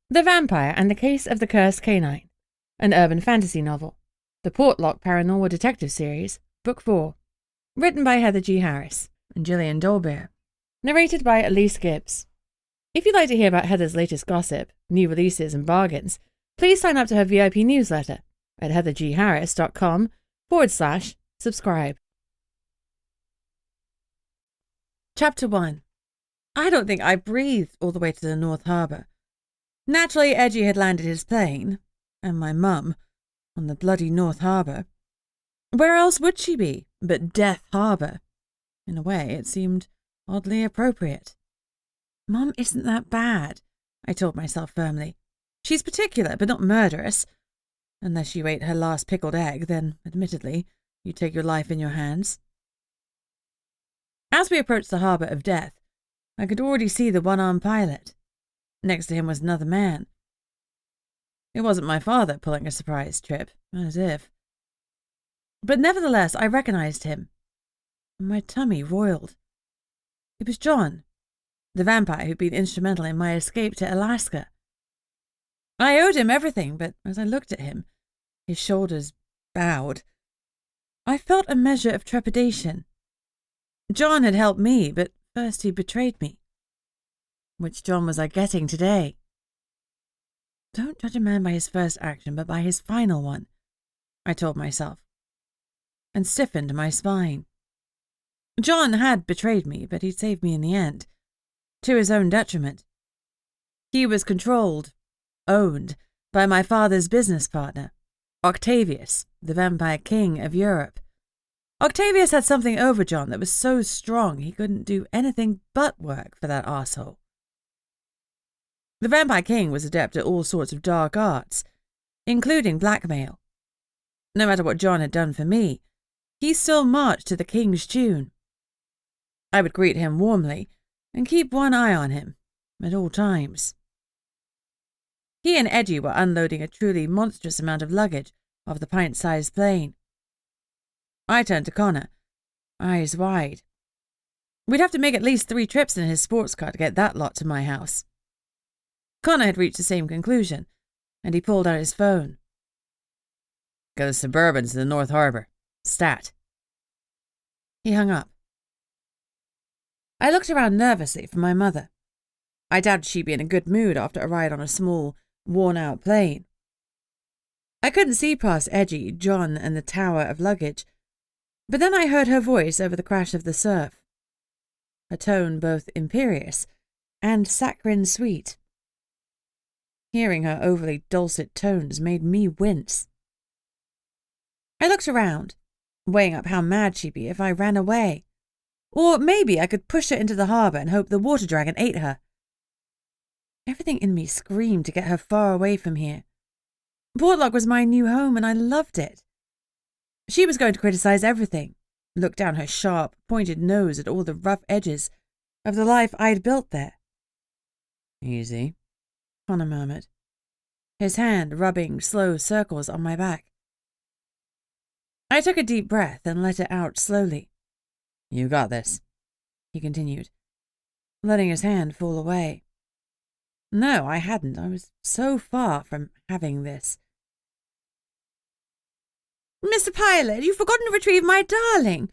The Vampire and the Case of the Cursed Canine, an urban fantasy novel. The Portlock Paranormal Detective Series, Book 4. Written by Heather G. Harris and Gillian Dolbear. Narrated by Elise Gibbs. If you'd like to hear about Heather's latest gossip, new releases and bargains, please sign up to her VIP newsletter at heathergharris.com/subscribe. Chapter 1. I don't think I breathed all the way to the North Harbour. Naturally, Edgy had landed his plane, and my mum, on the bloody North Harbour. Where else would she be but Death Harbour? In a way, it seemed oddly appropriate. Mum isn't that bad, I told myself firmly. She's particular, but not murderous. Unless you ate her last pickled egg, then, admittedly, you take your life in your hands. As we approached the Harbour of Death, I could already see the one-armed pilot. Next to him was another man. It wasn't my father pulling a surprise trip, as if. But nevertheless, I recognized him. My tummy roiled. It was John, the vampire who'd been instrumental in my escape to Alaska. I owed him everything, but as I looked at him, his shoulders bowed. I felt a measure of trepidation. John had helped me, but first he betrayed me. Which John was I getting today? Don't judge a man by his first action, but by his final one, I told myself, and stiffened my spine. John had betrayed me, but he'd saved me in the end, to his own detriment. He was controlled, owned, by my father's business partner, Octavius, the vampire king of Europe. Octavius had something over John that was so strong he couldn't do anything but work for that arsehole. The Vampire King was adept at all sorts of dark arts, including blackmail. No matter what John had done for me, he still marched to the king's tune. I would greet him warmly and keep one eye on him at all times. He and Edgy were unloading a truly monstrous amount of luggage off the pint-sized plane. I turned to Connor, eyes wide. We'd have to make at least 3 trips in his sports car to get that lot to my house. Connor had reached the same conclusion, and he pulled out his phone. Got the Suburbans to the North Harbour. Stat. He hung up. I looked around nervously for my mother. I doubted she'd be in a good mood after a ride on a small, worn-out plane. I couldn't see past Edgy, John, and the tower of luggage, but then I heard her voice over the crash of the surf. A tone both imperious and saccharine sweet. Hearing her overly dulcet tones made me wince. I looked around, weighing up how mad she'd be if I ran away. Or maybe I could push her into the harbour and hope the water dragon ate her. Everything in me screamed to get her far away from here. Portlock was my new home and I loved it. She was going to criticize everything, look down her sharp, pointed nose at all the rough edges of the life I'd built there. Easy, Connor murmured, his hand rubbing slow circles on my back. I took a deep breath and let it out slowly. You got this, he continued, letting his hand fall away. No, I hadn't. I was so far from having this. Mr. Pilot, you've forgotten to retrieve my darling.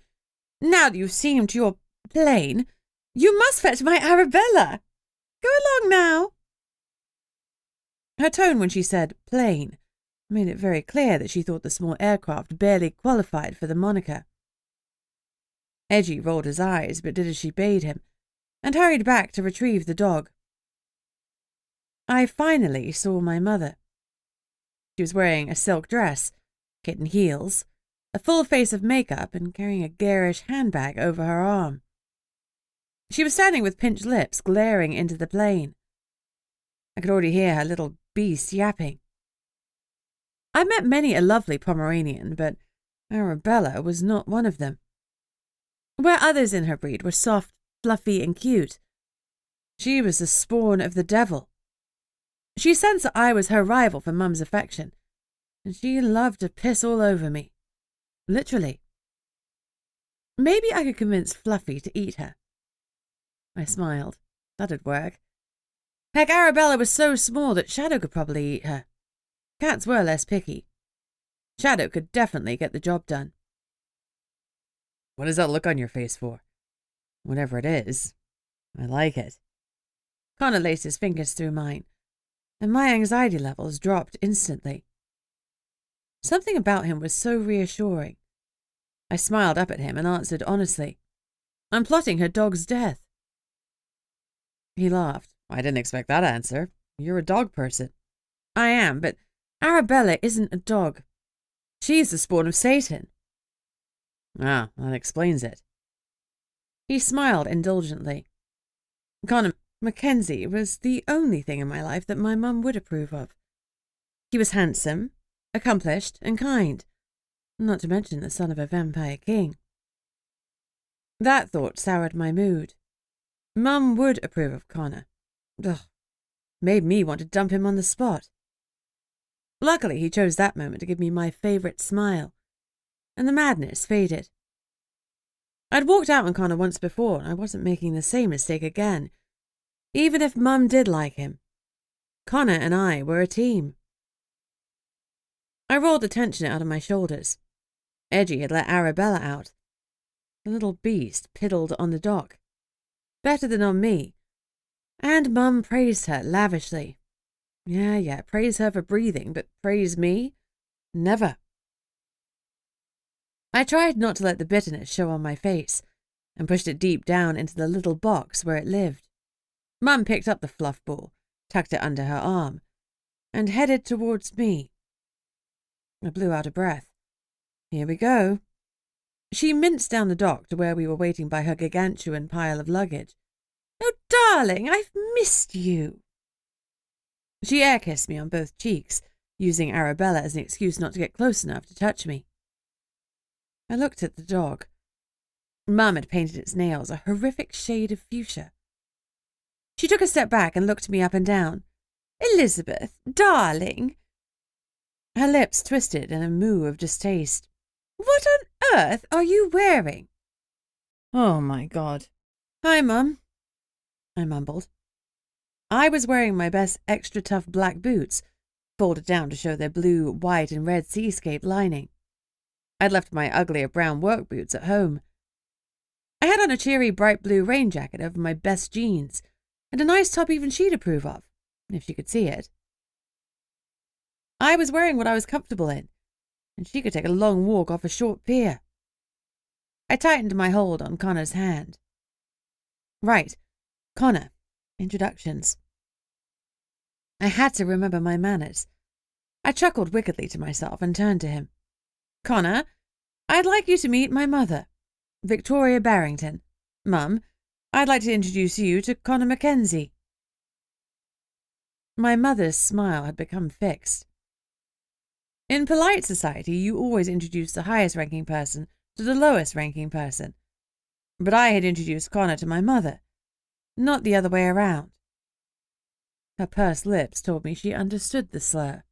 Now that you've seen him to your plane, you must fetch my Arabella. Go along now. Her tone when she said plane made it very clear that she thought the small aircraft barely qualified for the moniker. Edgy rolled his eyes, but did as she bade him, and hurried back to retrieve the dog. I finally saw my mother. She was wearing a silk dress, kitten heels, a full face of makeup, and carrying a garish handbag over her arm. She was standing with pinched lips, glaring into the plane. I could already hear her little beast yapping. I've met many a lovely Pomeranian, but Arabella was not one of them. Where others in her breed were soft, fluffy, and cute, she was the spawn of the devil. She sensed that I was her rival for Mum's affection, and she loved to piss all over me. Literally. Maybe I could convince Fluffy to eat her. I smiled. That'd work. Heck, Arabella was so small that Shadow could probably eat her. Cats were less picky. Shadow could definitely get the job done. What is that look on your face for? Whatever it is, I like it. Connor laced his fingers through mine, and my anxiety levels dropped instantly. Something about him was so reassuring. I smiled up at him and answered honestly, I'm plotting her dog's death. He laughed. I didn't expect that answer. You're a dog person. I am, but Arabella isn't a dog. She's the spawn of Satan. Ah, that explains it. He smiled indulgently. Connor Mackenzie was the only thing in my life that my mum would approve of. He was handsome, accomplished, and kind, not to mention the son of a vampire king. That thought soured my mood. Mum would approve of Connor. Ugh, made me want to dump him on the spot. Luckily, he chose that moment to give me my favourite smile, and the madness faded. I'd walked out on Connor once before, and I wasn't making the same mistake again. Even if Mum did like him, Connor and I were a team. I rolled the tension out of my shoulders. Edgy had let Arabella out. The little beast piddled on the dock. Better than on me. And Mum praised her lavishly. Yeah, praise her for breathing, but praise me? Never. I tried not to let the bitterness show on my face, and pushed it deep down into the little box where it lived. Mum picked up the fluff ball, tucked it under her arm, and headed towards me. I blew out a breath. Here we go. She minced down the dock to where we were waiting by her gargantuan pile of luggage. Oh, darling, I've missed you. She air-kissed me on both cheeks, using Arabella as an excuse not to get close enough to touch me. I looked at the dog. Mum had painted its nails a horrific shade of fuchsia. She took a step back and looked me up and down. Elizabeth, darling. Her lips twisted in a moue of distaste. What on earth are you wearing? Oh, my God. Hi, Mum, I mumbled. I was wearing my best extra tough black boots, folded down to show their blue, white, and red seascape lining. I'd left my uglier brown work boots at home. I had on a cheery bright blue rain jacket over my best jeans, and a nice top even she'd approve of, if she could see it. I was wearing what I was comfortable in, and she could take a long walk off a short pier. I tightened my hold on Connor's hand. Right, Connor, introductions. I had to remember my manners. I chuckled wickedly to myself and turned to him. Connor, I'd like you to meet my mother, Victoria Barrington. Mum, I'd like to introduce you to Connor Mackenzie. My mother's smile had become fixed. In polite society, you always introduce the highest-ranking person to the lowest-ranking person. But I had introduced Connor to my mother, not the other way around. Her pursed lips told me she understood the slur.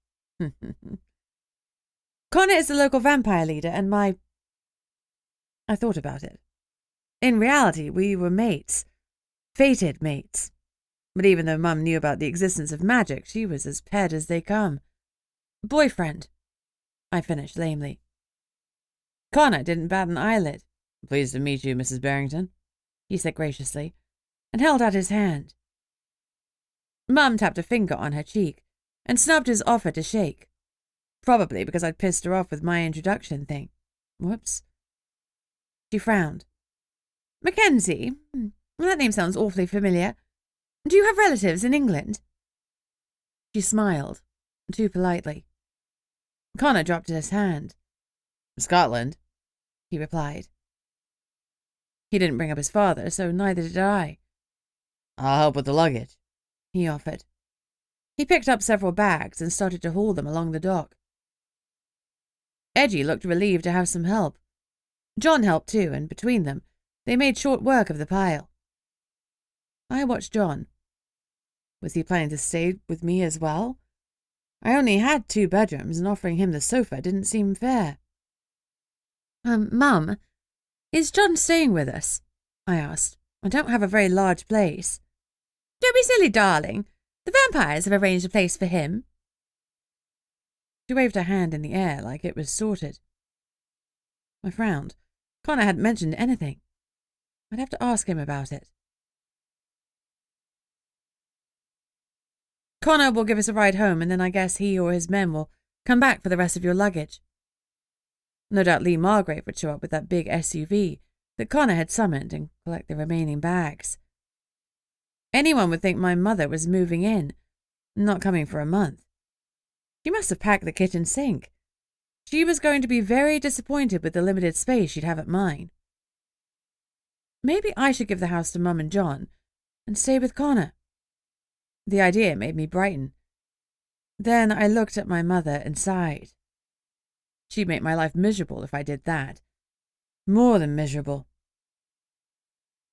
Connor is the local vampire leader and my... I thought about it. In reality, we were mates. Fated mates. But even though Mum knew about the existence of magic, she was as paired as they come. Boyfriend, I finished lamely. Connor didn't bat an eyelid. Pleased to meet you, Mrs. Barrington, he said graciously, and held out his hand. Mum tapped a finger on her cheek and snubbed his offer to shake. Probably because I'd pissed her off with my introduction thing. Whoops. She frowned. Mackenzie? That name sounds awfully familiar. Do you have relatives in England? She smiled, too politely. Connor dropped his hand. Scotland, he replied. He didn't bring up his father, so neither did I. I'll help with the luggage, he offered. He picked up several bags and started to haul them along the dock. Edgy looked relieved to have some help. John helped too, and between them, they made short work of the pile. I watched John. Was he planning to stay with me as well? I only had 2 bedrooms, and offering him the sofa didn't seem fair. Mum, is John staying with us? I asked. I don't have a very large place. Don't be silly, darling. The vampires have arranged a place for him. She waved her hand in the air like it was sorted. I frowned. Connor hadn't mentioned anything. I'd have to ask him about it. Connor will give us a ride home, and then I guess he or his men will come back for the rest of your luggage. No doubt Lee Margrave would show up with that big SUV that Connor had summoned and collect the remaining bags. Anyone would think my mother was moving in, not coming for a month. She must have packed the kitchen sink. She was going to be very disappointed with the limited space she'd have at mine. Maybe I should give the house to Mum and John and stay with Connor. The idea made me brighten. Then I looked at my mother and sighed. She'd make my life miserable if I did that. More than miserable.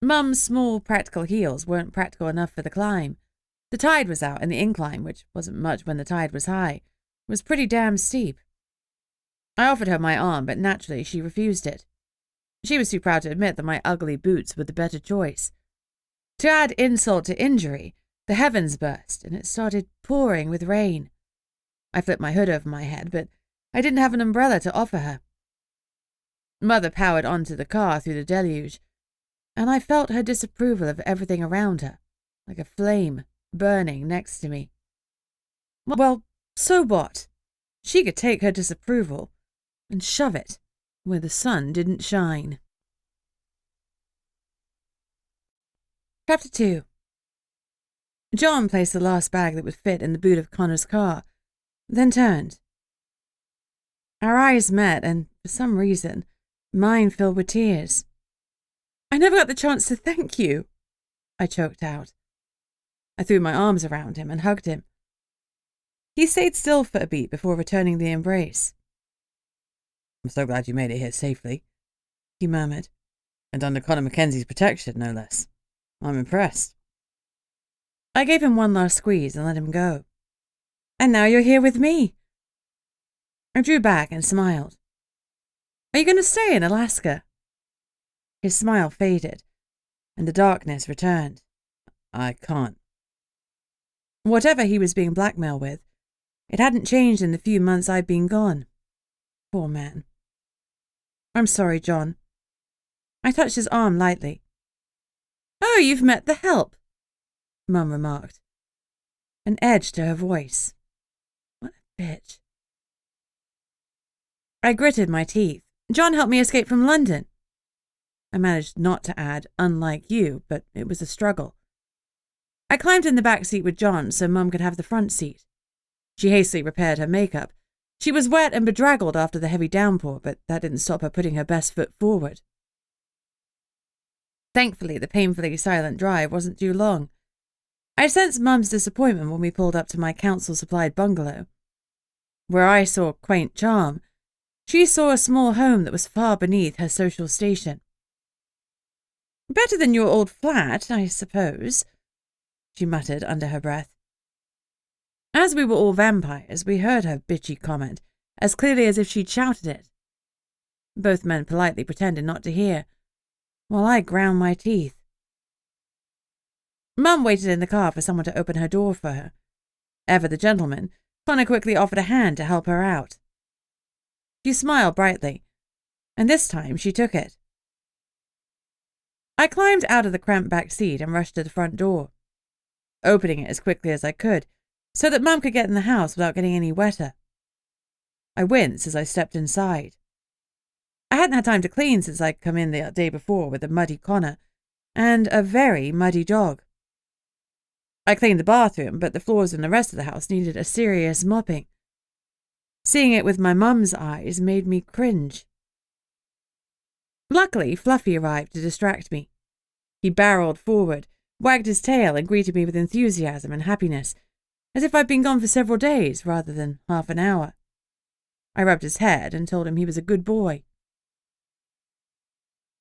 Mum's small, practical heels weren't practical enough for the climb. The tide was out, and the incline, which wasn't much when the tide was high, was pretty damn steep. I offered her my arm, but naturally she refused it. She was too proud to admit that my ugly boots were the better choice. To add insult to injury, the heavens burst, and it started pouring with rain. I flipped my hood over my head, but I didn't have an umbrella to offer her. Mother powered onto the car through the deluge, and I felt her disapproval of everything around her, like a flame burning next to me. Well, so what? She could take her disapproval and shove it where the sun didn't shine. Chapter 2. John placed the last bag that would fit in the boot of Connor's car, then turned. Our eyes met, and for some reason, mine filled with tears. I never got the chance to thank you, I choked out. I threw my arms around him and hugged him. He stayed still for a beat before returning the embrace. I'm so glad you made it here safely, he murmured. And under Connor Mackenzie's protection, no less. I'm impressed. I gave him one last squeeze and let him go. And now you're here with me. I drew back and smiled. Are you going to stay in Alaska? His smile faded, and the darkness returned. I can't. Whatever he was being blackmailed with, it hadn't changed in the few months I'd been gone. Poor man. I'm sorry, John. I touched his arm lightly. Oh, you've met the help, Mum remarked. An edge to her voice. What a bitch. I gritted my teeth. John helped me escape from London. I managed not to add, unlike you, but it was a struggle. I climbed in the back seat with John so Mum could have the front seat. She hastily repaired her makeup. She was wet and bedraggled after the heavy downpour, but that didn't stop her putting her best foot forward. Thankfully, the painfully silent drive wasn't too long. I sensed Mum's disappointment when we pulled up to my council-supplied bungalow. Where I saw quaint charm, she saw a small home that was far beneath her social station. Better than your old flat, I suppose, she muttered under her breath. As we were all vampires, we heard her bitchy comment, as clearly as if she'd shouted it. Both men politely pretended not to hear, while I ground my teeth. Mum waited in the car for someone to open her door for her. Ever the gentleman, Connor quickly offered a hand to help her out. She smiled brightly, and this time she took it. I climbed out of the cramped back seat and rushed to the front door, opening it as quickly as I could, so that Mum could get in the house without getting any wetter. I winced as I stepped inside. I hadn't had time to clean since I'd come in the day before with a muddy Connor and a very muddy dog. I cleaned the bathroom, but the floors in the rest of the house needed a serious mopping. Seeing it with my mum's eyes made me cringe. Luckily, Fluffy arrived to distract me. He barreled forward, wagged his tail, and greeted me with enthusiasm and happiness, as if I'd been gone for several days rather than half an hour. I rubbed his head and told him he was a good boy.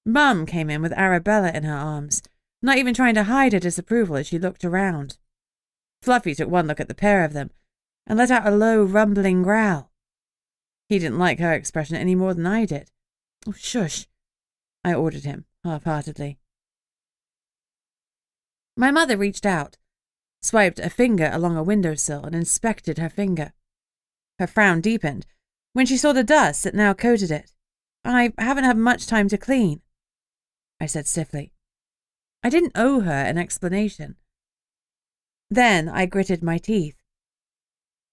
Mum came in with Arabella in her arms, not even trying to hide her disapproval as she looked around. Fluffy took one look at the pair of them and let out a low, rumbling growl. He didn't like her expression any more than I did. Oh, shush, I ordered him, half-heartedly. My mother reached out, swiped a finger along a windowsill and inspected her finger. Her frown deepened when she saw the dust that now coated it. I haven't had much time to clean, I said stiffly. I didn't owe her an explanation. Then I gritted my teeth.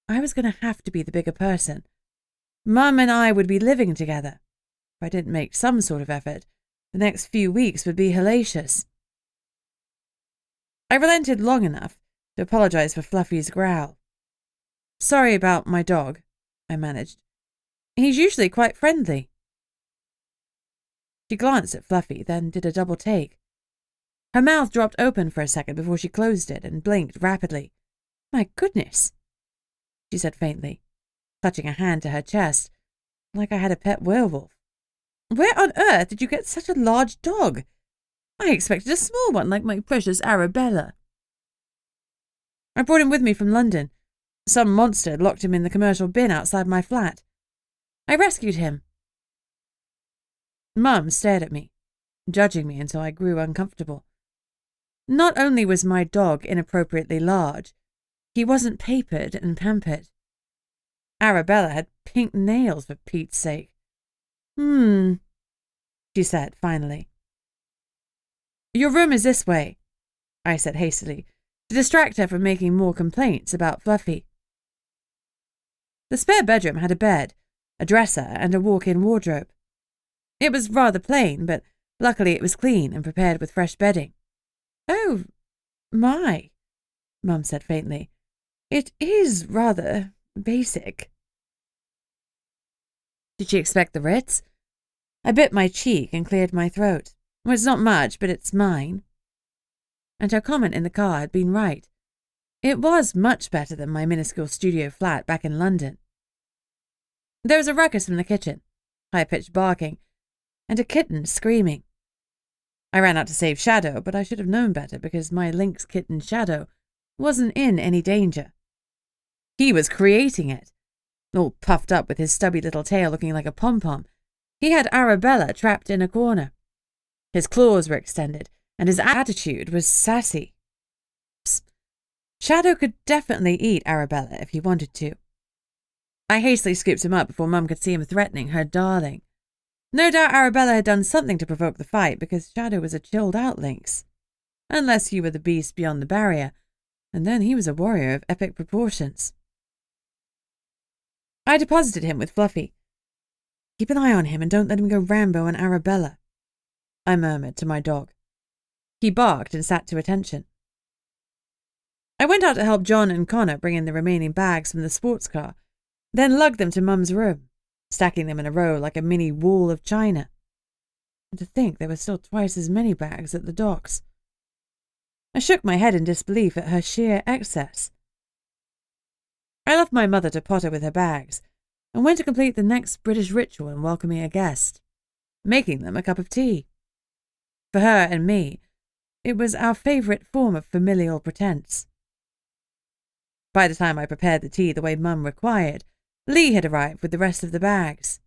I was going to have to be the bigger person. Mum and I would be living together. If I didn't make some sort of effort, the next few weeks would be hellacious. I relented long enough to apologize for Fluffy's growl. Sorry about my dog, I managed. He's usually quite friendly. She glanced at Fluffy, then did a double take. Her mouth dropped open for a second before she closed it and blinked rapidly. My goodness, she said faintly, clutching a hand to her chest, like I had a pet werewolf. Where on earth did you get such a large dog? I expected a small one like my precious Arabella. I brought him with me from London. Some monster had locked him in the commercial bin outside my flat. I rescued him. Mum stared at me, judging me until I grew uncomfortable. Not only was my dog inappropriately large, he wasn't papered and pampered. Arabella had pink nails, for Pete's sake. She said finally. Your room is this way, I said hastily, to distract her from making more complaints about Fluffy. The spare bedroom had a bed, a dresser, and a walk-in wardrobe. It was rather plain, but luckily it was clean and prepared with fresh bedding. Oh, my, Mum said faintly. It is rather basic. Did she expect the Ritz? I bit my cheek and cleared my throat. Well, it's not much, but it's mine. And her comment in the car had been right. It was much better than my minuscule studio flat back in London. There was a ruckus from the kitchen, high-pitched barking, and a kitten screaming. I ran out to save Shadow, but I should have known better because my lynx kitten Shadow wasn't in any danger. He was creating it, all puffed up with his stubby little tail looking like a pom-pom. He had Arabella trapped in a corner. His claws were extended, and his attitude was sassy. Psst. Shadow could definitely eat Arabella if he wanted to. I hastily scooped him up before Mum could see him threatening her darling. No doubt Arabella had done something to provoke the fight because Shadow was a chilled-out lynx. Unless he were the beast beyond the barrier, and then he was a warrior of epic proportions. I deposited him with Fluffy. Keep an eye on him and don't let him go Rambo on Arabella, I murmured to my dog. He barked and sat to attention. I went out to help John and Connor bring in the remaining bags from the sports car, then lugged them to Mum's room, stacking them in a row like a mini wall of china. And to think there were still twice as many bags at the docks. I shook my head in disbelief at her sheer excess. I left my mother to potter with her bags and went to complete the next British ritual in welcoming a guest, making them a cup of tea. For her and me, it was our favourite form of familial pretense. By the time I prepared the tea the way Mum required, Lee had arrived with the rest of the bags.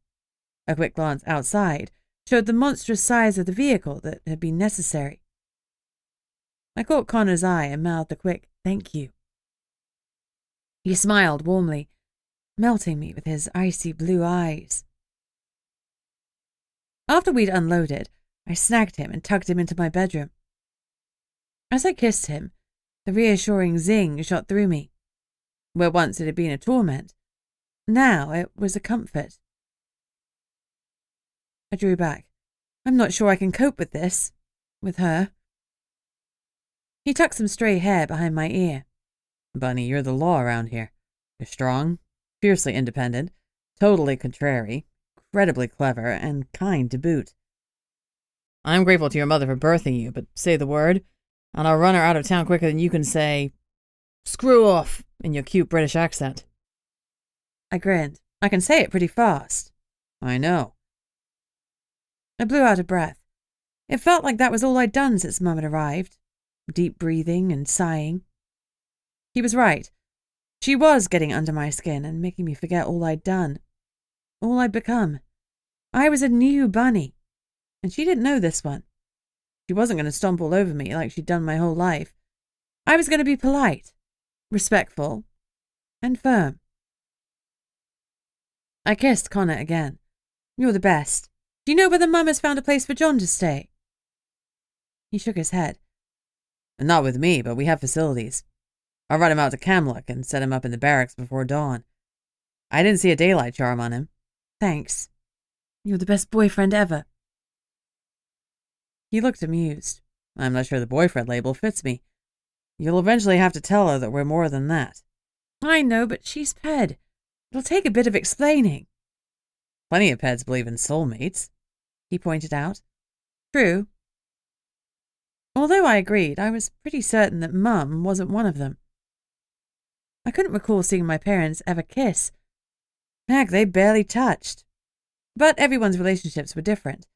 A quick glance outside showed the monstrous size of the vehicle that had been necessary. I caught Connor's eye and mouthed a quick thank you. He smiled warmly, melting me with his icy blue eyes. After we'd unloaded, I snagged him and tugged him into my bedroom. As I kissed him, the reassuring zing shot through me. Where once it had been a torment, now it was a comfort. I drew back. I'm not sure I can cope with this, with her. He tucked some stray hair behind my ear. Bunny, you're the law around here. You're strong, fiercely independent, totally contrary, incredibly clever, and kind to boot. I'm grateful to your mother for birthing you, but say the word, and I'll run her out of town quicker than you can say, screw off, in your cute British accent. I grinned. I can say it pretty fast. I know. I blew out a breath. It felt like that was all I'd done since Mum had arrived. Deep breathing and sighing. He was right. She was getting under my skin and making me forget all I'd done. All I'd become. I was a new bunny. And she didn't know this one. She wasn't going to stomp all over me like she'd done my whole life. I was going to be polite, respectful, and firm. I kissed Connor again. You're the best. Do you know whether Mum has found a place for John to stay? He shook his head. Not with me, but we have facilities. I'll run him out to Camlock and set him up in the barracks before dawn. I didn't see a daylight charm on him. Thanks. You're the best boyfriend ever. He looked amused. I'm not sure the boyfriend label fits me. You'll eventually have to tell her that we're more than that. I know, but she's Ped. It'll take a bit of explaining. Plenty of Peds believe in soulmates, he pointed out. True. Although I agreed, I was pretty certain that Mum wasn't one of them. I couldn't recall seeing my parents ever kiss. Heck, they barely touched. But everyone's relationships were different.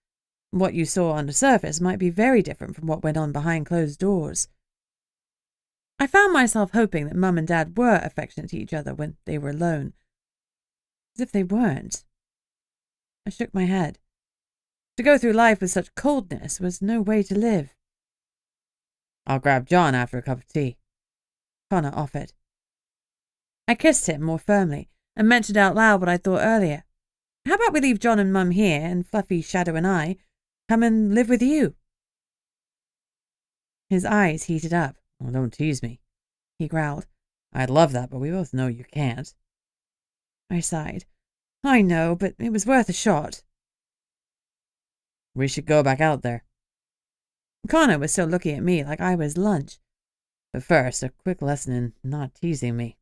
What you saw on the surface might be very different from what went on behind closed doors. I found myself hoping that Mum and Dad were affectionate to each other when they were alone. As if they weren't. I shook my head. To go through life with such coldness was no way to live. I'll grab John after a cup of tea, Connor offered. I kissed him more firmly and mentioned out loud what I thought earlier. How about we leave John and Mum here and Fluffy, Shadow and I come and live with you? His eyes heated up. Oh, don't tease me, he growled. I'd love that, but we both know you can't. I sighed. I know, but it was worth a shot. We should go back out there. Connor was still looking at me like I was lunch. But first, a quick lesson in not teasing me.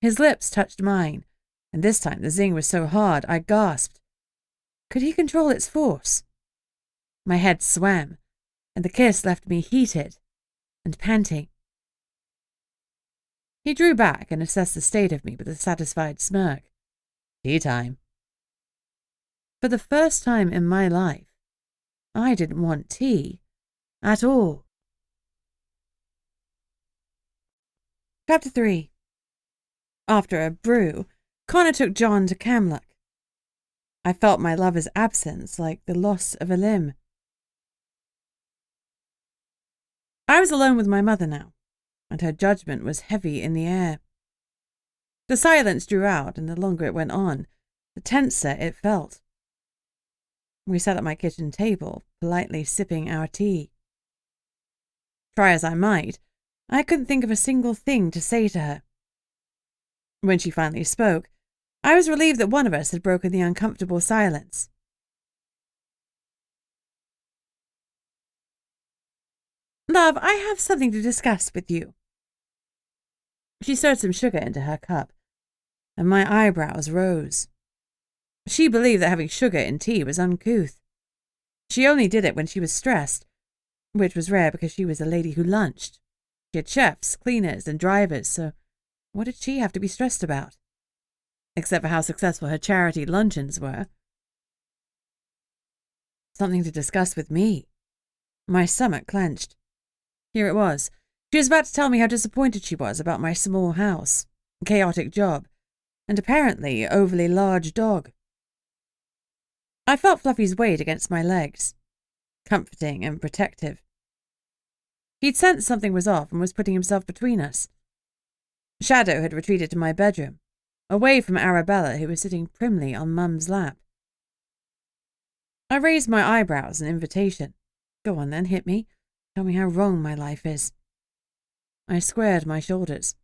His lips touched mine, and this time the zing was so hard I gasped. Could he control its force? My head swam, and the kiss left me heated and panting. He drew back and assessed the state of me with a satisfied smirk. Tea time. For the first time in my life, I didn't want tea at all. Chapter 3. After a brew, Connor took John to Camlock. I felt my lover's absence like the loss of a limb. I was alone with my mother now, and her judgment was heavy in the air. The silence drew out, and the longer it went on, the tenser it felt. We sat at my kitchen table, politely sipping our tea. Try as I might, I couldn't think of a single thing to say to her. When she finally spoke, I was relieved that one of us had broken the uncomfortable silence. Love, I have something to discuss with you. She stirred some sugar into her cup, and my eyebrows rose. She believed that having sugar in tea was uncouth. She only did it when she was stressed, which was rare because she was a lady who lunched. She had chefs, cleaners, and drivers, so what did she have to be stressed about? Except for how successful her charity luncheons were. Something to discuss with me. My stomach clenched. Here it was. She was about to tell me how disappointed she was about my small house, chaotic job, and apparently overly large dog. I felt Fluffy's weight against my legs, comforting and protective. He'd sensed something was off and was putting himself between us. Shadow had retreated to my bedroom, away from Arabella, who was sitting primly on Mum's lap. I raised my eyebrows in invitation. Go on then, hit me. Tell me how wrong my life is. I squared my shoulders.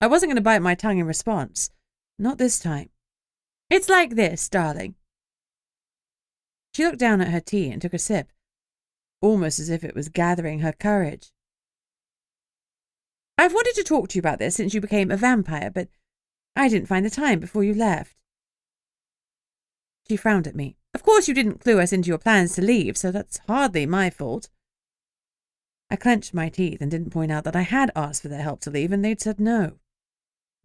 I wasn't going to bite my tongue in response. Not this time. It's like this, darling. She looked down at her tea and took a sip, almost as if it was gathering her courage. I've wanted to talk to you about this since you became a vampire, but I didn't find the time before you left. She frowned at me. Of course you didn't clue us into your plans to leave, so that's hardly my fault. I clenched my teeth and didn't point out that I had asked for their help to leave and they'd said no.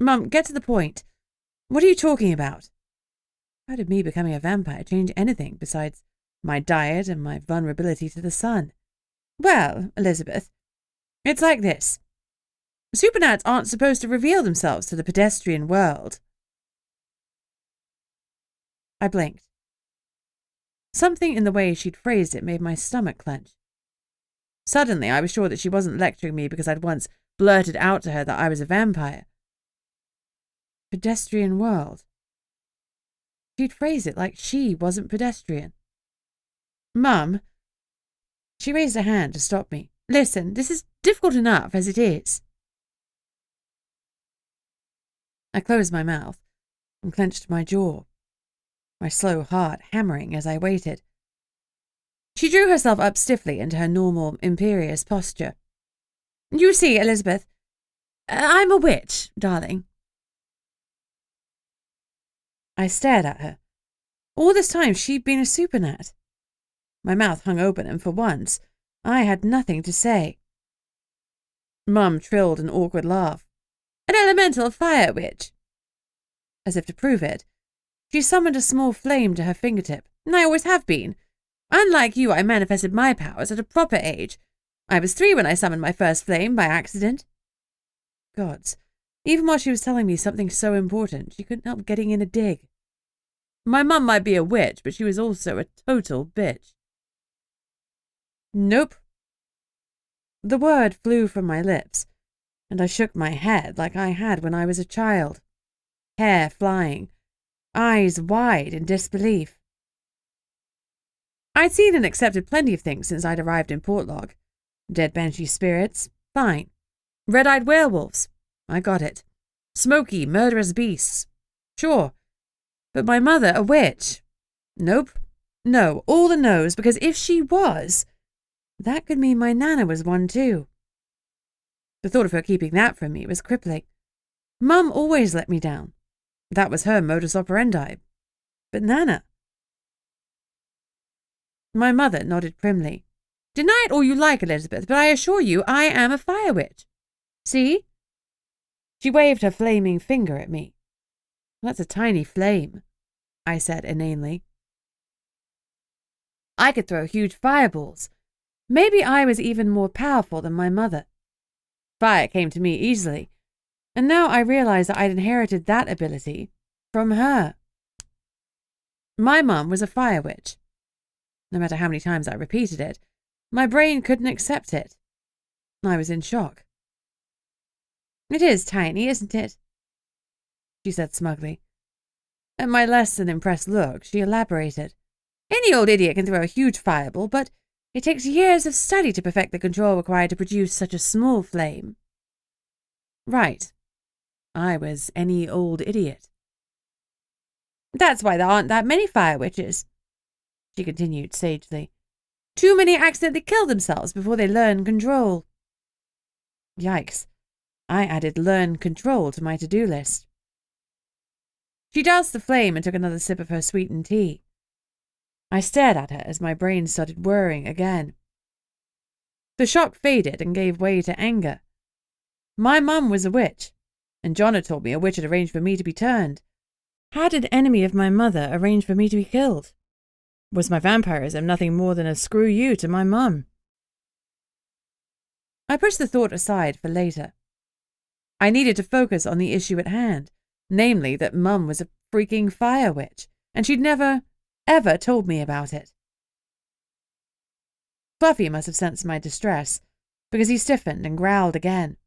Mum, get to the point. What are you talking about? How did me becoming a vampire change anything besides my diet and my vulnerability to the sun? Well, Elizabeth, it's like this. Supernats aren't supposed to reveal themselves to the pedestrian world. I blinked. Something in the way she'd phrased it made my stomach clench. Suddenly, I was sure that she wasn't lecturing me because I'd once blurted out to her that I was a vampire. Pedestrian world. She'd phrase it like she wasn't pedestrian. Mum. She raised a hand to stop me. Listen, this is difficult enough as it is. I closed my mouth and clenched my jaw, my slow heart hammering as I waited. She drew herself up stiffly into her normal, imperious posture. You see, Elizabeth, I'm a witch, darling. I stared at her. All this time she'd been a supernat. My mouth hung open, and for once, I had nothing to say. Mum trilled an awkward laugh. An elemental fire witch. As if to prove it, she summoned a small flame to her fingertip. I always have been. Unlike you, I manifested my powers at a proper age. I was 3 when I summoned my first flame by accident. Gods, even while she was telling me something so important, she couldn't help getting in a dig. My mum might be a witch, but she was also a total bitch. Nope. The word flew from my lips, and I shook my head like I had when I was a child. Hair flying, eyes wide in disbelief. I'd seen and accepted plenty of things since I'd arrived in Portlock. Dead banshee spirits, fine. Red-eyed werewolves, I got it. Smoky, murderous beasts, sure. But my mother a witch? Nope. No, all the no's, because if she was, that could mean my Nana was one too. The thought of her keeping that from me was crippling. Mum always let me down. That was her modus operandi. But Nana... My mother nodded primly. Deny it all you like, Elizabeth, but I assure you I am a fire witch. See? She waved her flaming finger at me. That's a tiny flame, I said inanely. I could throw huge fireballs. Maybe I was even more powerful than my mother. Fire came to me easily, and now I realized that I'd inherited that ability from her. My mum was a fire witch. No matter how many times I repeated it, my brain couldn't accept it. I was in shock. It is tiny, isn't it? She said smugly. At my less than impressed look, she elaborated. Any old idiot can throw a huge fireball, but it takes years of study to perfect the control required to produce such a small flame. Right. I was any old idiot. That's why there aren't that many fire witches, she continued sagely. Too many accidentally kill themselves before they learn control. Yikes. I added learn control to my to-do list. She doused the flame and took another sip of her sweetened tea. I stared at her as my brain started whirring again. The shock faded and gave way to anger. My mum was a witch, and John had told me a witch had arranged for me to be turned. How did an enemy of my mother arrange for me to be killed? Was my vampirism nothing more than a screw you to my mum? I pushed the thought aside for later. I needed to focus on the issue at hand, namely that Mum was a freaking fire witch, and she'd never, ever told me about it. Fluffy must have sensed my distress, because he stiffened and growled again,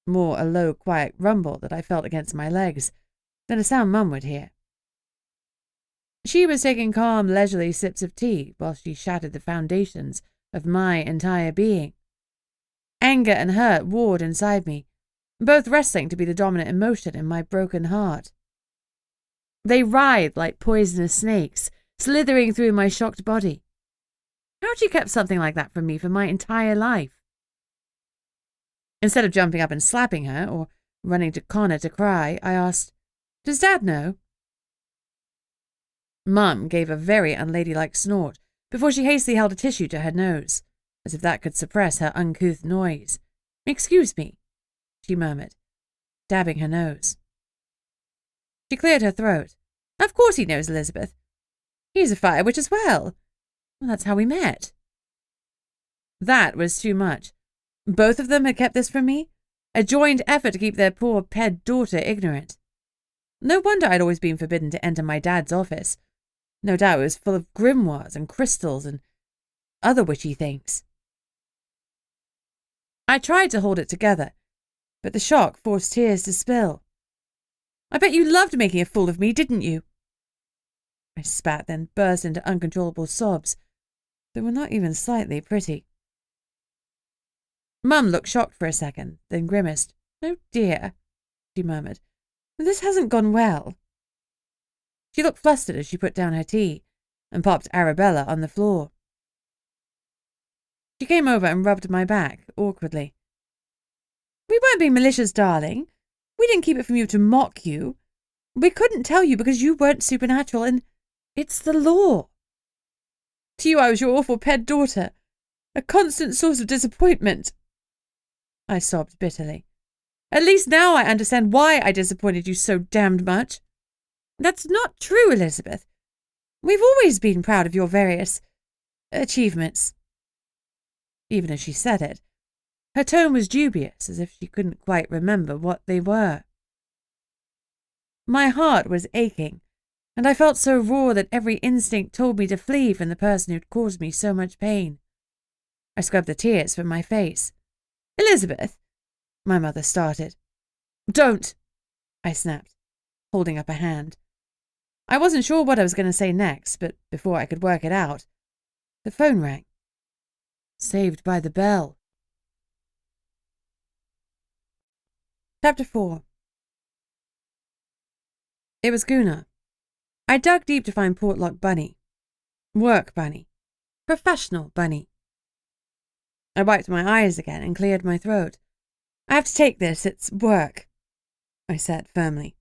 more a low, quiet rumble that I felt against my legs than a sound Mum would hear. She was taking calm, leisurely sips of tea while she shattered the foundations of my entire being. Anger and hurt warred inside me, both wrestling to be the dominant emotion in my broken heart. They writhed like poisonous snakes, slithering through my shocked body. How'd she kept something like that from me for my entire life? Instead of jumping up and slapping her, or running to Connor to cry, I asked, Does Dad know? Mum gave a very unladylike snort before she hastily held a tissue to her nose, as if that could suppress her uncouth noise. Excuse me, she murmured, dabbing her nose. She cleared her throat. Of course he knows, Elizabeth. He's a fire witch as well. That's how we met. That was too much. Both of them had kept this from me, a joined effort to keep their poor ped daughter ignorant. No wonder I'd always been forbidden to enter my dad's office. No doubt it was full of grimoires and crystals and other witchy things. I tried to hold it together, but the shock forced tears to spill. I bet you loved making a fool of me, didn't you? I spat, then burst into uncontrollable sobs that were not even slightly pretty. Mum looked shocked for a second, then grimaced. "Oh dear," she murmured. "This hasn't gone well." She looked flustered as she put down her tea and popped Arabella on the floor. She came over and rubbed my back, awkwardly. "We weren't being malicious, darling. We didn't keep it from you to mock you. We couldn't tell you because you weren't supernatural, and it's the law. To you I was your awful pet daughter, a constant source of disappointment." I sobbed bitterly. "At least now I understand why I disappointed you so damned much." "That's not true, Elizabeth. We've always been proud of your various achievements." Even as she said it, her tone was dubious, as if she couldn't quite remember what they were. My heart was aching, and I felt so raw that every instinct told me to flee from the person who'd caused me so much pain. I scrubbed the tears from my face. "Elizabeth," my mother started. "Don't," I snapped, holding up a hand. I wasn't sure what I was going to say next, but before I could work it out, the phone rang. Saved by the bell. Chapter 4. It was Gunnar. I dug deep to find Portlock Bunny. Work Bunny. Professional Bunny. I wiped my eyes again and cleared my throat. "I have to take this, it's work," I said firmly.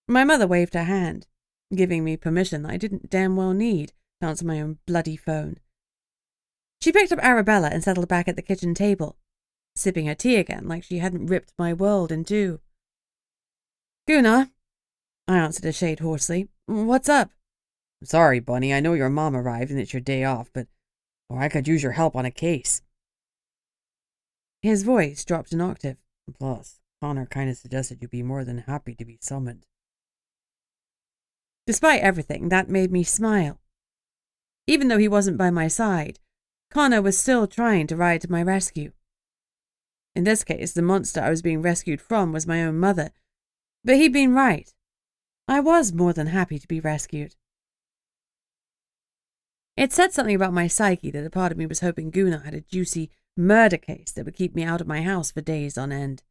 My mother waved her hand, giving me permission that I didn't damn well need to answer my own bloody phone. She picked up Arabella and settled back at the kitchen table, sipping her tea again like she hadn't ripped my world in two. "Gunnar," I answered a shade hoarsely. "What's up?" "Sorry, Bunny, I know your mom arrived and it's your day off, but I could use your help on a case." His voice dropped an octave. "Plus, Connor kind of suggested you'd be more than happy to be summoned." Despite everything, that made me smile. Even though he wasn't by my side, Connor was still trying to ride to my rescue. In this case, the monster I was being rescued from was my own mother, but he'd been right. I was more than happy to be rescued. It said something about my psyche that a part of me was hoping Gunnar had a juicy murder case that would keep me out of my house for days on end.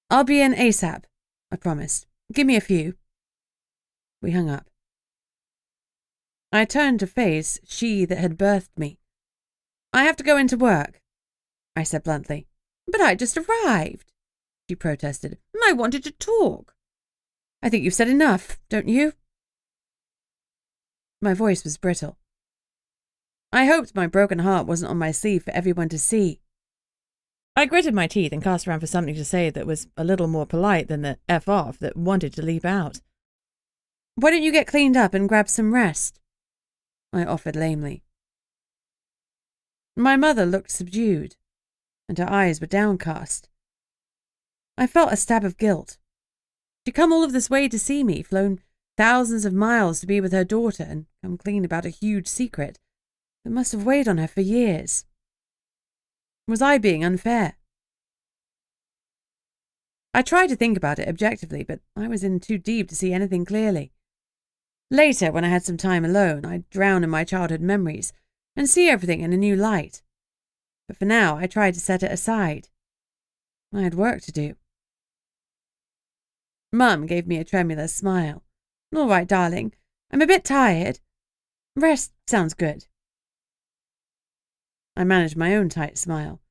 "I'll be in ASAP," I promised. "Give me a few." We hung up. I turned to face she that had birthed me. "I have to go into work," I said bluntly. "But I just arrived," she protested. "I wanted to talk." "I think you've said enough, don't you?" My voice was brittle. I hoped my broken heart wasn't on my sleeve for everyone to see. I gritted my teeth and cast around for something to say that was a little more polite than the F off that wanted to leap out. "Why don't you get cleaned up and grab some rest?" I offered lamely. My mother looked subdued, and her eyes were downcast. I felt a stab of guilt. She'd come all of this way to see me, flown thousands of miles to be with her daughter, and come clean about a huge secret that must have weighed on her for years. Was I being unfair? I tried to think about it objectively, but I was in too deep to see anything clearly. Later, when I had some time alone, I'd drown in my childhood memories and see everything in a new light. But for now, I tried to set it aside. I had work to do. Mum gave me a tremulous smile. "All right, darling. I'm a bit tired. Rest sounds good." I managed my own tight smile.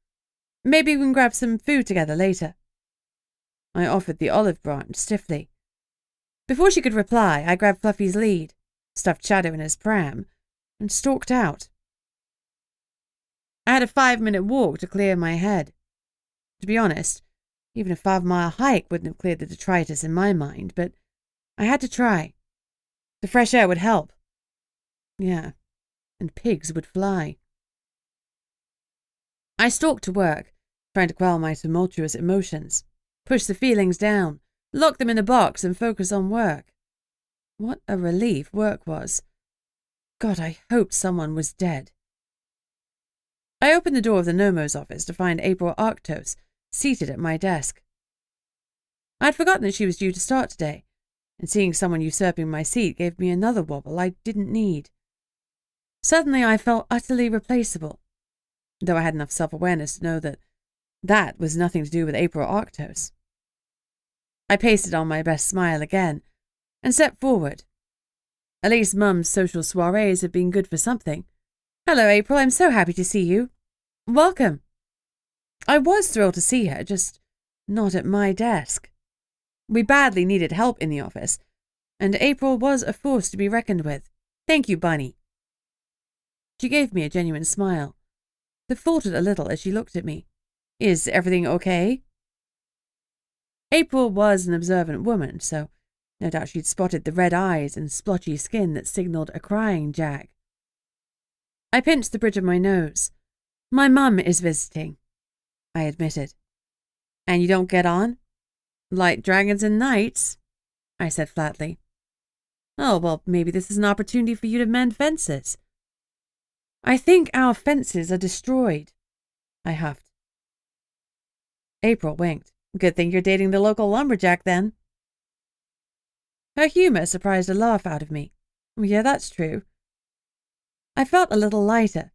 "Maybe we can grab some food together later." I offered the olive branch stiffly. Before she could reply, I grabbed Fluffy's lead, stuffed Shadow in his pram, and stalked out. I had a 5-minute walk to clear my head. To be honest, even a 5-mile hike wouldn't have cleared the detritus in my mind, but I had to try. The fresh air would help. Yeah, and pigs would fly. I stalked to work, trying to quell my tumultuous emotions, push the feelings down, lock them in a box and focus on work. What a relief work was. God, I hoped someone was dead. I opened the door of the Nomo's office to find April Arctos seated at my desk. I'd forgotten that she was due to start today, and seeing someone usurping my seat gave me another wobble I didn't need. Suddenly I felt utterly replaceable, though I had enough self-awareness to know that that was nothing to do with April Arctos. I pasted on my best smile again and stepped forward. At least Mum's social soirees had been good for something. "Hello, April, I'm so happy to see you. Welcome." I was thrilled to see her, just not at my desk. We badly needed help in the office, and April was a force to be reckoned with. "Thank you, Bunny." She gave me a genuine smile, that faltered a little as she looked at me. "Is everything okay?" April was an observant woman, so no doubt she'd spotted the red eyes and splotchy skin that signalled a crying Jack. I pinched the bridge of my nose. "My mum is visiting," I admitted. "And you don't get on?" "Like dragons and knights," I said flatly. "Oh, well, maybe this is an opportunity for you to mend fences." "I think our fences are destroyed," I huffed. April winked. "Good thing you're dating the local lumberjack, then." Her humour surprised a laugh out of me. "Yeah, that's true." I felt a little lighter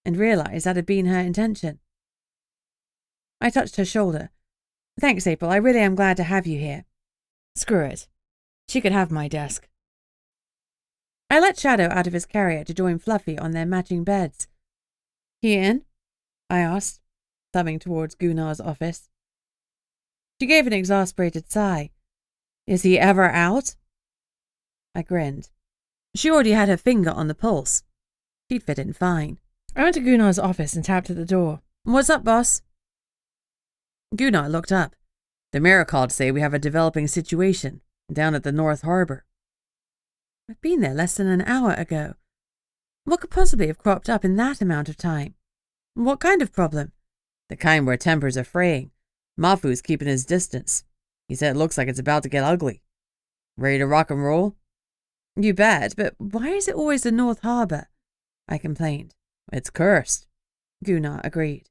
and realised that had been her intention. I touched her shoulder. "Thanks, April. I really am glad to have you here." Screw it. She could have my desk. I let Shadow out of his carrier to join Fluffy on their matching beds. "He in?" I asked, thumbing towards Gunnar's office. She gave an exasperated sigh. "Is he ever out?" I grinned. She already had her finger on the pulse. She'd fit in fine. I went to Gunnar's office and tapped at the door. "What's up, boss?" Gunnar looked up. "The mayor called to say we have a developing situation down at the North Harbor." I'd been there less than an hour ago. What could possibly have cropped up in that amount of time? What kind of problem? "The kind where tempers are fraying. Mafu's keeping his distance. He said it looks like it's about to get ugly. Ready to rock and roll?" "You bet, but why is it always the North Harbor?" I complained. "It's cursed," Gunnar agreed.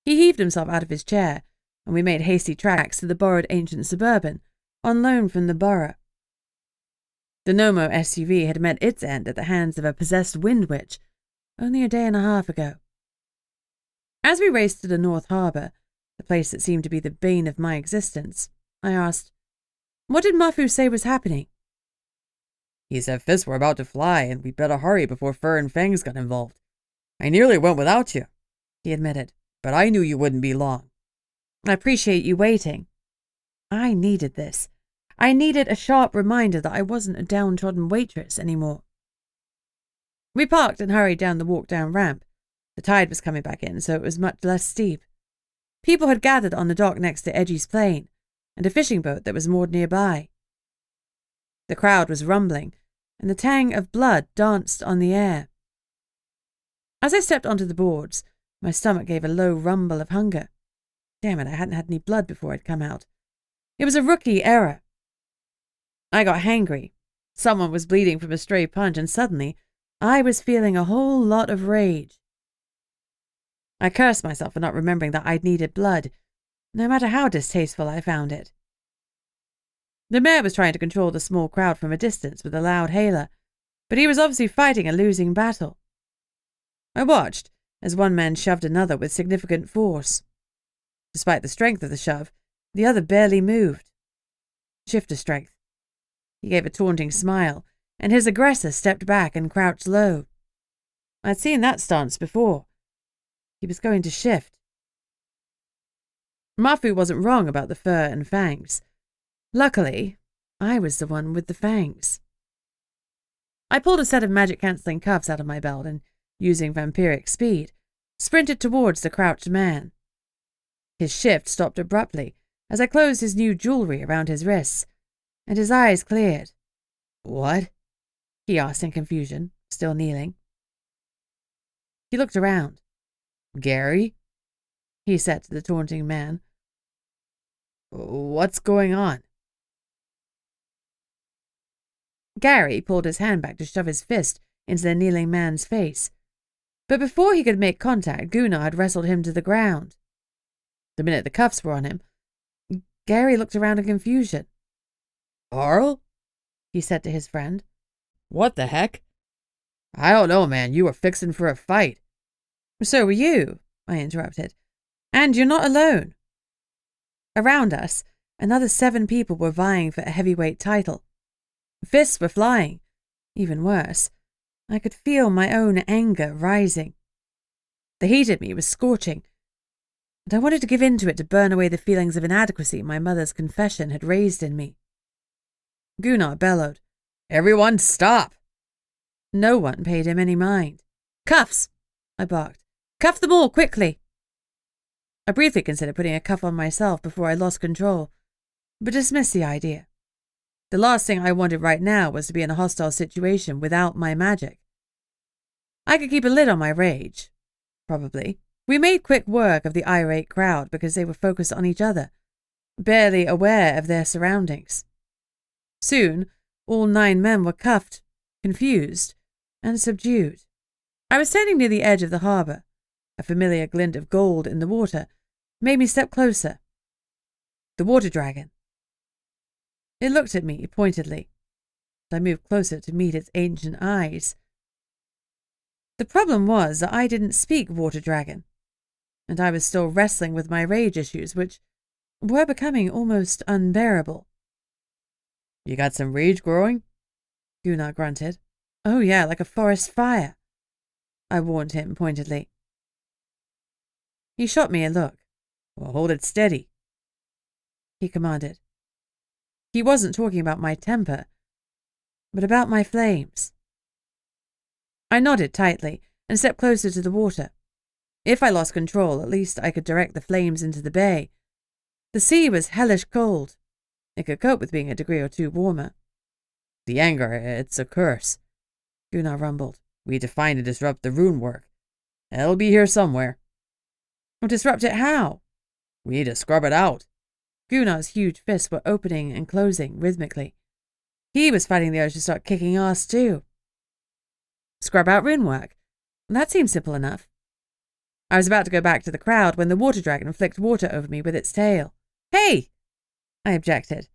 He heaved himself out of his chair, and we made hasty tracks to the borrowed ancient Suburban, on loan from the borough. The Nomo SUV had met its end at the hands of a possessed wind witch only a day and a half ago. As we raced to the North Harbor, the place that seemed to be the bane of my existence, I asked, "What did Mafu say was happening?" "He said fists were about to fly, and we'd better hurry before Fur and Fangs got involved. I nearly went without you," he admitted, "but I knew you wouldn't be long." "I appreciate you waiting." I needed this. I needed a sharp reminder that I wasn't a downtrodden waitress anymore. We parked and hurried down the walk-down ramp. The tide was coming back in, so it was much less steep. People had gathered on the dock next to Edgy's plane, and a fishing boat that was moored nearby. The crowd was rumbling, and the tang of blood danced on the air. As I stepped onto the boards, my stomach gave a low rumble of hunger. Damn it, I hadn't had any blood before I'd come out. It was a rookie error. I got hangry. Someone was bleeding from a stray punch, and suddenly I was feeling a whole lot of rage. I cursed myself for not remembering that I'd needed blood, no matter how distasteful I found it. The mayor was trying to control the small crowd from a distance with a loud hailer, but he was obviously fighting a losing battle. I watched as one man shoved another with significant force. Despite the strength of the shove, the other barely moved. Shifter strength. He gave a taunting smile, and his aggressor stepped back and crouched low. I'd seen that stance before. He was going to shift. Mafu wasn't wrong about the fur and fangs. Luckily, I was the one with the fangs. I pulled a set of magic-cancelling cuffs out of my belt and, using vampiric speed, sprinted towards the crouched man. His shift stopped abruptly as I closed his new jewellery around his wrists, and his eyes cleared. "What?" he asked in confusion, still kneeling. He looked around. "Gary?" he said to the taunting man. "What's going on?" Gary pulled his hand back to shove his fist into the kneeling man's face, But before he could make contact, Gunnar had wrestled him to the ground. The minute the cuffs were on him, Gary looked around in confusion. Carl? He said to his friend. What the heck? I don't know, man. You were fixing for a fight. So were you, I interrupted. And you're not alone. Around us, another 7 people were vying for a heavyweight title. Fists were flying. Even worse, I could feel my own anger rising. The heat in me was scorching, and I wanted to give in to it to burn away the feelings of inadequacy my mother's confession had raised in me. Gunnar bellowed, "Everyone stop!" No one paid him any mind. "Cuffs!" I barked. "Cuff them all, quickly!" I briefly considered putting a cuff on myself before I lost control, but dismissed the idea. The last thing I wanted right now was to be in a hostile situation without my magic. I could keep a lid on my rage. Probably. We made quick work of the irate crowd because they were focused on each other, barely aware of their surroundings. Soon, all 9 men were cuffed, confused, and subdued. I was standing near the edge of the harbour. A familiar glint of gold in the water made me step closer. The water dragon. It looked at me pointedly. I moved closer to meet its ancient eyes. The problem was that I didn't speak water dragon, and I was still wrestling with my rage issues, which were becoming almost unbearable. You got some rage growing? Gunnar grunted. Oh yeah, like a forest fire, I warned him pointedly. He shot me a look. Well, hold it steady, he commanded. He wasn't talking about my temper, but about my flames. I nodded tightly and stepped closer to the water. If I lost control, at least I could direct the flames into the bay. The sea was hellish cold. It could cope with being a degree or 2 warmer. The anger, it's a curse, Gunnar rumbled. We define and disrupt the rune work. It'll be here somewhere. Disrupt it how? We need to scrub it out. Gunnar's huge fists were opening and closing rhythmically. He was fighting the urge to start kicking ass too. Scrub out rune work. That seemed simple enough. I was about to go back to the crowd when the water dragon flicked water over me with its tail. Hey! I objected.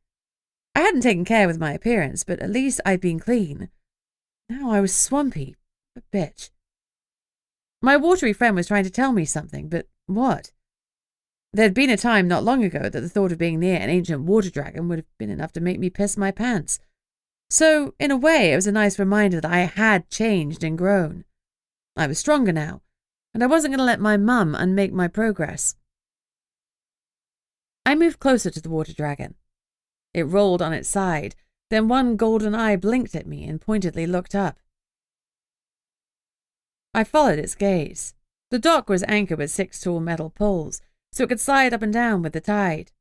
I hadn't taken care with my appearance, but at least I'd been clean. Now I was swampy. A bitch. My watery friend was trying to tell me something, but what? There'd been a time not long ago that the thought of being near an ancient water dragon would have been enough to make me piss my pants. So, in a way, it was a nice reminder that I had changed and grown. I was stronger now, and I wasn't going to let my mum unmake my progress. I moved closer to the water dragon. It rolled on its side, then one golden eye blinked at me and pointedly looked up. I followed its gaze. The dock was anchored with 6 tall metal poles, so it could slide up and down with the tide.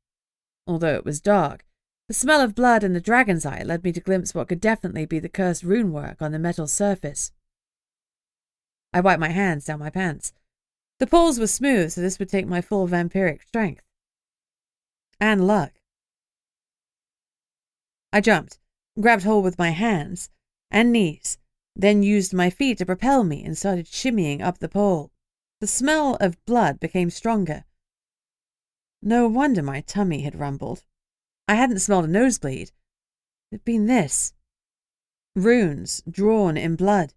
Although it was dark, the smell of blood and the dragon's eye led me to glimpse what could definitely be the cursed rune work on the metal surface. I wiped my hands down my pants. The poles were smooth, so this would take my full vampiric strength. And luck. I jumped, grabbed hold with my hands and knees, then used my feet to propel me and started shimmying up the pole. The smell of blood became stronger. No wonder my tummy had rumbled. I hadn't smelled a nosebleed. It had been this. Runes drawn in blood.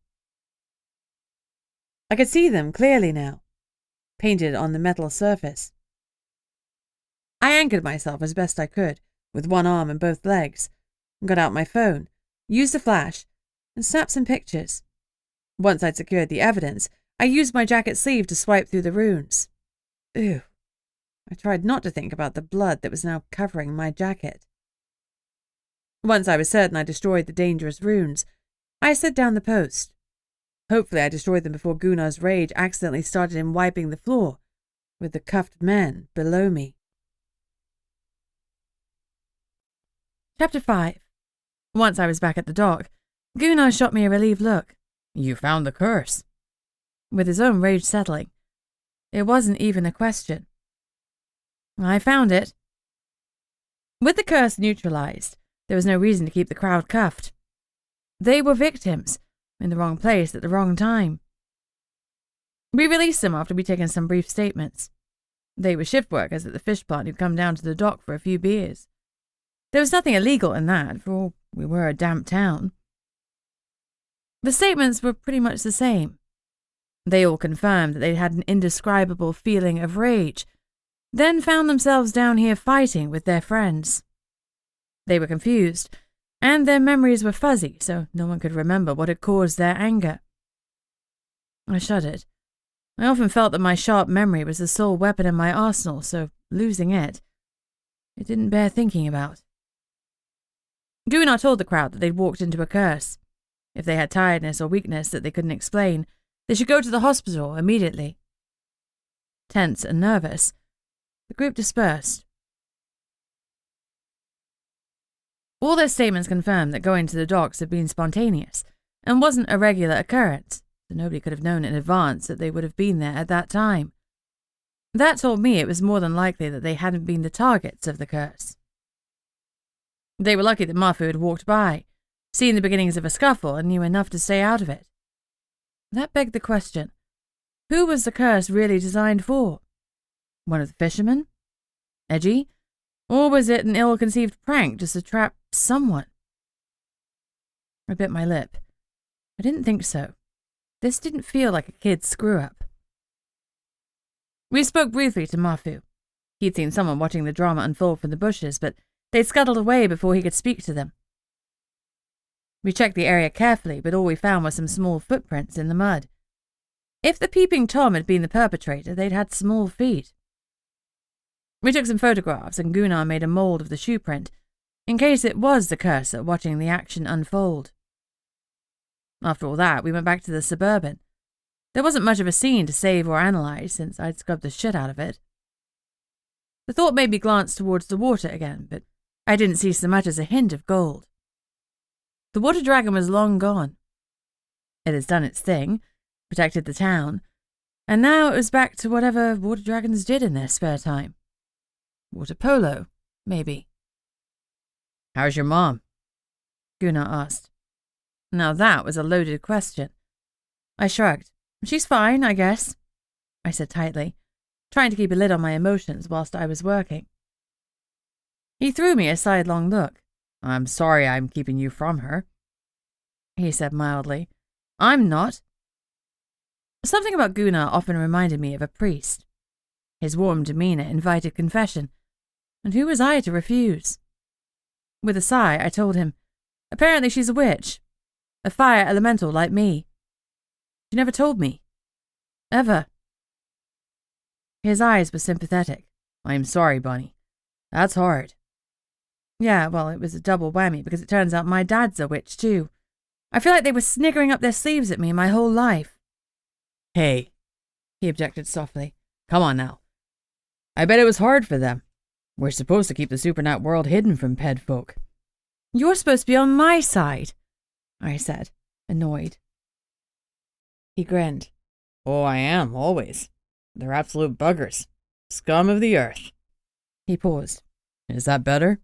I could see them clearly now, painted on the metal surface. I anchored myself as best I could, with one arm and both legs, got out my phone, used a flash, and snapped some pictures. Once I'd secured the evidence, I used my jacket sleeve to swipe through the runes. Ew. I tried not to think about the blood that was now covering my jacket. Once I was certain I destroyed the dangerous runes, I set down the post. Hopefully I destroyed them before Gunnar's rage accidentally started him wiping the floor, with the cuffed men below me. Chapter 5. Once I was back at the dock, Gunnar shot me a relieved look. You found the curse. With his own rage settling. It wasn't even a question. I found it. With the curse neutralized, there was no reason to keep the crowd cuffed. They were victims, in the wrong place at the wrong time. We released them after we'd taken some brief statements. They were shift workers at the fish plant who'd come down to the dock for a few beers. There was nothing illegal in that, for all we were a damp town. The statements were pretty much the same. They all confirmed that they'd had an indescribable feeling of rage, then found themselves down here fighting with their friends. They were confused, and their memories were fuzzy, so no one could remember what had caused their anger. I shuddered. I often felt that my sharp memory was the sole weapon in my arsenal, so losing it didn't bear thinking about. Gunnar told the crowd that they'd walked into a curse. If they had tiredness or weakness that they couldn't explain, they should go to the hospital immediately. Tense and nervous, the group dispersed. All their statements confirmed that going to the docks had been spontaneous and wasn't a regular occurrence, so nobody could have known in advance that they would have been there at that time. That told me it was more than likely that they hadn't been the targets of the curse. They were lucky that Mafu had walked by, seen the beginnings of a scuffle, and knew enough to stay out of it. That begged the question, who was the curse really designed for? One of the fishermen? Edgy? Or was it an ill-conceived prank just to trap someone? I bit my lip. I didn't think so. This didn't feel like a kid's screw-up. We spoke briefly to Mafu. He'd seen someone watching the drama unfold from the bushes, but they'd scuttled away before he could speak to them. We checked the area carefully, but all we found were some small footprints in the mud. If the peeping Tom had been the perpetrator, they'd had small feet. We took some photographs, and Gunnar made a mold of the shoe print, in case it was the cursor watching the action unfold. After all that, we went back to the Suburban. There wasn't much of a scene to save or analyze, since I'd scrubbed the shit out of it. The thought made me glance towards the water again, but I didn't see so much as a hint of gold. The water dragon was long gone. It had done its thing, protected the town, and now it was back to whatever water dragons did in their spare time. Water polo, maybe. How's your mom? Gunnar asked. Now that was a loaded question. I shrugged. She's fine, I guess, I said tightly, trying to keep a lid on my emotions whilst I was working. He threw me a sidelong look. I'm sorry I'm keeping you from her, he said mildly. I'm not. Something about Gunnar often reminded me of a priest. His warm demeanour invited confession, and who was I to refuse? With a sigh, I told him, apparently she's a witch, a fire elemental like me. She never told me. Ever. His eyes were sympathetic. I'm sorry, Bunny. That's hard. Yeah, well, it was a double whammy because it turns out my dad's a witch too. I feel like they were sniggering up their sleeves at me my whole life. Hey, he objected softly. Come on now. I bet it was hard for them. We're supposed to keep the supernat world hidden from ped folk. You're supposed to be on my side, I said, annoyed. He grinned. Oh, I am, always. They're absolute buggers. Scum of the earth. He paused. Is that better?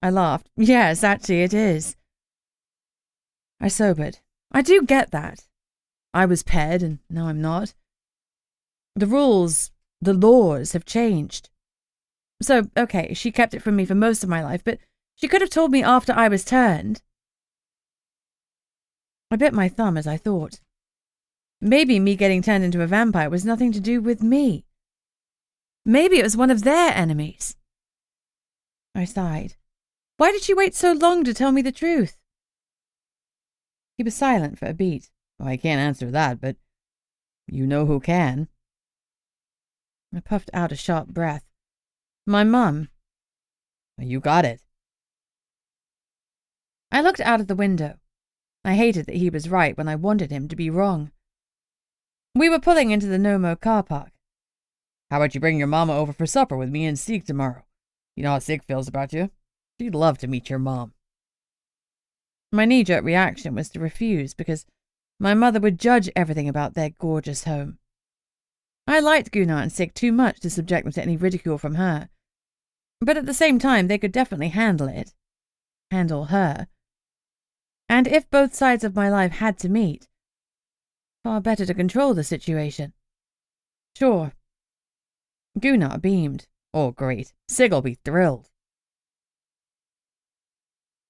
I laughed. Yes, actually it is. I sobered. I do get that. I was ped, and now I'm not. The rules, the laws have changed. So, okay, she kept it from me for most of my life, but she could have told me after I was turned. I bit my thumb as I thought. Maybe me getting turned into a vampire was nothing to do with me. Maybe it was one of their enemies. I sighed. Why did she wait so long to tell me the truth? He was silent for a beat. Well, I can't answer that, but you know who can. I puffed out a sharp breath. My mum. You got it. I looked out of the window. I hated that he was right when I wanted him to be wrong. We were pulling into the No-Mo car park. How about you bring your mama over for supper with me and Sieg tomorrow? You know how Sieg feels about you. She'd love to meet your mom. My knee-jerk reaction was to refuse because my mother would judge everything about their gorgeous home. I liked Gunnar and Sieg too much to subject them to any ridicule from her. But at the same time, they could definitely handle it. Handle her. And if both sides of my life had to meet, Far better to control the situation. Sure. Gunnar beamed. Oh, great. Sig'll be thrilled.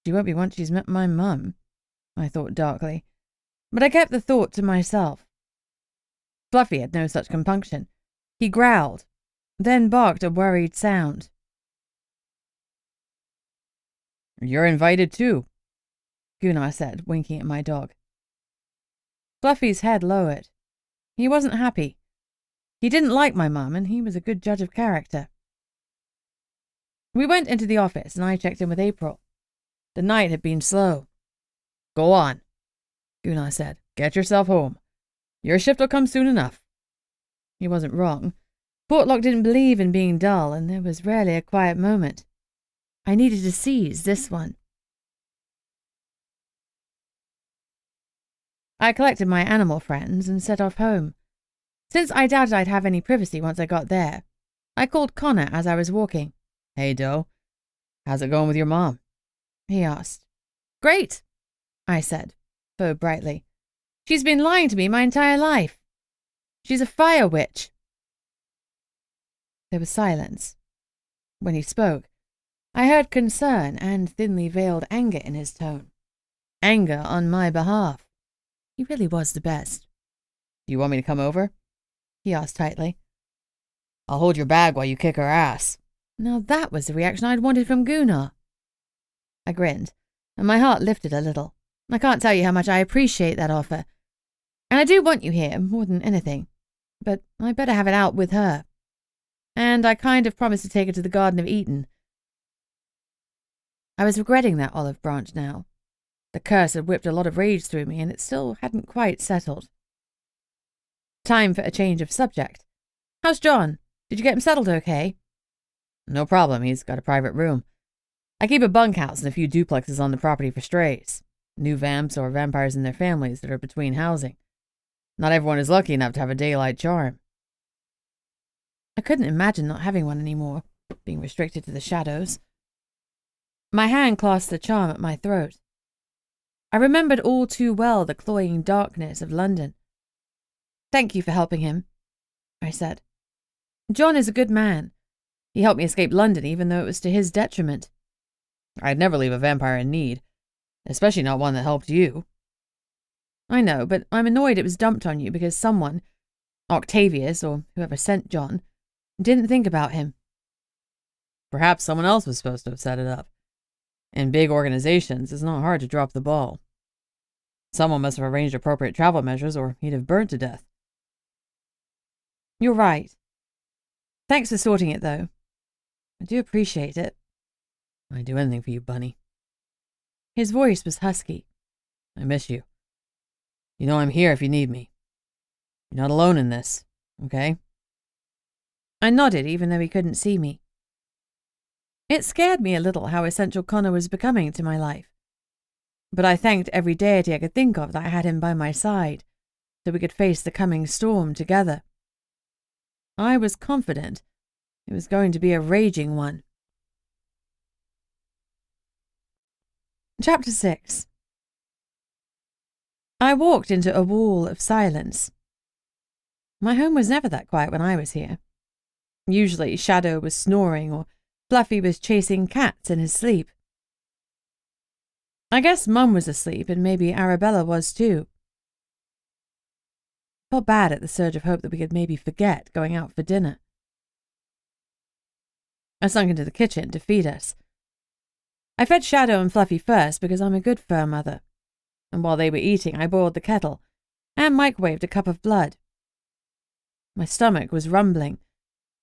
She won't be once she's met my mum, I thought darkly, but I kept the thought to myself. Fluffy had no such compunction. He growled, then barked a worried sound. You're invited too, Gunnar said, winking at my dog. Fluffy's head lowered. He wasn't happy. He didn't like my mum, and he was a good judge of character. We went into the office, and I checked in with April. The night had been slow. Go on, Gunnar said. Get yourself home. Your shift will come soon enough. He wasn't wrong. Portlock didn't believe in being dull, and there was rarely a quiet moment. I needed to seize this one. I collected my animal friends and set off home. Since I doubted I'd have any privacy once I got there, I called Connor as I was walking. Hey, Doe. How's it going with your mom? He asked. Great, I said, though brightly. She's been lying to me my entire life. She's a fire witch. There was silence. When he spoke, I heard concern and thinly veiled anger in his tone. Anger on my behalf. He really was the best. Do you want me to come over? He asked tightly. I'll hold your bag while you kick her ass. Now that was the reaction I'd wanted from Gunnar. I grinned, and my heart lifted a little. I can't tell you how much I appreciate that offer. And I do want you here, more than anything. But I better have it out with her. And I kind of promised to take her to the Garden of Eden. I was regretting that olive branch now. The curse had whipped a lot of rage through me, and it still hadn't quite settled. Time for a change of subject. How's John? Did you get him settled okay? No problem, he's got a private room. I keep a bunkhouse and a few duplexes on the property for strays. New vamps or vampires and their families that are between housing. Not everyone is lucky enough to have a daylight charm. I couldn't imagine not having one anymore, being restricted to the shadows. My hand clasped the charm at my throat. I remembered all too well the cloying darkness of London. Thank you for helping him, I said. John is a good man. He helped me escape London even though it was to his detriment. I'd never leave a vampire in need, especially not one that helped you. I know, but I'm annoyed it was dumped on you because someone, Octavius or whoever sent John, didn't think about him. Perhaps someone else was supposed to have set it up. In big organizations, it's not hard to drop the ball. Someone must have arranged appropriate travel measures or he'd have burned to death. You're right. Thanks for sorting it, though. I do appreciate it. I'd do anything for you, Bunny. His voice was husky. I miss you. You know I'm here if you need me. You're not alone in this, okay? I nodded even though he couldn't see me. It scared me a little how essential Connor was becoming to my life. But I thanked every deity I could think of that I had him by my side, so we could face the coming storm together. I was confident it was going to be a raging one. Chapter 6. I walked into a wall of silence. My home was never that quiet when I was here. Usually Shadow was snoring or Fluffy was chasing cats in his sleep. I guess Mum was asleep and maybe Arabella was too. I felt bad at the surge of hope that we could maybe forget going out for dinner. I slunk into the kitchen to feed us. I fed Shadow and Fluffy first because I'm a good fur mother, and while they were eating I boiled the kettle and microwaved a cup of blood. My stomach was rumbling,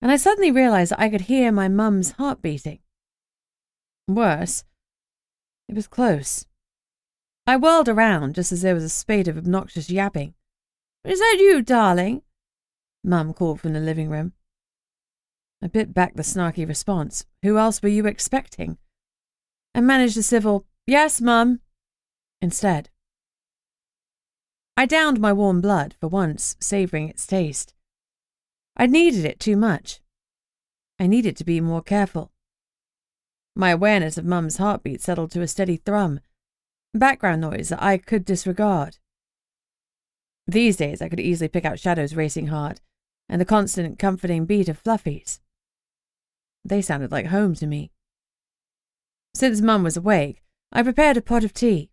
and I suddenly realized that I could hear my mum's heart beating. Worse, it was close. I whirled around just as there was a spate of obnoxious yapping. "Is that you, darling?" Mum called from the living room. I bit back the snarky response. Who else were you expecting? And managed a civil, "Yes, Mum," instead. I downed my warm blood, for once savouring its taste. I needed it too much. I needed to be more careful. My awareness of Mum's heartbeat settled to a steady thrum, background noise that I could disregard. These days I could easily pick out Shadow's racing heart and the constant comforting beat of Fluffy's. They sounded like home to me. Since Mum was awake, I prepared a pot of tea.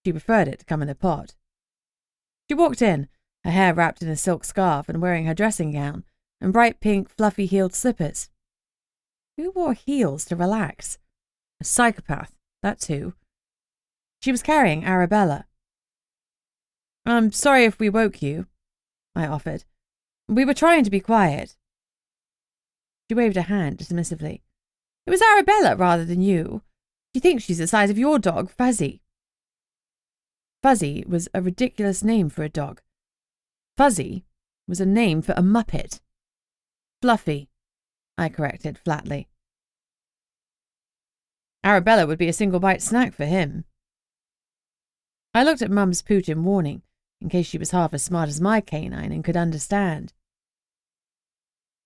She preferred it to come in a pot. She walked in, her hair wrapped in a silk scarf and wearing her dressing gown and bright pink fluffy-heeled slippers. Who wore heels to relax? A psychopath, that's who. She was carrying Arabella. "I'm sorry if we woke you," I offered. "We were trying to be quiet." She waved her hand dismissively. "It was Arabella rather than you. She thinks she's the size of your dog, Fuzzy." Fuzzy was a ridiculous name for a dog. Fuzzy was a name for a muppet. "Fluffy," I corrected flatly. Arabella would be a single-bite snack for him. I looked at Mum's pooch in warning, in case she was half as smart as my canine and could understand.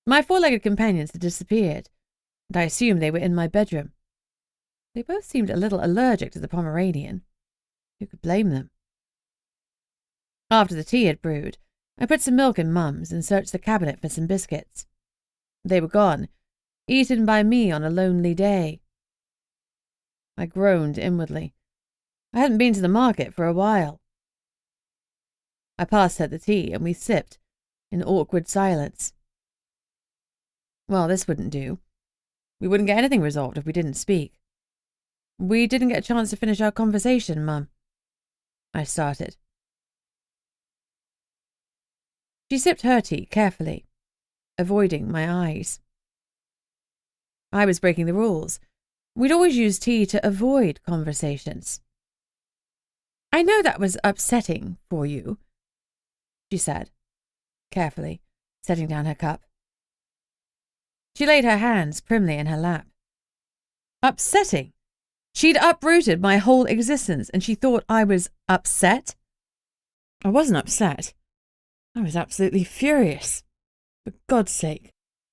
My four-legged companions had disappeared, and I assumed they were in my bedroom. They both seemed a little allergic to the Pomeranian. Who could blame them? After the tea had brewed, I put some milk in Mum's and searched the cabinet for some biscuits. They were gone, eaten by me on a lonely day. I groaned inwardly. I hadn't been to the market for a while. I passed her the tea, and we sipped, in awkward silence. Well, this wouldn't do. We wouldn't get anything resolved if we didn't speak. "We didn't get a chance to finish our conversation, Mum," I started. She sipped her tea carefully, avoiding my eyes. I was breaking the rules. We'd always used tea to avoid conversations. "I know that was upsetting for you," she said, carefully, setting down her cup. She laid her hands primly in her lap. Upsetting? She'd uprooted my whole existence, and she thought I was upset? I wasn't upset. I was absolutely furious. For God's sake.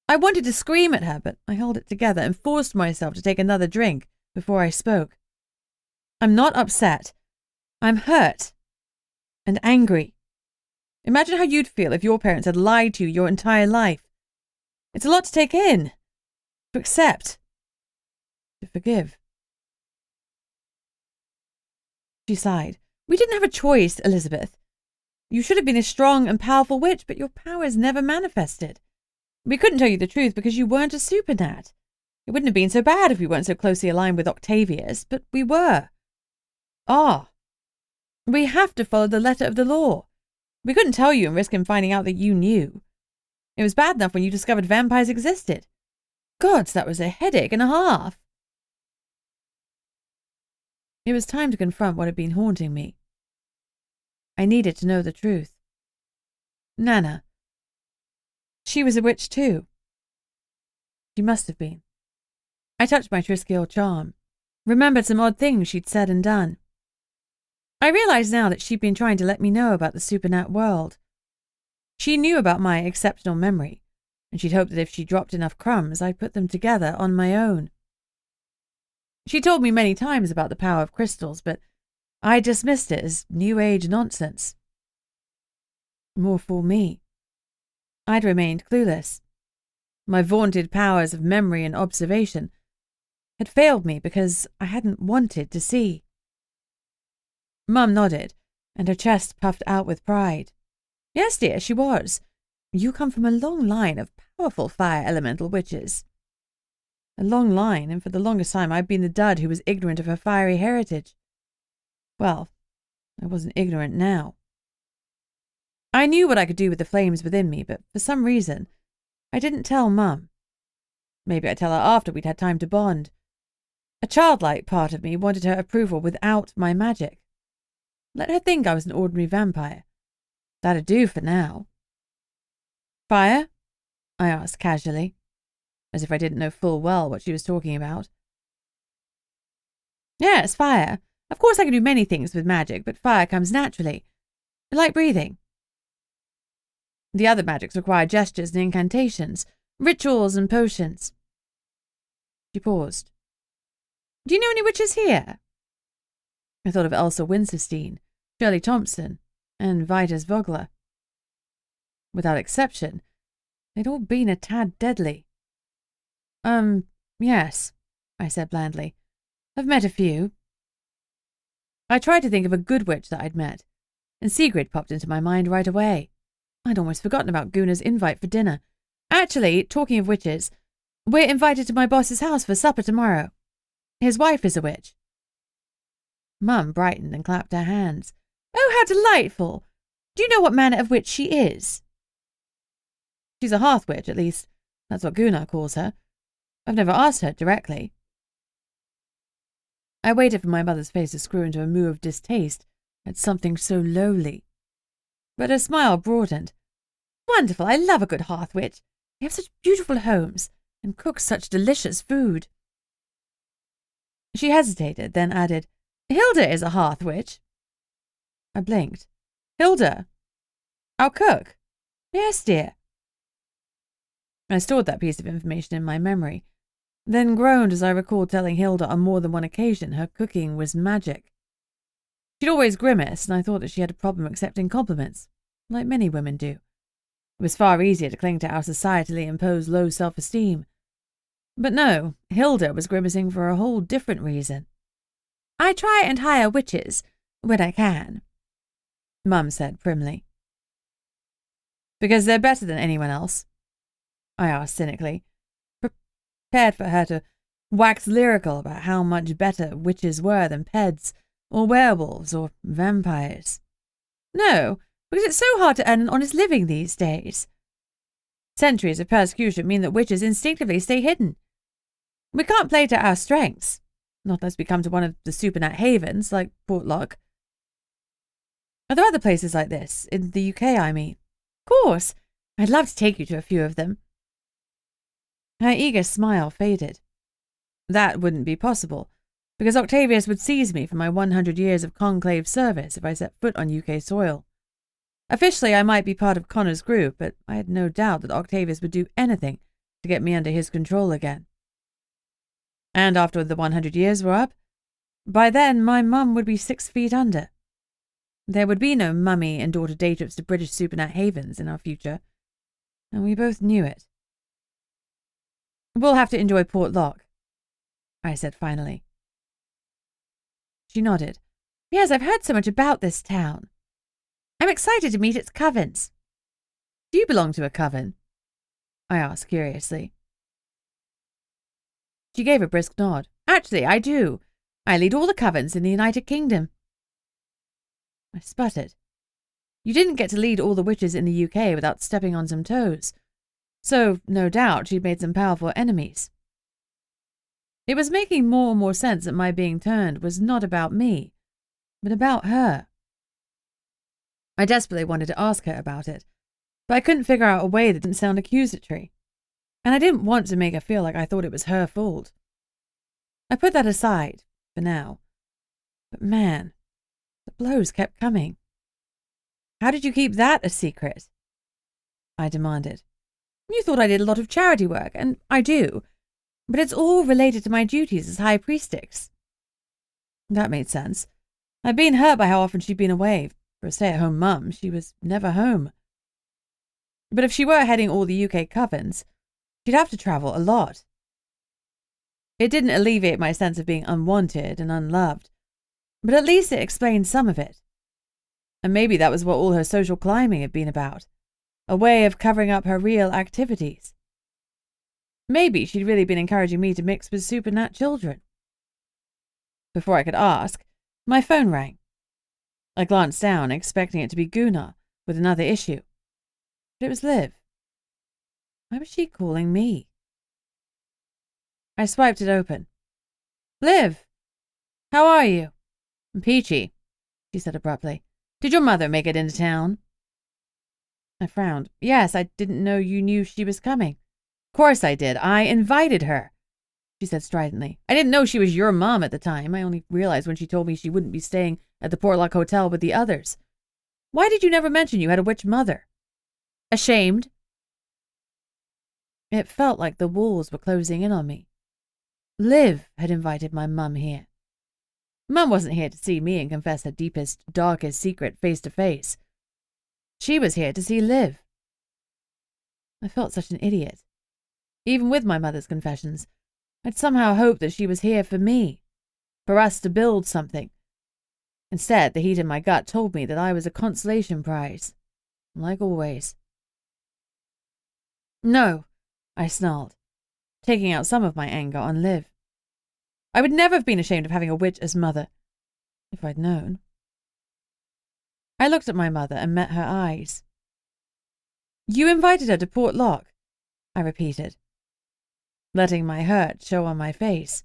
I wanted to scream at her, but I held it together and forced myself to take another drink before I spoke. "I'm not upset. I'm hurt. And angry. Imagine how you'd feel if your parents had lied to you your entire life. It's a lot to take in, to accept, to forgive." She sighed. "We didn't have a choice, Elizabeth. You should have been a strong and powerful witch, but your powers never manifested. We couldn't tell you the truth because you weren't a supernat. It wouldn't have been so bad if we weren't so closely aligned with Octavius, but we were. We have to follow the letter of the law. We couldn't tell you and risk him finding out that you knew. It was bad enough when you discovered vampires existed. Gods, that was a headache and a half." It was time to confront what had been haunting me. I needed to know the truth. Nana. She was a witch too. She must have been. I touched my Triskill charm, remembered some odd things she'd said and done. I realized now that she'd been trying to let me know about the supernat world. She knew about my exceptional memory, and she'd hoped that if she dropped enough crumbs, I'd put them together on my own. She told me many times about the power of crystals, but I dismissed it as New Age nonsense. More fool me. I'd remained clueless. My vaunted powers of memory and observation had failed me because I hadn't wanted to see. Mum nodded, and her chest puffed out with pride. "Yes, dear, she was. You come from a long line of powerful fire elemental witches." A long line, and for the longest time I'd been the dud who was ignorant of her fiery heritage. Well, I wasn't ignorant now. I knew what I could do with the flames within me, but for some reason, I didn't tell Mum. Maybe I'd tell her after we'd had time to bond. A childlike part of me wanted her approval without my magic. Let her think I was an ordinary vampire. That'd do for now. "Fire?" I asked casually, as if I didn't know full well what she was talking about. "Yes, fire. Of course I can do many things with magic, but fire comes naturally. Like breathing. The other magics require gestures and incantations, rituals and potions." She paused. "Do you know any witches here?" I thought of Elsa Winterstein, Shirley Thompson, and Vitus Vogler. Without exception, they'd all been a tad deadly. Yes, I said blandly. I've met a few. I tried to think of a good witch that I'd met, and Sigrid popped into my mind right away. I'd almost forgotten about Gunnar's invite for dinner. Actually, talking of witches, we're invited to my boss's house for supper tomorrow. His wife is a witch. Mum brightened and clapped her hands. Oh, how delightful! Do you know what manner of witch she is? She's a hearth witch, at least. That's what Gunnar calls her. I've never asked her directly. I waited for my mother's face to screw into a moue of distaste at something so lowly. But her smile broadened. Wonderful, I love a good hearth witch. They have such beautiful homes and cook such delicious food. She hesitated, then added, Hilda is a hearth witch. I blinked. Hilda? Our cook? Yes, dear. I stored that piece of information in my memory, then groaned as I recalled telling Hilda on more than one occasion her cooking was magic. She'd always grimaced, and I thought that she had a problem accepting compliments, like many women do. It was far easier to cling to our societally imposed low self-esteem. But no, Hilda was grimacing for a whole different reason. I try and hire witches when I can, Mum said primly. Because they're better than anyone else? I asked cynically, prepared for her to wax lyrical about how much better witches were than peds, or werewolves, or vampires. No, because it's so hard to earn an honest living these days. Centuries of persecution mean that witches instinctively stay hidden. We can't play to our strengths, not unless we come to one of the supernat havens, like Portlock. Are there other places like this, in the UK, I mean? Of course, I'd love to take you to a few of them. Her eager smile faded. That wouldn't be possible, because Octavius would seize me for my 100 years of conclave service if I set foot on UK soil. Officially, I might be part of Connor's group, but I had no doubt that Octavius would do anything to get me under his control again. And after the 100 years were up, by then my mum would be 6 feet under. There would be no mummy and daughter day trips to British supernat havens in our future, and we both knew it. We'll have to enjoy Portlock, I said finally. She nodded. Yes, I've heard so much about this town. I'm excited to meet its covens. Do you belong to a coven? I asked curiously. She gave a brisk nod. Actually, I do. I lead all the covens in the United Kingdom. I sputtered. You didn't get to lead all the witches in the UK without stepping on some toes, so no doubt she'd made some powerful enemies. It was making more and more sense that my being turned was not about me, but about her. I desperately wanted to ask her about it, but I couldn't figure out a way that didn't sound accusatory, and I didn't want to make her feel like I thought it was her fault. I put that aside, for now. But man, the blows kept coming. How did you keep that a secret? I demanded. You thought I did a lot of charity work, and I do, but it's all related to my duties as High Priestess. That made sense. I'd been hurt by how often she'd been away. For a stay-at-home mum, she was never home. But if she were heading all the UK covens, she'd have to travel a lot. It didn't alleviate my sense of being unwanted and unloved, but at least it explained some of it. And maybe that was what all her social climbing had been about, a way of covering up her real activities. Maybe she'd really been encouraging me to mix with supernat children. Before I could ask, my phone rang. I glanced down, expecting it to be Gunnar with another issue. But it was Liv. Why was she calling me? I swiped it open. Liv, how are you? Peachy, she said abruptly. Did your mother make it into town? I frowned. Yes, I didn't know you knew she was coming. Of course I did. I invited her, she said stridently. I didn't know she was your mom at the time. I only realized when she told me she wouldn't be staying at the Portlock Hotel with the others. Why did you never mention you had a witch mother? Ashamed? It felt like the walls were closing in on me. Liv had invited my mum here. Mum wasn't here to see me and confess her deepest, darkest secret face to face. She was here to see Liv. I felt such an idiot. Even with my mother's confessions, I'd somehow hoped that she was here for me, for us to build something. Instead, the heat in my gut told me that I was a consolation prize, like always. No, I snarled, taking out some of my anger on Liv. I would never have been ashamed of having a witch as mother, if I'd known. I looked at my mother and met her eyes. You invited her to Portlock, I repeated, letting my hurt show on my face.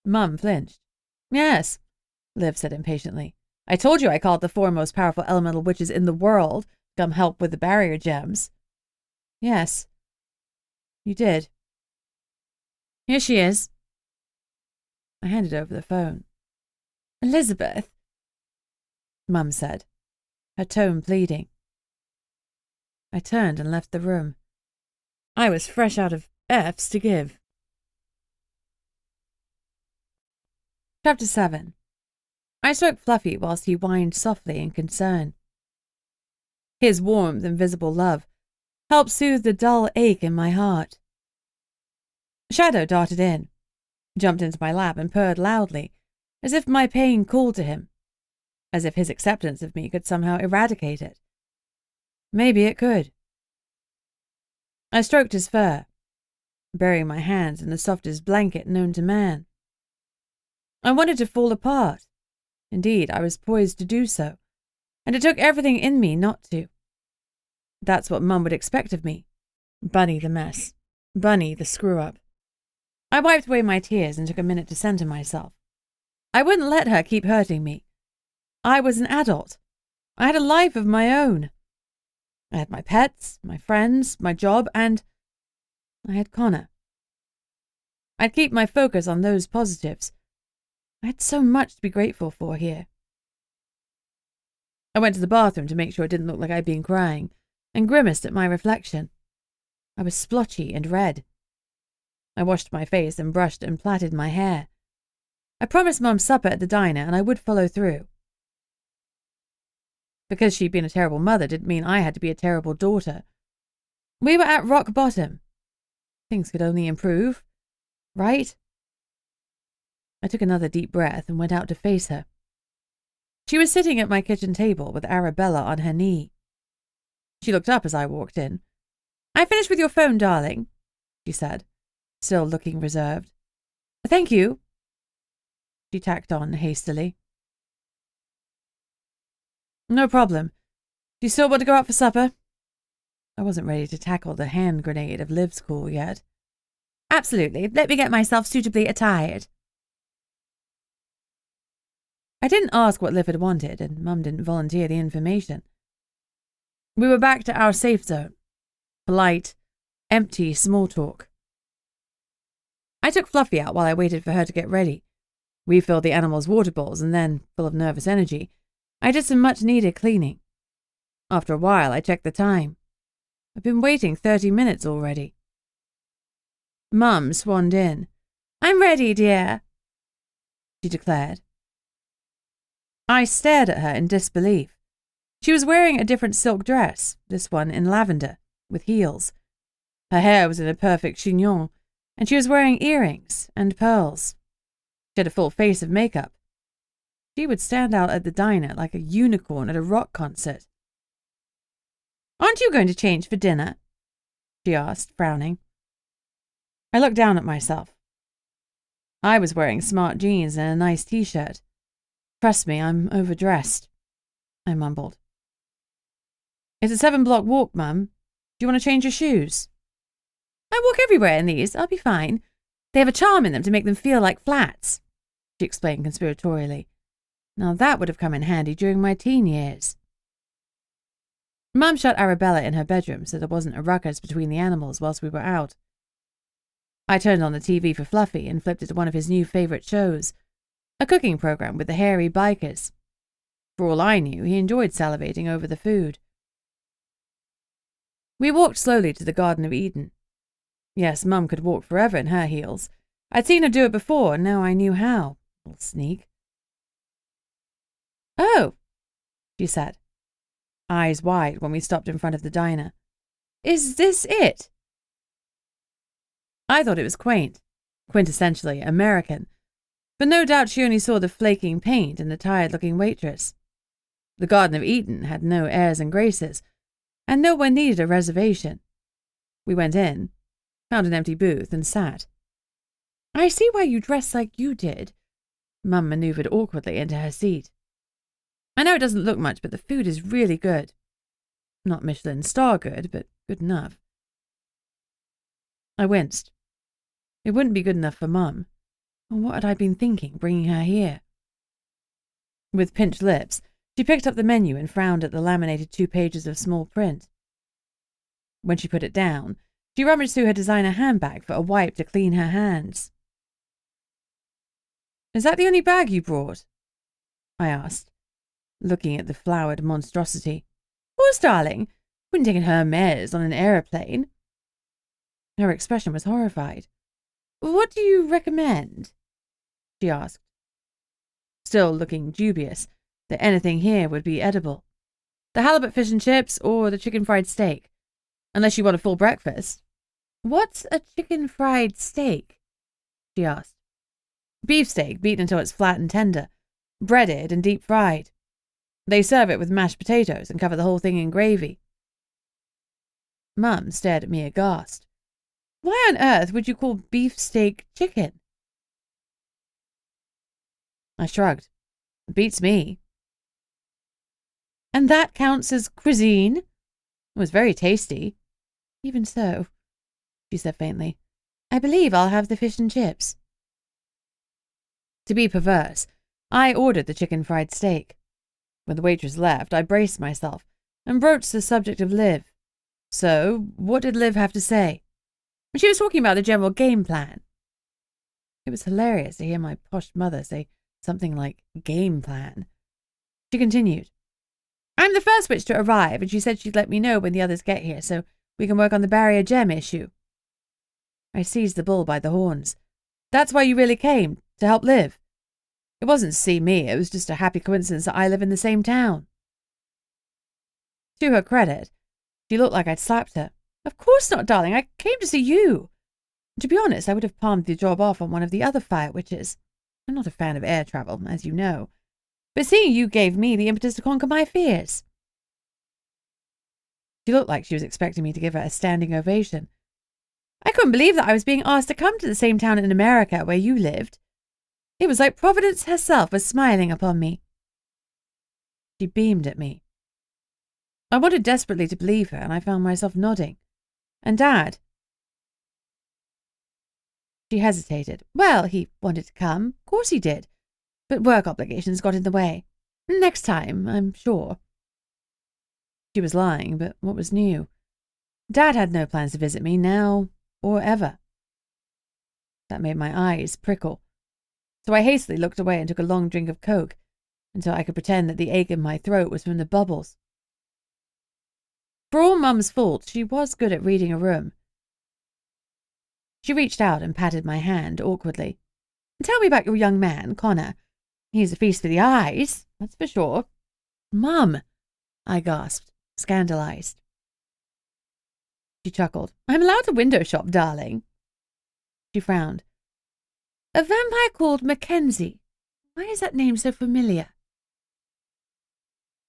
Mum flinched. Yes, Liv said impatiently. I told you I called the 4 most powerful elemental witches in the world to come help with the barrier gems. Yes, you did. Here she is. I handed over the phone. Elizabeth, Mum said, her tone pleading. I turned and left the room. I was fresh out of F's to give. Chapter 7. I stroked Fluffy whilst he whined softly in concern. His warmth and visible love helped soothe the dull ache in my heart. Shadow darted in, jumped into my lap and purred loudly, as if my pain called to him, as if his acceptance of me could somehow eradicate it. Maybe it could. I stroked his fur, burying my hands in the softest blanket known to man. I wanted to fall apart. Indeed, I was poised to do so, and it took everything in me not to. That's what Mum would expect of me. Bunny the mess. Bunny the screw-up. I wiped away my tears and took a minute to center myself. I wouldn't let her keep hurting me. I was an adult. I had a life of my own. I had my pets, my friends, my job, and I had Connor. I'd keep my focus on those positives. I had so much to be grateful for here. I went to the bathroom to make sure it didn't look like I'd been crying, and grimaced at my reflection. I was splotchy and red. I washed my face and brushed and plaited my hair. I promised Mum supper at the diner, and I would follow through. Because she'd been a terrible mother didn't mean I had to be a terrible daughter. We were at rock bottom. Things could only improve, right? I took another deep breath and went out to face her. She was sitting at my kitchen table with Arabella on her knee. She looked up as I walked in. I finished with your phone, darling, she said, still looking reserved. Thank you, she tacked on hastily. No problem. Do you still want to go out for supper? I wasn't ready to tackle the hand grenade of Liv's call yet. Absolutely. Let me get myself suitably attired. I didn't ask what Liv had wanted, and Mum didn't volunteer the information. We were back to our safe zone. Polite, empty small talk. I took Fluffy out while I waited for her to get ready, refilled the animal's water bowls, and then, full of nervous energy, I did some much-needed cleaning. After a while, I checked the time. I've been waiting 30 minutes already. Mum swanned in. I'm ready, dear, she declared. I stared at her in disbelief. She was wearing a different silk dress, this one in lavender, with heels. Her hair was in a perfect chignon, and she was wearing earrings and pearls. She had a full face of makeup. She would stand out at the diner like a unicorn at a rock concert. Aren't you going to change for dinner? She asked, frowning. I looked down at myself. I was wearing smart jeans and a nice t-shirt. Trust me, I'm overdressed, I mumbled. It's a 7-block walk, Mum. Do you want to change your shoes? I walk everywhere in these. I'll be fine. They have a charm in them to make them feel like flats, she explained conspiratorially. Now that would have come in handy during my teen years. Mum shut Arabella in her bedroom so there wasn't a ruckus between the animals whilst we were out. I turned on the TV for Fluffy and flipped it to one of his new favourite shows, a cooking program with the hairy bikers. For all I knew, he enjoyed salivating over the food. We walked slowly to the Garden of Eden. Yes, Mum could walk forever in her heels. I'd seen her do it before, and now I knew how. Little sneak. Oh, she said. eyes wide when we stopped in front of the diner. "Is this it?" I thought it was quaint, quintessentially American, but no doubt she only saw the flaking paint and the tired-looking waitress. The Garden of Eden had no airs and graces, and no one needed a reservation. We went in, found an empty booth, and sat. "I see why you dressed like you did." Mum manoeuvred awkwardly into her seat. "I know it doesn't look much, but the food is really good. Not Michelin star good, but good enough." I winced. It wouldn't be good enough for Mum. What had I been thinking, bringing her here? With pinched lips, she picked up the menu and frowned at the laminated 2 pages of small print. When she put it down, she rummaged through her designer handbag for a wipe to clean her hands. "Is that the only bag you brought?" I asked, looking at the flowered monstrosity. "Of course, darling. Wouldn't take an Hermes on an aeroplane." Her expression was horrified. "What do you recommend?" she asked, still looking dubious that anything here would be edible. "The halibut fish and chips or the chicken fried steak, unless you want a full breakfast." "What's a chicken fried steak?" she asked. "Beefsteak beaten until it's flat and tender, breaded and deep fried. They serve it with mashed potatoes and cover the whole thing in gravy." Mum stared at me aghast. "Why on earth would you call beefsteak chicken?" I shrugged. "It beats me." "And that counts as cuisine?" "It was very tasty." "Even so," she said faintly, "I believe I'll have the fish and chips." To be perverse, I ordered the chicken fried steak. When the waitress left, I braced myself and broached the subject of Liv. So, what did Liv have to say? She was talking about the general game plan. It was hilarious to hear my posh mother say something like game plan. She continued, "I'm the first witch to arrive, and she said she'd let me know when the others get here so we can work on the barrier gem issue." I seized the bull by the horns. "That's why you really came, to help Liv? It wasn't to see me, it was just a happy coincidence that I live in the same town." To her credit, she looked like I'd slapped her. "Of course not, darling. I came to see you. To be honest, I would have palmed the job off on one of the other fire witches. I'm not a fan of air travel, as you know. But seeing you gave me the impetus to conquer my fears." She looked like she was expecting me to give her a standing ovation. "I couldn't believe that I was being asked to come to the same town in America where you lived. It was like Providence herself was smiling upon me." She beamed at me. I wanted desperately to believe her, and I found myself nodding. "And Dad?" She hesitated. "Well, he wanted to come. Of course he did. But work obligations got in the way. Next time, I'm sure." She was lying, but what was new? Dad had no plans to visit me now or ever. That made my eyes prickle. So I hastily looked away and took a long drink of Coke until I could pretend that the ache in my throat was from the bubbles. For all Mum's fault, she was good at reading a room. She reached out and patted my hand awkwardly. "Tell me about your young man, Connor. He's a feast for the eyes, that's for sure." "Mum," I gasped, scandalized. She chuckled. "I'm allowed to window shop, darling." She frowned. "A vampire called Mackenzie. Why is that name so familiar?"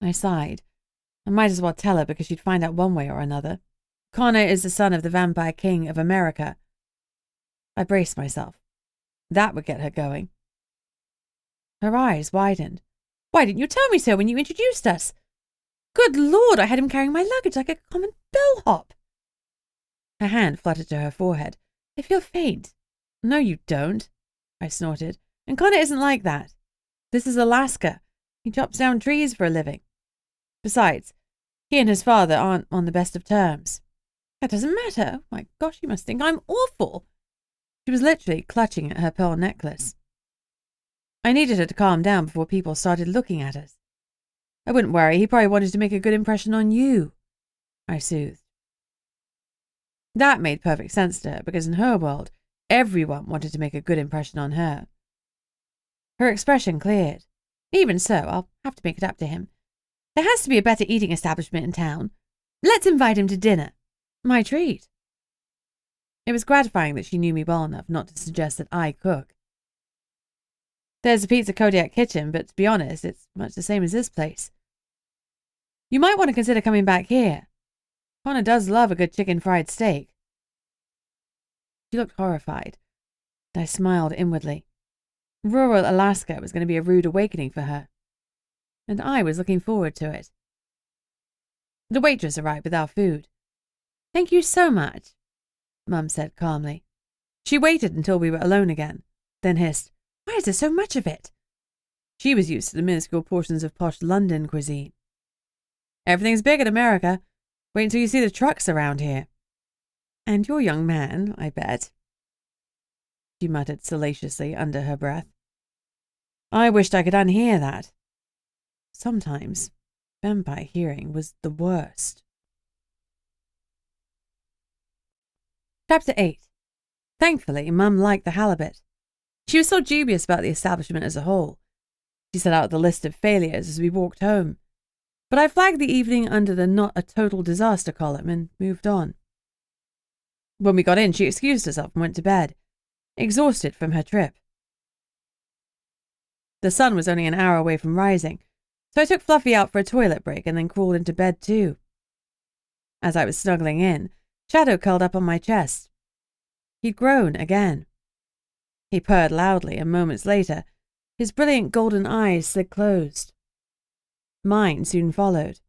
I sighed. I might as well tell her because she'd find out one way or another. Connor is the son of the vampire king of America. I braced myself. That would get her going. Her eyes widened. "Why didn't you tell me so when you introduced us? Good Lord, I had him carrying my luggage like a common bellhop." Her hand fluttered to her forehead. "I feel faint." "No, you don't," I snorted. "And Connor isn't like that. This is Alaska. He chops down trees for a living. Besides, he and his father aren't on the best of terms." "That doesn't matter. Oh my gosh, you must think I'm awful." She was literally clutching at her pearl necklace. I needed her to calm down before people started looking at us. "I wouldn't worry. He probably wanted to make a good impression on you," I soothed. That made perfect sense to her because in her world, everyone wanted to make a good impression on her. Her expression cleared. "Even so, I'll have to make it up to him. There has to be a better eating establishment in town. Let's invite him to dinner. My treat. It was gratifying that she knew me well enough not to suggest that I cook. There's a Pizza Kodiak kitchen, but to be honest, it's much the same as this place. You might want to consider coming back here. Connor does love a good chicken fried steak. She looked horrified, and I smiled inwardly. Rural Alaska was going to be a rude awakening for her, and I was looking forward to it. The waitress arrived with our food. Thank you so much, Mum said calmly. She waited until we were alone again, then hissed, Why is there so much of it? She was used to the minuscule portions of posh London cuisine. Everything's big in America. Wait until you see the trucks around here. And your young man, I bet. She muttered salaciously under her breath. I wished I could unhear that. Sometimes vampire hearing was the worst. Chapter 8. Thankfully, Mum liked the halibut. She was still dubious about the establishment as a whole. She set out the list of failures as we walked home, but I flagged the evening under the not a total disaster column and moved on. When we got in, she excused herself and went to bed, exhausted from her trip. The sun was only an hour away from rising, so I took Fluffy out for a toilet break and then crawled into bed too. As I was snuggling in, Shadow curled up on my chest. He'd grown again. He purred loudly, and moments later, his brilliant golden eyes slid closed. Mine soon followed.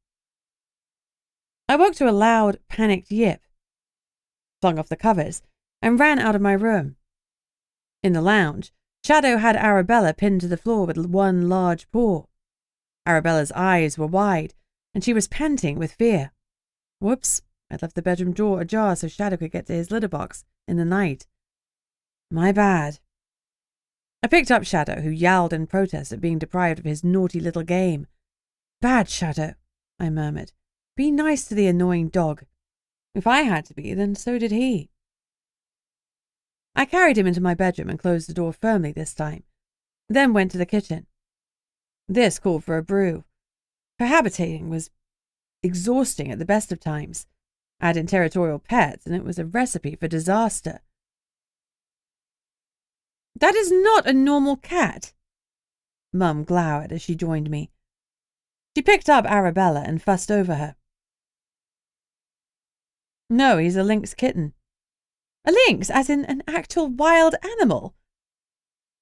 I woke to a loud, panicked yip, flung off the covers, and ran out of my room. In the lounge, Shadow had Arabella pinned to the floor with one large paw. Arabella's eyes were wide, and she was panting with fear. Whoops, I'd left the bedroom door ajar so Shadow could get to his litter box in the night. My bad. I picked up Shadow, who yowled in protest at being deprived of his naughty little game. Bad, Shadow, I murmured. Be nice to the annoying dog. If I had to be, then so did he. I carried him into my bedroom and closed the door firmly this time, then went to the kitchen. This called for a brew. Cohabitating was exhausting at the best of times. Add in territorial pets, and it was a recipe for disaster. That is not a normal cat, Mum glowered as she joined me. She picked up Arabella and fussed over her. No, he's a lynx kitten. A lynx, as in an actual wild animal?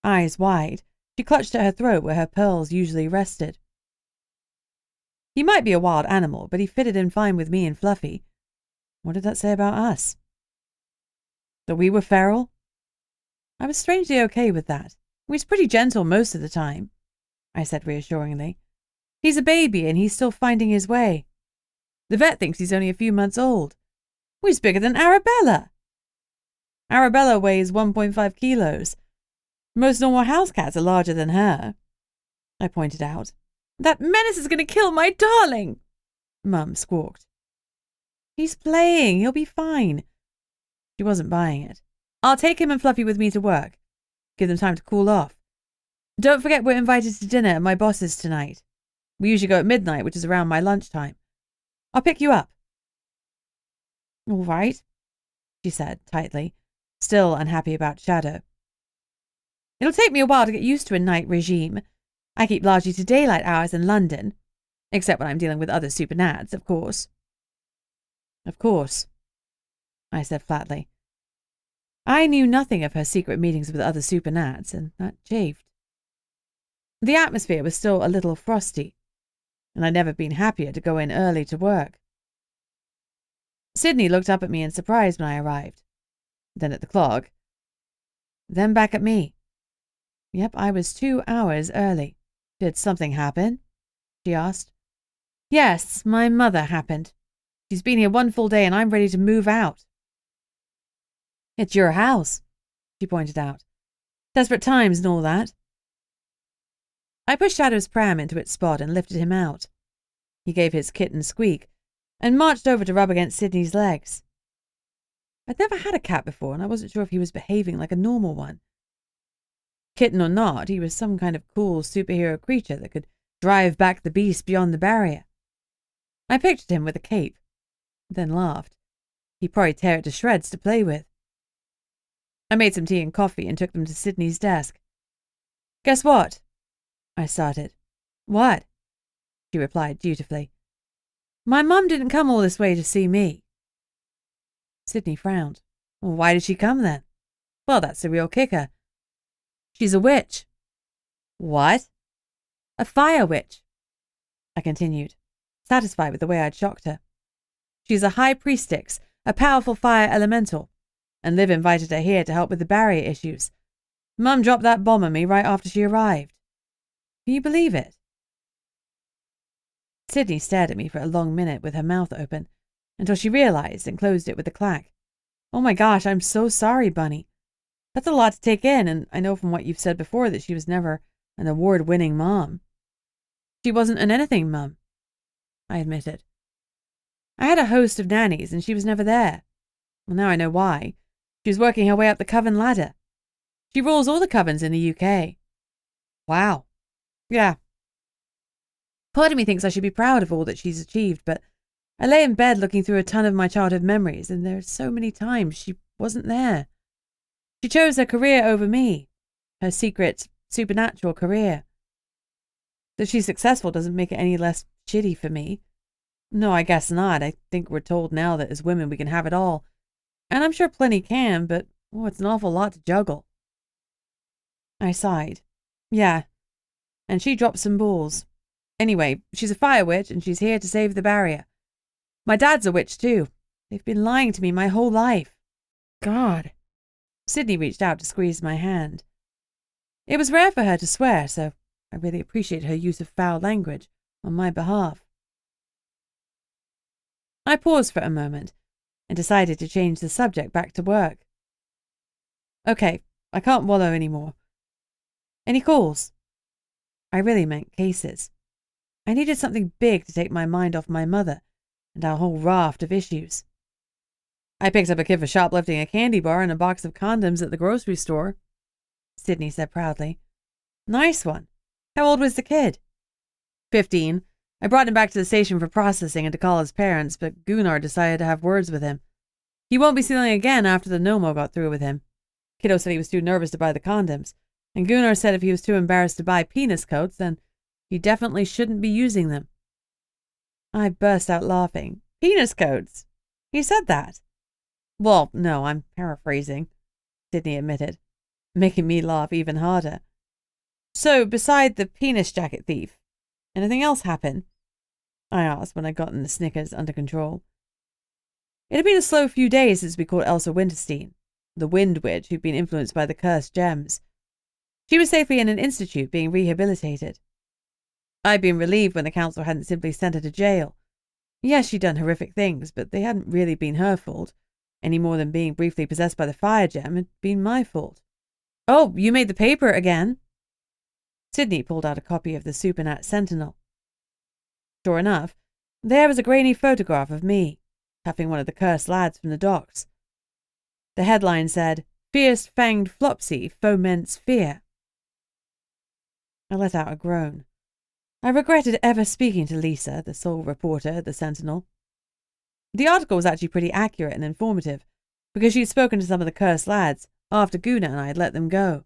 Eyes wide, she clutched at her throat where her pearls usually rested. He might be a wild animal, but he fitted in fine with me and Fluffy. What did that say about us? That we were feral? I was strangely okay with that. He was pretty gentle most of the time, I said reassuringly. He's a baby and he's still finding his way. The vet thinks he's only a few months old. He's bigger than Arabella. Arabella weighs 1.5 kilos. Most normal house cats are larger than her, I pointed out. That menace is going to kill my darling, Mum squawked. He's playing. He'll be fine. She wasn't buying it. I'll take him and Fluffy with me to work. Give them time to cool off. Don't forget we're invited to dinner at my boss's tonight. We usually go at midnight, which is around my lunchtime. I'll pick you up. All right, she said tightly, still unhappy about Shadow. It'll take me a while to get used to a night regime. I keep largely to daylight hours in London, except when I'm dealing with other supernads, of course. Of course, I said flatly. I knew nothing of her secret meetings with other supernads, and that chafed. The atmosphere was still a little frosty, and I'd never been happier to go in early to work. Sydney looked up at me in surprise when I arrived, then at the clock, then back at me. Yep, I was 2 hours early. Did something happen? She asked. Yes, my mother happened. She's been here one full day and I'm ready to move out. It's your house, she pointed out. Desperate times and all that. I pushed Shadow's pram into its spot and lifted him out. He gave his kitten squeak and marched over to rub against Sydney's legs. I'd never had a cat before and I wasn't sure if he was behaving like a normal one. Kitten or not, he was some kind of cool superhero creature that could drive back the beast beyond the barrier. I pictured him with a cape, then laughed. He'd probably tear it to shreds to play with. I made some tea and coffee and took them to Sydney's desk. "Guess what?" I started. "What?" she replied dutifully. "My mum didn't come all this way to see me." Sydney frowned. "Well, why did she come then?" "Well, that's the real kicker. She's a witch." "What?" "A fire witch," I continued, satisfied with the way I'd shocked her. "She's a high priestess, a powerful fire elemental, and Liv invited her here to help with the barrier issues. Mum dropped that bomb on me right after she arrived. Can you believe it?" Sydney stared at me for a long minute with her mouth open, until she realized and closed it with a clack. "Oh my gosh, I'm so sorry, Bunny. That's a lot to take in, and I know from what you've said before that she was never an award-winning mom." "She wasn't an anything mum," I admitted. "I had a host of nannies, and she was never there. Well, now I know why. She was working her way up the coven ladder. She rules all the covens in the UK. "Wow." "Yeah. Part of me thinks I should be proud of all that she's achieved, but I lay in bed looking through a ton of my childhood memories, and there are so many times she wasn't there. She chose her career over me, her secret, supernatural career. That she's successful doesn't make it any less shitty for me. No, I guess not. I think we're told now that as women we can have it all. And I'm sure plenty can, but it's an awful lot to juggle." I sighed. "Yeah. And she dropped some balls. Anyway, she's a fire witch, and she's here to save the barrier. My dad's a witch too. They've been lying to me my whole life." "God." Sydney reached out to squeeze my hand. It was rare for her to swear, so I really appreciate her use of foul language on my behalf. I paused for a moment and decided to change the subject back to work. "Okay, I can't wallow anymore. Any calls?" I really meant cases. I needed something big to take my mind off my mother and our whole raft of issues. "I picked up a kid for shoplifting a candy bar and a box of condoms at the grocery store," Sydney said proudly. "Nice one. How old was the kid?" 15. I brought him back to the station for processing and to call his parents, but Gunnar decided to have words with him. He won't be stealing again after the Nomo got through with him. Kiddo said he was too nervous to buy the condoms, and Gunnar said if he was too embarrassed to buy penis coats, then he definitely shouldn't be using them." I burst out laughing. "Penis coats? He said that?" "Well, no, I'm paraphrasing," Sydney admitted, making me laugh even harder. "So, beside the penis jacket thief, anything else happen?" I asked when I'd gotten the snickers under control. It had been a slow few days since we caught Elsa Winterstein, the wind witch who'd been influenced by the cursed gems. She was safely in an institute being rehabilitated. I'd been relieved when the council hadn't simply sent her to jail. Yes, she'd done horrific things, but they hadn't really been her fault, any more than being briefly possessed by the fire gem had been my fault. "Oh, you made the paper again?" Sydney pulled out a copy of the Supernat Sentinel. Sure enough, there was a grainy photograph of me, cuffing one of the cursed lads from the docks. The headline said, "Fierce-fanged Flopsy foments fear." I let out a groan. I regretted ever speaking to Lisa, the sole reporter at the Sentinel. The article was actually pretty accurate and informative, because she'd spoken to some of the cursed lads after Gunnar and I had let them go.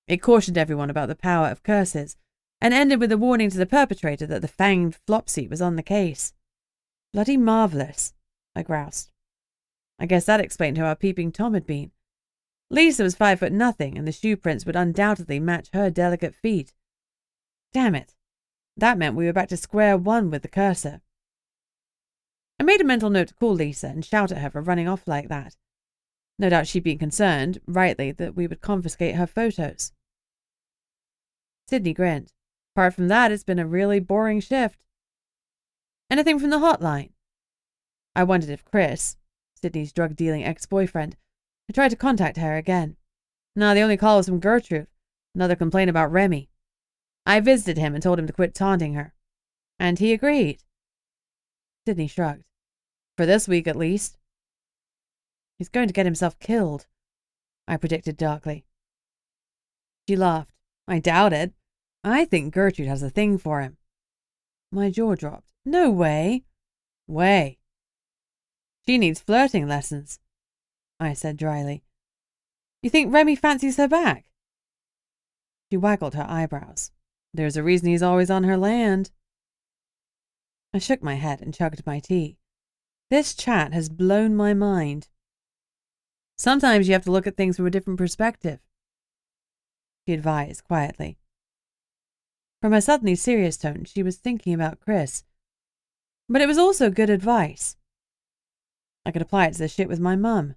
It cautioned everyone about the power of curses, and ended with a warning to the perpetrator that the fanged Flopsy was on the case. "Bloody marvellous," I groused. I guess that explained who our peeping Tom had been. Lisa was 5'0", and the shoe prints would undoubtedly match her delicate feet. Damn it. That meant we were back to square one with the cursor. I made a mental note to call Lisa and shout at her for running off like that. No doubt she'd been concerned, rightly, that we would confiscate her photos. Sydney grinned. "Apart from that, it's been a really boring shift." "Anything from the hotline?" I wondered if Chris, Sydney's drug-dealing ex-boyfriend, had tried to contact her again. No, the only call was from Gertrude, another complaint about Remy. I visited him and told him to quit taunting her. And he agreed. Sydney shrugged. "For this week, at least." "He's going to get himself killed," I predicted darkly. She laughed. "I doubt it. I think Gertrude has a thing for him." My jaw dropped. No way. Way. She needs flirting lessons, I said dryly. You think Remy fancies her back? She waggled her eyebrows. There's a reason he's always on her land. I shook my head and chugged my tea. This chat has blown my mind. Sometimes you have to look at things from a different perspective, she advised quietly. From her suddenly serious tone, she was thinking about Chris. But it was also good advice. I could apply it to the shit with my mum.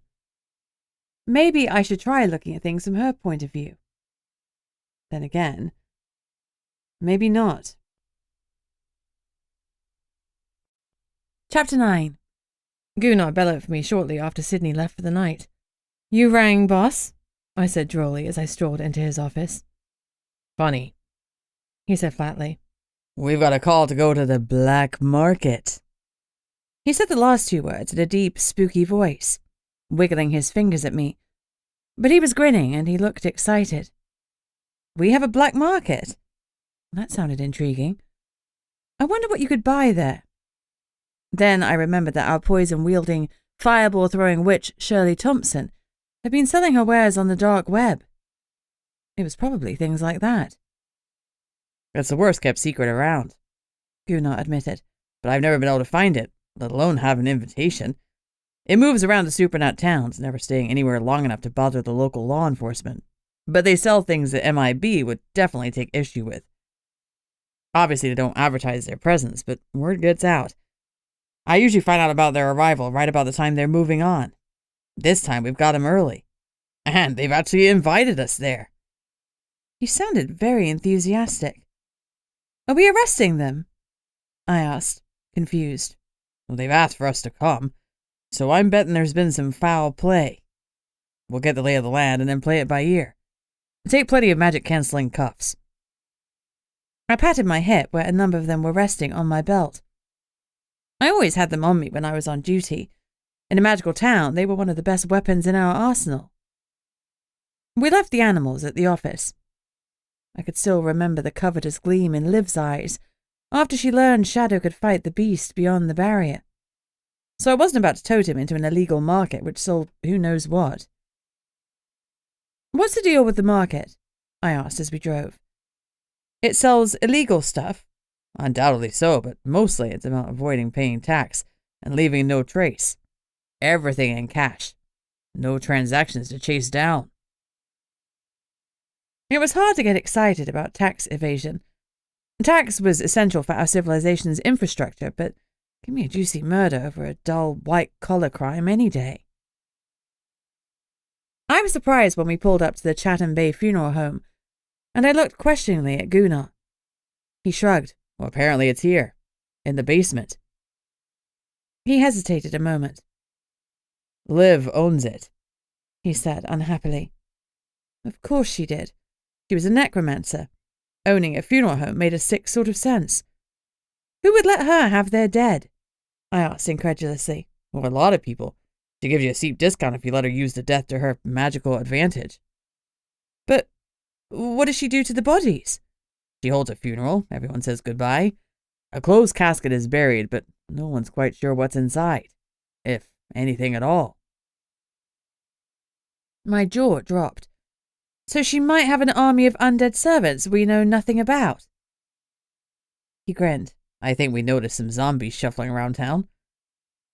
Maybe I should try looking at things from her point of view. Then again, maybe not. Chapter 9. Gunnar bellowed for me shortly after Sydney left for the night. You rang, boss? I said drolly as I strolled into his office. Funny, he said flatly. We've got a call to go to the black market. He said the last two words in a deep, spooky voice, wiggling his fingers at me. But he was grinning and he looked excited. We have a black market? That sounded intriguing. I wonder what you could buy there. Then I remembered that our poison-wielding, fireball-throwing witch, Shirley Thompson, had been selling her wares on the dark web. It was probably things like that. It's the worst-kept secret around, Gunnar admitted. But I've never been able to find it, let alone have an invitation. It moves around the supernat towns, never staying anywhere long enough to bother the local law enforcement. But they sell things that MIB would definitely take issue with. Obviously, they don't advertise their presence, but word gets out. I usually find out about their arrival right about the time they're moving on. This time we've got them early. And they've actually invited us there. He sounded very enthusiastic. Are we arresting them? I asked, confused. Well, they've asked for us to come, so I'm betting there's been some foul play. We'll get the lay of the land and then play it by ear. Take plenty of magic-canceling cuffs. I patted my hip where a number of them were resting on my belt. I always had them on me when I was on duty. In a magical town, they were one of the best weapons in our arsenal. We left the animals at the office. I could still remember the covetous gleam in Liv's eyes after she learned Shadow could fight the beast beyond the barrier. So I wasn't about to tote him into an illegal market which sold who knows what. What's the deal with the market? I asked as we drove. It sells illegal stuff. Undoubtedly so, but mostly it's about avoiding paying tax and leaving no trace. Everything in cash. No transactions to chase down. It was hard to get excited about tax evasion. Tax was essential for our civilization's infrastructure, but give me a juicy murder over a dull, white-collar crime any day. I was surprised when we pulled up to the Chatham Bay funeral home, and I looked questioningly at Gunnar. He shrugged. Well, apparently it's here, in the basement. He hesitated a moment. Liv owns it, he said unhappily. Of course she did. She was a necromancer. Owning a funeral home made a sick sort of sense. Who would let her have their dead? I asked incredulously. Well, a lot of people. She gives you a steep discount if you let her use the death to her magical advantage. But what does she do to the bodies? She holds a funeral, everyone says goodbye. A closed casket is buried, but no one's quite sure what's inside. If anything at all. My jaw dropped. So she might have an army of undead servants we know nothing about. He grinned. I think we noticed some zombies shuffling around town.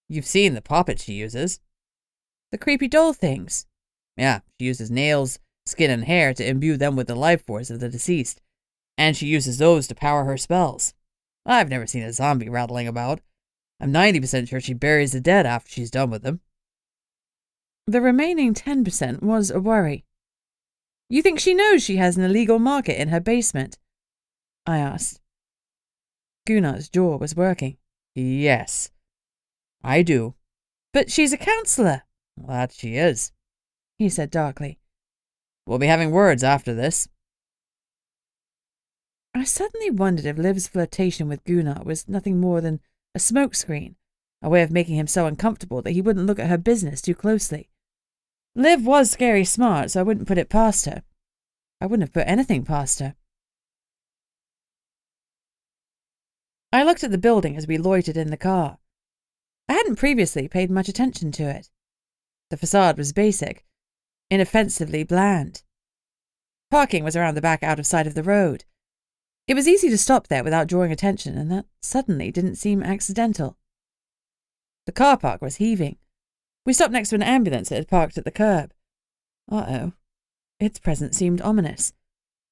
You've seen the puppets she uses. The creepy doll things. Yeah, she uses nails, skin, and hair to imbue them with the life force of the deceased. And she uses those to power her spells. I've never seen a zombie rattling about. I'm 90% sure she buries the dead after she's done with them. The remaining 10% was a worry. You think she knows she has an illegal market in her basement? I asked. Gunnar's jaw was working. Yes, I do. But she's a counselor. That she is, he said darkly. We'll be having words after this. I suddenly wondered if Liv's flirtation with Gunnar was nothing more than a smokescreen, a way of making him so uncomfortable that he wouldn't look at her business too closely. Liv was scary smart, so I wouldn't put it past her. I wouldn't have put anything past her. I looked at the building as we loitered in the car. I hadn't previously paid much attention to it. The facade was basic, inoffensively bland. Parking was around the back out of sight of the road. It was easy to stop there without drawing attention, and that suddenly didn't seem accidental. The car park was heaving. We stopped next to an ambulance that had parked at the curb. Uh-oh. Its presence seemed ominous.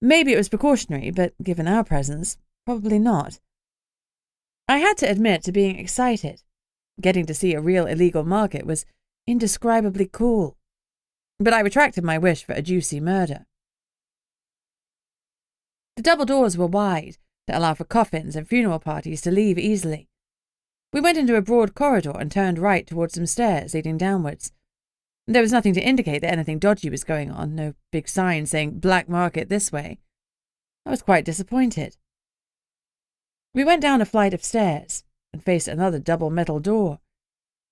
Maybe it was precautionary, but given our presence, probably not. I had to admit to being excited. Getting to see a real illegal market was indescribably cool. But I retracted my wish for a juicy murder. The double doors were wide to allow for coffins and funeral parties to leave easily. We went into a broad corridor and turned right towards some stairs leading downwards. There was nothing to indicate that anything dodgy was going on, no big sign saying black market this way. I was quite disappointed. We went down a flight of stairs and faced another double metal door.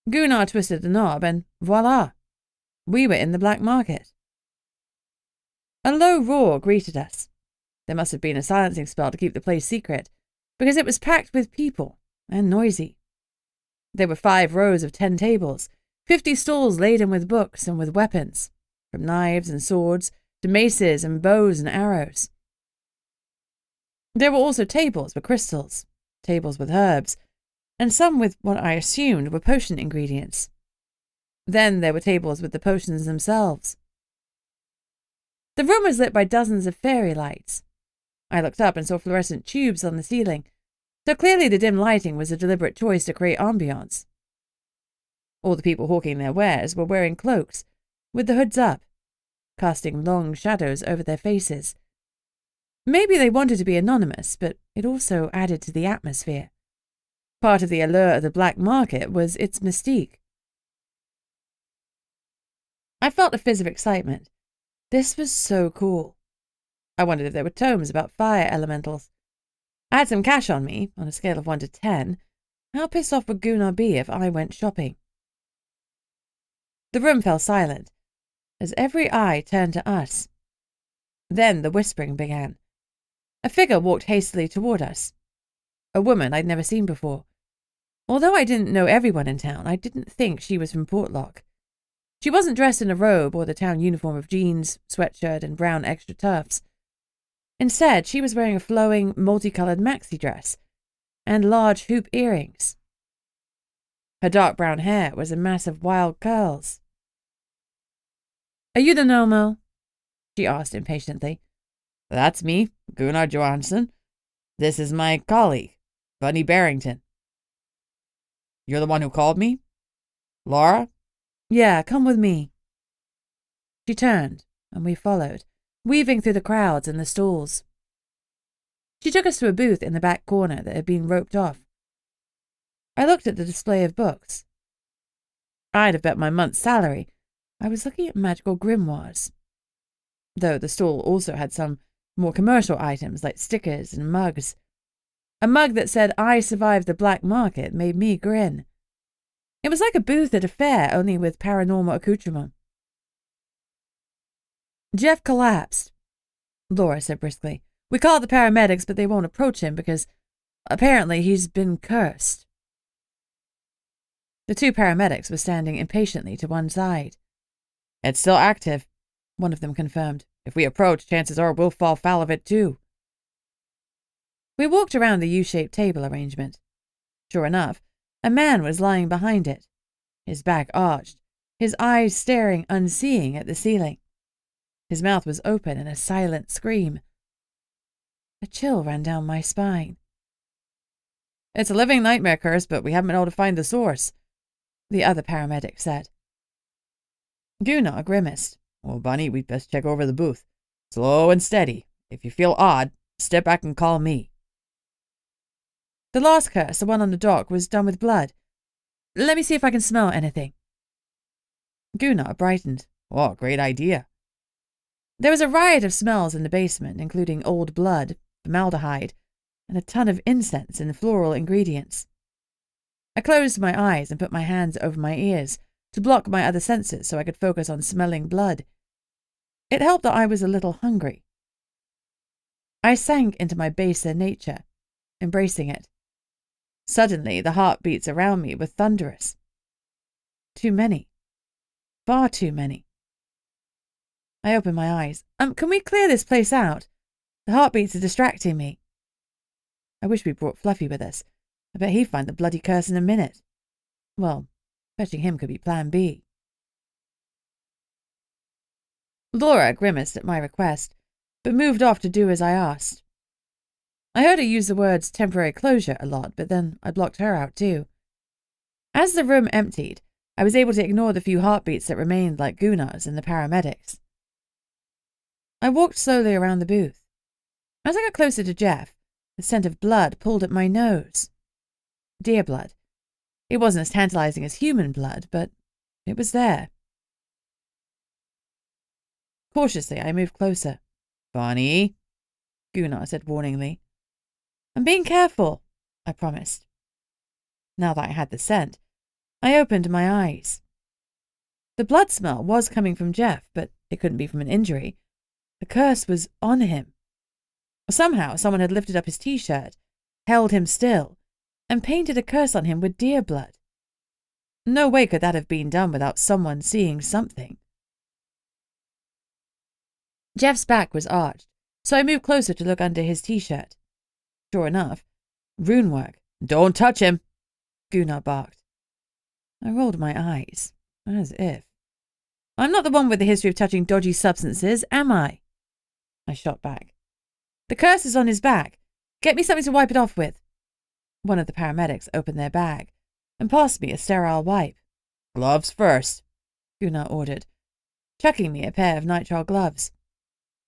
Gunnar twisted the knob and voila! We were in the black market. A low roar greeted us. There must have been a silencing spell to keep the place secret, because it was packed with people and noisy. There were 5 rows of 10 tables, 50 stalls laden with books and with weapons, from knives and swords to maces and bows and arrows. There were also tables with crystals, tables with herbs, and some with what I assumed were potion ingredients. Then there were tables with the potions themselves. The room was lit by dozens of fairy lights. I looked up and saw fluorescent tubes on the ceiling, so clearly the dim lighting was a deliberate choice to create ambiance. All the people hawking their wares were wearing cloaks, with the hoods up, casting long shadows over their faces. Maybe they wanted to be anonymous, but it also added to the atmosphere. Part of the allure of the black market was its mystique. I felt a fizz of excitement. This was so cool. I wondered if there were tomes about fire elementals. I had some cash on me, on a scale of 1 to 10. How pissed off would Gunnar be if I went shopping? The room fell silent, as every eye turned to us. Then the whispering began. A figure walked hastily toward us. A woman I'd never seen before. Although I didn't know everyone in town, I didn't think she was from Portlock. She wasn't dressed in a robe or the town uniform of jeans, sweatshirt, and brown extra tufts. Instead, she was wearing a flowing, multicolored maxi dress and large hoop earrings. Her dark brown hair was a mass of wild curls. "Are you the Nomo?" she asked impatiently. That's me, Gunnar Johansson. This is my colleague, Bunny Barrington. You're the one who called me? Laura? Yeah, come with me. She turned, and we followed, weaving through the crowds and the stalls. She took us to a booth in the back corner that had been roped off. I looked at the display of books. I'd have bet my month's salary I was looking at magical grimoires, though the stall also had some more commercial items like stickers and mugs. A mug that said "I survived the black market" made me grin. It was like a booth at a fair, only with paranormal accoutrement. "Jeff collapsed," Laura said briskly. "We called the paramedics, but they won't approach him because apparently he's been cursed." The 2 paramedics were standing impatiently to one side. It's still active, one of them confirmed. If we approach, chances are we'll fall foul of it too. We walked around the U-shaped table arrangement. Sure enough, a man was lying behind it, his back arched, his eyes staring unseeing at the ceiling. His mouth was open in a silent scream. A chill ran down my spine. It's a living nightmare curse, but we haven't been able to find the source, the other paramedic said. Gunnar grimaced. Well, Bunny, we'd best check over the booth. Slow and steady. If you feel odd, step back and call me. The last curse, the one on the dock, was done with blood. Let me see if I can smell anything. Gunnar brightened. Oh, great idea. There was a riot of smells in the basement, including old blood, formaldehyde, and a ton of incense and floral ingredients. I closed my eyes and put my hands over my ears to block my other senses so I could focus on smelling blood. It helped that I was a little hungry. I sank into my baser nature, embracing it. Suddenly, the heartbeats around me were thunderous. Too many. Far too many. I opened my eyes. Can we clear this place out? The heartbeats are distracting me. I wish we brought Fluffy with us. I bet he'd find the bloody curse in a minute. Well, fetching him could be plan B. Laura grimaced at my request, but moved off to do as I asked. I heard her use the words temporary closure a lot, but then I blocked her out too. As the room emptied, I was able to ignore the few heartbeats that remained like Gunnar's and the paramedics. I walked slowly around the booth. As I got closer to Jeff, the scent of blood pulled at my nose. Deer blood. It wasn't as tantalizing as human blood, but it was there. Cautiously, I moved closer. Bonnie, Gunnar said warningly. I'm being careful, I promised. Now that I had the scent, I opened my eyes. The blood smell was coming from Jeff, but it couldn't be from an injury. The curse was on him. Somehow, someone had lifted up his t-shirt, held him still, and painted a curse on him with deer blood. No way could that have been done without someone seeing something. Jeff's back was arched, so I moved closer to look under his t-shirt. Sure enough, rune work. don't touch him, Gunnar barked. I rolled my eyes, as if. I'm not the one with the history of touching dodgy substances, am I? I shot back. The curse is on his back. Get me something to wipe it off with. One of the paramedics opened their bag and passed me a sterile wipe. Gloves first, Gunnar ordered, chucking me a pair of nitrile gloves.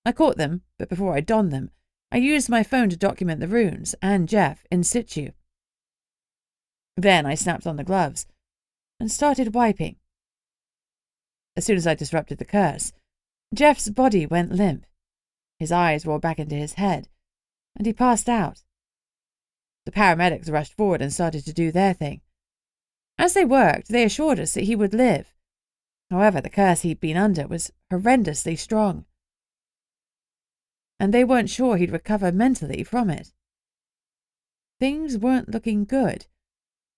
I caught them, but before I donned them, I used my phone to document the runes and Jeff in situ. Then I snapped on the gloves and started wiping. As soon as I disrupted the curse, Jeff's body went limp. His eyes rolled back into his head, and he passed out. The paramedics rushed forward and started to do their thing. As they worked, they assured us that he would live. However, the curse he'd been under was horrendously strong, and they weren't sure he'd recover mentally from it. Things weren't looking good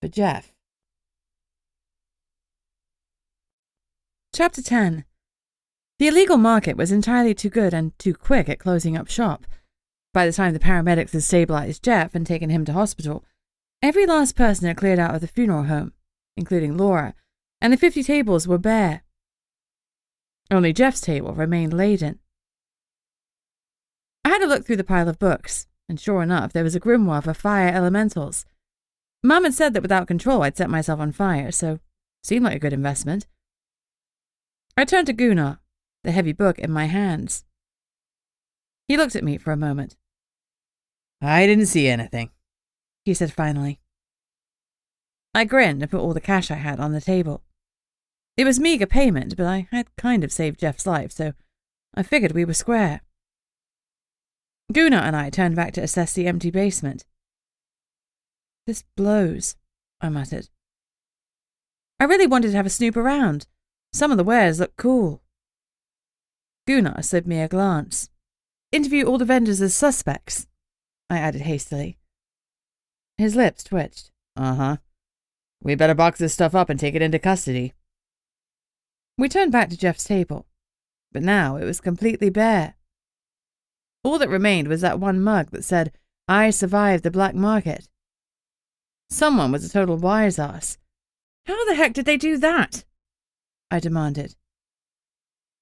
for Jeff. Chapter 10. The illegal market was entirely too good and too quick at closing up shop. By the time the paramedics had stabilized Jeff and taken him to hospital, every last person had cleared out of the funeral home, including Laura, and the 50 tables were bare. Only Jeff's table remained laden. I had a look through the pile of books, and sure enough, there was a grimoire for fire elementals. Mum had said that without control I'd set myself on fire, so seemed like a good investment. I turned to Gunnar, the heavy book in my hands. He looked at me for a moment. I didn't see anything, he said finally. I grinned and put all the cash I had on the table. It was meager payment, but I had kind of saved Jeff's life, so I figured we were square. Gunnar and I turned back to assess the empty basement. This blows, I muttered. I really wanted to have a snoop around. Some of the wares looked cool. Gunnar slid me a glance. Interview all the vendors as suspects, I added hastily. His lips twitched. Uh-huh. We better box this stuff up and take it into custody. We turned back to Jeff's table, but now it was completely bare. All that remained was that one mug that said, I survived the black market. Someone was a total wise-ass. How the heck did they do that? I demanded.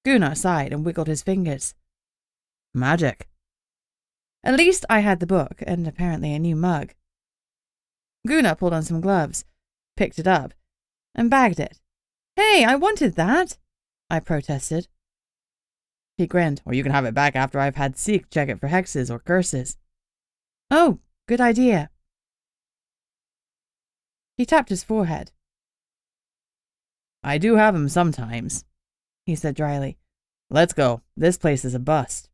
Gunnar sighed and wiggled his fingers. Magic. At least I had the book, and apparently a new mug. Gunnar pulled on some gloves, picked it up, and bagged it. Hey, I wanted that, I protested. He grinned. Or you can have it back after I've had Seek check it for hexes or curses. Oh, good idea. He tapped his forehead. I do have 'em sometimes, he said dryly. Let's go. This place is a bust.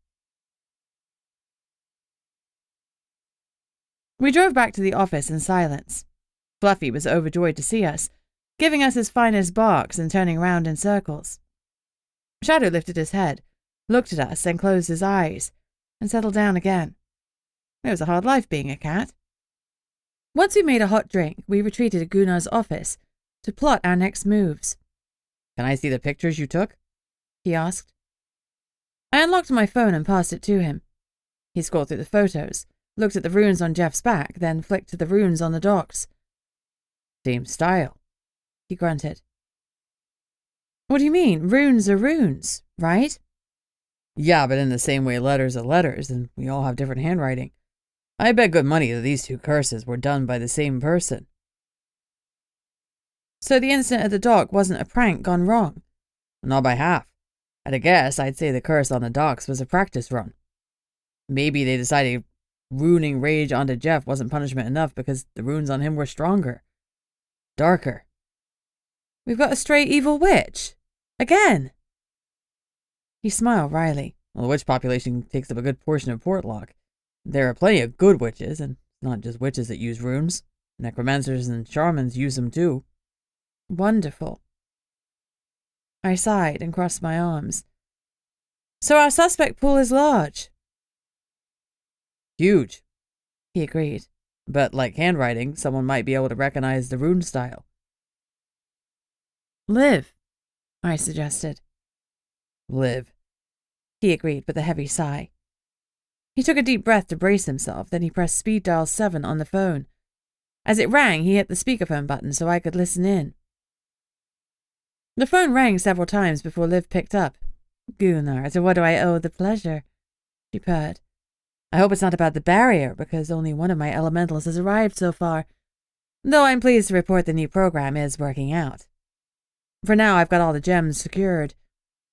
We drove back to the office in silence. Fluffy was overjoyed to see us, giving us his finest barks and turning round in circles. Shadow lifted his head, looked at us, then closed his eyes, and settled down again. It was a hard life being a cat. Once we made a hot drink, we retreated to Gunnar's office to plot our next moves. Can I see the pictures you took? He asked. I unlocked my phone and passed it to him. He scrolled through the photos, looked at the runes on Jeff's back, then flicked to the runes on the docks. Same style, he grunted. What do you mean? Runes are runes, right? Yeah, but in the same way letters are letters, and we all have different handwriting. I bet good money that these two curses were done by the same person. So the incident at the dock wasn't a prank gone wrong? Not by half. At a guess, I'd say the curse on the docks was a practice run. Maybe they decided ruining rage onto Jeff wasn't punishment enough because the runes on him were stronger. Darker. We've got a stray evil witch. Again. He smiled wryly. Well, the witch population takes up a good portion of Portlock. There are plenty of good witches, and not just witches that use runes. Necromancers and shamans use them too. Wonderful. I sighed and crossed my arms. So our suspect pool is large. Huge, he agreed. But like handwriting, someone might be able to recognize the rune style. Liv, I suggested. Liv, he agreed with a heavy sigh. He took a deep breath to brace himself, then he pressed speed dial 7 on the phone. As it rang, he hit the speakerphone button so I could listen in. The phone rang several times before Liv picked up. Gunnar, to what do I owe the pleasure? She purred. I hope it's not about the barrier, because only one of my elementals has arrived so far, though I'm pleased to report the new program is working out. For now, I've got all the gems secured.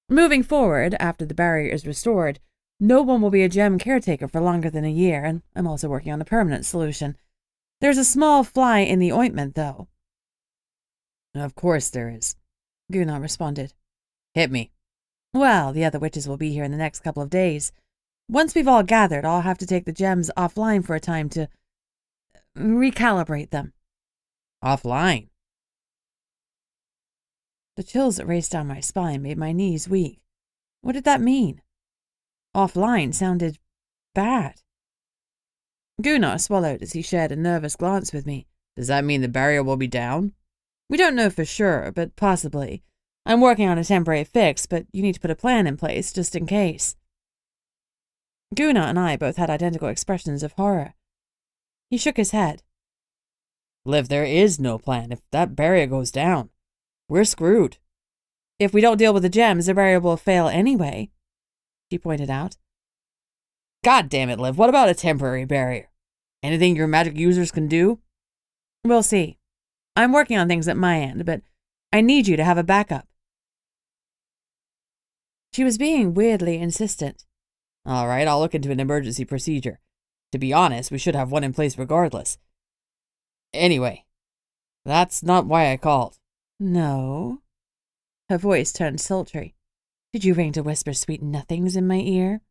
Moving forward, after the barrier is restored, no one will be a gem caretaker for longer than a year, and I'm also working on a permanent solution. There's a small fly in the ointment, though. Of course there is, Gunnar responded. Hit me. Well, the other witches will be here in the next couple of days. Once we've all gathered, I'll have to take the gems offline for a time to recalibrate them. Offline? The chills that raced down my spine made my knees weak. What did that mean? Offline sounded bad. Gunnar swallowed as he shared a nervous glance with me. Does that mean the barrier will be down? We don't know for sure, but possibly. I'm working on a temporary fix, but you need to put a plan in place just in case. Gunnar and I both had identical expressions of horror. He shook his head. Liv, there is no plan. If that barrier goes down, we're screwed. If we don't deal with the gems, the barrier will fail anyway, she pointed out. God damn it, Liv, what about a temporary barrier? Anything your magic users can do? We'll see. I'm working on things at my end, but I need you to have a backup. She was being weirdly insistent. All right, I'll look into an emergency procedure. To be honest, we should have one in place regardless. Anyway, that's not why I called. No? Her voice turned sultry. Did you ring to whisper sweet nothings in my ear?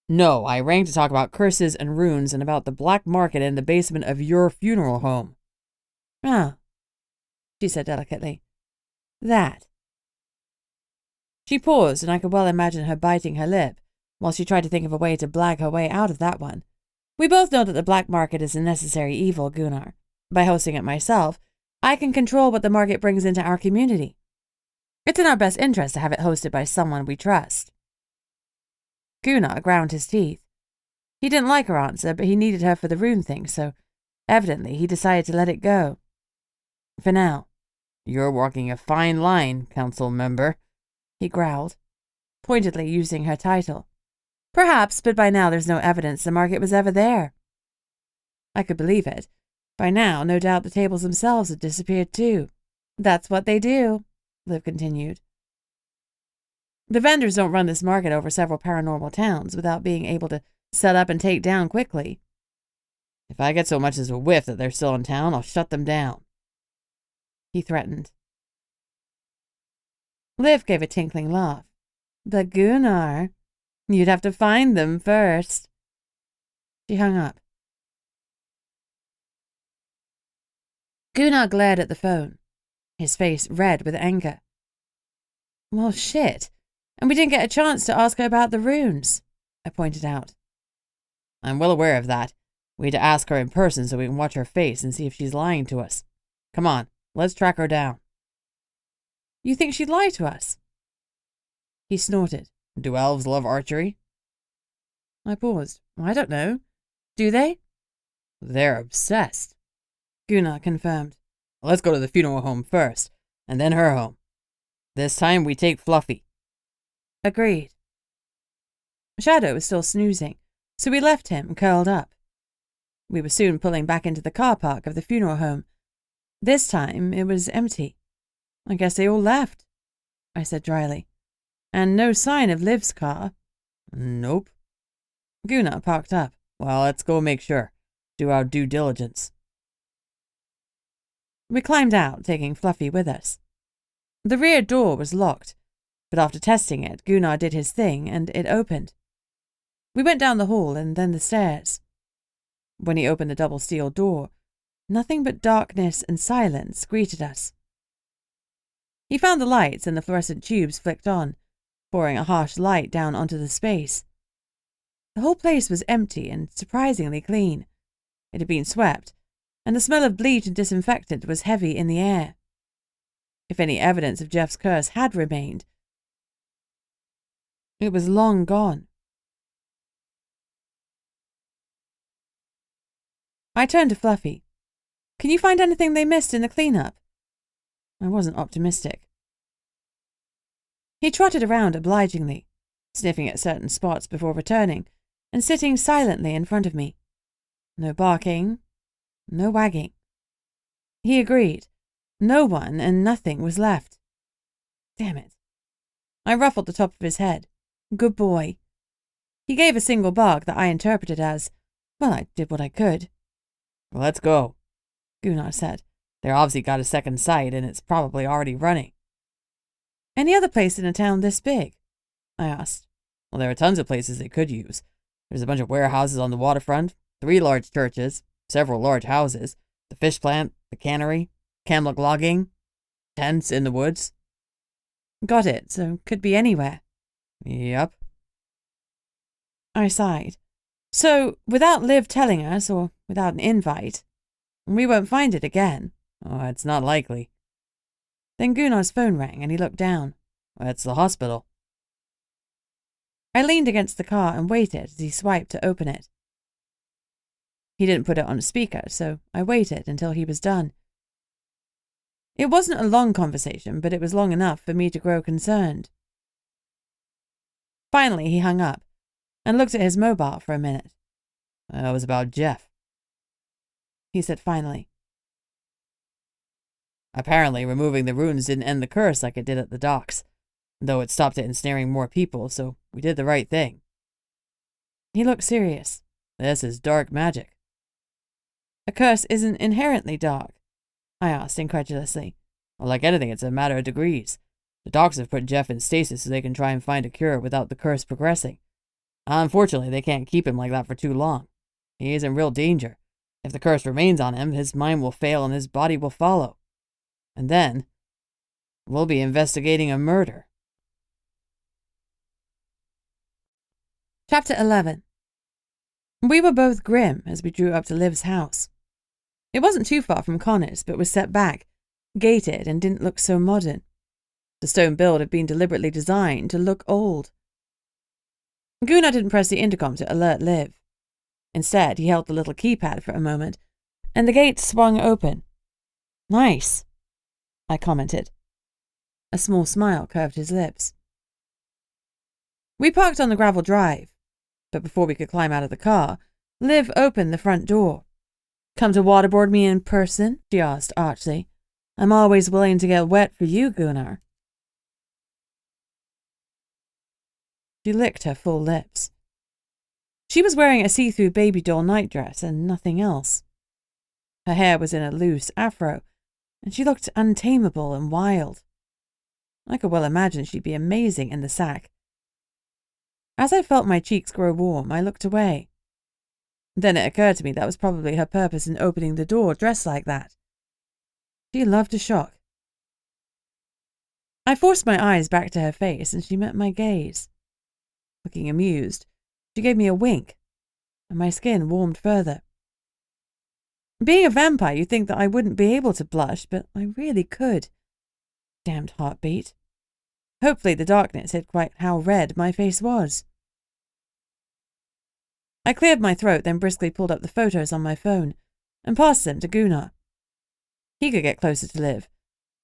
No, I rang to talk about curses and runes and about the black market in the basement of your funeral home. Oh, she said delicately. That. She paused, and I could well imagine her biting her lip while she tried to think of a way to blag her way out of that one. We both know that the black market is a necessary evil, Gunnar. By hosting it myself, I can control what the market brings into our community. It's in our best interest to have it hosted by someone we trust. Gunnar ground his teeth. He didn't like her answer, but he needed her for the rune thing, so evidently he decided to let it go. For now. You're walking a fine line, council member, he growled, pointedly using her title. Perhaps, but by now there's no evidence the market was ever there. I could believe it. By now, no doubt the tables themselves had disappeared too. That's what they do, Liv continued. The vendors don't run this market over several paranormal towns without being able to set up and take down quickly. If I get so much as a whiff that they're still in town, I'll shut them down, he threatened. Liv gave a tinkling laugh. But Gunnar, you'd have to find them first. She hung up. Gunnar glared at the phone, his face red with anger. Well, shit. And we didn't get a chance to ask her about the runes, I pointed out. I'm well aware of that. We need to ask her in person so we can watch her face and see if she's lying to us. Come on, let's track her down. You think she'd lie to us? He snorted. Do elves love archery? I paused. I don't know. Do they? They're obsessed. Gunnar confirmed. Let's go to the funeral home first, and then her home. This time we take Fluffy. Agreed. Shadow was still snoozing, so we left him curled up. We were soon pulling back into the car park of the funeral home. This time it was empty. I guess they all left, I said dryly. And no sign of Liv's car. Nope. Gunnar parked up. Well, let's go make sure. Do our due diligence. We climbed out, taking Fluffy with us. The rear door was locked, but after testing it, Gunnar did his thing and it opened. We went down the hall and then the stairs. When he opened the double steel door, nothing but darkness and silence greeted us. He found the lights and the fluorescent tubes flicked on, pouring a harsh light down onto the space. The whole place was empty and surprisingly clean. It had been swept, and the smell of bleach and disinfectant was heavy in the air. If any evidence of Jeff's curse had remained, it was long gone. I turned to Fluffy. Can you find anything they missed in the cleanup? I wasn't optimistic. He trotted around obligingly, sniffing at certain spots before returning, and sitting silently in front of me. No barking, no wagging. He agreed. No one and nothing was left. Damn it. I ruffled the top of his head. Good boy. He gave a single bark that I interpreted as, well, I did what I could. Let's go, Gunnar said. They're obviously got a second sight and it's probably already running. Any other place in a town this big? I asked. Well, there are tons of places they could use. There's a bunch of warehouses on the waterfront, 3 large churches, several large houses, the fish plant, the cannery, camlock logging, tents in the woods. Got it, so could be anywhere. Yep. I sighed. So, without Liv telling us, or without an invite, we won't find it again. Oh, it's not likely. Then Gunnar's phone rang and he looked down. That's the hospital. I leaned against the car and waited as he swiped to open it. He didn't put it on a speaker, so I waited until he was done. It wasn't a long conversation, but it was long enough for me to grow concerned. Finally, he hung up and looked at his mobile for a minute. That was about Jeff, he said finally. Apparently, removing the runes didn't end the curse like it did at the docks, though it stopped it ensnaring more people, so we did the right thing. He looked serious. This is dark magic. A curse isn't inherently dark, I asked incredulously. Well, like anything, it's a matter of degrees. The docs have put Jeff in stasis so they can try and find a cure without the curse progressing. Unfortunately, they can't keep him like that for too long. He is in real danger. If the curse remains on him, his mind will fail and his body will follow. And then, we'll be investigating a murder. Chapter 11. We were both grim as we drew up to Liv's house. It wasn't too far from Connor's, but was set back, gated, and didn't look so modern. The stone build had been deliberately designed to look old. Gunnar didn't press the intercom to alert Liv. Instead, he held the little keypad for a moment, and the gate swung open. Nice, I commented. A small smile curved his lips. We parked on the gravel drive, but before we could climb out of the car, Liv opened the front door. Come to waterboard me in person? She asked archly. I'm always willing to get wet for you, Gunnar. She licked her full lips. She was wearing a see-through baby doll nightdress and nothing else. Her hair was in a loose afro, and she looked untamable and wild. I could well imagine she'd be amazing in the sack. As I felt my cheeks grow warm, I looked away. Then it occurred to me that was probably her purpose in opening the door dressed like that. She loved a shock. I forced my eyes back to her face, and she met my gaze. Looking amused, she gave me a wink, and my skin warmed further. Being a vampire, you'd think that I wouldn't be able to blush, but I really could. Damned heartbeat. Hopefully the darkness hid quite how red my face was. I cleared my throat, then briskly pulled up the photos on my phone and passed them to Gunnar. He could get closer to Liv.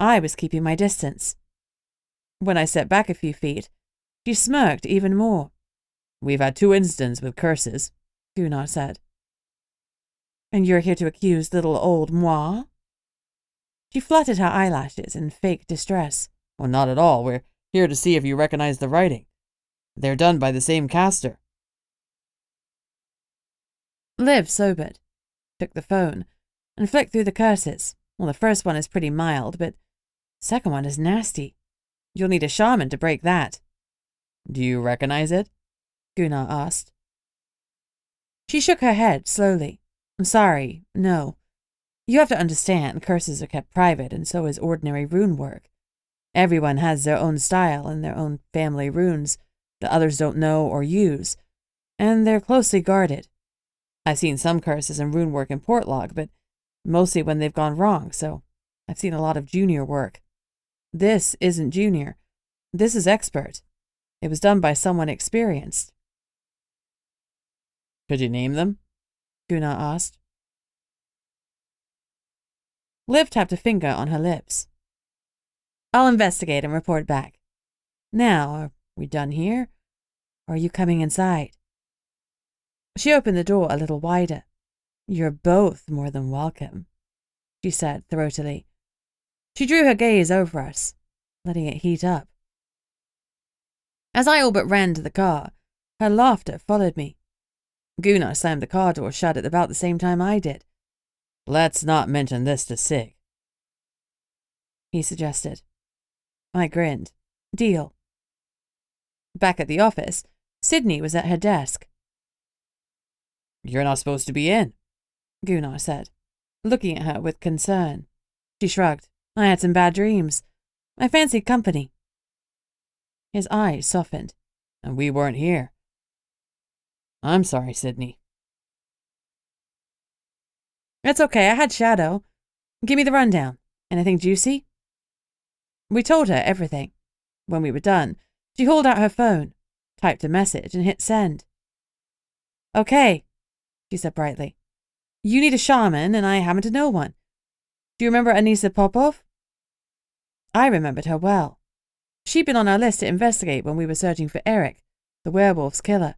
I was keeping my distance. When I stepped back a few feet, she smirked even more. We've had 2 incidents with curses, Gunnar said. And you're here to accuse little old moi? She fluttered her eyelashes in fake distress. Well, not at all. We're here to see if you recognize the writing. They're done by the same caster. Liv sobered, took the phone, and flicked through the curses. Well, the first one is pretty mild, but the second one is nasty. You'll need a shaman to break that. Do you recognize it? Gunnar asked. She shook her head slowly. I'm sorry, no. You have to understand, curses are kept private, and so is ordinary rune work. Everyone has their own style and their own family runes that others don't know or use, and they're closely guarded. I've seen some curses and rune work in Portlock, but mostly when they've gone wrong, so I've seen a lot of junior work. This isn't junior. This is expert. It was done by someone experienced. Could you name them? Gunnar asked. Liv tapped a finger on her lips. I'll investigate and report back. Now, are we done here? Or are you coming inside? She opened the door a little wider. You're both more than welcome, she said throatily. She drew her gaze over us, letting it heat up. As I all but ran to the car, her laughter followed me. Gunnar slammed the car door shut at about the same time I did. Let's not mention this to Sig, he suggested. I grinned. Deal. Back at the office, Sydney was at her desk. You're not supposed to be in, Gunnar said, looking at her with concern. She shrugged. I had some bad dreams. I fancied company. His eyes softened. And we weren't here. I'm sorry, Sydney. It's okay, I had shadow. Give me the rundown. Anything juicy? We told her everything. When we were done, she hauled out her phone, typed a message, and hit send. Okay, she said brightly. You need a shaman, and I happen to know one. Do you remember Anissa Popov? I remembered her well. She'd been on our list to investigate when we were searching for Eric, the werewolf's killer.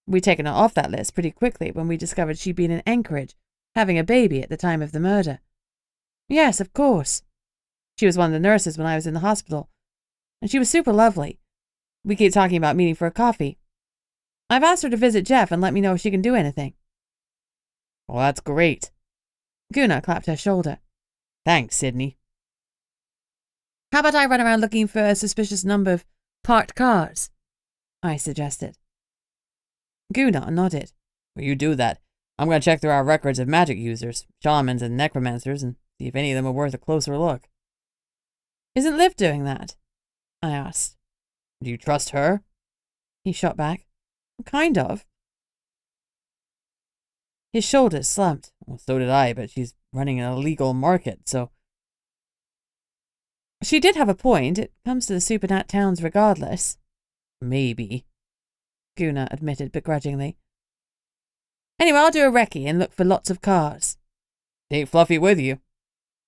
We'd taken her off that list pretty quickly when we discovered she'd been in Anchorage, having a baby at the time of the murder. Yes, of course. She was one of the nurses when I was in the hospital, and she was super lovely. We keep talking about meeting for a coffee. I've asked her to visit Jeff and let me know if she can do anything. Well, that's great. Gunnar clapped her shoulder. Thanks, Sydney. How about I run around looking for a suspicious number of parked cars? I suggested. Gunnar nodded. Well, you do that. I'm going to check through our records of magic users, shamans and necromancers, and see if any of them are worth a closer look. Isn't Liv doing that? I asked. Do you trust her? He shot back. Kind of. His shoulders slumped. Well, so did I, but she's running an illegal market, so... She did have a point. It comes to the supernat towns regardless. Maybe, Gunnar admitted begrudgingly. Anyway, I'll do a recce and look for lots of cars. Take Fluffy with you,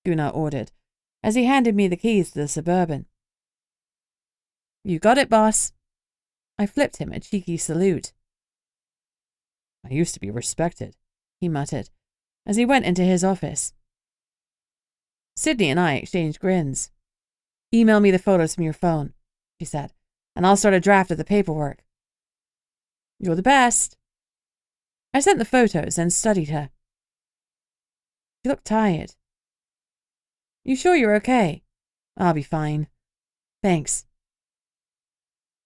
Gunnar ordered, as he handed me the keys to the Suburban. You got it, boss. I flipped him a cheeky salute. I used to be respected, he muttered, as he went into his office. Sydney and I exchanged grins. Email me the photos from your phone, she said, and I'll start a draft of the paperwork. You're the best. I sent the photos and studied her. She looked tired. You sure you're okay? I'll be fine. Thanks.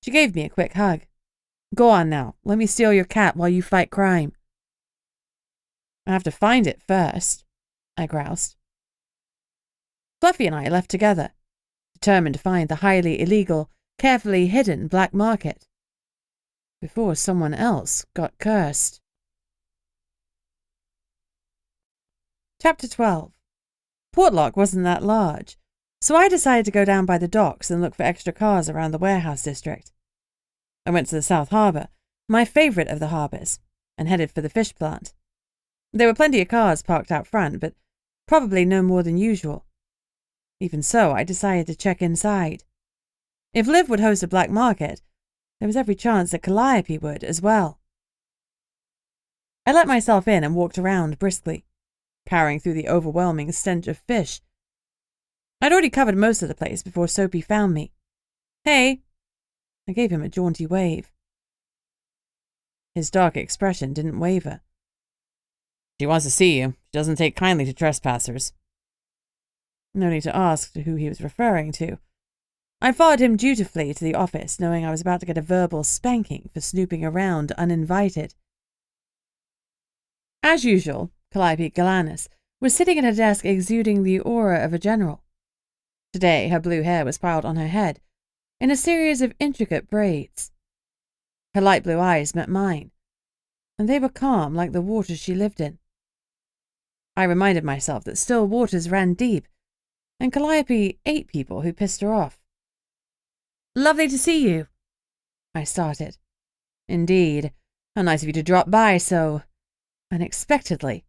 She gave me a quick hug. Go on now. Let me steal your cat while you fight crime. I have to find it first, I groused. Fluffy and I left together, determined to find the highly illegal, carefully hidden black market before someone else got cursed. Chapter 12. Portlock wasn't that large, so I decided to go down by the docks and look for extra cars around the warehouse district. I went to the South Harbour, my favourite of the harbours, and headed for the fish plant. There were plenty of cars parked out front, but probably no more than usual. Even so, I decided to check inside. If Liv would host a black market, there was every chance that Calliope would as well. I let myself in and walked around briskly, powering through the overwhelming stench of fish. I'd already covered most of the place before Soapy found me. "Hey!" I gave him a jaunty wave. His dark expression didn't waver. "She wants to see you. She doesn't take kindly to trespassers." No need to ask who he was referring to. I followed him dutifully to the office, knowing I was about to get a verbal spanking for snooping around uninvited. As usual, Calliope Galanis was sitting at her desk exuding the aura of a general. Today, her blue hair was piled on her head in a series of intricate braids. Her light blue eyes met mine, and they were calm like the waters she lived in. I reminded myself that still waters ran deep, and Calliope ate people who pissed her off. "Lovely to see you," I started. "Indeed. How nice of you to drop by so unexpectedly."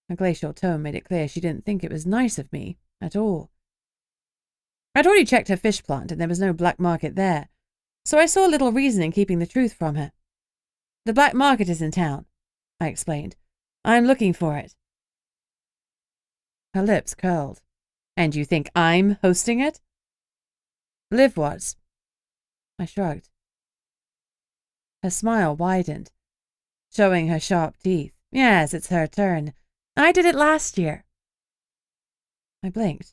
Her glacial tone made it clear she didn't think it was nice of me at all. I'd already checked her fish plant, and there was no black market there, so I saw little reason in keeping the truth from her. "The black market is in town," I explained. "I'm looking for it." Her lips curled. "And you think I'm hosting it?" "Liv was." I shrugged. Her smile widened, showing her sharp teeth. "Yes, it's her turn. I did it last year." I blinked.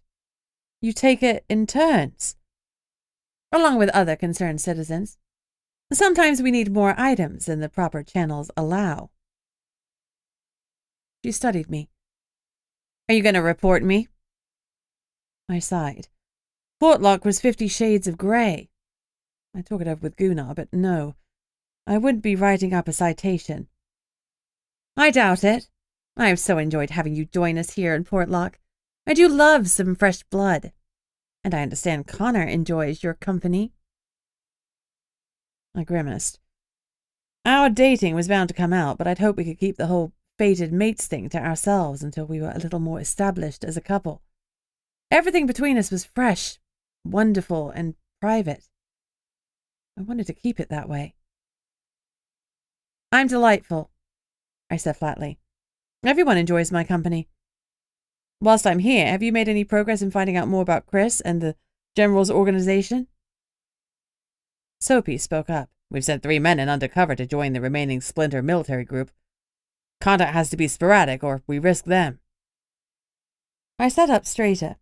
"You take it in turns?" "Along with other concerned citizens. Sometimes we need more items than the proper channels allow." She studied me. "Are you going to report me?" I sighed. Portlock was 50 shades of grey. I talked it over with Gunnar, but no, I wouldn't be writing up a citation. "I doubt it. I have so enjoyed having you join us here in Portlock. I do love some fresh blood. And I understand Connor enjoys your company." I grimaced. Our dating was bound to come out, but I'd hoped we could keep the whole fated mates thing to ourselves until we were a little more established as a couple. Everything between us was fresh, wonderful, and private. I wanted to keep it that way. "I'm delightful," I said flatly. "Everyone enjoys my company. Whilst I'm here, have you made any progress in finding out more about Chris and the General's organization?" Soapy spoke up. "We've sent 3 men in undercover to join the remaining splinter military group. Contact has to be sporadic, or we risk them." I sat up straighter.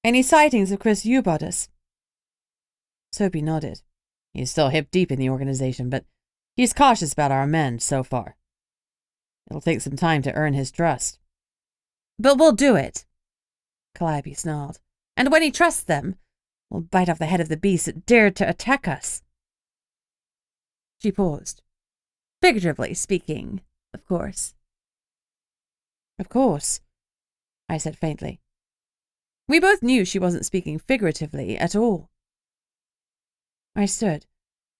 "Any sightings of Chris Eubotus?" Soapy nodded. "He's still hip-deep in the organization, but he's cautious about our men so far. It'll take some time to earn his trust." "But we'll do it," Calliope snarled. "And when he trusts them, we'll bite off the head of the beast that dared to attack us." She paused. "Figuratively speaking, of course." "Of course," I said faintly. We both knew she wasn't speaking figuratively at all. I stood.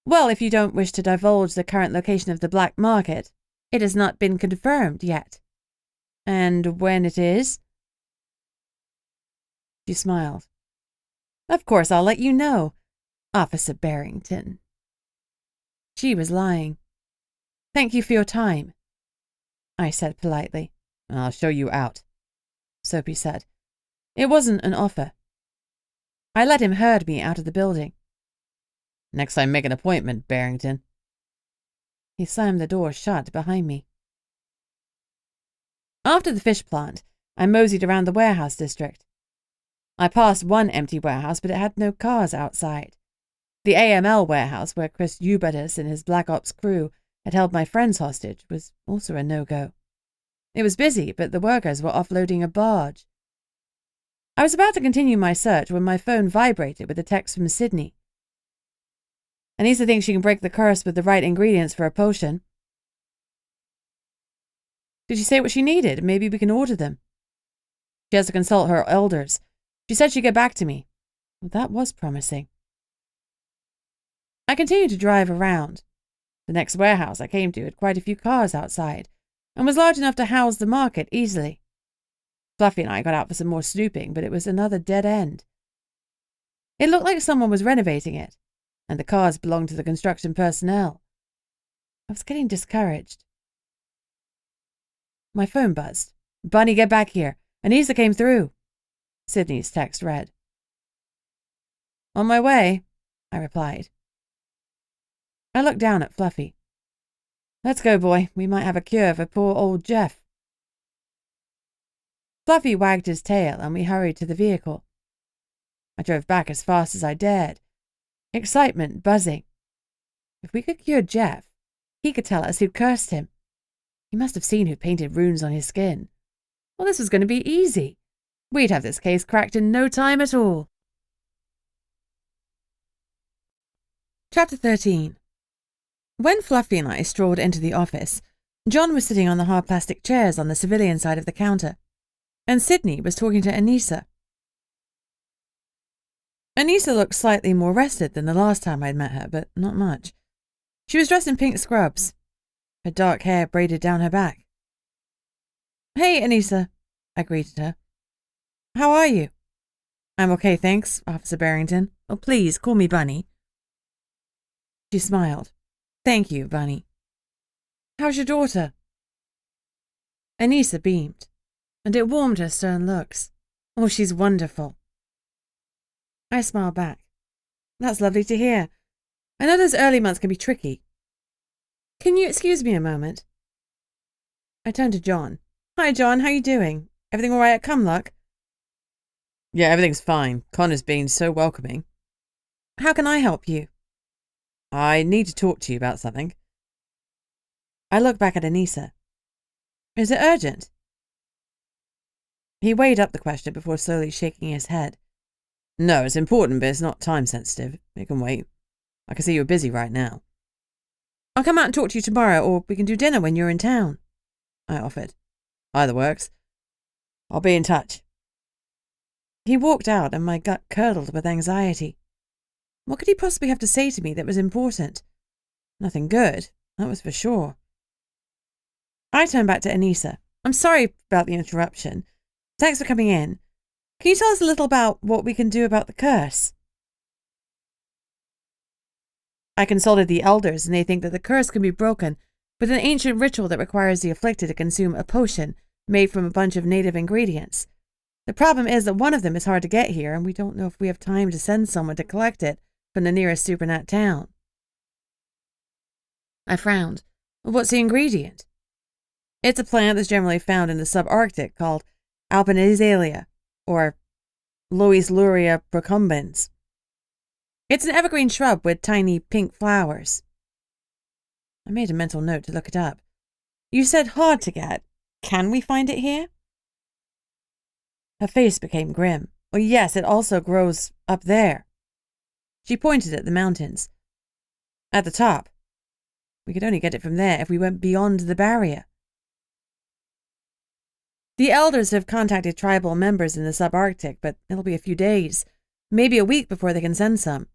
"Well, if you don't wish to divulge the current location of the black market, it has not been confirmed yet. And when it is?" She smiled. "Of course I'll let you know, Officer Barrington." She was lying. "Thank you for your time," I said politely. "I'll show you out," Soapy said. It wasn't an offer. I let him herd me out of the building. "Next time make an appointment, Barrington." He slammed the door shut behind me. After the fish plant, I moseyed around the warehouse district. I passed one empty warehouse, but it had no cars outside. The AML warehouse, where Chris Eubotus and his Black Ops crew had held my friends hostage, was also a no-go. It was busy, but the workers were offloading a barge. I was about to continue my search when my phone vibrated with a text from Sydney. "Anissa thinks she can break the curse with the right ingredients for a potion." Did she say what she needed? Maybe we can order them. She has to consult her elders. She said she'd get back to me. Well, that was promising. I continued to drive around. The next warehouse I came to had quite a few cars outside and was large enough to house the market easily. Fluffy and I got out for some more snooping, but it was another dead end. It looked like someone was renovating it, and the cars belonged to the construction personnel. I was getting discouraged. My phone buzzed. Bunny, get back here. Anissa came through. Sydney's text read. On my way, I replied. I looked down at Fluffy. Let's go, boy. We might have a cure for poor old Jeff. Fluffy wagged his tail and we hurried to the vehicle. I drove back as fast as I dared. Excitement buzzing. If we could cure Jeff, he could tell us who'd cursed him. He must have seen who painted runes on his skin. Well, this was going to be easy. We'd have this case cracked in no time at all. Chapter 13. When Fluffy and I strolled into the office, John was sitting on the hard plastic chairs on the civilian side of the counter, and Sydney was talking to Anissa. Anissa looked slightly more rested than the last time I'd met her, but not much. She was dressed in pink scrubs, her dark hair braided down her back. Hey, Anissa, I greeted her. How are you? I'm okay, thanks, Officer Barrington. Oh, please, call me Bunny. She smiled. Thank you, Bunny. How's your daughter? Anissa beamed, and it warmed her stern looks. Oh, she's wonderful. I smiled back. That's lovely to hear. I know those early months can be tricky. Can you excuse me a moment? I turned to John. Hi, John, how you doing? Everything all right at Cumlock? Yeah, everything's fine. Connor's been so welcoming. How can I help you? I need to talk to you about something. I looked back at Anissa. Is it urgent? He weighed up the question before slowly shaking his head. No, it's important, but it's not time sensitive. It can wait. I can see you're busy right now. I'll come out and talk to you tomorrow, or we can do dinner when you're in town, I offered. Either works. I'll be in touch. He walked out and my gut curdled with anxiety. What could he possibly have to say to me that was important? Nothing good, that was for sure. I turned back to Anissa. I'm sorry about the interruption. Thanks for coming in. Can you tell us a little about what we can do about the curse? I consulted the elders, and they think that the curse can be broken with an ancient ritual that requires the afflicted to consume a potion made from a bunch of native ingredients. The problem is that one of them is hard to get here, and we don't know if we have time to send someone to collect it from the nearest supernat town. I frowned. What's the ingredient? It's a plant that's generally found in the subarctic called alpinizalia, or Lois luria procumbens. It's an evergreen shrub with tiny pink flowers. I made a mental note to look it up. You said hard to get. Can we find it here? Her face became grim. Oh, yes, it also grows up there. She pointed at the mountains. At the top. We could only get it from there if we went beyond the barrier. The elders have contacted tribal members in the subarctic, but it'll be a few days, maybe a week before they can send some.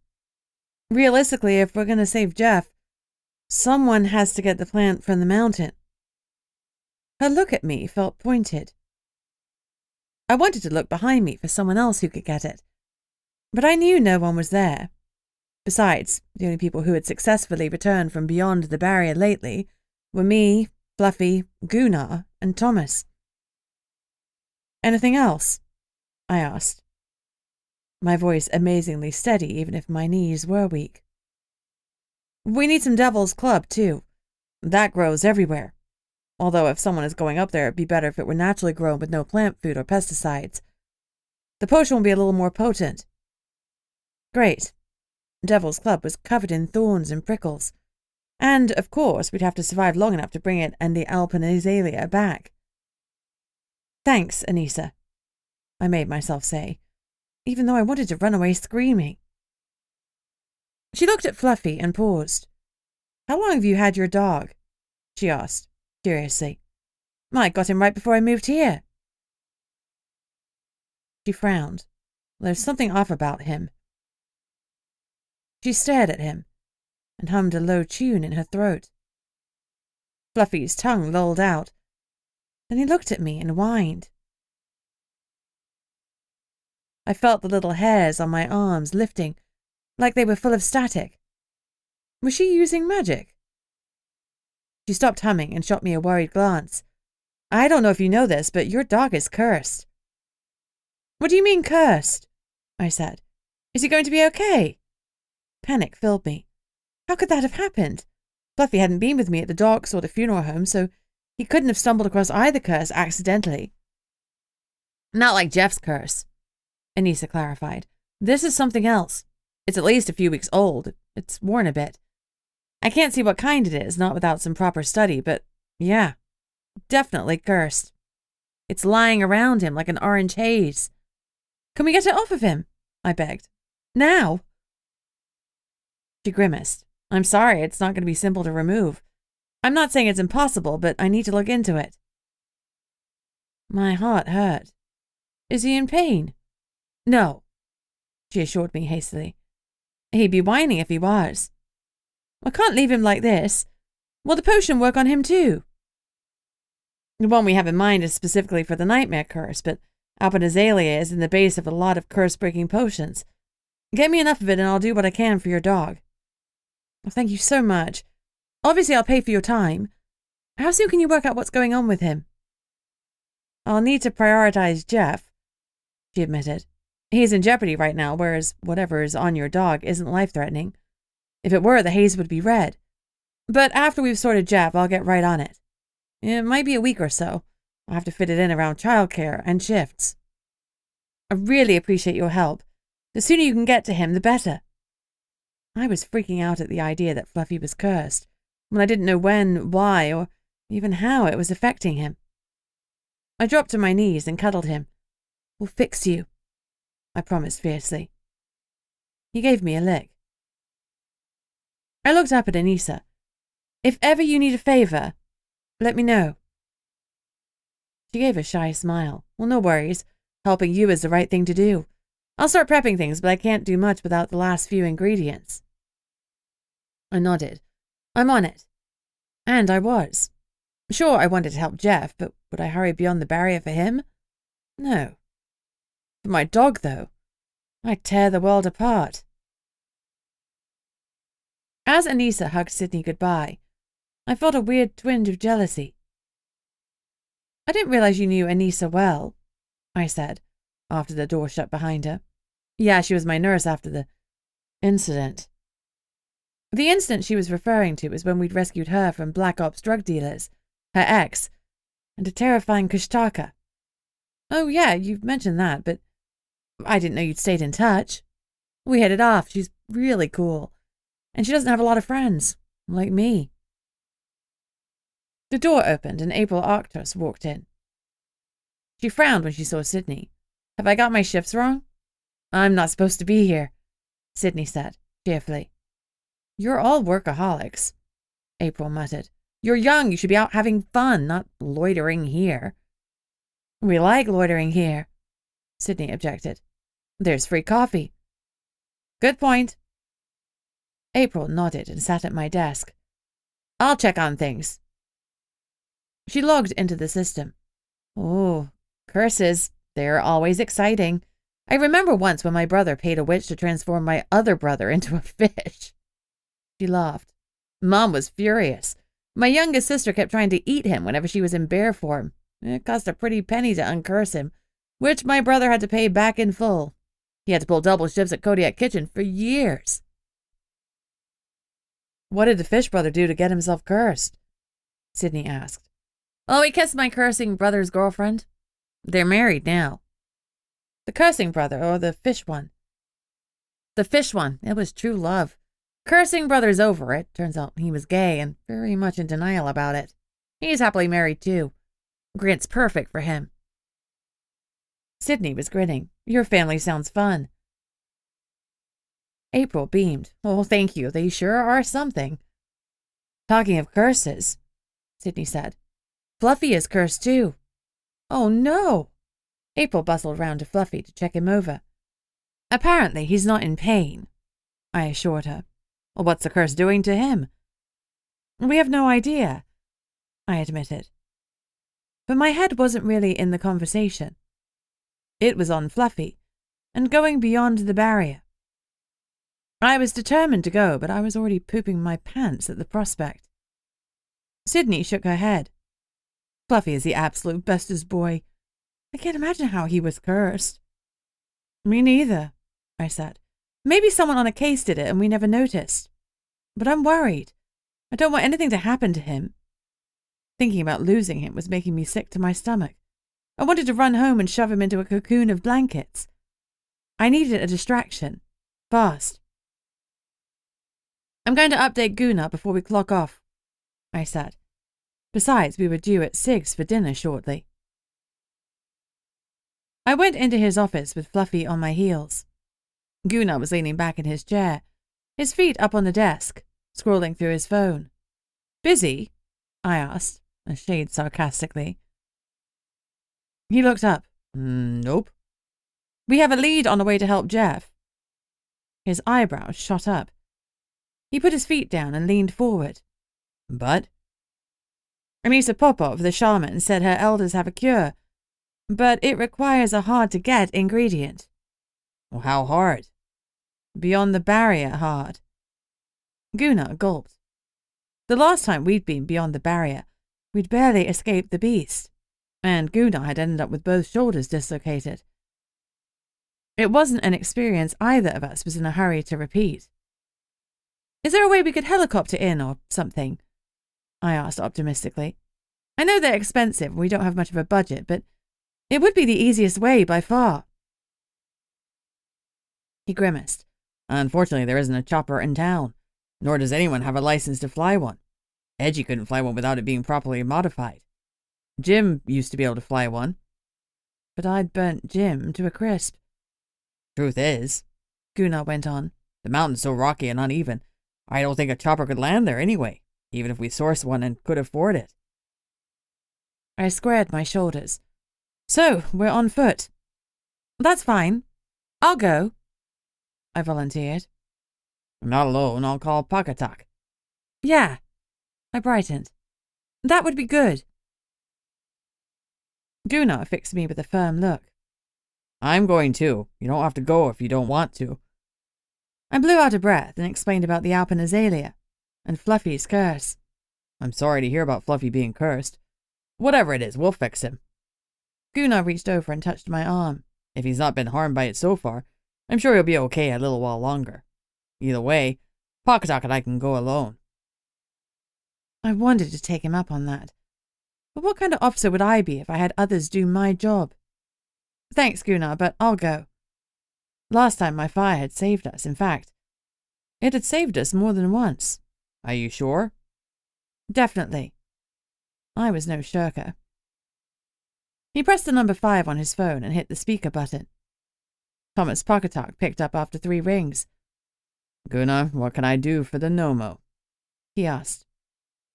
Realistically, if we're going to save Jeff, someone has to get the plant from the mountain. Her look at me felt pointed. I wanted to look behind me for someone else who could get it, but I knew no one was there. Besides, the only people who had successfully returned from beyond the barrier lately were me, Fluffy, Gunnar, and Thomas. Anything else? I asked. My voice amazingly steady, even if my knees were weak. We need some Devil's Club, too. That grows everywhere. Although if someone is going up there, it'd be better if it were naturally grown with no plant food or pesticides. The potion will be a little more potent. Great. Devil's Club was covered in thorns and prickles. And, of course, we'd have to survive long enough to bring it and the alpinizalia back. Thanks, Anissa, I made myself say, even though I wanted to run away screaming. She looked at Fluffy and paused. How long have you had your dog? She asked, curiously. I got him right before I moved here. She frowned. There's something off about him. She stared at him and hummed a low tune in her throat. Fluffy's tongue lolled out. Then he looked at me and whined. I felt the little hairs on my arms lifting, like they were full of static. Was she using magic? She stopped humming and shot me a worried glance. I don't know if you know this, but your dog is cursed. What do you mean cursed? I said. Is he going to be okay? Panic filled me. How could that have happened? Fluffy hadn't been with me at the docks or the funeral home, so he couldn't have stumbled across either curse accidentally. Not like Jeff's curse, Anissa clarified. This is something else. It's at least a few weeks old. It's worn a bit. I can't see what kind it is, not without some proper study, but yeah, definitely cursed. It's lying around him like an orange haze. Can we get it off of him? I begged. Now? She grimaced. I'm sorry, it's not going to be simple to remove. I'm not saying it's impossible, but I need to look into it. My heart hurt. Is he in pain? No, she assured me hastily. He'd be whining if he was. I can't leave him like this. Will the potion work on him too? The one we have in mind is specifically for the nightmare curse, but Alpin Azalea is in the base of a lot of curse-breaking potions. Get me enough of it and I'll do what I can for your dog. Well, thank you so much. Obviously, I'll pay for your time. How soon can you work out what's going on with him? I'll need to prioritize Jeff, she admitted. He's in jeopardy right now, whereas whatever is on your dog isn't life-threatening. If it were, the haze would be red. But after we've sorted Jeff, I'll get right on it. It might be a week or so. I'll have to fit it in around childcare and shifts. I really appreciate your help. The sooner you can get to him, the better. I was freaking out at the idea that Fluffy was cursed, when I didn't know when, why, or even how it was affecting him. I dropped to my knees and cuddled him. We'll fix you, I promised fiercely. He gave me a lick. I looked up at Anissa. If ever you need a favor, let me know. She gave a shy smile. Well, no worries. Helping you is the right thing to do. I'll start prepping things, but I can't do much without the last few ingredients. I nodded. I'm on it. And I was. Sure, I wanted to help Jeff, but would I hurry beyond the barrier for him? No. For my dog, though, I'd tear the world apart. As Anissa hugged Sydney goodbye, I felt a weird twinge of jealousy. I didn't realize you knew Anissa well, I said, after the door shut behind her. Yeah, she was my nurse after the incident. The incident she was referring to was when we'd rescued her from Black Ops drug dealers, her ex, and a terrifying Kushtaka. Oh yeah, you've mentioned that, but I didn't know you'd stayed in touch. We hit it off. She's really cool. And she doesn't have a lot of friends, like me. The door opened and April Arctos walked in. She frowned when she saw Sydney. Have I got my shifts wrong? I'm not supposed to be here, Sydney said, cheerfully. You're all workaholics, April muttered. You're young, you should be out having fun, not loitering here. We like loitering here, Sydney objected. There's free coffee. Good point. April nodded and sat at my desk. I'll check on things. She logged into the system. Oh, curses. They're always exciting. I remember once when my brother paid a witch to transform my other brother into a fish. She laughed. Mom was furious. My youngest sister kept trying to eat him whenever she was in bear form. It cost a pretty penny to uncurse him, which my brother had to pay back in full. He had to pull double shifts at Kodiak Kitchen for years. What did the fish brother do to get himself cursed? Sydney asked. Oh, he kissed my cursing brother's girlfriend. They're married now. The cursing brother, or the fish one? The fish one. It was true love. Cursing brother's over it. Turns out he was gay and very much in denial about it. He's happily married, too. Grant's perfect for him. Sydney was grinning. Your family sounds fun. April beamed. Oh, thank you. They sure are something. Talking of curses, Sydney said. Fluffy is cursed too. Oh no! April bustled round to Fluffy to check him over. Apparently he's not in pain, I assured her. Well, what's the curse doing to him? We have no idea, I admitted. But my head wasn't really in the conversation. It was on Fluffy, and going beyond the barrier. I was determined to go, but I was already pooping my pants at the prospect. Sydney shook her head. Fluffy is the absolute bestest boy. I can't imagine how he was cursed. Me neither, I said. Maybe someone on a case did it and we never noticed. But I'm worried. I don't want anything to happen to him. Thinking about losing him was making me sick to my stomach. I wanted to run home and shove him into a cocoon of blankets. I needed a distraction. Fast. I'm going to update Gunnar before we clock off, I said. Besides, we were due at 6 for dinner shortly. I went into his office with Fluffy on my heels. Gunnar was leaning back in his chair, his feet up on the desk, scrolling through his phone. Busy? I asked, a shade sarcastically. He looked up. Nope. We have a lead on the way to help Jeff. His eyebrows shot up. He put his feet down and leaned forward. But? Anissa Popov, the shaman, said her elders have a cure, but it requires a hard-to-get ingredient. Well, how hard? Beyond the barrier hard. Gunnar gulped. The last time we'd been beyond the barrier, we'd barely escaped the beast, and Gunnar had ended up with both shoulders dislocated. It wasn't an experience either of us was in a hurry to repeat. Is there a way we could helicopter in or something? I asked optimistically. I know they're expensive and we don't have much of a budget, but it would be the easiest way by far. He grimaced. Unfortunately, there isn't a chopper in town, nor does anyone have a license to fly one. Edgy couldn't fly one without it being properly modified. Jim used to be able to fly one. But I'd burnt Jim to a crisp. Truth is, Gunnar went on, the mountain's so rocky and uneven, I don't think a chopper could land there anyway, even if we sourced one and could afford it. I squared my shoulders. So, we're on foot. That's fine. I'll go, I volunteered. I'm not alone. I'll call Pakatak. Yeah, I brightened. That would be good. Gunnar fixed me with a firm look. I'm going too. You don't have to go if you don't want to. I blew out a breath and explained about the Alpine azalea and Fluffy's curse. I'm sorry to hear about Fluffy being cursed. Whatever it is, we'll fix him. Gunnar reached over and touched my arm. If he's not been harmed by it so far, I'm sure he'll be okay a little while longer. Either way, Pakatak and I can go alone. I wanted to take him up on that. But what kind of officer would I be if I had others do my job? Thanks, Gunnar, but I'll go. Last time my fire had saved us. In fact, it had saved us more than once. Are you sure? Definitely. I was no shirker. He pressed the number 5 on his phone and hit the speaker button. Thomas Pakatak picked up after 3 rings. Gunnar, what can I do for the Nomo? He asked,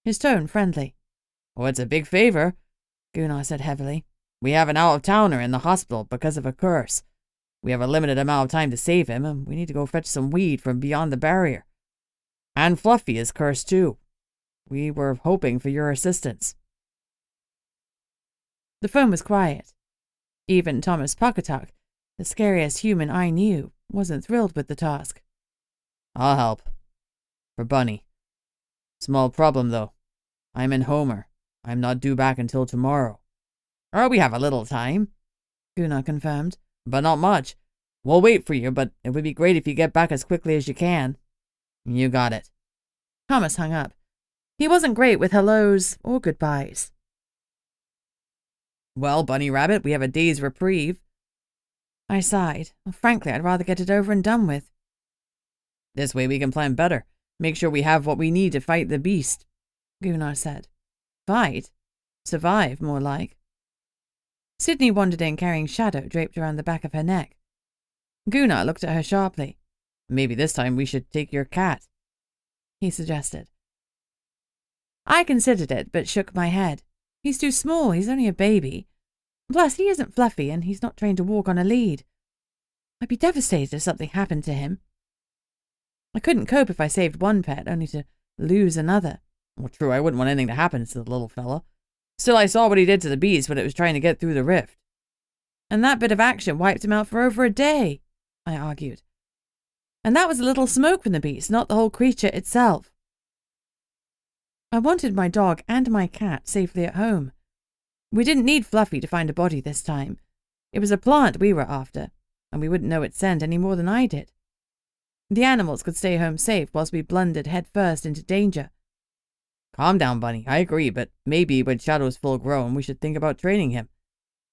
his tone friendly. Oh, it's a big favor, Gunnar said heavily. We have an out-of-towner in the hospital because of a curse. We have a limited amount of time to save him, and we need to go fetch some weed from beyond the barrier. And Fluffy is cursed too. We were hoping for your assistance. The phone was quiet. Even Thomas Pakatak, the scariest human I knew, wasn't thrilled with the task. I'll help. For Bunny. Small problem, though. I'm in Homer. I'm not due back until tomorrow. Or we have a little time, Gunnar confirmed. But not much. We'll wait for you, but it would be great if you get back as quickly as you can. You got it. Thomas hung up. He wasn't great with hellos or goodbyes. Well, Bunny Rabbit, we have a day's reprieve. I sighed. Well, frankly, I'd rather get it over and done with. This way we can plan better. Make sure we have what we need to fight the beast, Gunnar said. Fight? Survive, more like. Sydney wandered in carrying Shadow draped around the back of her neck. Gunnar looked at her sharply. Maybe this time we should take your cat, he suggested. I considered it, but shook my head. He's too small, he's only a baby. Plus, he isn't fluffy and he's not trained to walk on a lead. I'd be devastated if something happened to him. I couldn't cope if I saved one pet, only to lose another. Well, true, I wouldn't want anything to happen to the little fella. Still, I saw what he did to the beast when it was trying to get through the rift. And that bit of action wiped him out for over a day, I argued. And that was a little smoke from the beast, not the whole creature itself. I wanted my dog and my cat safely at home. We didn't need Fluffy to find a body this time. It was a plant we were after, and we wouldn't know its scent any more than I did. The animals could stay home safe whilst we blundered headfirst into danger. Calm down, Bunny. I agree, but maybe when Shadow's full grown, we should think about training him.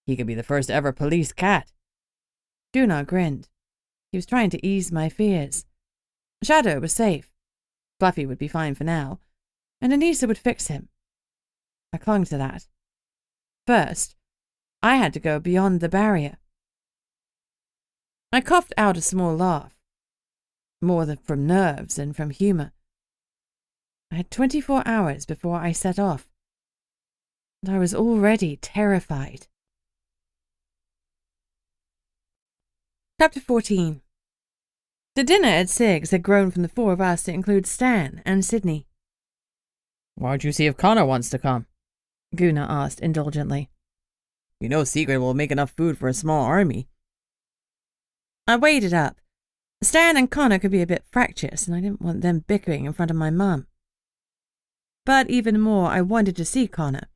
He could be the first ever police cat. Gunnar grinned. He was trying to ease my fears. Shadow was safe. Fluffy would be fine for now, and Anissa would fix him. I clung to that. First, I had to go beyond the barrier. I coughed out a small laugh, more from nerves than from humour. I had 24 hours before I set off, and I was already terrified. Chapter 14. The dinner at Sig's had grown from the four of us to include Stan and Sydney. Why don't you see if Connor wants to come? Gunnar asked indulgently. You know Secret will make enough food for a small army. I weighed it up. Stan and Connor could be a bit fractious, and I didn't want them bickering in front of my mum. But even more, I wanted to see Connor.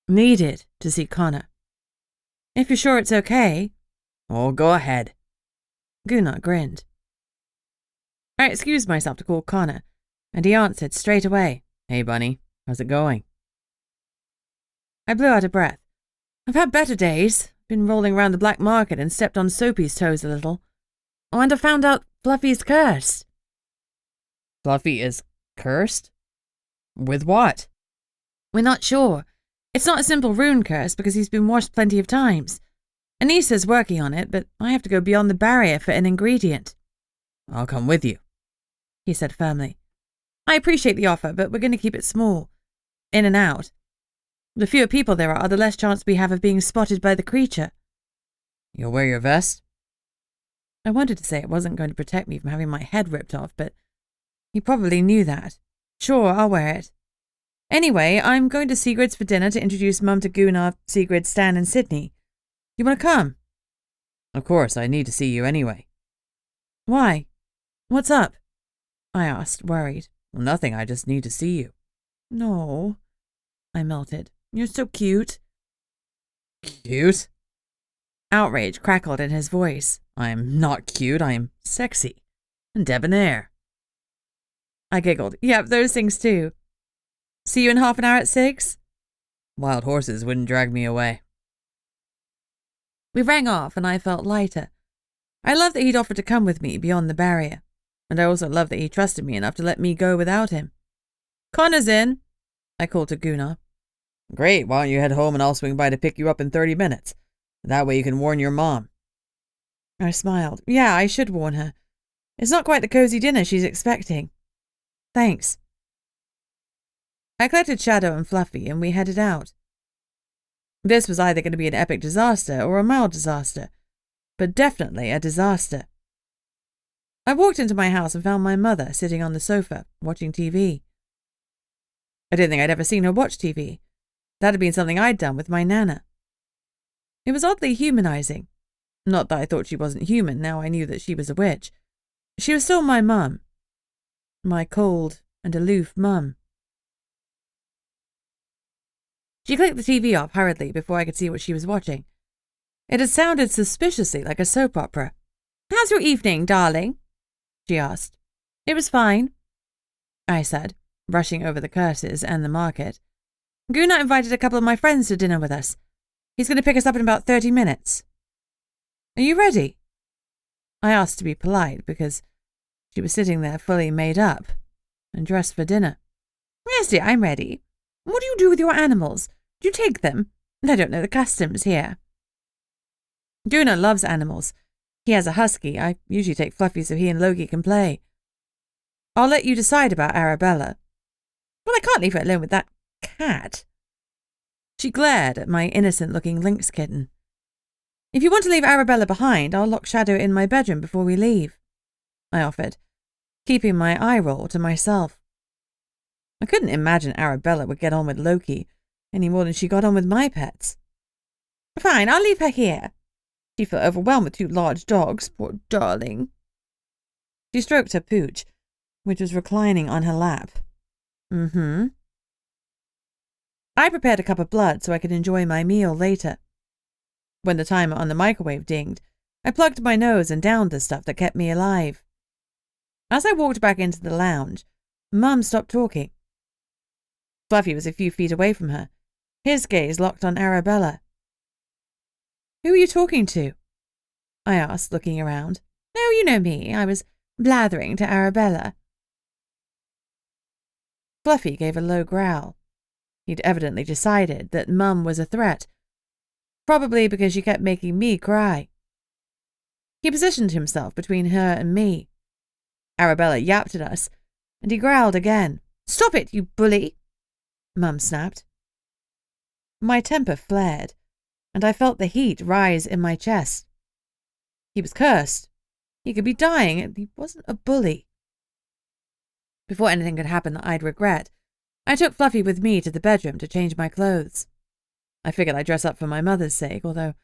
Needed to see Connor. If you're sure it's okay. Oh, go ahead. Gunnar grinned. I excused myself to call Connor, and he answered straight away. Hey, Bunny. How's it going? I blew out a breath. I've had better days. Been rolling around the black market and stepped on Soapy's toes a little. Oh, and I found out Fluffy's cursed. Fluffy is cursed? With what? We're not sure. It's not a simple rune curse because he's been washed plenty of times. Anissa's working on it, but I have to go beyond the barrier for an ingredient. I'll come with you, he said firmly. I appreciate the offer, but we're going to keep it small. In and out. The fewer people there are, the less chance we have of being spotted by the creature. You'll wear your vest? I wanted to say it wasn't going to protect me from having my head ripped off, but he probably knew that. Sure, I'll wear it. Anyway, I'm going to Sigrid's for dinner to introduce Mum to Gunnar, Sigrid, Stan and Sydney. You want to come? Of course, I need to see you anyway. Why? What's up? I asked, worried. Well, nothing, I just need to see you. No, I melted. You're so cute. Cute? Outrage crackled in his voice. I'm not cute, I'm sexy and debonair. I giggled. Yep, those things too. See you in half an hour at 6? Wild horses wouldn't drag me away. We rang off and I felt lighter. I loved that he'd offered to come with me beyond the barrier, and I also loved that he trusted me enough to let me go without him. Connor's in, I called to Gunnar. Great, why don't you head home and I'll swing by to pick you up in 30 minutes. That way you can warn your mom. I smiled. Yeah, I should warn her. It's not quite the cozy dinner she's expecting. Thanks. I collected Shadow and Fluffy and we headed out. This was either going to be an epic disaster or a mild disaster, but definitely a disaster. I walked into my house and found my mother sitting on the sofa, watching TV. I didn't think I'd ever seen her watch TV. That had been something I'd done with my Nana. It was oddly humanizing. Not that I thought she wasn't human, now I knew that she was a witch. She was still my mum. My cold and aloof mum. She clicked the TV off hurriedly before I could see what she was watching. It had sounded suspiciously like a soap opera. How's your evening, darling? She asked. It was fine, I said, rushing over the curses and the market. Gunnar invited a couple of my friends to dinner with us. He's going to pick us up in about 30 minutes. Are you ready? I asked to be polite because she was sitting there fully made up and dressed for dinner. Yes, dear, I'm ready. What do you do with your animals? Do you take them? I don't know the customs here. Gunnar loves animals. He has a husky. I usually take Fluffy so he and Loki can play. I'll let you decide about Arabella. Well, I can't leave her alone with that cat. She glared at my innocent-looking lynx kitten. "If you want to leave Arabella behind, I'll lock Shadow in my bedroom before we leave," I offered, keeping my eye roll to myself. I couldn't imagine Arabella would get on with Loki any more than she got on with my pets. "Fine, I'll leave her here. She felt overwhelmed with 2 large dogs, poor darling." She stroked her pooch, which was reclining on her lap. "Mm-hmm." I prepared a cup of blood so I could enjoy my meal later. When the timer on the microwave dinged, I plugged my nose and downed the stuff that kept me alive. As I walked back into the lounge, Mum stopped talking. Fluffy was a few feet away from her, his gaze locked on Arabella. "Who are you talking to?" I asked, looking around. "Oh, you know me. I was blathering to Arabella." Fluffy gave a low growl. He'd evidently decided that Mum was a threat, probably because she kept making me cry. He positioned himself between her and me. Arabella yapped at us, and he growled again. "Stop it, you bully!" Mum snapped. My temper flared, and I felt the heat rise in my chest. He was cursed. He could be dying, and he wasn't a bully. Before anything could happen that I'd regret, I took Fluffy with me to the bedroom to change my clothes. I figured I'd dress up for my mother's sake, although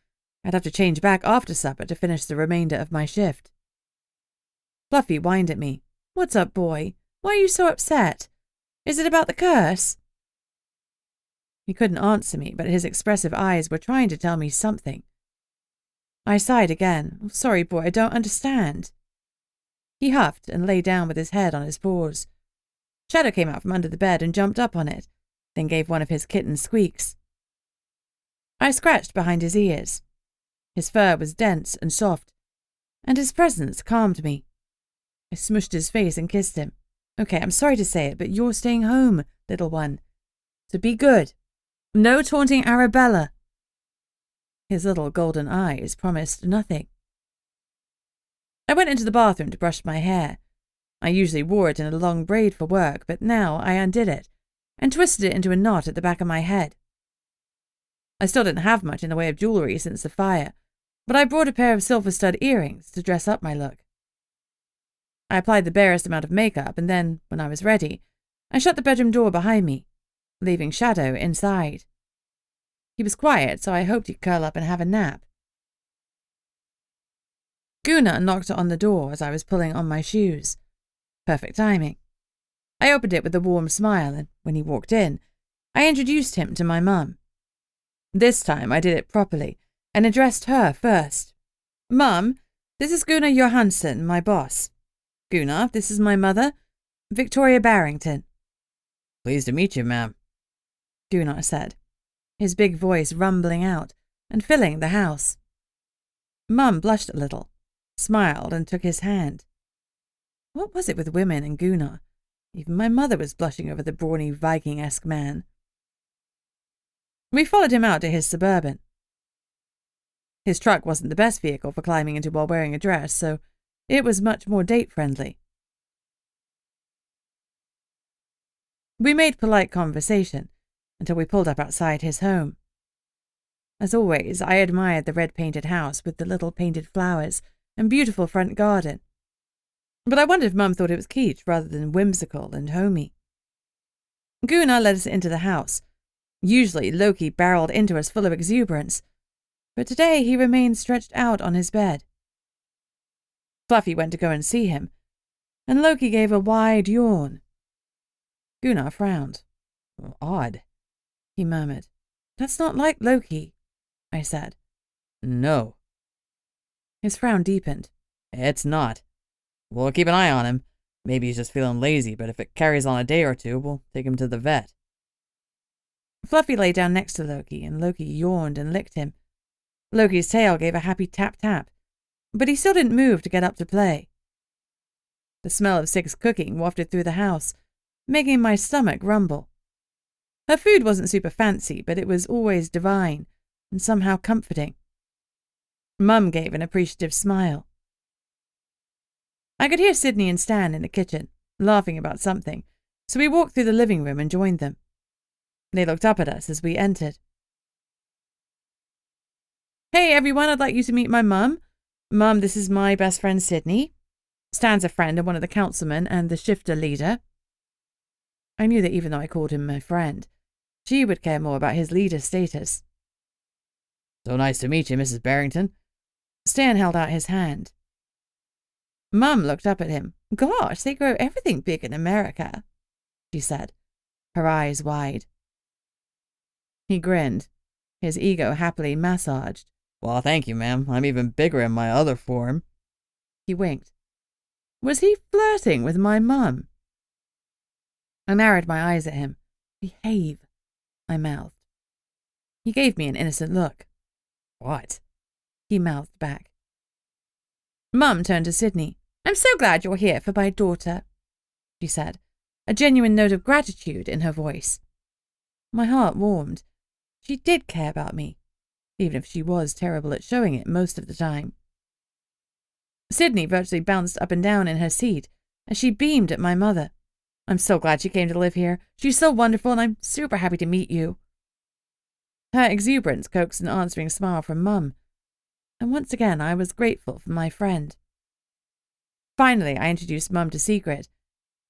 I'd have to change back after supper to finish the remainder of my shift. Fluffy whined at me. "What's up, boy? Why are you so upset? Is it about the curse?" He couldn't answer me, but his expressive eyes were trying to tell me something. I sighed again. "Oh, sorry, boy, I don't understand." He huffed and lay down with his head on his paws. Shadow came out from under the bed and jumped up on it, then gave one of his kitten squeaks. I scratched behind his ears. His fur was dense and soft, and his presence calmed me. I smushed his face and kissed him. "Okay, I'm sorry to say it, but you're staying home, little one. So be good. No taunting Arabella." His little golden eyes promised nothing. I went into the bathroom to brush my hair. I usually wore it in a long braid for work, but now I undid it and twisted it into a knot at the back of my head. I still didn't have much in the way of jewelry since the fire, but I brought a pair of silver stud earrings to dress up my look. I applied the barest amount of makeup, and then, when I was ready, I shut the bedroom door behind me, leaving Shadow inside. He was quiet, so I hoped he'd curl up and have a nap. Guna knocked on the door as I was pulling on my shoes. Perfect timing. I opened it with a warm smile, and when he walked in, I introduced him to my mum. This time I did it properly, and addressed her first. "Mum, this is Gunnar Johansson, my boss. Gunnar, this is my mother, Victoria Barrington." "Pleased to meet you, ma'am," Gunnar said, his big voice rumbling out and filling the house. Mum blushed a little, smiled, and took his hand. What was it with women and Gunnar? Even my mother was blushing over the brawny Viking-esque man. We followed him out to his Suburban. His truck wasn't the best vehicle for climbing into while wearing a dress, so it was much more date-friendly. We made polite conversation until we pulled up outside his home. As always, I admired the red-painted house with the little painted flowers and beautiful front garden. But I wondered if Mum thought it was kitsch rather than whimsical and homey. Gunnar led us into the house. Usually Loki barreled into us full of exuberance, but today he remained stretched out on his bed. Fluffy went to go and see him, and Loki gave a wide yawn. Gunnar frowned. "Odd," he murmured. "That's not like Loki," I said. "No." His frown deepened. "It's not. We'll keep an eye on him. Maybe he's just feeling lazy, but if it carries on a day or two, we'll take him to the vet." Fluffy lay down next to Loki, and Loki yawned and licked him. Loki's tail gave a happy tap-tap, but he still didn't move to get up to play. The smell of Sig's cooking wafted through the house, making my stomach rumble. Her food wasn't super fancy, but it was always divine and somehow comforting. Mum gave an appreciative smile. I could hear Sydney and Stan in the kitchen, laughing about something, so we walked through the living room and joined them. They looked up at us as we entered. Hey, everyone, I'd like you to meet my mum. Mum, this is my best friend, Sydney. Stan's a friend and one of the councilmen and the shifter leader. I knew that even though I called him my friend, she would care more about his leader status. So nice to meet you, Mrs. Barrington. Stan held out his hand. Mum looked up at him. Gosh, they grow everything big in America, she said, her eyes wide. He grinned, his ego happily massaged. Well, thank you, ma'am. I'm even bigger in my other form. He winked. Was he flirting with my mum? I narrowed my eyes at him. Behave, I mouthed. He gave me an innocent look. What? He mouthed back. Mum turned to Sydney. I'm so glad you're here for my daughter, she said, a genuine note of gratitude in her voice. My heart warmed. She did care about me, even if she was terrible at showing it most of the time. Sydney virtually bounced up and down in her seat as she beamed at my mother. I'm so glad she came to live here. She's so wonderful, and I'm super happy to meet you. Her exuberance coaxed an answering smile from Mum, and once again I was grateful for my friend. Finally, I introduced Mum to Sigrid.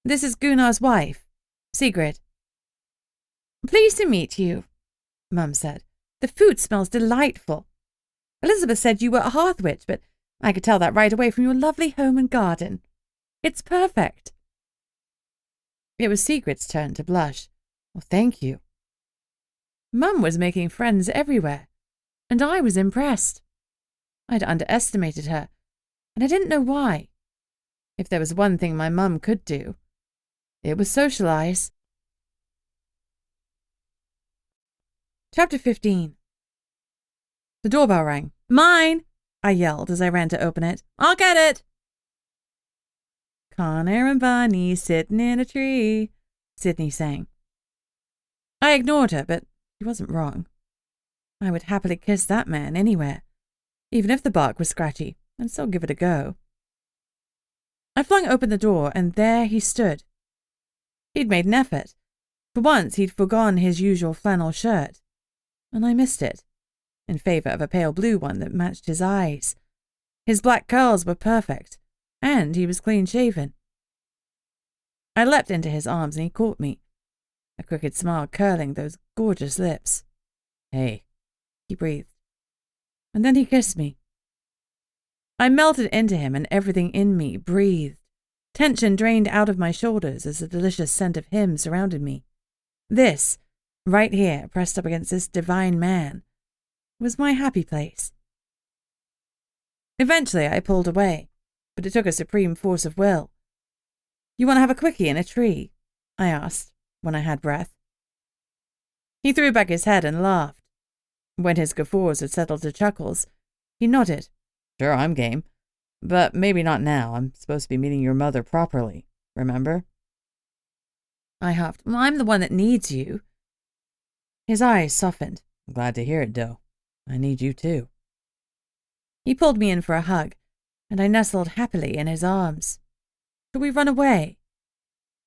This is Gunnar's wife, Sigrid. Pleased to meet you, Mum said. The food smells delightful. Elizabeth said you were a hearth witch, but I could tell that right away from your lovely home and garden. It's perfect. It was Sigrid's turn to blush. Well, thank you. Mum was making friends everywhere, and I was impressed. I'd underestimated her, and I didn't know why. If there was one thing my mum could do, it was socialize. Chapter 15. The doorbell rang. Mine! I yelled as I ran to open it. I'll get it! Connor and Bonnie sitting in a tree, Sydney sang. I ignored her, but she wasn't wrong. I would happily kiss that man anywhere, even if the bark was scratchy, and still give it a go. I flung open the door, and there he stood. He'd made an effort. For once, he'd forgone his usual flannel shirt, and I missed it, in favor of a pale blue one that matched his eyes. His black curls were perfect, and he was clean-shaven. I leapt into his arms, and he caught me, a crooked smile curling those gorgeous lips. Hey, he breathed. And then he kissed me. I melted into him, and everything in me breathed. Tension drained out of my shoulders as the delicious scent of him surrounded me. This, right here, pressed up against this divine man, was my happy place. Eventually I pulled away, but it took a supreme force of will. You want to have a quickie in a tree? I asked, when I had breath. He threw back his head and laughed. When his guffaws had settled to chuckles, he nodded. Sure, I'm game. But maybe not now. I'm supposed to be meeting your mother properly, remember? I huffed. Well, I'm the one that needs you. His eyes softened. I'm glad to hear it, Doe. I need you too. He pulled me in for a hug, and I nestled happily in his arms. Shall we run away?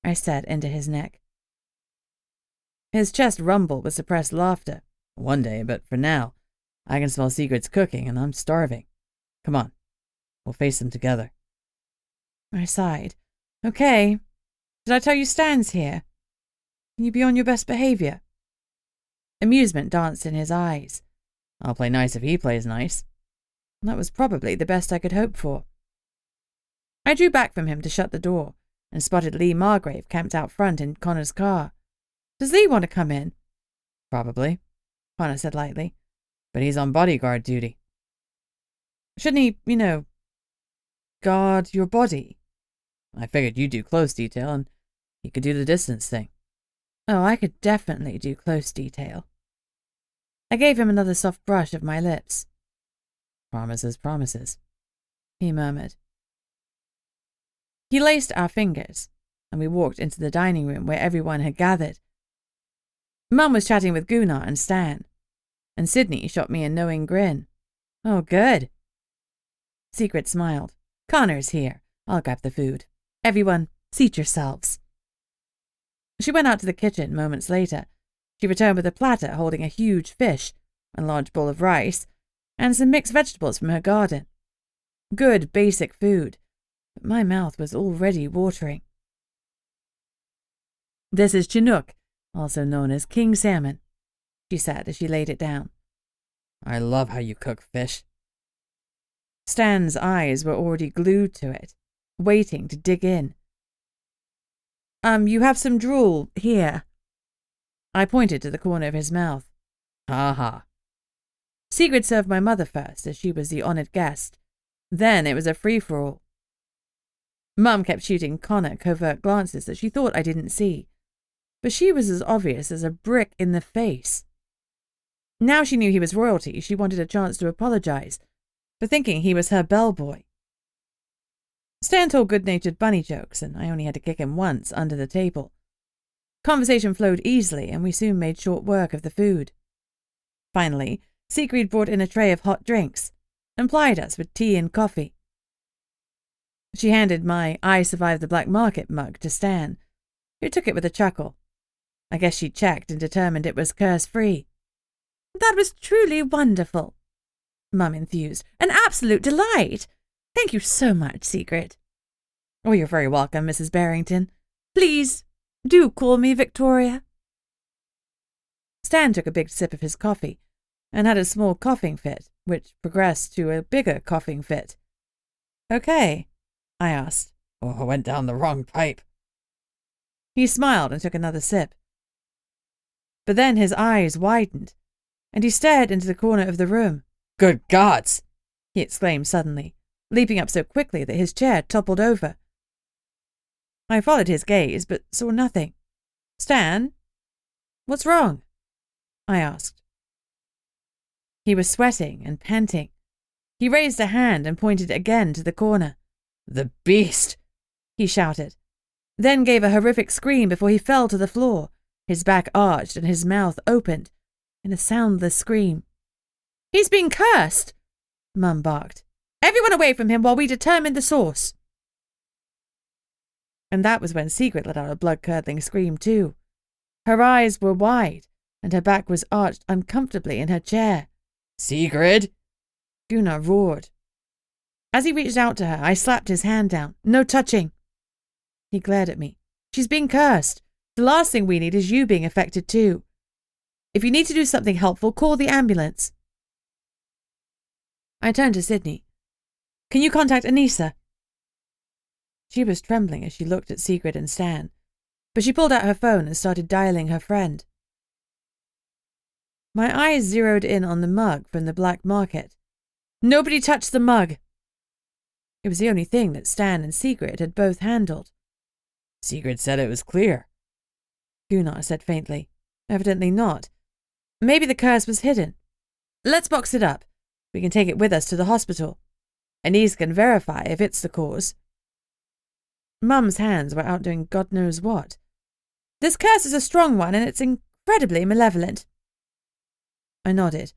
I said into his neck. His chest rumbled with suppressed laughter. One day, but for now, I can smell Sigrid's cooking, and I'm starving. Come on. We'll face them together. I sighed. Okay. Did I tell you Stan's here? Can you be on your best behavior? Amusement danced in his eyes. I'll play nice if he plays nice. That was probably the best I could hope for. I drew back from him to shut the door and spotted Lee Margrave camped out front in Connor's car. Does Lee want to come in? Probably, Connor said lightly. But he's on bodyguard duty. Shouldn't he, guard your body? I figured you'd do close detail and he could do the distance thing. Oh, I could definitely do close detail. I gave him another soft brush of my lips. Promises, promises, he murmured. He laced our fingers, and we walked into the dining room where everyone had gathered. Mum was chatting with Gunnar and Stan, and Sydney shot me a knowing grin. Oh, good. Sigrid smiled. Connor's here. I'll grab the food. Everyone, seat yourselves. She went out to the kitchen moments later. She returned with a platter holding a huge fish, a large bowl of rice, and some mixed vegetables from her garden. Good, basic food, but my mouth was already watering. This is Chinook, also known as king salmon, she said as she laid it down. I love how you cook fish. Stan's eyes were already glued to it, waiting to dig in. You have some drool here. I pointed to the corner of his mouth. Ha ha. Sigrid served my mother first, as she was the honoured guest. Then it was a free-for-all. Mum kept shooting Connor covert glances that she thought I didn't see, but she was as obvious as a brick in the face. Now she knew he was royalty, she wanted a chance to apologise for thinking he was her bellboy. Stan told good-natured bunny jokes, and I only had to kick him once under the table. Conversation flowed easily, and we soon made short work of the food. Finally, Sigrid brought in a tray of hot drinks and plied us with tea and coffee. She handed my I Survived the Black Market mug to Stan, who took it with a chuckle. I guess she checked and determined it was curse-free. That was truly wonderful, Mum enthused. An absolute delight. Thank you so much, Sigrid. Oh, you're very welcome, Mrs. Barrington. Please, do call me Victoria. Stan took a big sip of his coffee and had a small coughing fit, which progressed to a bigger coughing fit. Okay, I asked. Oh, I went down the wrong pipe. He smiled and took another sip. But then his eyes widened, and he stared into the corner of the room. Good gods! He exclaimed suddenly, leaping up so quickly that his chair toppled over. I followed his gaze, but saw nothing. Stan? What's wrong? I asked. He was sweating and panting. He raised a hand and pointed again to the corner. The beast! He shouted, then gave a horrific scream before he fell to the floor, his back arched and his mouth opened in a soundless scream. He's been cursed! Mum barked. Everyone away from him while we determine the source. And that was when Sigrid let out a blood-curdling scream too. Her eyes were wide, and her back was arched uncomfortably in her chair. Sigrid! Gunnar roared. As he reached out to her, I slapped his hand down. No touching. He glared at me. She's being cursed. The last thing we need is you being affected too. If you need to do something helpful, call the ambulance. I turned to Sydney. Can you contact Anissa? She was trembling as she looked at Sigrid and Stan, but she pulled out her phone and started dialing her friend. My eyes zeroed in on the mug from the black market. Nobody touched the mug. It was the only thing that Stan and Sigrid had both handled. Sigrid said it was clear. Gunnar said faintly. Evidently not. Maybe the curse was hidden. Let's box it up. We can take it with us to the hospital. Anise can verify if it's the cause. Mum's hands were out doing God knows what. This curse is a strong one, and it's incredibly malevolent. I nodded.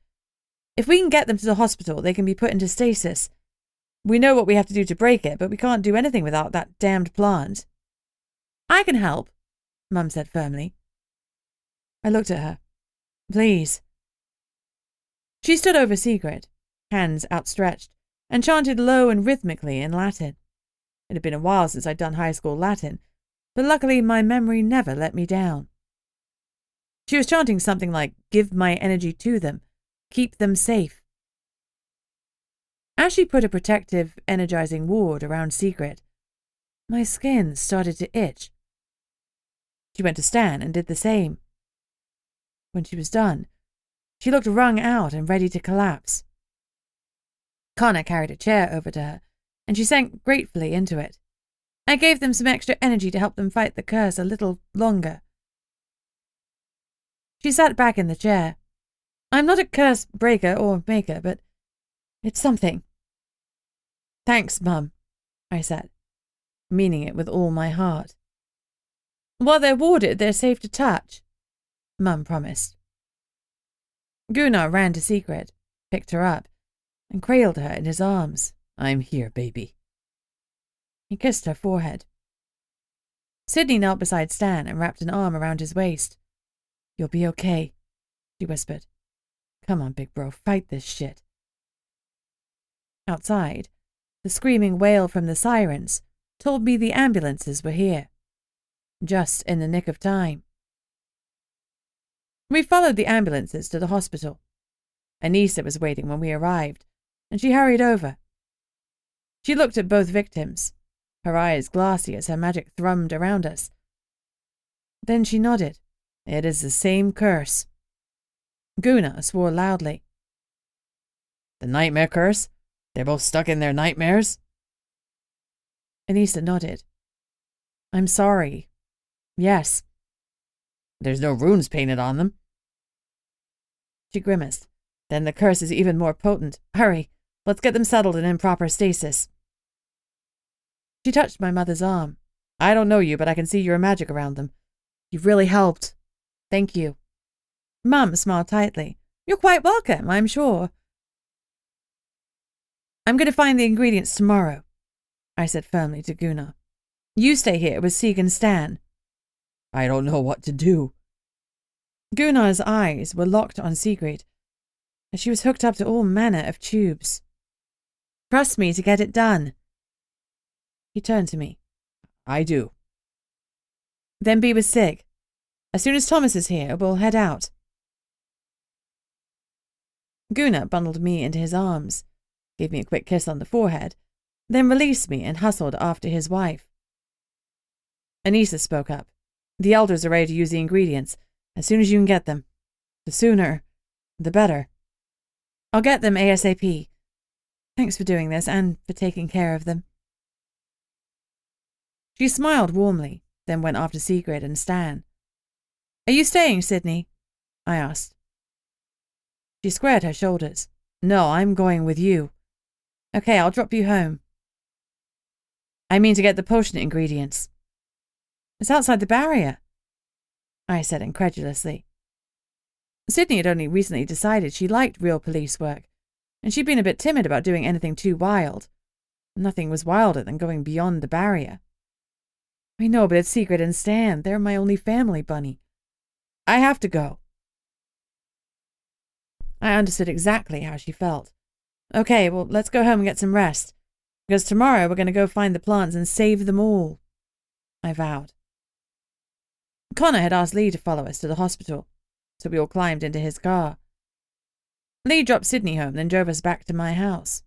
If we can get them to the hospital, they can be put into stasis. We know what we have to do to break it, but we can't do anything without that damned plant. I can help, Mum said firmly. I looked at her. Please. She stood over Sigrid, hands outstretched, and chanted low and rhythmically in Latin. It had been a while since I'd done high school Latin, but luckily my memory never let me down. She was chanting something like, give my energy to them, keep them safe. As she put a protective, energizing ward around Sigrid, my skin started to itch. She went to Stan and did the same. When she was done, she looked wrung out and ready to collapse. Connor carried a chair over to her, and she sank gratefully into it. I gave them some extra energy to help them fight the curse a little longer. She sat back in the chair. I'm not a curse breaker or maker, but it's something. Thanks, Mum, I said, meaning it with all my heart. While they're warded, they're safe to touch, Mum promised. Gunnar ran to Sigrid, picked her up, and cradled her in his arms. I'm here, baby. He kissed her forehead. Sydney knelt beside Stan and wrapped an arm around his waist. You'll be okay, she whispered. Come on, big bro, fight this shit. Outside, the screaming wail from the sirens told me the ambulances were here. Just in the nick of time. We followed the ambulances to the hospital. Anissa was waiting when we arrived, and she hurried over. She looked at both victims, her eyes glassy as her magic thrummed around us. Then she nodded. It is the same curse. Gunnar swore loudly. The nightmare curse? They're both stuck in their nightmares? Anissa nodded. I'm sorry. Yes. There's no runes painted on them. She grimaced. Then the curse is even more potent. Hurry, let's get them settled and in proper stasis. She touched my mother's arm. I don't know you, but I can see your magic around them. You've really helped. Thank you. Mum smiled tightly. You're quite welcome, I'm sure. I'm going to find the ingredients tomorrow, I said firmly to Gunnar. You stay here with Sieg and Stan. I don't know what to do. Gunnar's eyes were locked on Sigrid, as she was hooked up to all manner of tubes. Trust me to get it done. He turned to me. I do. Then be with Sig. As soon as Thomas is here, we'll head out. Gunnar bundled me into his arms, gave me a quick kiss on the forehead, then released me and hustled after his wife. Anissa spoke up. The elders are ready to use the ingredients, as soon as you can get them. The sooner, the better. I'll get them ASAP. Thanks for doing this and for taking care of them. She smiled warmly, then went after Sigrid and Stan. Are you staying, Sydney? I asked. She squared her shoulders. No, I'm going with you. Okay, I'll drop you home. I mean to get the potion ingredients. It's outside the barrier, I said incredulously. Sydney had only recently decided she liked real police work, and she'd been a bit timid about doing anything too wild. Nothing was wilder than going beyond the barrier. I know, but it's Sigrid and Stan. They're my only family, Bunny. I have to go. I understood exactly how she felt. Okay, well, let's go home and get some rest, because tomorrow we're going to go find the plants and save them all, I vowed. Connor had asked Lee to follow us to the hospital, so we all climbed into his car. Lee dropped Sydney home, then drove us back to my house.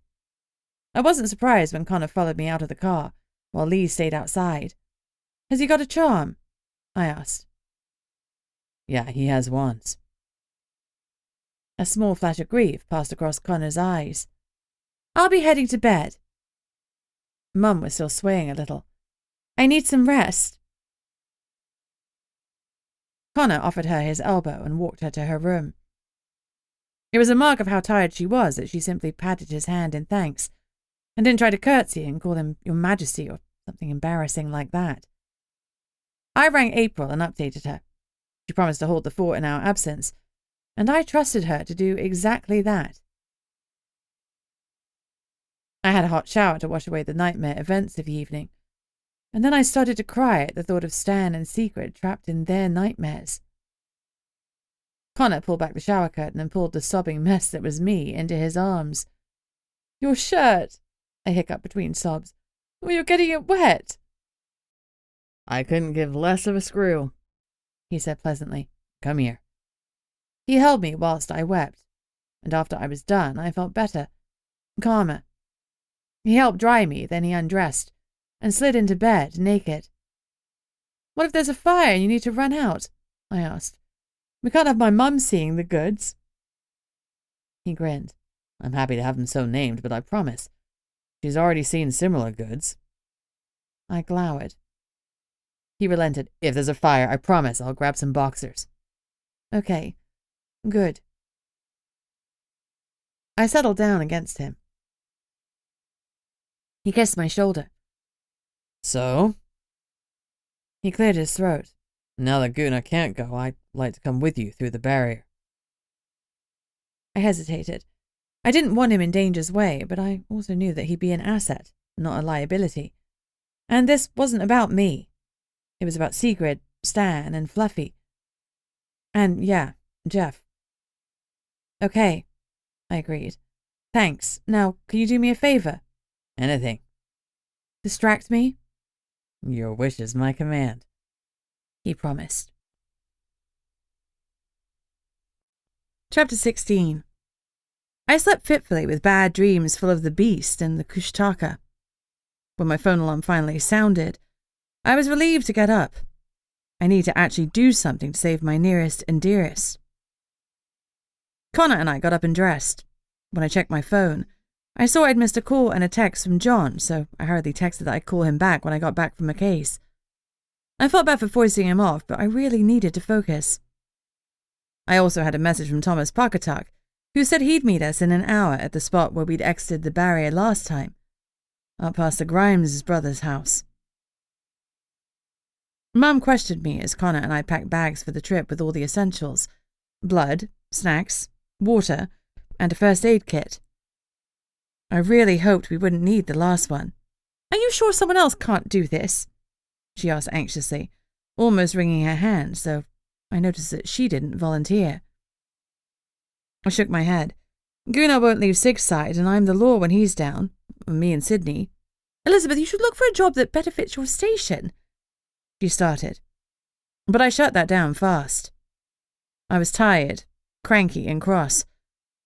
I wasn't surprised when Connor followed me out of the car, while Lee stayed outside. Has he got a charm? I asked. Yeah, he has wands. A small flash of grief passed across Connor's eyes. I'll be heading to bed. Mum was still swaying a little. I need some rest. Connor offered her his elbow and walked her to her room. It was a mark of how tired she was that she simply patted his hand in thanks, and didn't try to curtsy and call him Your Majesty or something embarrassing like that. I rang April and updated her. She promised to hold the fort in our absence, and I trusted her to do exactly that. I had a hot shower to wash away the nightmare events of the evening, and then I started to cry at the thought of Stan and Sigrid trapped in their nightmares. Connor pulled back the shower curtain and pulled the sobbing mess that was me into his arms. Your shirt, I hiccuped between sobs. Oh, you're getting it wet. I couldn't give less of a screw, he said pleasantly. Come here. He held me whilst I wept, and after I was done, I felt better, calmer. He helped dry me, then he undressed, and slid into bed, naked. What if there's a fire and you need to run out? I asked. We can't have my mum seeing the goods. He grinned. I'm happy to have them so named, but I promise. She's already seen similar goods. I glowered. He relented. If there's a fire, I promise I'll grab some boxers. Okay. Good. I settled down against him. He kissed my shoulder. So? He cleared his throat. Now that Gunnar can't go, I'd like to come with you through the barrier. I hesitated. I didn't want him in danger's way, but I also knew that he'd be an asset, not a liability. And this wasn't about me. It was about Sigrid, Stan, and Fluffy. And, yeah, Jeff. Okay, I agreed. Thanks. Now, can you do me a favor? Anything. Distract me? Your wish is my command, he promised. Chapter 16. I slept fitfully with bad dreams full of the beast and the kushtaka. When my phone alarm finally sounded, I was relieved to get up. I need to actually do something to save my nearest and dearest. Connor and I got up and dressed. When I checked my phone, I saw I'd missed a call and a text from John, so I hurriedly texted that I'd call him back when I got back from a case. I felt bad for forcing him off, but I really needed to focus. I also had a message from Thomas Parkatuk, who said he'd meet us in an hour at the spot where we'd exited the barrier last time, up past the Grimes brothers' house. Mum questioned me as Connor and I packed bags for the trip with all the essentials: blood, snacks, water, and a first aid kit. I really hoped we wouldn't need the last one. Are you sure someone else can't do this? She asked anxiously, almost wringing her hands, so I noticed that she didn't volunteer. I shook my head. Gunnar won't leave Sig's side, and I'm the law when he's down. Me and Sydney. Elizabeth, you should look for a job that better fits your station. She started. But I shut that down fast. I was tired, cranky and cross.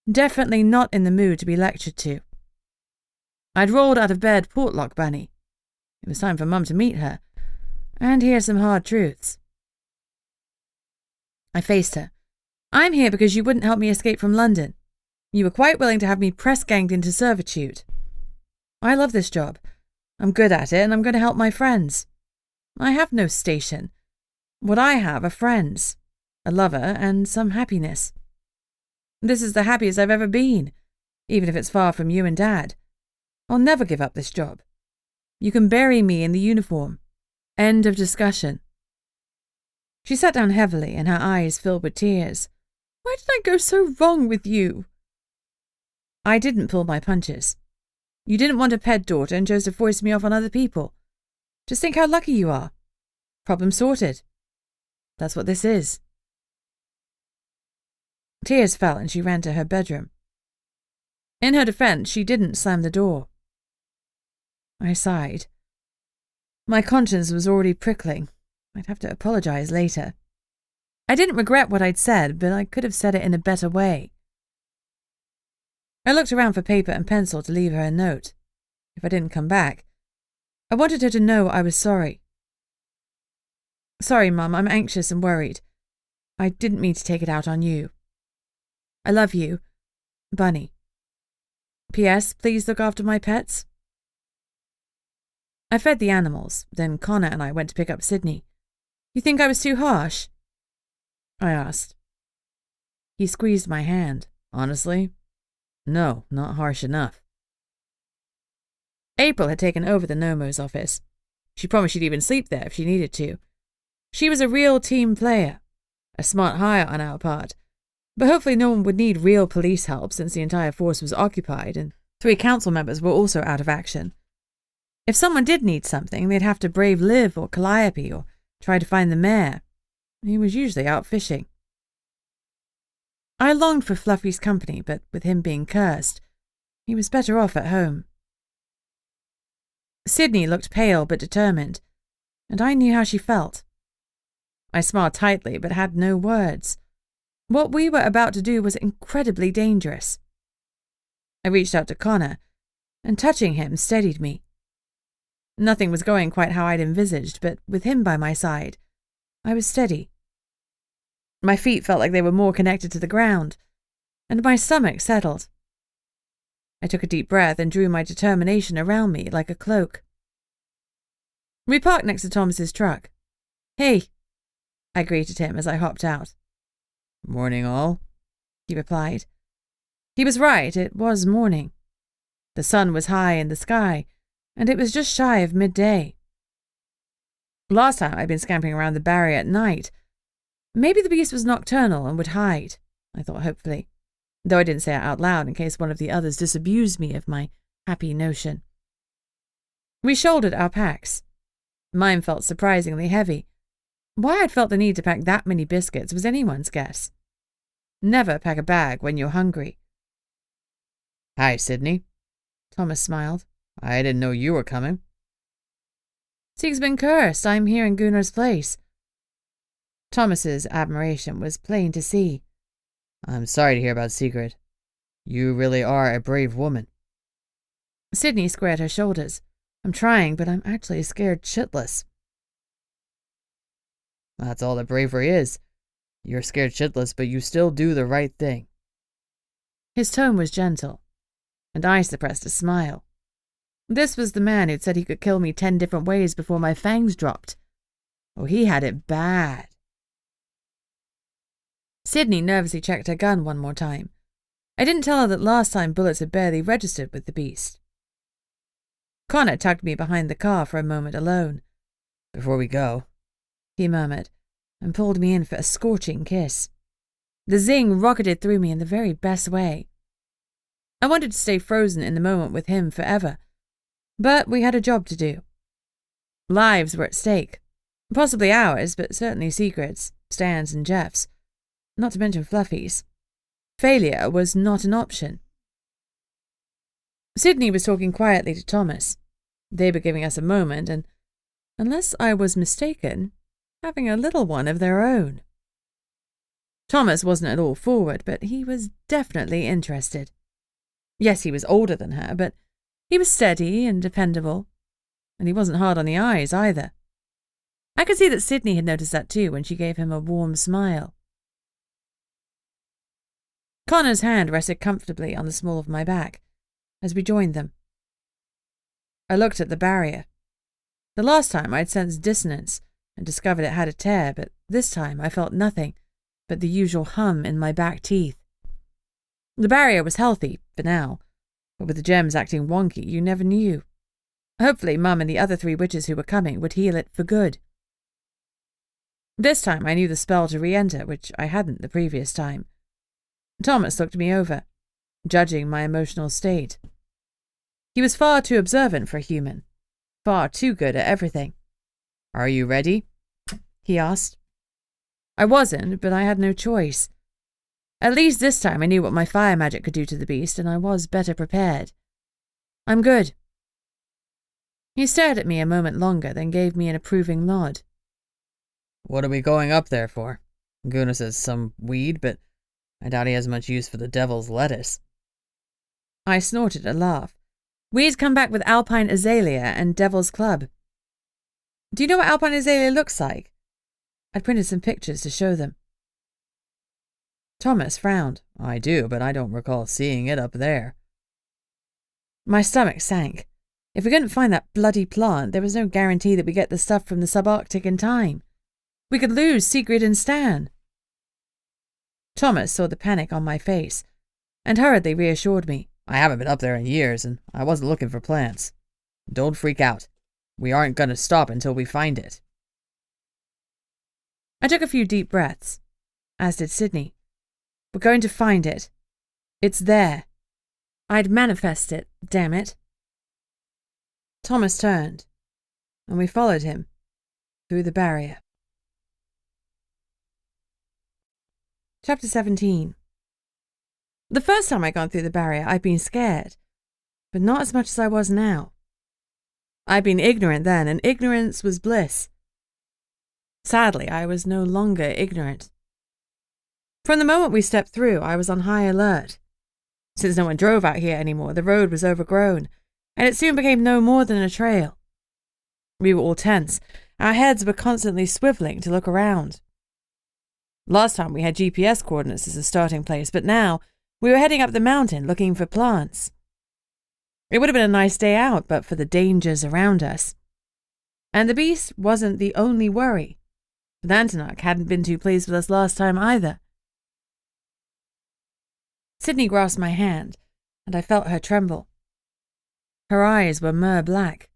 Definitely not in the mood to be lectured to. I'd rolled out of bed Portlock Bunny. It was time for Mum to meet her, and hear some hard truths. I faced her. I'm here because you wouldn't help me escape from London. You were quite willing to have me press-ganged into servitude. I love this job. I'm good at it, and I'm going to help my friends. I have no station. What I have are friends, a lover, and some happiness. This is the happiest I've ever been, even if it's far from you and Dad. I'll never give up this job. You can bury me in the uniform. End of discussion. She sat down heavily, and her eyes filled with tears. Why did I go so wrong with you? I didn't pull my punches. You didn't want a pet daughter and chose to force me off on other people. Just think how lucky you are. Problem sorted. That's what this is. Tears fell and she ran to her bedroom. In her defense, she didn't slam the door. I sighed. My conscience was already prickling. I'd have to apologize later. I didn't regret what I'd said, but I could have said it in a better way. I looked around for paper and pencil to leave her a note. If I didn't come back, I wanted her to know I was sorry. Sorry, Mum, I'm anxious and worried. I didn't mean to take it out on you. I love you, Bunny. P.S. Please look after my pets. I fed the animals, then Connor and I went to pick up Sydney. You think I was too harsh? I asked. He squeezed my hand. Honestly, no, not harsh enough. April had taken over the Nomo's office. She promised she'd even sleep there if she needed to. She was a real team player, a smart hire on our part, but hopefully no one would need real police help since the entire force was occupied and 3 council members were also out of action. If someone did need something, they'd have to brave Liv or Calliope or try to find the mayor. He was usually out fishing. I longed for Fluffy's company, but with him being cursed, he was better off at home. Sydney looked pale but determined, and I knew how she felt. I smiled tightly but had no words. What we were about to do was incredibly dangerous. I reached out to Connor, and touching him steadied me. Nothing was going quite how I'd envisaged, but with him by my side, I was steady. My feet felt like they were more connected to the ground, and my stomach settled. I took a deep breath and drew my determination around me like a cloak. We parked next to Thomas's truck. Hey, I greeted him as I hopped out. Morning all, he replied. He was right, it was morning. The sun was high in the sky, and it was just shy of midday. Last time I'd been scampering around the barrier at night. Maybe the beast was nocturnal and would hide, I thought hopefully, though I didn't say it out loud in case one of the others disabused me of my happy notion. We shouldered our packs. Mine felt surprisingly heavy. Why I'd felt the need to pack that many biscuits was anyone's guess. Never pack a bag when you're hungry. Hi, Sydney. Thomas smiled. I didn't know you were coming. Seek's been cursed. I'm here in Gunnar's place. Thomas's admiration was plain to see. I'm sorry to hear about Secret. You really are a brave woman. Sydney squared her shoulders. I'm trying, but I'm actually scared shitless. That's all that bravery is. You're scared shitless, but you still do the right thing. His tone was gentle, and I suppressed a smile. This was the man who'd said he could kill me 10 different ways before my fangs dropped. Oh, he had it bad. Sydney nervously checked her gun one more time. I didn't tell her that last time bullets had barely registered with the beast. Connor tugged me behind the car for a moment alone. Before we go, he murmured, and pulled me in for a scorching kiss. The zing rocketed through me in the very best way. I wanted to stay frozen in the moment with him forever, but we had a job to do. Lives were at stake. Possibly ours, but certainly Secret's, Stan's and Jeff's. Not to mention Fluffy's. Failure was not an option. Sydney was talking quietly to Thomas. They were giving us a moment and, unless I was mistaken, having a little one of their own. Thomas wasn't at all forward, but he was definitely interested. Yes, he was older than her, but he was steady and dependable, and he wasn't hard on the eyes either. I could see that Sydney had noticed that too when she gave him a warm smile. Connor's hand rested comfortably on the small of my back as we joined them. I looked at the barrier. The last time I'd sensed dissonance and discovered it had a tear, but this time I felt nothing but the usual hum in my back teeth. The barrier was healthy, for now, but with the gems acting wonky, you never knew. Hopefully Mum and the other 3 witches who were coming would heal it for good. This time I knew the spell to re-enter, which I hadn't the previous time. Thomas looked me over, judging my emotional state. He was far too observant for a human, far too good at everything. Are you ready? He asked. I wasn't, but I had no choice. At least this time I knew what my fire magic could do to the beast, and I was better prepared. I'm good. He stared at me a moment longer, then gave me an approving nod. What are we going up there for? Gunnar says some weed, but I doubt he has much use for the devil's lettuce. I snorted a laugh. We'd come back with alpine azalea and devil's club. Do you know what alpine azalea looks like? I'd printed some pictures to show them. Thomas frowned. I do, but I don't recall seeing it up there. My stomach sank. If we couldn't find that bloody plant, there was no guarantee that we'd get the stuff from the subarctic in time. We could lose Secret and Stan. Thomas saw the panic on my face and hurriedly reassured me. I haven't been up there in years, and I wasn't looking for plants. Don't freak out. We aren't going to stop until we find it. I took a few deep breaths, as did Sydney. We're going to find it. It's there. I'd manifest it, damn it. Thomas turned, and we followed him through the barrier. Chapter 17. The first time I'd gone through the barrier, I'd been scared, but not as much as I was now. I'd been ignorant then, and ignorance was bliss. Sadly, I was no longer ignorant. From the moment we stepped through, I was on high alert. Since no one drove out here anymore, the road was overgrown, and it soon became no more than a trail. We were all tense. Our heads were constantly swiveling to look around. Last time we had GPS coordinates as a starting place, but now we were heading up the mountain looking for plants. It would have been a nice day out, but for the dangers around us. And the beast wasn't the only worry. Antinarch hadn't been too pleased with us last time either. Sydney grasped my hand, and I felt her tremble. Her eyes were myrrh-black.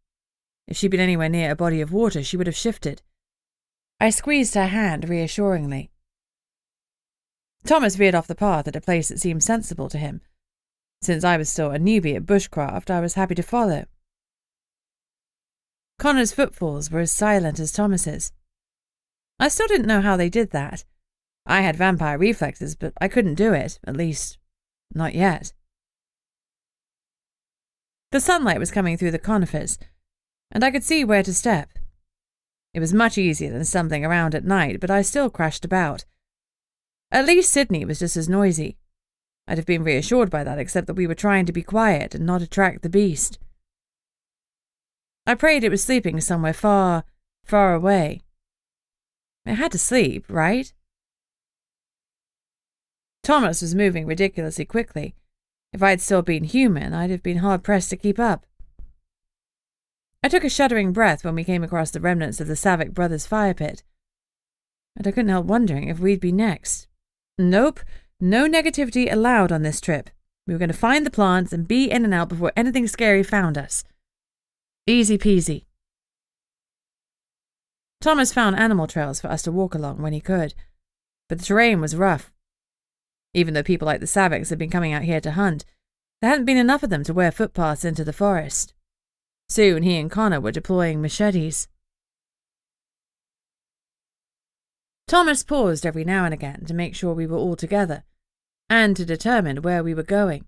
If she'd been anywhere near a body of water, she would have shifted. I squeezed her hand reassuringly. Thomas veered off the path at a place that seemed sensible to him. Since I was still a newbie at bushcraft, I was happy to follow. Connor's footfalls were as silent as Thomas's. I still didn't know how they did that. I had vampire reflexes, but I couldn't do it, at least, not yet. The sunlight was coming through the conifers, and I could see where to step. It was much easier than stumbling around at night, but I still crashed about. At least Sydney was just as noisy. I'd have been reassured by that, except that we were trying to be quiet and not attract the beast. I prayed it was sleeping somewhere far, far away. It had to sleep, right? Thomas was moving ridiculously quickly. If I had still been human, I'd have been hard-pressed to keep up. I took a shuddering breath when we came across the remnants of the Savick brothers' fire pit, and I couldn't help wondering if we'd be next. Nope, no negativity allowed on this trip. We were going to find the plants and be in and out before anything scary found us. Easy peasy. Thomas found animal trails for us to walk along when he could, but the terrain was rough. Even though people like the Savicks had been coming out here to hunt, there hadn't been enough of them to wear footpaths into the forest. Soon he and Connor were deploying machetes. Thomas paused every now and again to make sure we were all together, and to determine where we were going.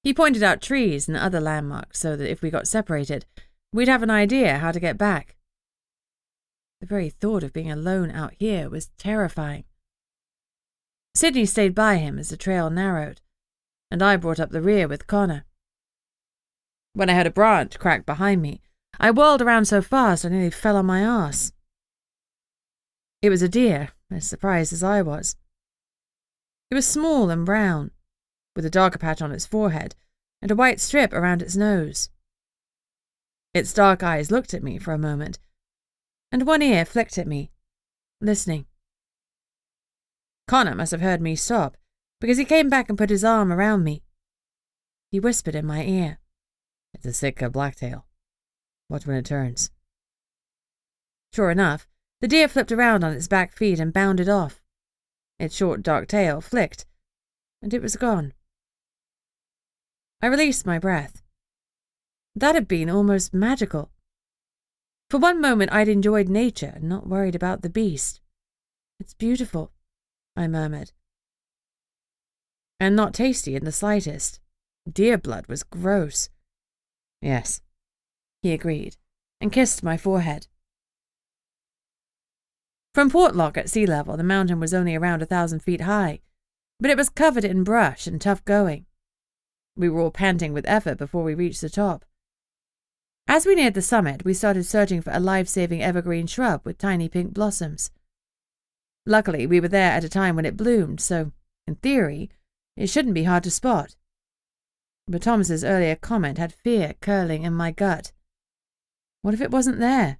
He pointed out trees and other landmarks so that if we got separated, we'd have an idea how to get back. The very thought of being alone out here was terrifying. Sydney stayed by him as the trail narrowed, and I brought up the rear with Connor. When I heard a branch crack behind me, I whirled around so fast I nearly fell on my arse. It was a deer, as surprised as I was. It was small and brown, with a darker patch on its forehead and a white strip around its nose. Its dark eyes looked at me for a moment, and one ear flicked at me, listening. Connor must have heard me stop, because he came back and put his arm around me. He whispered in my ear. It's a Sitka blacktail. Watch when it turns. Sure enough, the deer flipped around on its back feet and bounded off. Its short dark tail flicked, and it was gone. I released my breath. That had been almost magical. For one moment I'd enjoyed nature and not worried about the beast. It's beautiful, I murmured. And not tasty in the slightest. Deer blood was gross. Yes, he agreed, and kissed my forehead. From Portlock at sea level, the mountain was only around 1,000 feet high, but it was covered in brush and tough going. We were all panting with effort before we reached the top. As we neared the summit, we started searching for a life-saving evergreen shrub with tiny pink blossoms. Luckily, we were there at a time when it bloomed, so, in theory, it shouldn't be hard to spot. But Thomas's earlier comment had fear curling in my gut. What if it wasn't there?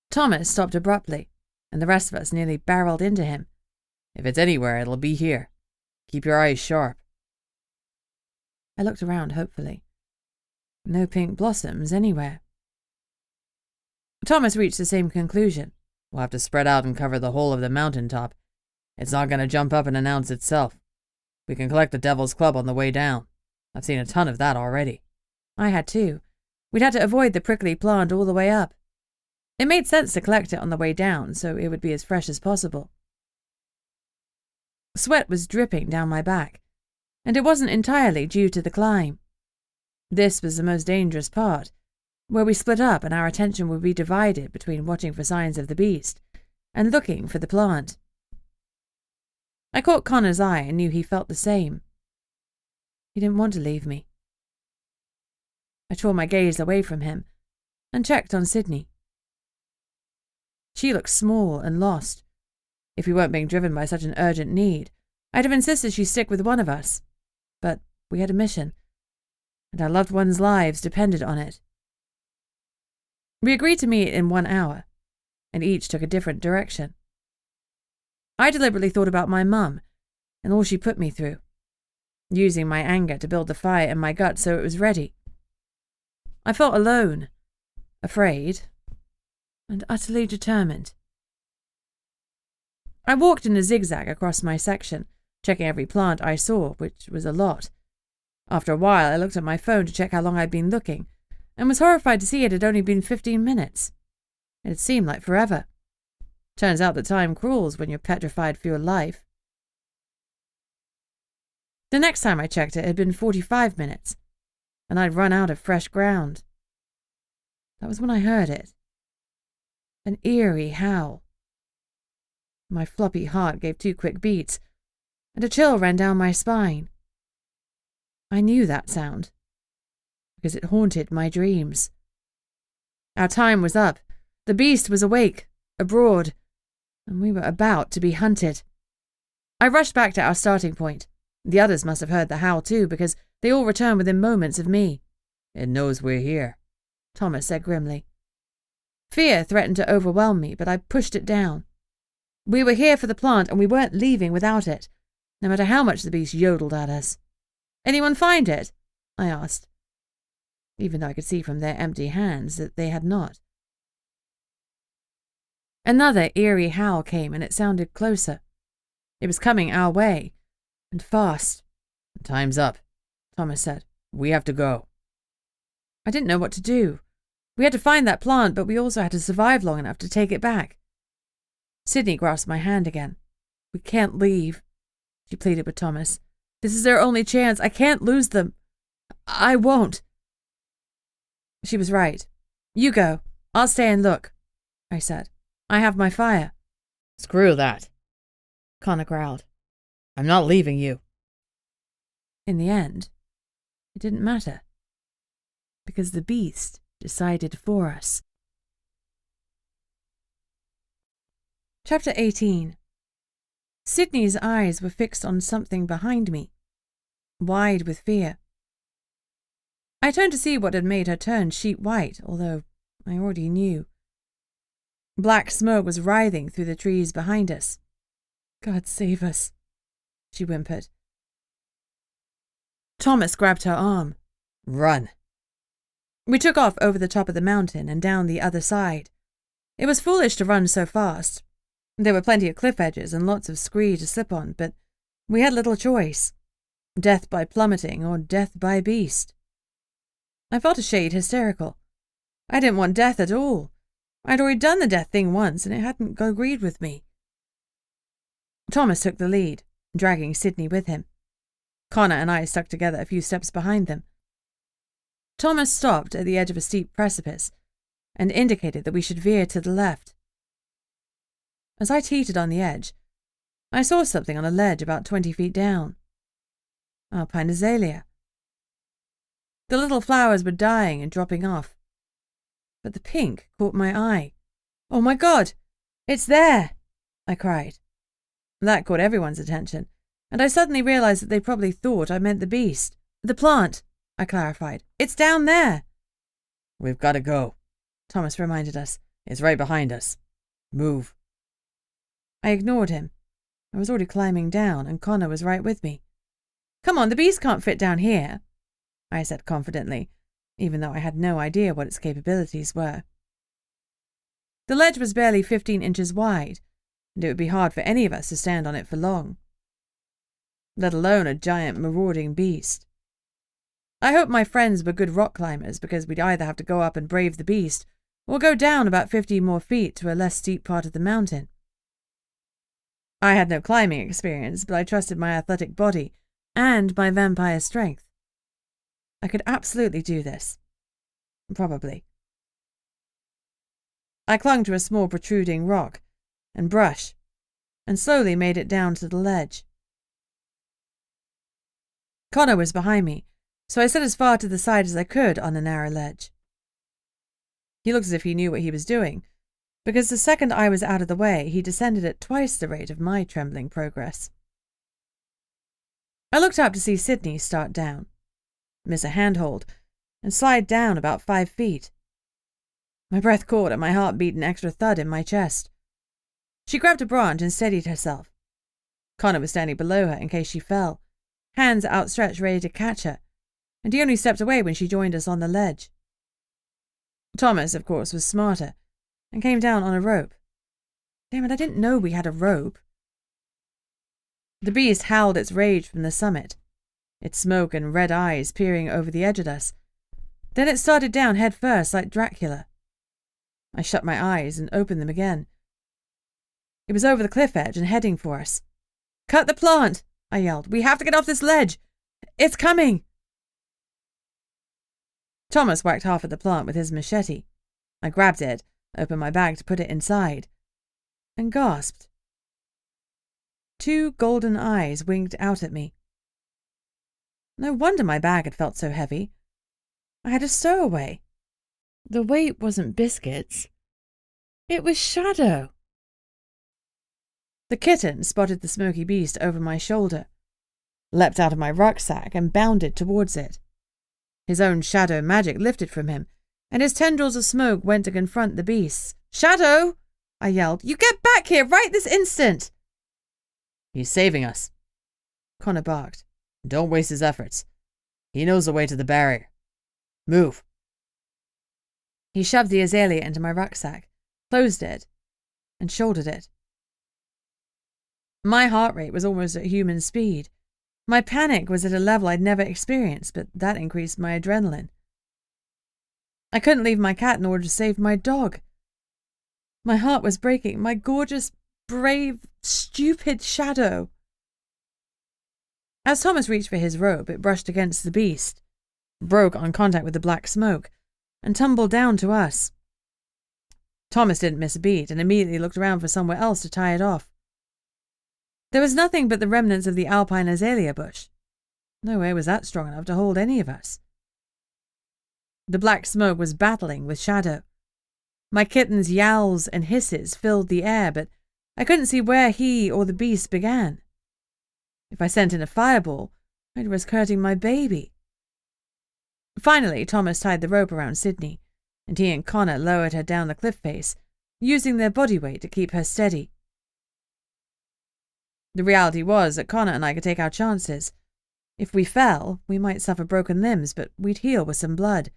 Thomas stopped abruptly, and the rest of us nearly barreled into him. If it's anywhere, it'll be here. Keep your eyes sharp. I looked around hopefully. No pink blossoms anywhere. Thomas reached the same conclusion. We'll have to spread out and cover the whole of the mountain top. It's not going to jump up and announce itself. We can collect the Devil's Club on the way down. I've seen a ton of that already. I had too. We'd had to avoid the prickly plant all the way up. It made sense to collect it on the way down, so it would be as fresh as possible. Sweat was dripping down my back, and it wasn't entirely due to the climb. This was the most dangerous part, where we split up and our attention would be divided between watching for signs of the beast and looking for the plant. I caught Connor's eye and knew he felt the same. He didn't want to leave me. I tore my gaze away from him and checked on Sydney. She looked small and lost. If we weren't being driven by such an urgent need, I'd have insisted she stick with one of us. But we had a mission, and our loved ones' lives depended on it. We agreed to meet in 1 hour, and each took a different direction. I deliberately thought about my mum and all she put me through, using my anger to build the fire in my gut so it was ready. I felt alone, afraid, and utterly determined. I walked in a zigzag across my section, checking every plant I saw, which was a lot. After a while, I looked at my phone to check how long I'd been looking, and was horrified to see it had only been 15 minutes. It had seemed like forever. Turns out that time crawls when you're petrified for your life. The next time I checked it had been 45 minutes, and I'd run out of fresh ground. That was when I heard it. An eerie howl. My floppy heart gave 2 quick beats, and a chill ran down my spine. I knew that sound, because it haunted my dreams. Our time was up. The beast was awake, abroad, and we were about to be hunted. I rushed back to our starting point. The others must have heard the howl too, because they all returned within moments of me. "It knows we're here," Thomas said grimly. Fear threatened to overwhelm me, but I pushed it down. We were here for the plant, and we weren't leaving without it, no matter how much the beast yodeled at us. "Anyone find it?" I asked, even though I could see from their empty hands that they had not. Another eerie howl came, and it sounded closer. It was coming our way, and fast. "Time's up," Thomas said. "We have to go." I didn't know what to do. We had to find that plant, but we also had to survive long enough to take it back. Sydney grasped my hand again. "We can't leave," she pleaded with Thomas. "This is our only chance. I can't lose them. I won't." She was right. "You go. I'll stay and look," I said. "I have my fire." "Screw that," Connor growled. "I'm not leaving you." In the end, it didn't matter, because the beast decided for us. Chapter 18. Sydney's eyes were fixed on something behind me, wide with fear. I turned to see what had made her turn sheet white, although I already knew. Black smoke was writhing through the trees behind us. "God save us," she whimpered. Thomas grabbed her arm. "Run." We took off over the top of the mountain and down the other side. It was foolish to run so fast. There were plenty of cliff edges and lots of scree to slip on, but we had little choice. Death by plummeting or death by beast. I felt a shade hysterical. I didn't want death at all. I'd already done the death thing once, and it hadn't agreed with me. Thomas took the lead, dragging Sydney with him. Connor and I stuck together a few steps behind them. Thomas stopped at the edge of a steep precipice and indicated that we should veer to the left. As I teetered on the edge, I saw something on a ledge about 20 feet down. Alpine azalea. The little flowers were dying and dropping off, but the pink caught my eye. "Oh my God! It's there!" I cried. That caught everyone's attention, and I suddenly realized that they probably thought I meant the beast. "The plant," I clarified. "It's down there." "We've got to go," Thomas reminded us. "It's right behind us. Move." I ignored him. I was already climbing down, and Connor was right with me. "Come on, the beast can't fit down here," I said confidently, even though I had no idea what its capabilities were. The ledge was barely 15 inches wide, and it would be hard for any of us to stand on it for long, let alone a giant marauding beast. I hoped my friends were good rock climbers, because we'd either have to go up and brave the beast, or go down about 50 more feet to a less steep part of the mountain. I had no climbing experience, but I trusted my athletic body and my vampire strength. I could absolutely do this. Probably. I clung to a small protruding rock and brush, and slowly made it down to the ledge. Connor was behind me, so I stood as far to the side as I could on the narrow ledge. He looked as if he knew what he was doing, because the second I was out of the way, he descended at twice the rate of my trembling progress. I looked up to see Sydney start down, miss a handhold, and slide down about 5 feet. My breath caught and my heart beat an extra thud in my chest. She grabbed a branch and steadied herself. Connor was standing below her in case she fell, hands outstretched ready to catch her, and he only stepped away when she joined us on the ledge. Thomas, of course, was smarter, and came down on a rope. Damn it, I didn't know we had a rope. The beast howled its rage from the summit, its smoke and red eyes peering over the edge at us. Then it started down head first like Dracula. I shut my eyes and opened them again. It was over the cliff edge and heading for us. "Cut the plant!" I yelled. "We have to get off this ledge! It's coming!" Thomas whacked half of the plant with his machete. I grabbed it, opened my bag to put it inside, and gasped. 2 golden eyes winked out at me. No wonder my bag had felt so heavy. I had a stowaway. The weight wasn't biscuits. It was Shadow. The kitten spotted the smoky beast over my shoulder, leapt out of my rucksack and bounded towards it. His own shadow magic lifted from him, and his tendrils of smoke went to confront the beasts. "Shadow!" I yelled. "You get back here right this instant!" "He's saving us," Connor barked. "Don't waste his efforts. He knows the way to the barrier. Move." He shoved the azalea into my rucksack, closed it, and shouldered it. My heart rate was almost at human speed. My panic was at a level I'd never experienced, but that increased my adrenaline. I couldn't leave my cat in order to save my dog. My heart was breaking. My gorgeous, brave, stupid Shadow. As Thomas reached for his rope, it brushed against the beast, broke on contact with the black smoke, and tumbled down to us. Thomas didn't miss a beat and immediately looked around for somewhere else to tie it off. There was nothing but the remnants of the alpine azalea bush. No way was that strong enough to hold any of us. The black smoke was battling with Shadow. My kitten's yowls and hisses filled the air, but I couldn't see where he or the beast began. If I sent in a fireball, I'd risk hurting my baby. Finally, Thomas tied the rope around Sydney, and he and Connor lowered her down the cliff face, using their body weight to keep her steady. The reality was that Connor and I could take our chances. If we fell, we might suffer broken limbs, but we'd heal with some blood.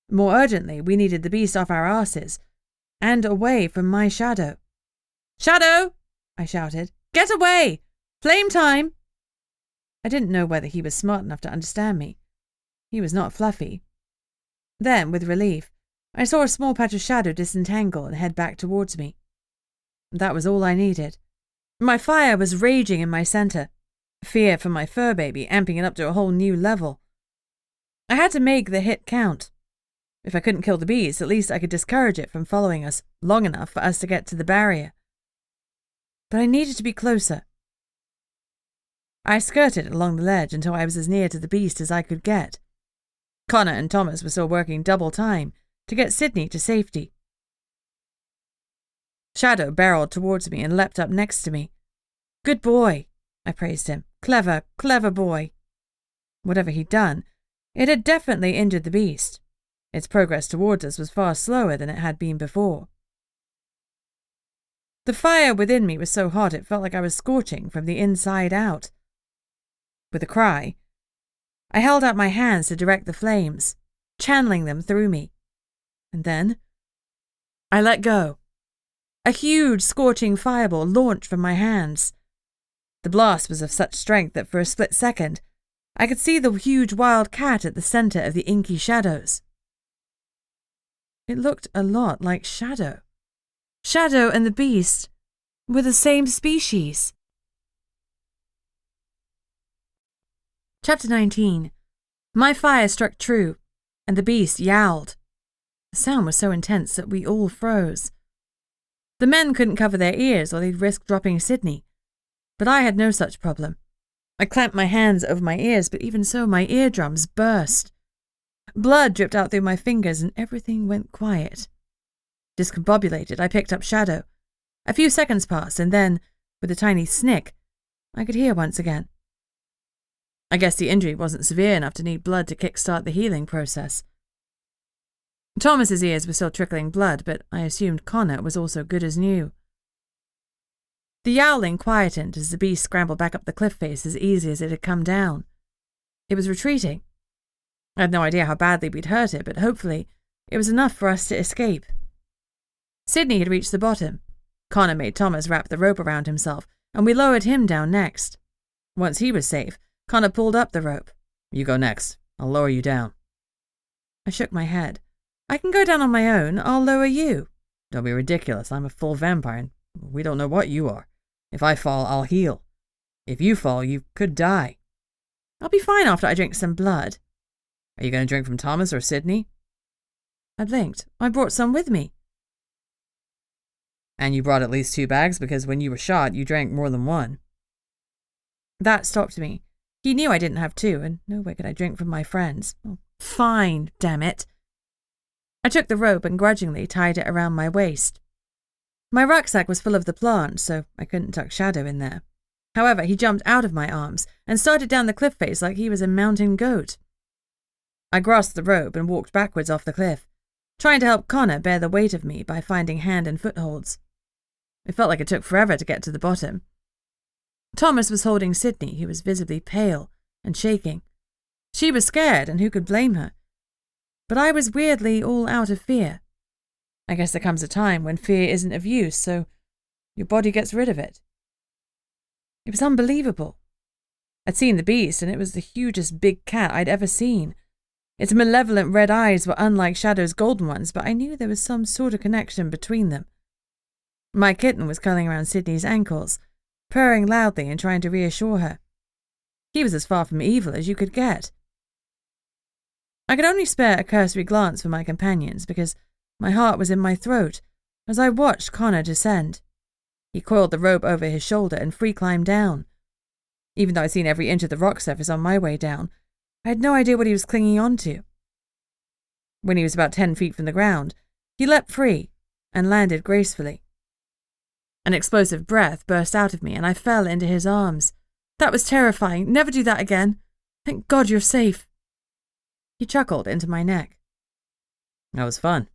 More urgently, we needed the beast off our asses, and away from my Shadow. "Shadow!" I shouted. "Get away! Flame time!" I didn't know whether he was smart enough to understand me. He was not fluffy. Then, with relief, I saw a small patch of shadow disentangle and head back towards me. That was all I needed. My fire was raging in my center, fear for my fur baby amping it up to a whole new level. I had to make the hit count. If I couldn't kill the beast, at least I could discourage it from following us long enough for us to get to the barrier. But I needed to be closer. I skirted along the ledge until I was as near to the beast as I could get. Connor and Thomas were still working double time to get Sydney to safety. Shadow barreled towards me and leapt up next to me. "Good boy," I praised him. "Clever, clever boy." Whatever he'd done, it had definitely injured the beast. Its progress towards us was far slower than it had been before. The fire within me was so hot it felt like I was scorching from the inside out. With a cry, I held out my hands to direct the flames, channeling them through me. And then I let go. A huge, scorching fireball launched from my hands. The blast was of such strength that for a split second, I could see the huge wild cat at the center of the inky shadows. It looked a lot like Shadow. Shadow and the beast were the same species. Chapter 19. My fire struck true, and the beast yowled. The sound was so intense that we all froze. The men couldn't cover their ears or they'd risk dropping Sydney, but I had no such problem. I clamped my hands over my ears, but even so my eardrums burst. Blood dripped out through my fingers and everything went quiet. Discombobulated, I picked up Shadow. A few seconds passed and then, with a tiny snick, I could hear once again. I guess the injury wasn't severe enough to need blood to kickstart the healing process. Thomas's ears were still trickling blood, but I assumed Connor was also good as new. The yowling quietened as the beast scrambled back up the cliff face as easy as it had come down. It was retreating. I had no idea how badly we'd hurt it, but hopefully it was enough for us to escape. Sydney had reached the bottom. Connor made Thomas wrap the rope around himself, and we lowered him down next. Once he was safe, Connor pulled up the rope. "You go next. I'll lower you down." I shook my head. "I can go down on my own. I'll lower you." "Don't be ridiculous. I'm a full vampire, and we don't know what you are. If I fall, I'll heal. If you fall, you could die. I'll be fine after I drink some blood. Are you going to drink from Thomas or Sydney? I blinked. I brought some with me. And you brought at least 2 bags because when you were shot, you drank more than 1. That stopped me. He knew I didn't have 2, and no way could I drink from my friends. Oh, fine, damn it. I took the rope and grudgingly tied it around my waist. My rucksack was full of the plants, so I couldn't tuck Shadow in there. However, he jumped out of my arms and started down the cliff face like he was a mountain goat. I grasped the rope and walked backwards off the cliff, trying to help Connor bear the weight of me by finding hand and footholds. It felt like it took forever to get to the bottom. Thomas was holding Sydney, who was visibly pale and shaking. She was scared, and who could blame her? But I was weirdly all out of fear. I guess there comes a time when fear isn't of use, so your body gets rid of it. It was unbelievable. I'd seen the beast, and it was the hugest big cat I'd ever seen. Its malevolent red eyes were unlike Shadow's golden ones, but I knew there was some sort of connection between them. My kitten was curling around Sydney's ankles, purring loudly and trying to reassure her. He was as far from evil as you could get. I could only spare a cursory glance for my companions because my heart was in my throat as I watched Connor descend. He coiled the rope over his shoulder and free climbed down. Even though I'd seen every inch of the rock surface on my way down, I had no idea what he was clinging on to. When he was about 10 feet from the ground, he leapt free and landed gracefully. An explosive breath burst out of me and I fell into his arms. That was terrifying. Never do that again. Thank God you're safe. He chuckled into my neck. That was fun.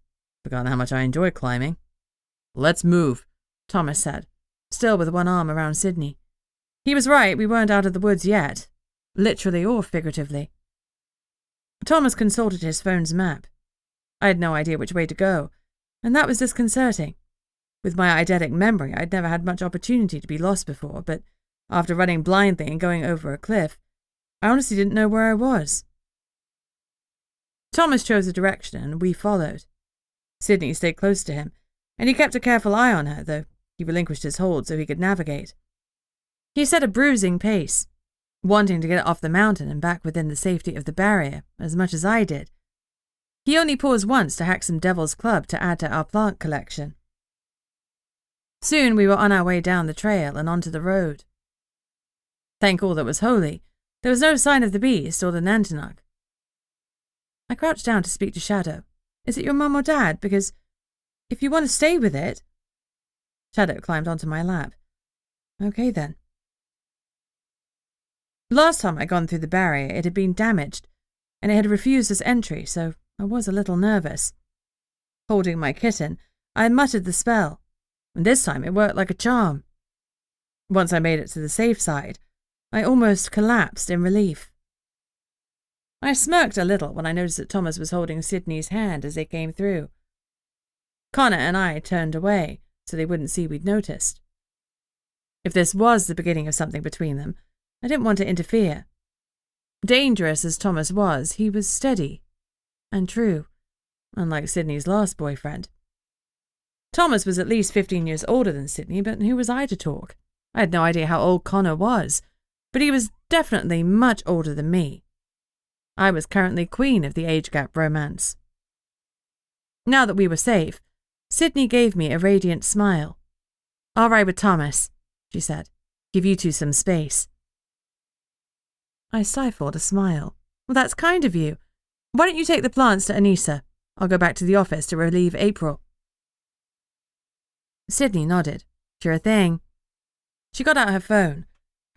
Forgotten how much I enjoy climbing. Let's move, Thomas said, still with one arm around Sydney. He was right, we weren't out of the woods yet, literally or figuratively. Thomas consulted his phone's map. I had no idea which way to go, and that was disconcerting. With my eidetic memory, I'd never had much opportunity to be lost before, but after running blindly and going over a cliff, I honestly didn't know where I was. Thomas chose a direction, and we followed. Sydney stayed close to him, and he kept a careful eye on her, though he relinquished his hold so he could navigate. He set a bruising pace, wanting to get off the mountain and back within the safety of the barrier as much as I did. He only paused once to hack some devil's club to add to our plant collection. Soon we were on our way down the trail and onto the road. Thank all that was holy, there was no sign of the beast or the Nantinuk. I crouched down to speak to Shadow. Is it your mum or dad? Because if you want to stay with it... Shadow climbed onto my lap. Okay then. Last time I'd gone through the barrier, it had been damaged, and it had refused us entry, so I was a little nervous. Holding my kitten, I muttered the spell, and this time it worked like a charm. Once I made it to the safe side, I almost collapsed in relief. I smirked a little when I noticed that Thomas was holding Sydney's hand as they came through. Connor and I turned away so they wouldn't see we'd noticed. If this was the beginning of something between them, I didn't want to interfere. Dangerous as Thomas was, he was steady and true, unlike Sydney's last boyfriend. Thomas was at least 15 years older than Sydney, but who was I to talk? I had no idea how old Connor was, but he was definitely much older than me. I was currently queen of the age gap romance. Now that we were safe, Sydney gave me a radiant smile. I'll ride with Thomas, she said. Give you two some space. I stifled a smile. Well, that's kind of you. Why don't you take the plants to Anissa? I'll go back to the office to relieve April. Sydney nodded. Sure thing. She got out her phone.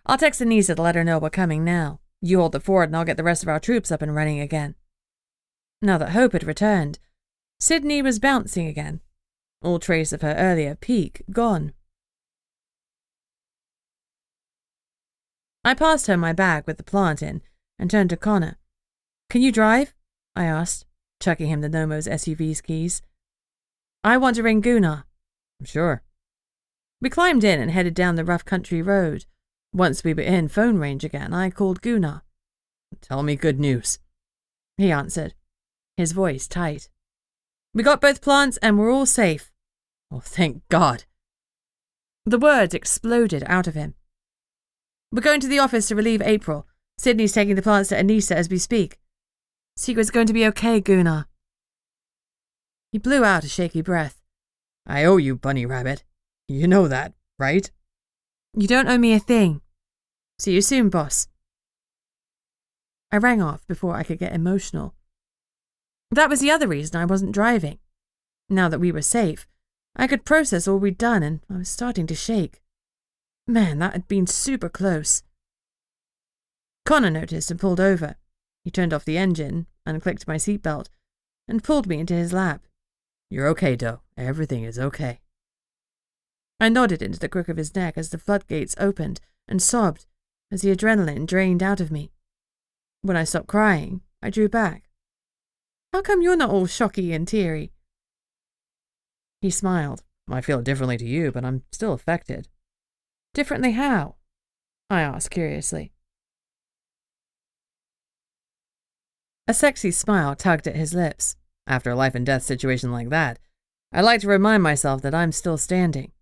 I'll text Anissa to let her know we're coming now. You hold the fort and I'll get the rest of our troops up and running again. Now that Hope had returned, Sydney was bouncing again. All trace of her earlier peak gone. I passed her my bag with the plant in and turned to Connor. Can you drive? I asked, chucking him the Nomo's SUV's keys. I want to ring Gunnar. Sure. We climbed in and headed down the rough country road. Once we were in phone range again, I called Gunnar. Tell me good news, he answered, his voice tight. We got both plants and we're all safe. Oh, thank God. The words exploded out of him. We're going to the office to relieve April. Sydney's taking the plants to Anissa as we speak. Secret's going to be okay, Gunnar. He blew out a shaky breath. I owe you, Bunny Rabbit. You know that, right? You don't owe me a thing. See you soon, boss. I rang off before I could get emotional. That was the other reason I wasn't driving. Now that we were safe, I could process all we'd done, and I was starting to shake. Man, that had been super close. Connor noticed and pulled over. He turned off the engine, unclicked my seatbelt, and pulled me into his lap. You're okay, Doe. Everything is okay. I nodded into the crook of his neck as the floodgates opened and sobbed as the adrenaline drained out of me. When I stopped crying, I drew back. How come you're not all shocky and teary? He smiled. I feel differently to you, but I'm still affected. Differently how? I asked curiously. A sexy smile tugged at his lips. After a life-and-death situation like that, I like to remind myself that I'm still standing.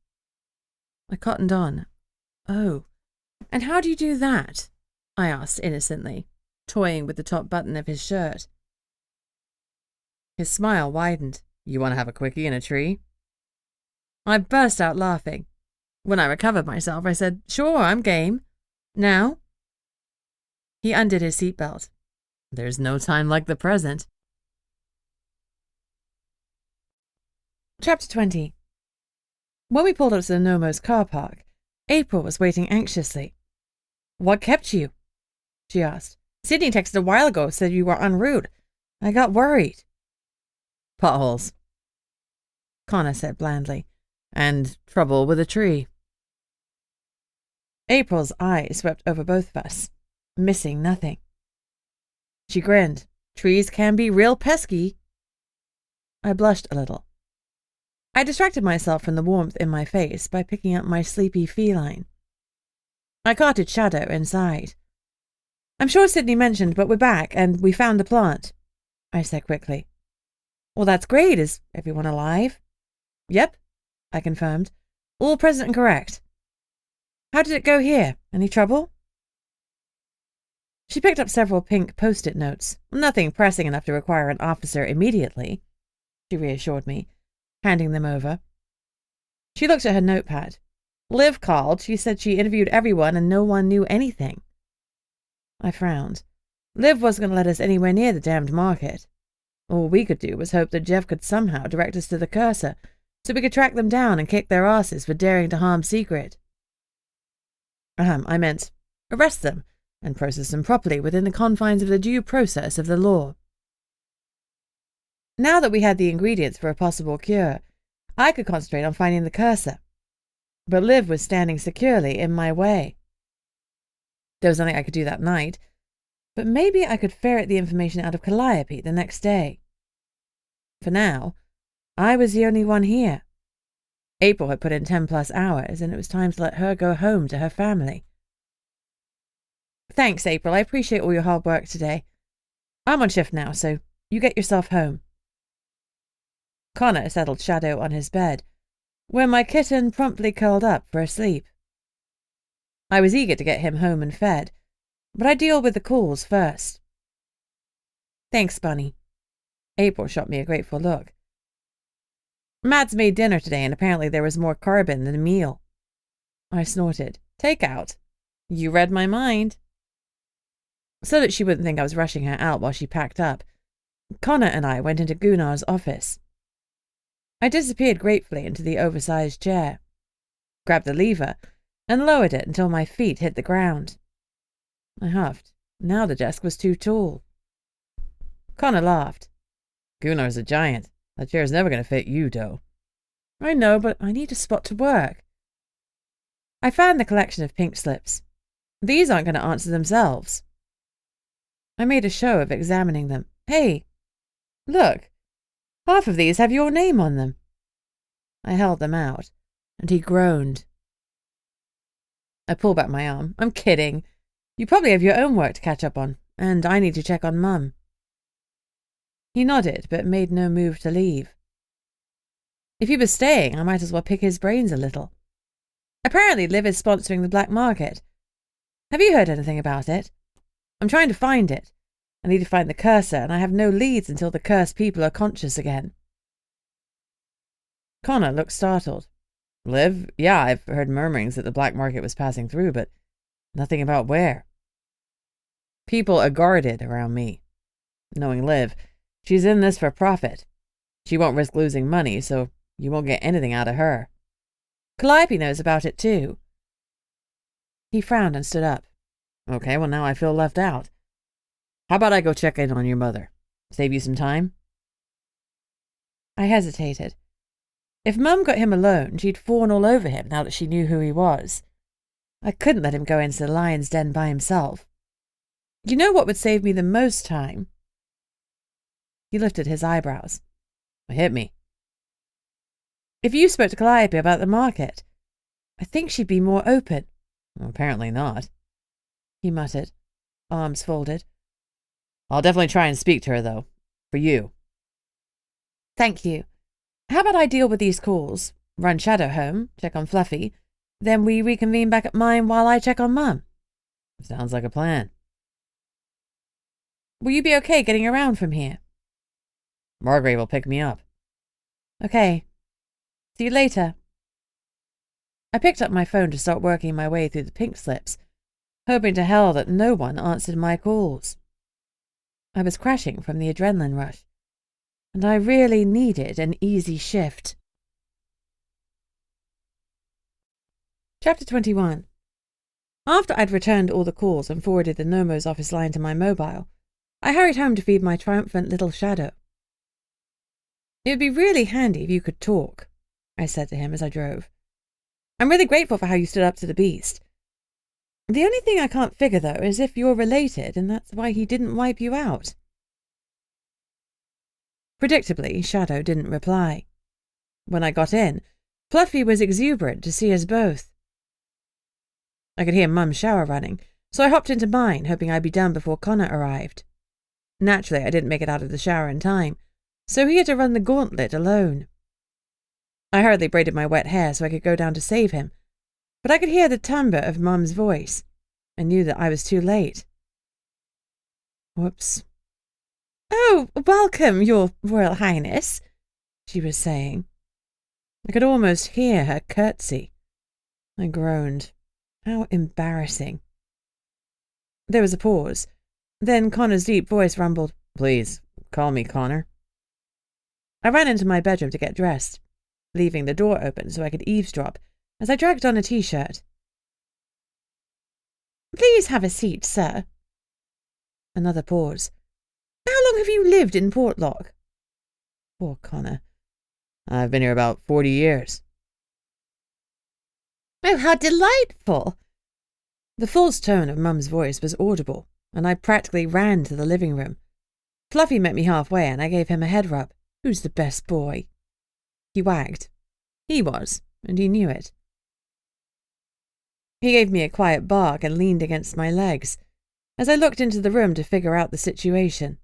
I cottoned on. Oh, and how do you do that? I asked innocently, toying with the top button of his shirt. His smile widened. You want to have a quickie in a tree? I burst out laughing. When I recovered myself, I said, Sure, I'm game. Now? He undid his seatbelt. There's no time like the present. Chapter 20. When we pulled up to the Nomo's car park, April was waiting anxiously. What kept you? She asked. Sydney texted a while ago, said you were en route. I got worried. Potholes, Connor said blandly. And trouble with a tree. April's eyes swept over both of us, missing nothing. She grinned. Trees can be real pesky. I blushed a little. I distracted myself from the warmth in my face by picking up my sleepy feline. I caught its shadow inside. I'm sure Sydney mentioned, but we're back, and we found the plant, I said quickly. Well, that's great. Is everyone alive? Yep, I confirmed. All present and correct. How did it go here? Any trouble? She picked up several pink post-it notes. Nothing pressing enough to require an officer immediately, she reassured me, handing them over. She looked at her notepad. Liv called. She said she interviewed everyone and no one knew anything. I frowned. Liv wasn't going to let us anywhere near the damned market. All we could do was hope that Jeff could somehow direct us to the cursor, so we could track them down and kick their asses for daring to harm Secret. I meant arrest them and process them properly within the confines of the due process of the law. Now that we had the ingredients for a possible cure, I could concentrate on finding the cursor. But Liv was standing securely in my way. There was nothing I could do that night, but maybe I could ferret the information out of Calliope the next day. For now, I was the only one here. April had put in 10+ hours, and it was time to let her go home to her family. Thanks, April. I appreciate all your hard work today. I'm on shift now, so you get yourself home. Connor settled Shadow on his bed, where my kitten promptly curled up for a sleep. I was eager to get him home and fed, but I'd deal with the calls first. Thanks, Bunny. April shot me a grateful look. Mads made dinner today, and apparently there was more carbon than a meal. I snorted. Takeout. You read my mind. So that she wouldn't think I was rushing her out while she packed up, Connor and I went into Gunnar's office. I disappeared gratefully into the oversized chair, grabbed the lever, and lowered it until my feet hit the ground. I huffed. Now the desk was too tall. Connor laughed. Gunnar's a giant. That chair's never going to fit you, Doe. I know, but I need a spot to work. I found the collection of pink slips. These aren't going to answer themselves. I made a show of examining them. Hey, look. Half of these have your name on them. I held them out, and he groaned. I pulled back my arm. I'm kidding. You probably have your own work to catch up on, and I need to check on Mum. He nodded, but made no move to leave. If he was staying, I might as well pick his brains a little. Apparently, Liv is sponsoring the black market. Have you heard anything about it? I'm trying to find it. I need to find the cursor, and I have no leads until the cursed people are conscious again. Connor looked startled. Liv? Yeah, I've heard murmurings that the black market was passing through, but nothing about where. People are guarded around me. Knowing Liv, she's in this for profit. She won't risk losing money, so you won't get anything out of her. Calliope knows about it too. He frowned and stood up. Okay, well now I feel left out. How about I go check in on your mother? Save you some time? I hesitated. If Mum got him alone, she'd fawn all over him now that she knew who he was. I couldn't let him go into the lion's den by himself. You know what would save me the most time? He lifted his eyebrows. Hit me. If you spoke to Calliope about the market, I think she'd be more open. Well, apparently not, he muttered, arms folded. I'll definitely try and speak to her, though. For you. Thank you. How about I deal with these calls, run Shadow home, check on Fluffy, then we reconvene back at mine while I check on Mum? Sounds like a plan. Will you be okay getting around from here? Margaret will pick me up. Okay. See you later. I picked up my phone to start working my way through the pink slips, hoping to hell that no one answered my calls. I was crashing from the adrenaline rush, and I really needed an easy shift. Chapter 21. After I'd returned all the calls and forwarded the Nomo's office line to my mobile, I hurried home to feed my triumphant little Shadow. It would be really handy if you could talk, I said to him as I drove. I'm really grateful for how you stood up to the beast. The only thing I can't figure, though, is if you're related, and that's why he didn't wipe you out. Predictably, Shadow didn't reply. When I got in, Fluffy was exuberant to see us both. I could hear Mum's shower running, so I hopped into mine, hoping I'd be done before Connor arrived. Naturally, I didn't make it out of the shower in time, so he had to run the gauntlet alone. I hurriedly braided my wet hair so I could go down to save him, but I could hear the timbre of Mum's voice and knew that I was too late. Whoops. Oh, welcome, Your Royal Highness, she was saying. I could almost hear her curtsy. I groaned. How embarrassing. There was a pause. Then Connor's deep voice rumbled, Please, call me Connor. I ran into my bedroom to get dressed, leaving the door open so I could eavesdrop as I dragged on a t-shirt. Please have a seat, sir. Another pause. How long have you lived in Portlock? Poor Connor. I've been here about 40 years. Oh, how delightful! The false tone of Mum's voice was audible, and I practically ran to the living room. Fluffy met me halfway, and I gave him a head rub. Who's the best boy? He wagged. He was, and he knew it. He gave me a quiet bark and leaned against my legs, as I looked into the room to figure out the situation.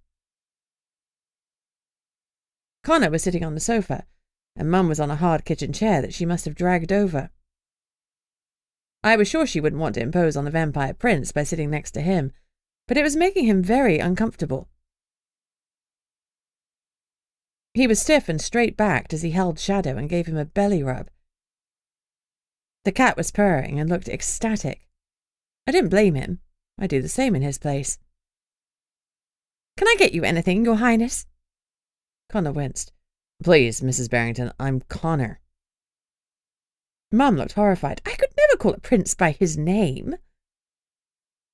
Connor was sitting on the sofa, and Mum was on a hard kitchen chair that she must have dragged over. I was sure she wouldn't want to impose on the vampire prince by sitting next to him, but it was making him very uncomfortable. He was stiff and straight-backed as he held Shadow and gave him a belly rub. The cat was purring and looked ecstatic. I didn't blame him. I'd do the same in his place. Can I get you anything, Your Highness? Connor winced. Please, Mrs. Barrington, I'm Connor. Mum looked horrified. I could never call a prince by his name.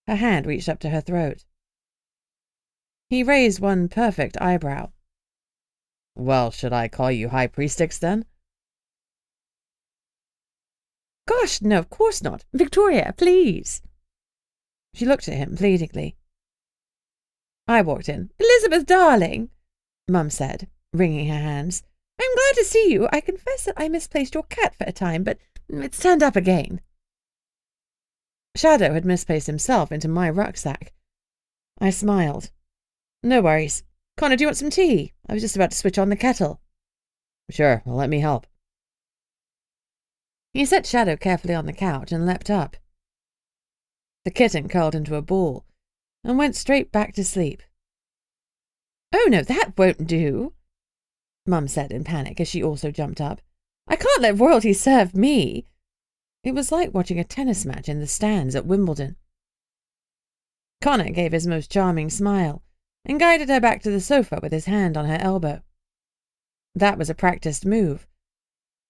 Her hand reached up to her throat. He raised one perfect eyebrow. Well, should I call you High Priestess then? Gosh, no, of course not. Victoria, please. She looked at him pleadingly. I walked in. Elizabeth, darling, Mum said, wringing her hands. I'm glad to see you. I confess that I misplaced your cat for a time, but it's turned up again. Shadow had misplaced himself into my rucksack. I smiled. No worries. Connor, do you want some tea? I was just about to switch on the kettle. Sure, well, let me help. He set Shadow carefully on the couch and leapt up. The kitten curled into a ball and went straight back to sleep. "Oh no, that won't do," Mum said in panic as she also jumped up. "I can't let royalty serve me." It was like watching a tennis match in the stands at Wimbledon. Connor gave his most charming smile and guided her back to the sofa with his hand on her elbow. That was a practiced move.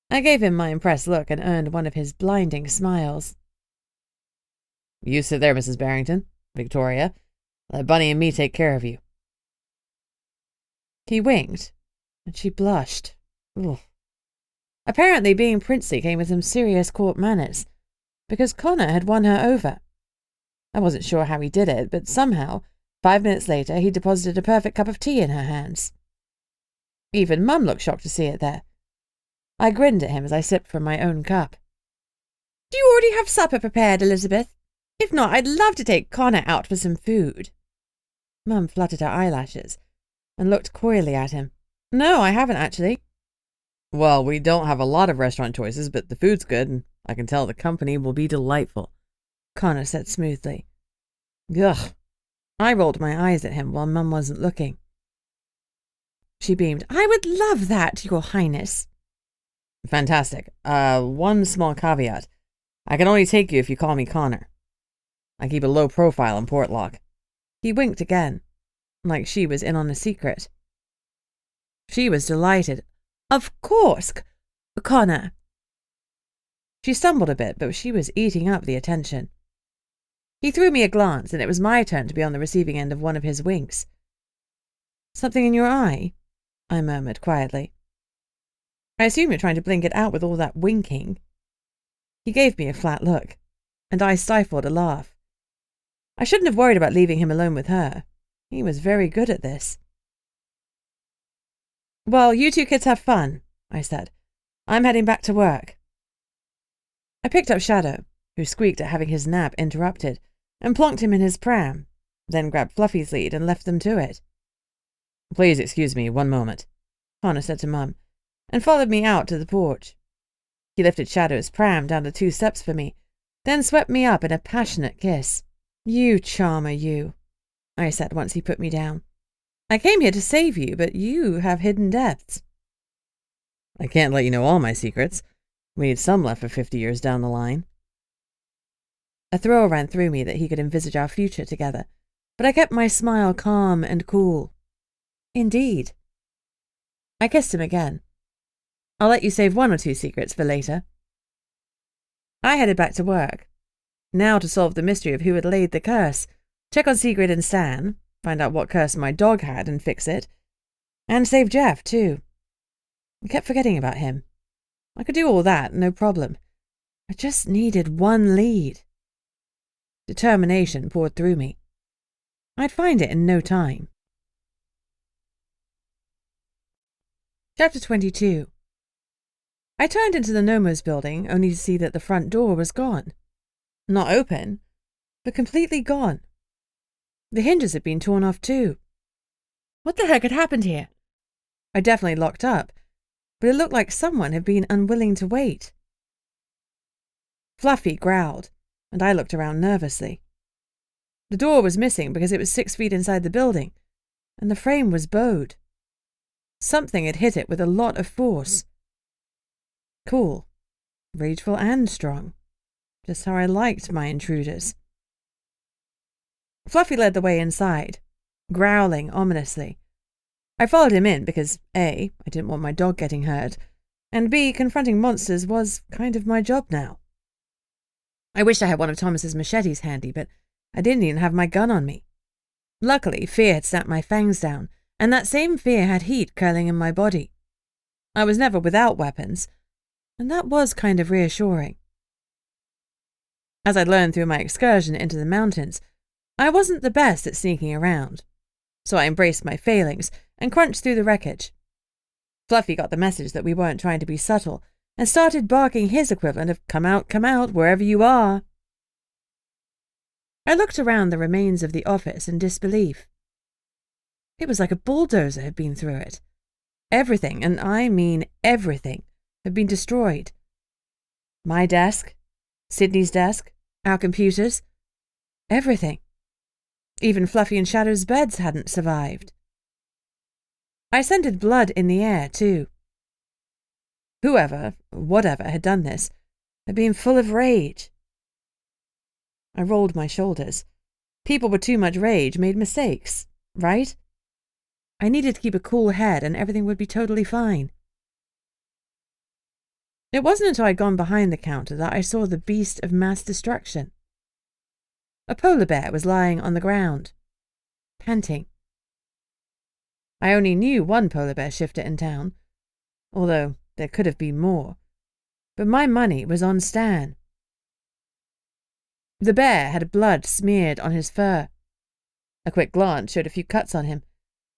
I gave him my impressed look and earned one of his blinding smiles. "You sit there, Mrs. Barrington. Victoria, let Bunny and me take care of you." He winked, and she blushed. Ugh. Apparently being princely came with some serious court manners, because Connor had won her over. I wasn't sure how he did it, but somehow, 5 minutes later, he deposited a perfect cup of tea in her hands. Even Mum looked shocked to see it there. I grinned at him as I sipped from my own cup. "Do you already have supper prepared, Elizabeth? If not, I'd love to take Connor out for some food." Mum fluttered her eyelashes and looked coyly at him. "No, I haven't actually." "Well, we don't have a lot of restaurant choices, but the food's good, and I can tell the company will be delightful," Connor said smoothly. Ugh. I rolled my eyes at him while Mum wasn't looking. She beamed. "I would love that, Your Highness." "Fantastic. One small caveat. I can only take you if you call me Connor. I keep a low profile in Portlock." He winked again, like she was in on a secret. She was delighted. "Of course, Connor." She stumbled a bit, but she was eating up the attention. He threw me a glance, and it was my turn to be on the receiving end of one of his winks. "Something in your eye?" I murmured quietly. "I assume you're trying to blink it out with all that winking." He gave me a flat look, and I stifled a laugh. I shouldn't have worried about leaving him alone with her. He was very good at this. "Well, you two kids have fun," I said. "I'm heading back to work." I picked up Shadow, who squeaked at having his nap interrupted, and plonked him in his pram, then grabbed Fluffy's lead and left them to it. "Please excuse me 1 moment," Connor said to Mum, and followed me out to the porch. He lifted Shadow's pram down the 2 steps for me, then swept me up in a passionate kiss. "You charmer, you," I said once he put me down. "I came here to save you, but you have hidden depths." "I can't let you know all my secrets. We need some left for 50 years down the line." A thrill ran through me that he could envisage our future together, but I kept my smile calm and cool. "Indeed." I kissed him again. "I'll let you save 1 or 2 secrets for later." I headed back to work, now to solve the mystery of who had laid the curse, check on Sigrid and Stan, find out what curse my dog had and fix it, and save Jeff, too. I kept forgetting about him. I could do all that, no problem. I just needed 1 lead. Determination poured through me. I'd find it in no time. Chapter 22. I turned into the Nomos building only to see that the front door was gone. Not open, but completely gone. The hinges had been torn off too. What the heck had happened here? I definitely locked up, but it looked like someone had been unwilling to wait. Fluffy growled, and I looked around nervously. The door was missing because it was 6 feet inside the building, and the frame was bowed. Something had hit it with a lot of force. Cool, rageful and strong. Just how I liked my intruders. Fluffy led the way inside, growling ominously. I followed him in because A, I didn't want my dog getting hurt, and B, confronting monsters was kind of my job now. I wished I had one of Thomas's machetes handy, but I didn't even have my gun on me. Luckily, fear had snapped my fangs down, and that same fear had heat curling in my body. I was never without weapons, and that was kind of reassuring. As I learned through my excursion into the mountains, I wasn't the best at sneaking around, so I embraced my failings and crunched through the wreckage. Fluffy got the message that we weren't trying to be subtle and started barking his equivalent of come out, wherever you are." I looked around the remains of the office in disbelief. It was like a bulldozer had been through it. Everything, and I mean everything, had been destroyed. My desk, Sydney's desk, our computers. Everything. Even Fluffy and Shadow's beds hadn't survived. I scented blood in the air, too. Whoever, whatever, had done this had been full of rage. I rolled my shoulders. People with too much rage made mistakes, right? I needed to keep a cool head and everything would be totally fine. It wasn't until I'd gone behind the counter that I saw the beast of mass destruction. A polar bear was lying on the ground, panting. I only knew one polar bear shifter in town, although there could have been more, but my money was on Stan. The bear had blood smeared on his fur. A quick glance showed a few cuts on him.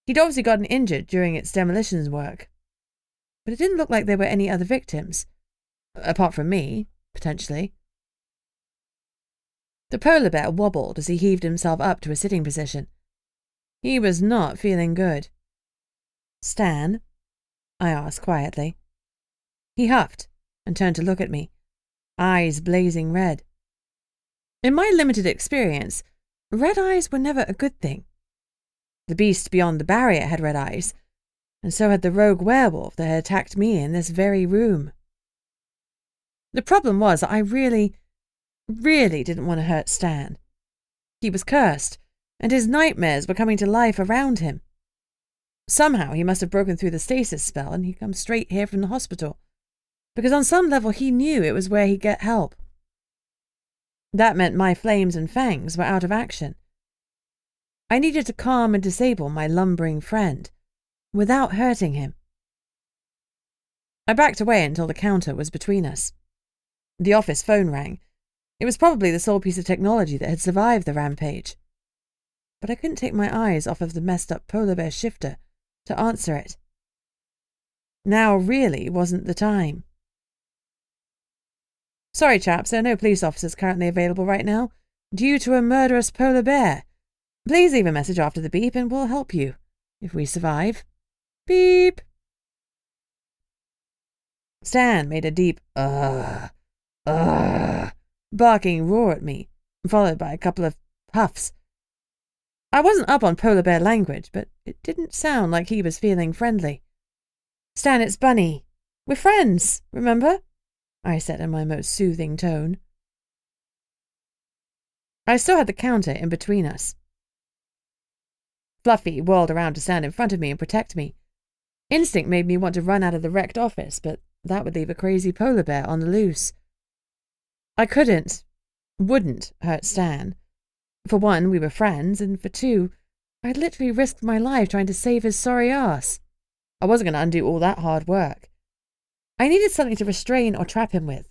He'd obviously gotten injured during its demolitions work. But it didn't look like there were any other victims. Apart from me, potentially. The polar bear wobbled as he heaved himself up to a sitting position. He was not feeling good. "Stan?" I asked quietly. He huffed and turned to look at me, eyes blazing red. In my limited experience, red eyes were never a good thing. The beast beyond the barrier had red eyes, and so had the rogue werewolf that had attacked me in this very room. The problem was that I really didn't want to hurt Stan. He was cursed, and his nightmares were coming to life around him. Somehow he must have broken through the stasis spell and he'd come straight here from the hospital, because on some level he knew it was where he'd get help. That meant my flames and fangs were out of action. I needed to calm and disable my lumbering friend, without hurting him. I backed away until the counter was between us. The office phone rang. It was probably the sole piece of technology that had survived the rampage. But I couldn't take my eyes off of the messed-up polar bear shifter to answer it. Now really wasn't the time. "Sorry, chaps, there are no police officers currently available right now, due to a murderous polar bear. Please leave a message after the beep and we'll help you, if we survive. Beep." Stan made a deep, barking roar at me, followed by a couple of puffs. I wasn't up on polar bear language, but it didn't sound like he was feeling friendly. "Stan, it's Bunny. We're friends, remember?" I said in my most soothing tone. I still had the counter in between us. Fluffy whirled around to stand in front of me and protect me. Instinct made me want to run out of the wrecked office, but that would leave a crazy polar bear on the loose. I wouldn't hurt Stan. For one, we were friends, and for two, I'd literally risked my life trying to save his sorry ass. I wasn't going to undo all that hard work. I needed something to restrain or trap him with,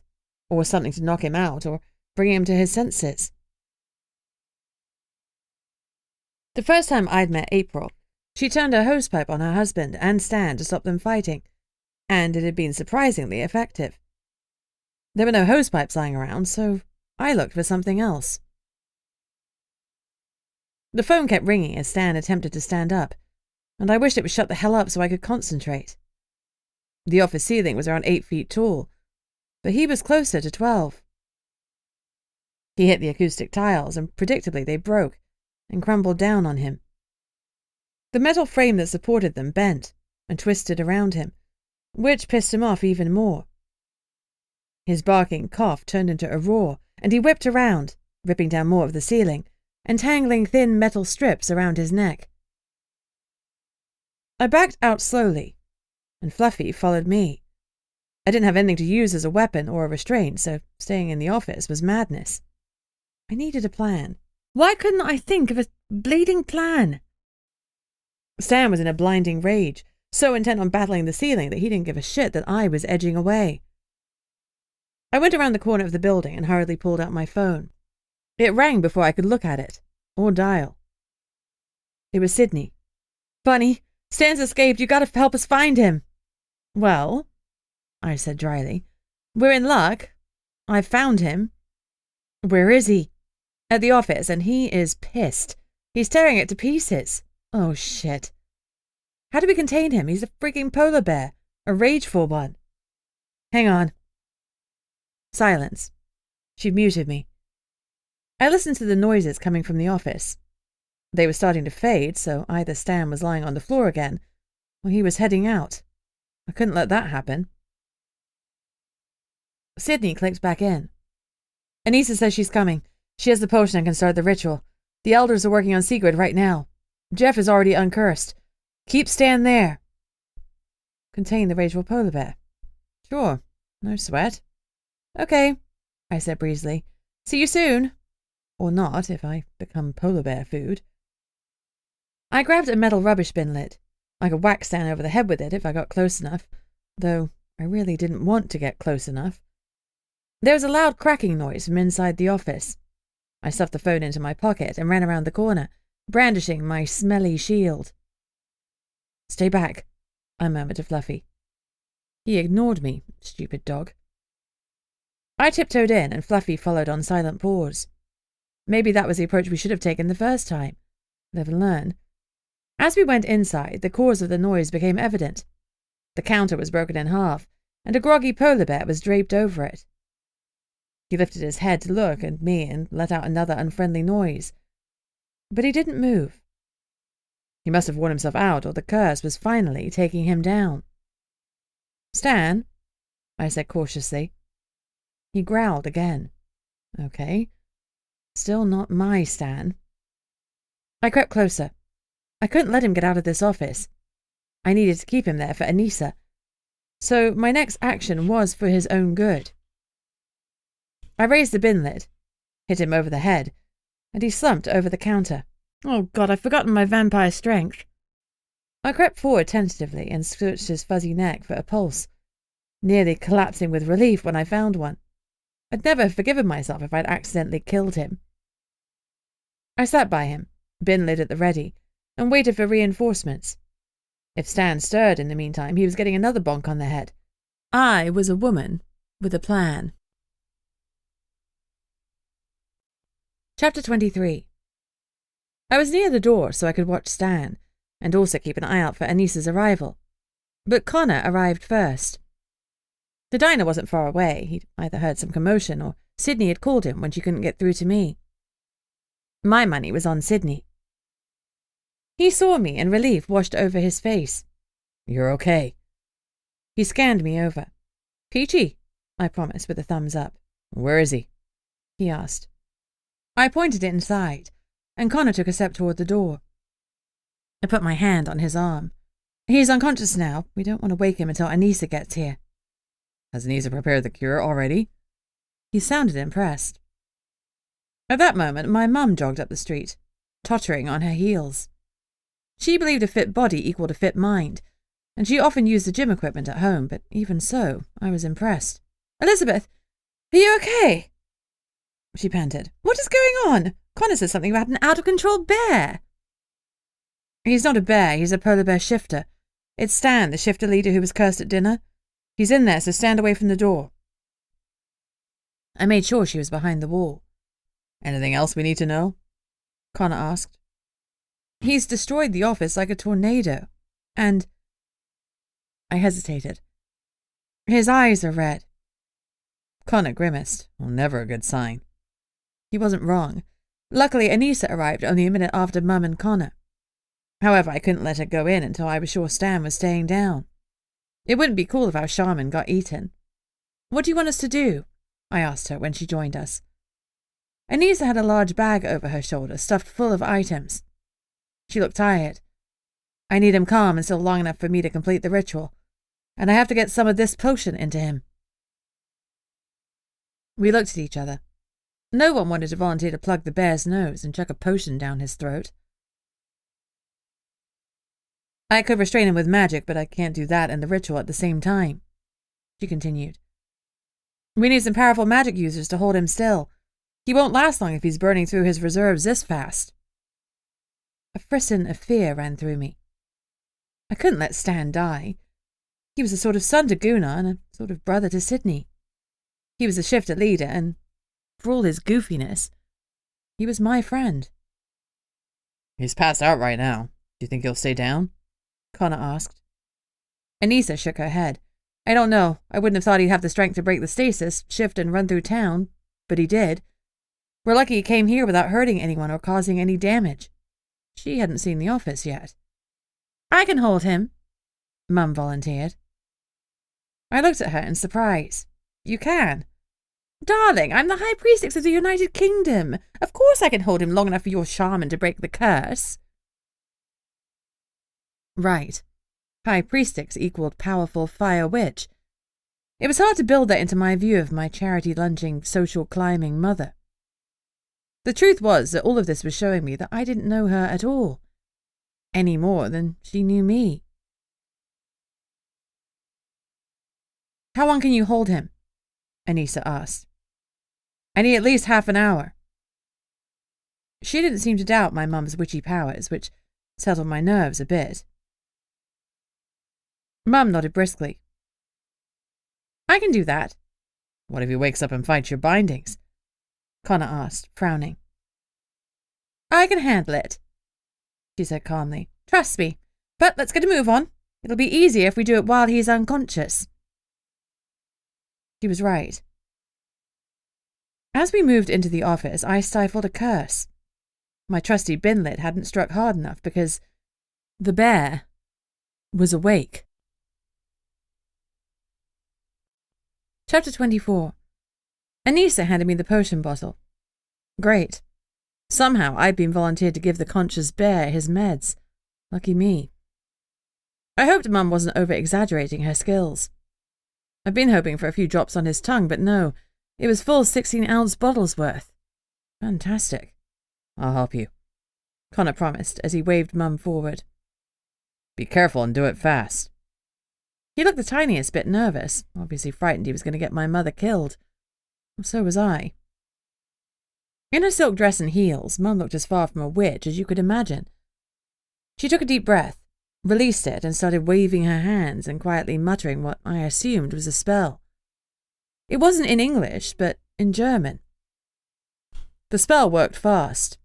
or something to knock him out or bring him to his senses. The first time I'd met April, she turned her hosepipe on her husband and Stan to stop them fighting, and it had been surprisingly effective. There were no hosepipes lying around, so I looked for something else. The phone kept ringing as Stan attempted to stand up, and I wished it would shut the hell up so I could concentrate. The office ceiling was around 8 feet tall, but he was closer to 12. He hit the acoustic tiles, and predictably they broke and crumbled down on him. The metal frame that supported them bent and twisted around him, which pissed him off even more. His barking cough turned into a roar, and he whipped around, ripping down more of the ceiling, entangling thin metal strips around his neck. I backed out slowly, and Fluffy followed me. I didn't have anything to use as a weapon or a restraint, so staying in the office was madness. I needed a plan. Why couldn't I think of a bleeding plan? Stan was in a blinding rage, so intent on battling the ceiling that he didn't give a shit that I was edging away. I went around the corner of the building and hurriedly pulled out my phone. It rang before I could look at it, or dial. It was Sydney. "Bunny, Stan's escaped. You gotta help us find him." "Well," I said dryly, "we're in luck. I've found him." "Where is he?" "At the office, and he is pissed. He's tearing it to pieces." "Oh, shit. How do we contain him? He's a freaking polar bear. A rageful one." "Hang on." Silence. She'd muted me. I listened to the noises coming from the office. They were starting to fade, so either Stan was lying on the floor again, or he was heading out. I couldn't let that happen. Sydney clicked back in. Anissa says she's coming. She has the potion and can start the ritual. The elders are working on secret right now. Jeff is already uncursed. Keep Stan there. Contain the rageful polar bear. Sure, no sweat. Okay, I said breezily. See you soon. Or not, if I become polar bear food. I grabbed a metal rubbish bin lid. I could whack Stan over the head with it if I got close enough, though I really didn't want to get close enough. There was a loud cracking noise from inside the office. I stuffed the phone into my pocket and ran around the corner, brandishing my smelly shield. Stay back, I murmured to Fluffy. He ignored me, stupid dog. I tiptoed in and Fluffy followed on silent paws. Maybe that was the approach we should have taken the first time. Live and learn. As we went inside, the cause of the noise became evident. The counter was broken in half, and a groggy polar bear was draped over it. He lifted his head to look at me and let out another unfriendly noise. But he didn't move. He must have worn himself out, or the curse was finally taking him down. Stan, I said cautiously. He growled again. Okay. Still not my Stan. I crept closer. I couldn't let him get out of this office. I needed to keep him there for Anissa. So my next action was for his own good. I raised the bin lid, hit him over the head, and he slumped over the counter. Oh God, I've forgotten my vampire strength. I crept forward tentatively and searched his fuzzy neck for a pulse, nearly collapsing with relief when I found one. I'd never have forgiven myself if I'd accidentally killed him. I sat by him, bin lid at the ready, and waited for reinforcements. If Stan stirred in the meantime, he was getting another bonk on the head. I was a woman with a plan. Chapter 23. I was near the door so I could watch Stan, and also keep an eye out for Anissa's arrival. But Connor arrived first. The diner wasn't far away. He'd either heard some commotion or Sydney had called him when she couldn't get through to me. My money was on Sydney. He saw me and relief washed over his face. You're okay. He scanned me over. Peachy, I promised with a thumbs up. Where is he? He asked. I pointed inside, and Connor took a step toward the door. I put my hand on his arm. He's unconscious now. We don't want to wake him until Anissa gets here. Has Anissa prepared the cure already? He sounded impressed. At that moment, my mum jogged up the street, tottering on her heels. She believed a fit body equaled a fit mind, and she often used the gym equipment at home, but even so, I was impressed. Elizabeth, are you okay? She panted. What is going on? Connor said something about an out-of-control bear. He's not a bear, he's a polar bear shifter. It's Stan, the shifter leader who was cursed at dinner. He's in there, so stand away from the door. I made sure she was behind the wall. Anything else we need to know? Connor asked. He's destroyed the office like a tornado. And... I hesitated. His eyes are red. Connor grimaced. Well, never a good sign. He wasn't wrong. Luckily, Anissa arrived only a minute after Mum and Connor. However, I couldn't let her go in until I was sure Stan was staying down. It wouldn't be cool if our shaman got eaten. What do you want us to do? I asked her when she joined us. Anissa had a large bag over her shoulder, stuffed full of items. She looked tired. I need him calm and still long enough for me to complete the ritual, and I have to get some of this potion into him. We looked at each other. No one wanted to volunteer to plug the bear's nose and chuck a potion down his throat. I could restrain him with magic, but I can't do that and the ritual at the same time, she continued. We need some powerful magic users to hold him still. He won't last long if he's burning through his reserves this fast. A frisson of fear ran through me. I couldn't let Stan die. He was a sort of son to Gunnar and a sort of brother to Sydney. He was a shifter leader, and for all his goofiness, he was my friend. He's passed out right now. Do you think he'll stay down? Connor asked. Anissa shook her head. I don't know. I wouldn't have thought he'd have the strength to break the stasis, shift and run through town, but he did. We're lucky he came here without hurting anyone or causing any damage. She hadn't seen the office yet. I can hold him, Mum volunteered. I looked at her in surprise. You can? Darling, I'm the High Priestess of the United Kingdom. Of course I can hold him long enough for your shaman to break the curse. Right. High Priestess equaled powerful fire witch. It was hard to build that into my view of my charity-lunging, social-climbing mother. The truth was that all of this was showing me that I didn't know her at all, any more than she knew me. How long can you hold him? Anissa asked. I need at least half an hour. She didn't seem to doubt my mum's witchy powers, which settled my nerves a bit. Mum nodded briskly. I can do that. What if he wakes up and fights your bindings? Connor asked, frowning. I can handle it, she said calmly. Trust me. But let's get a move on. It'll be easier if we do it while he's unconscious. She was right. As we moved into the office, I stifled a curse. My trusty bin lid hadn't struck hard enough because the bear was awake. Chapter 24. Anissa handed me the potion bottle. Great. Somehow I'd been volunteered to give the conscious bear his meds. Lucky me. I hoped Mum wasn't over-exaggerating her skills. I'd been hoping for a few drops on his tongue, but no, it was full 16-ounce bottles worth. Fantastic. I'll help you, Connor promised as he waved Mum forward. Be careful and do it fast. He looked the tiniest bit nervous, obviously frightened he was going to get my mother killed. So was I. In her silk dress and heels, Mum looked as far from a witch as you could imagine. She took a deep breath, released it, and started waving her hands and quietly muttering what I assumed was a spell. It wasn't in English, but in German. The spell worked fast.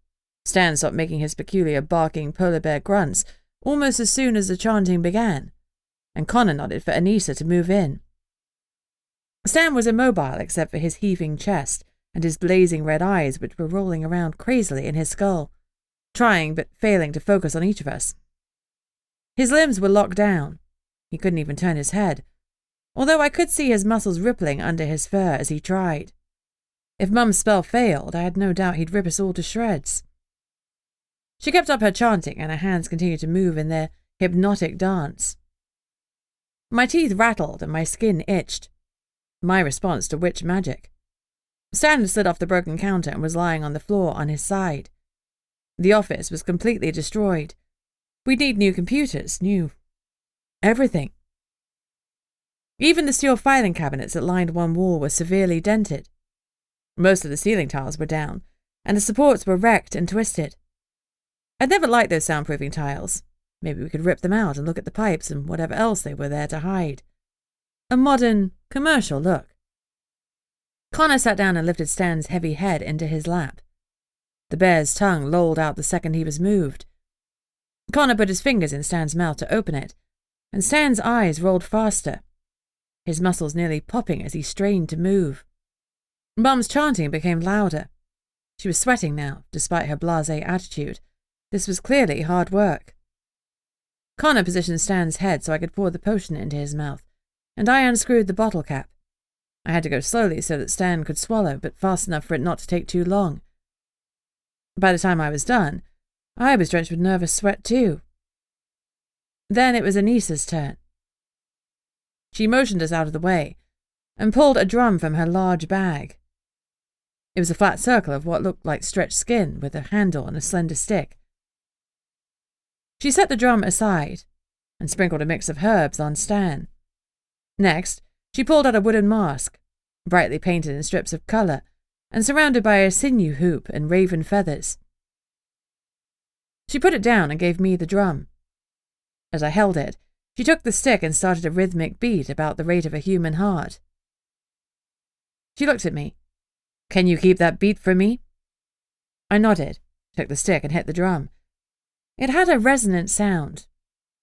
Stan stopped making his peculiar barking polar bear grunts almost as soon as the chanting began, and Connor nodded for Anissa to move in. Stan was immobile except for his heaving chest and his blazing red eyes, which were rolling around crazily in his skull, trying but failing to focus on each of us. His limbs were locked down. He couldn't even turn his head, although I could see his muscles rippling under his fur as he tried. If Mum's spell failed, I had no doubt he'd rip us all to shreds. She kept up her chanting, and her hands continued to move in their hypnotic dance. My teeth rattled and my skin itched. My response to witch magic. Stan had slid off the broken counter and was lying on the floor on his side. The office was completely destroyed. We'd need new computers, new everything. Even the steel filing cabinets that lined one wall were severely dented. Most of the ceiling tiles were down, and the supports were wrecked and twisted. I'd never liked those soundproofing tiles. Maybe we could rip them out and look at the pipes and whatever else they were there to hide. A modern, commercial look. Connor sat down and lifted Stan's heavy head into his lap. The bear's tongue lolled out the second he was moved. Connor put his fingers in Stan's mouth to open it, and Stan's eyes rolled faster, his muscles nearly popping as he strained to move. Mum's chanting became louder. She was sweating now, despite her blasé attitude. This was clearly hard work. Connor positioned Stan's head so I could pour the potion into his mouth, and I unscrewed the bottle cap. I had to go slowly so that Stan could swallow, but fast enough for it not to take too long. By the time I was done, I was drenched with nervous sweat too. Then it was Anissa's turn. She motioned us out of the way and pulled a drum from her large bag. It was a flat circle of what looked like stretched skin with a handle and a slender stick. She set the drum aside and sprinkled a mix of herbs on Stan. Next, she pulled out a wooden mask, brightly painted in strips of colour and surrounded by a sinew hoop and raven feathers. She put it down and gave me the drum. As I held it, she took the stick and started a rhythmic beat about the rate of a human heart. She looked at me. Can you keep that beat for me? I nodded, took the stick and hit the drum. It had a resonant sound,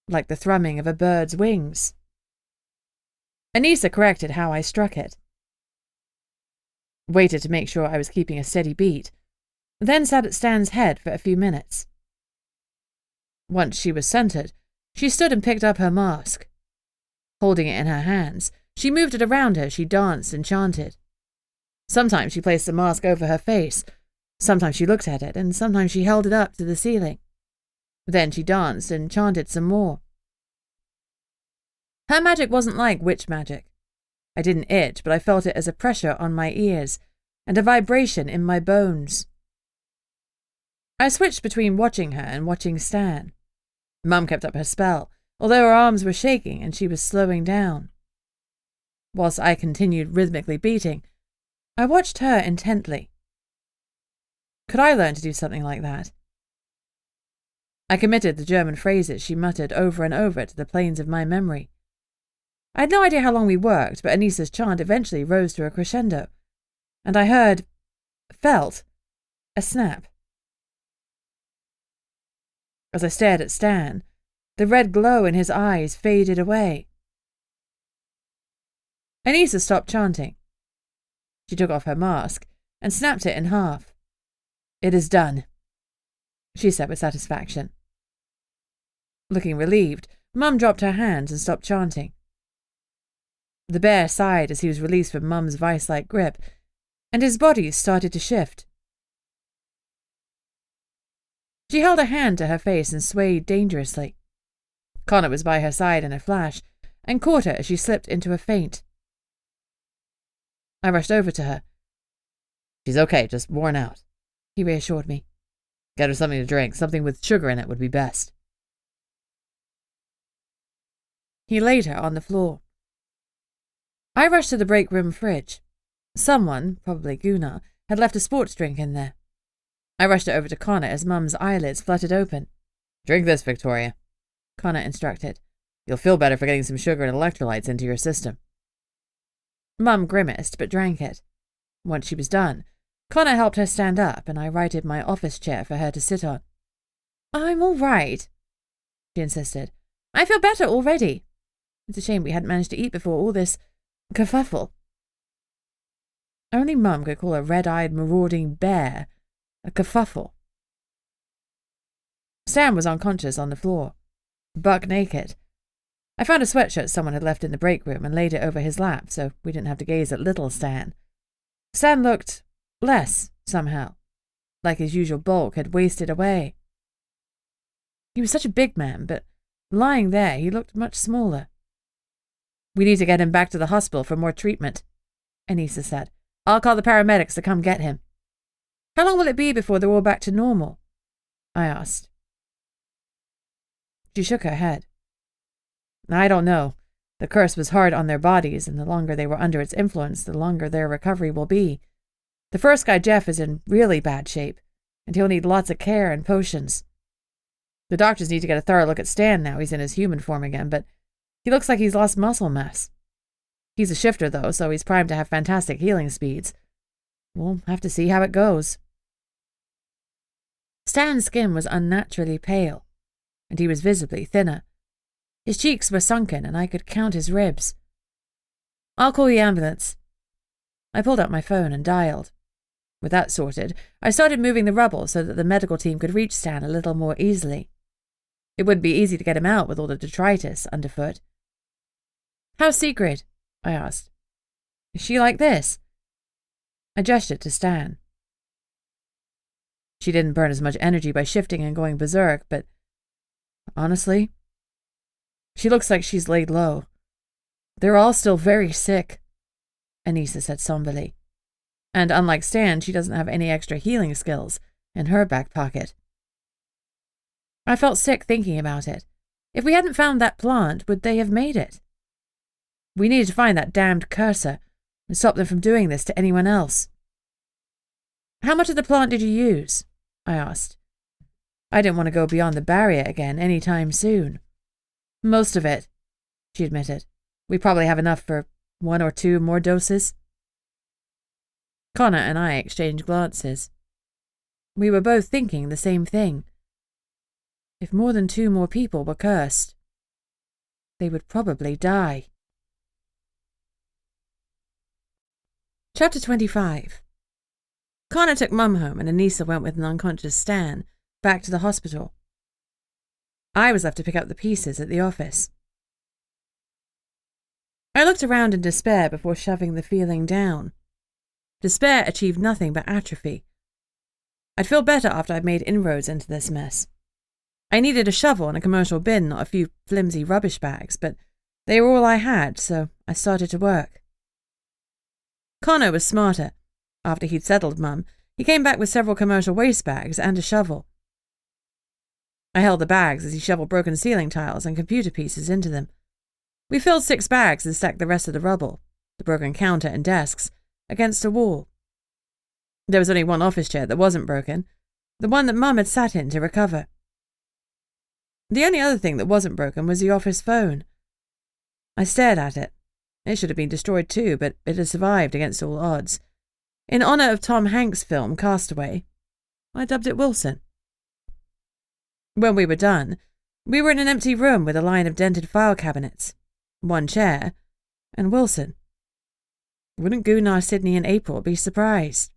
like the thrumming of a bird's wings. Anissa corrected how I struck it. Waited to make sure I was keeping a steady beat, then sat at Stan's head for a few minutes. Once she was centered, she stood and picked up her mask. Holding it in her hands, she moved it around her as she danced and chanted. Sometimes she placed the mask over her face, sometimes she looked at it, and sometimes she held it up to the ceiling. Then she danced and chanted some more. Her magic wasn't like witch magic. I didn't itch, but I felt it as a pressure on my ears and a vibration in my bones. I switched between watching her and watching Stan. Mum kept up her spell, although her arms were shaking and she was slowing down. Whilst I continued rhythmically beating, I watched her intently. Could I learn to do something like that? I committed the German phrases she muttered over and over to the planes of my memory. I had no idea how long we worked, but Anissa's chant eventually rose to a crescendo, and I felt, a snap. As I stared at Stan, the red glow in his eyes faded away. Anissa stopped chanting. She took off her mask and snapped it in half. "It is done," she said with satisfaction. Looking relieved, Mum dropped her hands and stopped chanting. The bear sighed as he was released from Mum's vice-like grip, and his body started to shift. She held a hand to her face and swayed dangerously. Connor was by her side in a flash, and caught her as she slipped into a faint. I rushed over to her. "She's okay, just worn out," he reassured me. "Get her something to drink. Something with sugar in it would be best." He laid her on the floor. I rushed to the break room fridge. Someone, probably Gunnar, had left a sports drink in there. I rushed it over to Connor as Mum's eyelids fluttered open. "Drink this, Victoria," Connor instructed. "You'll feel better for getting some sugar and electrolytes into your system." Mum grimaced, but drank it. Once she was done, Connor helped her stand up, and I righted my office chair for her to sit on. "I'm all right," she insisted. "I feel better already. It's a shame we hadn't managed to eat before all this kerfuffle." Only Mum could call a red-eyed, marauding bear a kerfuffle. Stan was unconscious on the floor, buck naked. I found a sweatshirt someone had left in the break room and laid it over his lap so we didn't have to gaze at little Stan. Stan looked less, somehow, like his usual bulk had wasted away. He was such a big man, but lying there he looked much smaller. "We need to get him back to the hospital for more treatment," Anissa said. "I'll call the paramedics to come get him." "How long will it be before they're all back to normal?" I asked. She shook her head. "I don't know. The curse was hard on their bodies, and the longer they were under its influence, the longer their recovery will be. The first guy, Jeff, is in really bad shape, and he'll need lots of care and potions. The doctors need to get a thorough look at Stan now he's in his human form again, but he looks like he's lost muscle mass. He's a shifter, though, so he's primed to have fantastic healing speeds. We'll have to see how it goes." Stan's skin was unnaturally pale, and he was visibly thinner. His cheeks were sunken, and I could count his ribs. "I'll call the ambulance." I pulled out my phone and dialed. With that sorted, I started moving the rubble so that the medical team could reach Stan a little more easily. It wouldn't be easy to get him out with all the detritus underfoot. "How's Sigrid?" I asked. "Is she like this?" I gestured to Stan. She didn't burn as much energy by shifting and going berserk, but honestly, she looks like she's laid low. They're all still very sick," Anissa said somberly. "And unlike Stan, she doesn't have any extra healing skills in her back pocket." I felt sick thinking about it. If we hadn't found that plant, would they have made it? We needed to find that damned cursor and stop them from doing this to anyone else. "How much of the plant did you use?" I asked. I didn't want to go beyond the barrier again any time soon. "Most of it," she admitted. "We probably have enough for 1 or 2 more doses." Connor and I exchanged glances. We were both thinking the same thing. If more than 2 more people were cursed, they would probably die. Chapter 25. Connor took Mum home and Anissa went with an unconscious Stan back to the hospital. I was left to pick up the pieces at the office. I looked around in despair before shoving the feeling down. Despair achieved nothing but atrophy. I'd feel better after I'd made inroads into this mess. I needed a shovel and a commercial bin, not a few flimsy rubbish bags, but they were all I had, so I started to work. Connor was smarter. After he'd settled Mum, he came back with several commercial waste bags and a shovel. I held the bags as he shoveled broken ceiling tiles and computer pieces into them. We filled 6 bags and stacked the rest of the rubble, the broken counter and desks, against a wall. There was only one office chair that wasn't broken, the one that Mum had sat in to recover. The only other thing that wasn't broken was the office phone. I stared at it. It should have been destroyed too, but it had survived against all odds. In honor of Tom Hanks' film Castaway, I dubbed it Wilson. When we were done, we were in an empty room with a line of dented file cabinets, 1 chair, and Wilson. Wouldn't Gunnar, Sydney, and April be surprised?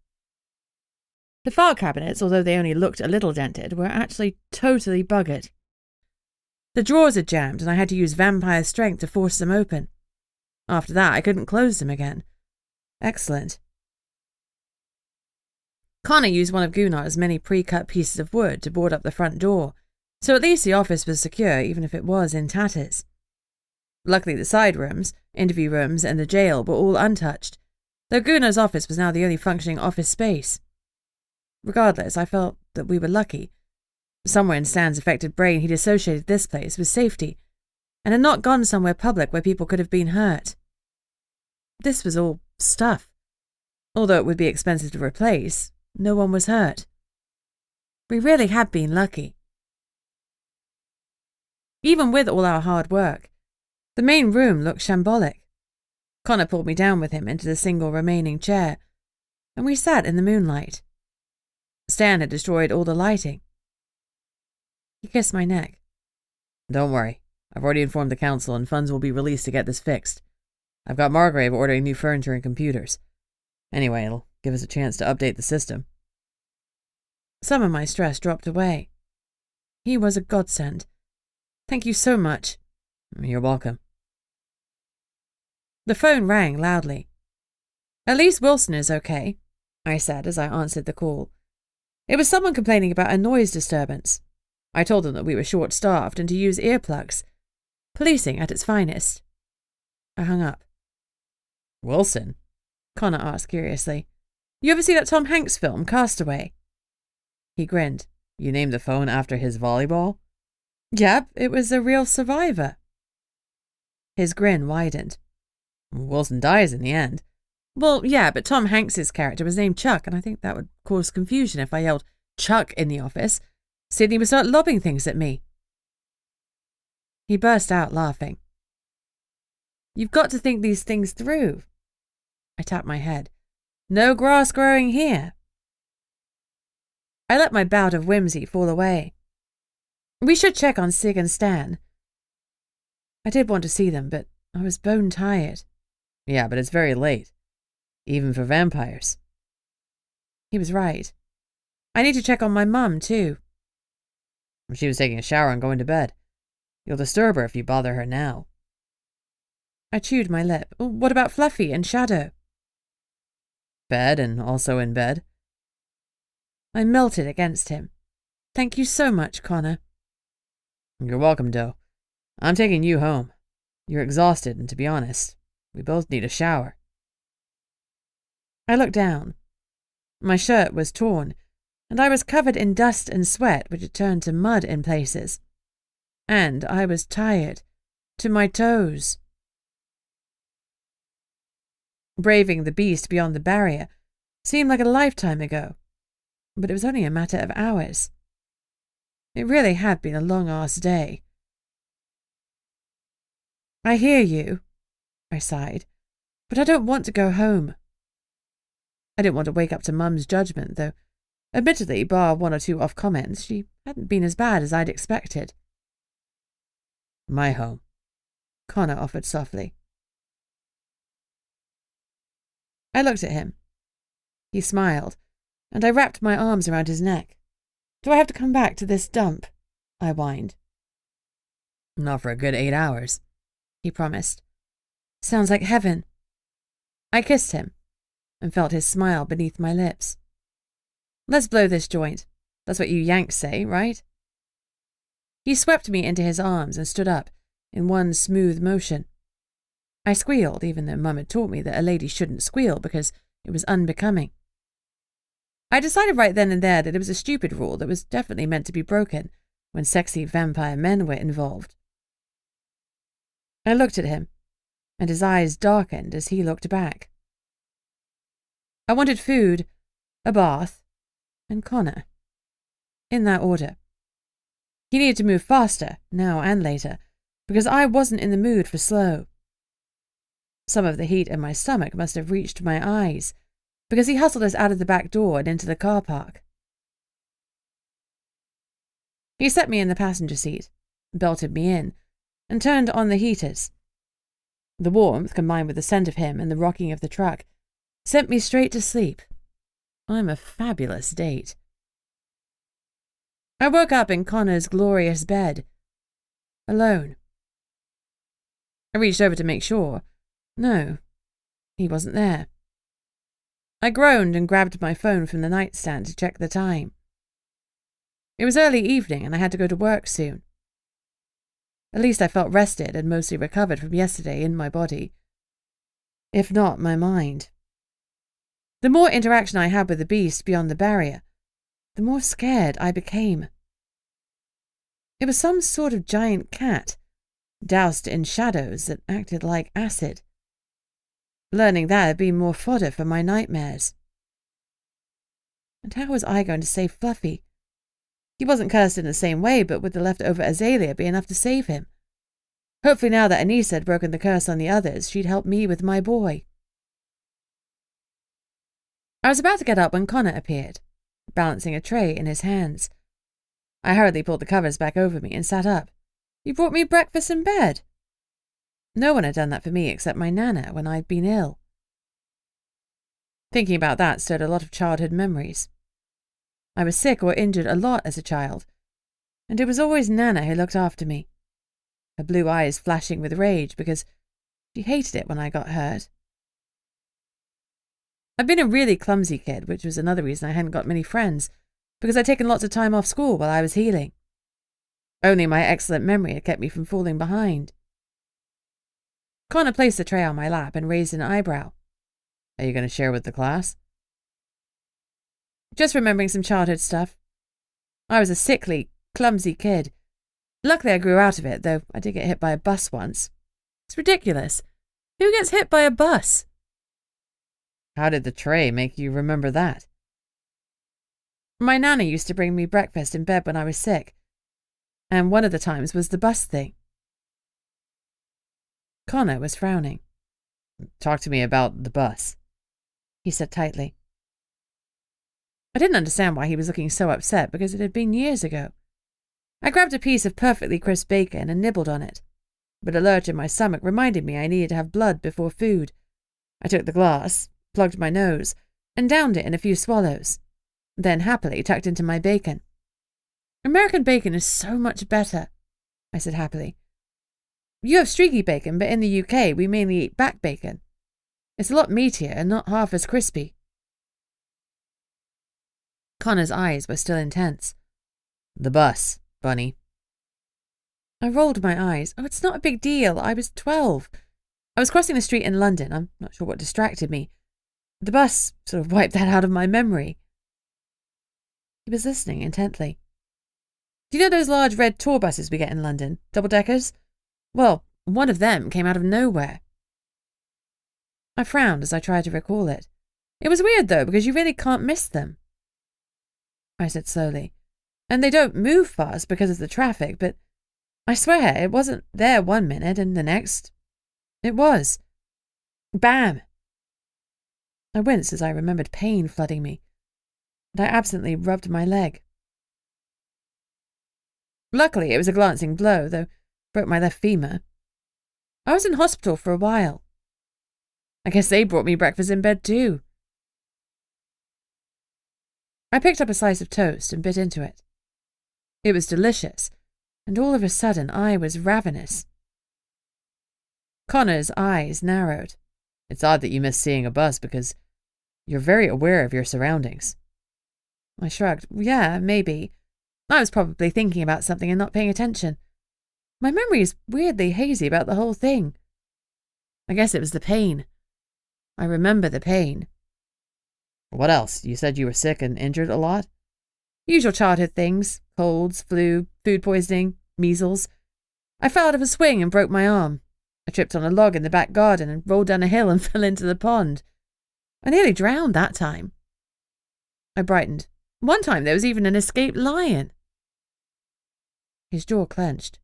The file cabinets, although they only looked a little dented, were actually totally buggered. The drawers had jammed and I had to use vampire strength to force them open. After that, I couldn't close them again. Excellent. Connor used one of Gunnar's many pre-cut pieces of wood to board up the front door, so at least the office was secure even if it was in tatters. Luckily the side rooms, interview rooms and the jail were all untouched, though Gunnar's office was now the only functioning office space. Regardless, I felt that we were lucky. Somewhere in Stan's affected brain he'd associated this place with safety, and had not gone somewhere public where people could have been hurt. This was all stuff. Although it would be expensive to replace, no one was hurt. We really had been lucky. Even with all our hard work, the main room looked shambolic. Connor pulled me down with him into the single remaining chair, and we sat in the moonlight. Stan had destroyed all the lighting. He kissed my neck. Don't worry. I've already informed the council and funds will be released to get this fixed. I've got Margrave ordering new furniture and computers. Anyway, it'll give us a chance to update the system. Some of my stress dropped away. He was a godsend. Thank you so much. You're welcome. The phone rang loudly. At least Wilson is okay, I said as I answered the call. It was someone complaining about a noise disturbance. I told them that we were short-staffed and to use earplugs. Policing at its finest. I hung up. Wilson? Connor asked curiously. You ever see that Tom Hanks film, Castaway? He grinned. You named the phone after his volleyball? Yep, it was a real survivor. His grin widened. Wilson dies in the end. Well, yeah, but Tom Hanks's character was named Chuck, and I think that would cause confusion if I yelled Chuck in the office. Sydney would start lobbing things at me. He burst out laughing. You've got to think these things through. I tapped my head. No grass growing here. I let my bout of whimsy fall away. We should check on Sig and Stan. I did want to see them, but I was bone tired. Yeah, but it's very late. Even for vampires. He was right. I need to check on my mum, too. She was taking a shower and going to bed. You'll disturb her if you bother her now. I chewed my lip. What about Fluffy and Shadow? Bed and also in bed. I melted against him. Thank you so much, Connor. You're welcome, Doe. I'm taking you home. You're exhausted, and to be honest, we both need a shower. I looked down. My shirt was torn, and I was covered in dust and sweat which had turned to mud in places. And I was tired, to my toes. Braving the beast beyond the barrier seemed like a lifetime ago, but it was only a matter of hours. It really had been a long-ass day. I hear you, I sighed, but I don't want to go home. I didn't want to wake up to Mum's judgment, though, admittedly, bar 1 or 2 off comments, she hadn't been as bad as I'd expected. My home, Connor offered softly. I looked at him. He smiled, and I wrapped my arms around his neck. Do I have to come back to this dump? I whined. Not for a good 8 hours, he promised. Sounds like heaven. I kissed him and felt his smile beneath my lips. Let's blow this joint. That's what you Yanks say, right? He swept me into his arms and stood up in one smooth motion. I squealed, even though Mum had taught me that a lady shouldn't squeal because it was unbecoming. I decided right then and there that it was a stupid rule that was definitely meant to be broken when sexy vampire men were involved. I looked at him, and his eyes darkened as he looked back. I wanted food, a bath, and Connor. In that order. He needed to move faster, now and later, because I wasn't in the mood for slow. Some of the heat in my stomach must have reached my eyes, because he hustled us out of the back door and into the car park. He set me in the passenger seat, belted me in, and turned on the heaters. The warmth, combined with the scent of him and the rocking of the truck, sent me straight to sleep. I'm a fabulous date. I woke up in Connor's glorious bed, alone. I reached over to make sure. No, he wasn't there. I groaned and grabbed my phone from the nightstand to check the time. It was early evening and I had to go to work soon. At least I felt rested and mostly recovered from yesterday in my body, if not my mind. The more interaction I had with the beast beyond the barrier, the more scared I became. It was some sort of giant cat, doused in shadows that acted like acid. Learning that had been more fodder for my nightmares. And how was I going to save Fluffy? He wasn't cursed in the same way, but would the leftover azalea be enough to save him? Hopefully now that Anissa had broken the curse on the others, she'd help me with my boy. I was about to get up when Connor appeared, balancing a tray in his hands. I hurriedly pulled the covers back over me and sat up. You brought me breakfast in bed. No one had done that for me except my Nana when I'd been ill. Thinking about that stirred a lot of childhood memories. I was sick or injured a lot as a child, and it was always Nana who looked after me, her blue eyes flashing with rage because she hated it when I got hurt. I'd been a really clumsy kid, which was another reason I hadn't got many friends, because I'd taken lots of time off school while I was healing. Only my excellent memory had kept me from falling behind. Connor placed the tray on my lap and raised an eyebrow. Are you going to share with the class? Just remembering some childhood stuff. I was a sickly, clumsy kid. Luckily I grew out of it, though I did get hit by a bus once. It's ridiculous. Who gets hit by a bus? How did the tray make you remember that? My Nana used to bring me breakfast in bed when I was sick, and one of the times was the bus thing. Connor was frowning. Talk to me about the bus, he said tightly. I didn't understand why he was looking so upset because it had been years ago. I grabbed a piece of perfectly crisp bacon and nibbled on it, but a lurch in my stomach reminded me I needed to have blood before food. I took the glass, plugged my nose, and downed it in a few swallows, then happily tucked into my bacon. American bacon is so much better, I said happily. You have streaky bacon, but in the UK we mainly eat back bacon. It's a lot meatier and not half as crispy. Connor's eyes were still intense. The bus, Bunny. I rolled my eyes. Oh, it's not a big deal. I was 12. I was crossing the street in London. I'm not sure what distracted me. The bus sort of wiped that out of my memory. He was listening intently. Do you know those large red tour buses we get in London? Double-deckers? Well, one of them came out of nowhere. I frowned as I tried to recall it. It was weird, though, because you really can't miss them. I said slowly. And they don't move fast because of the traffic, but I swear it wasn't there one minute and the next. It was. Bam! I winced as I remembered pain flooding me, and I absently rubbed my leg. Luckily, it was a glancing blow, though broke my left femur. I was in hospital for a while. I guess they brought me breakfast in bed too. I picked up a slice of toast and bit into it. It was delicious, and all of a sudden I was ravenous. Connor's eyes narrowed. It's odd that you missed seeing a bus because you're very aware of your surroundings. I shrugged. Yeah, maybe. I was probably thinking about something and not paying attention. My memory is weirdly hazy about the whole thing. I guess it was the pain. I remember the pain. What else? You said you were sick and injured a lot? Usual childhood things. Colds, flu, food poisoning, measles. I fell out of a swing and broke my arm. I tripped on a log in the back garden and rolled down a hill and fell into the pond. I nearly drowned that time. I brightened. One time there was even an escaped lion. His jaw clenched.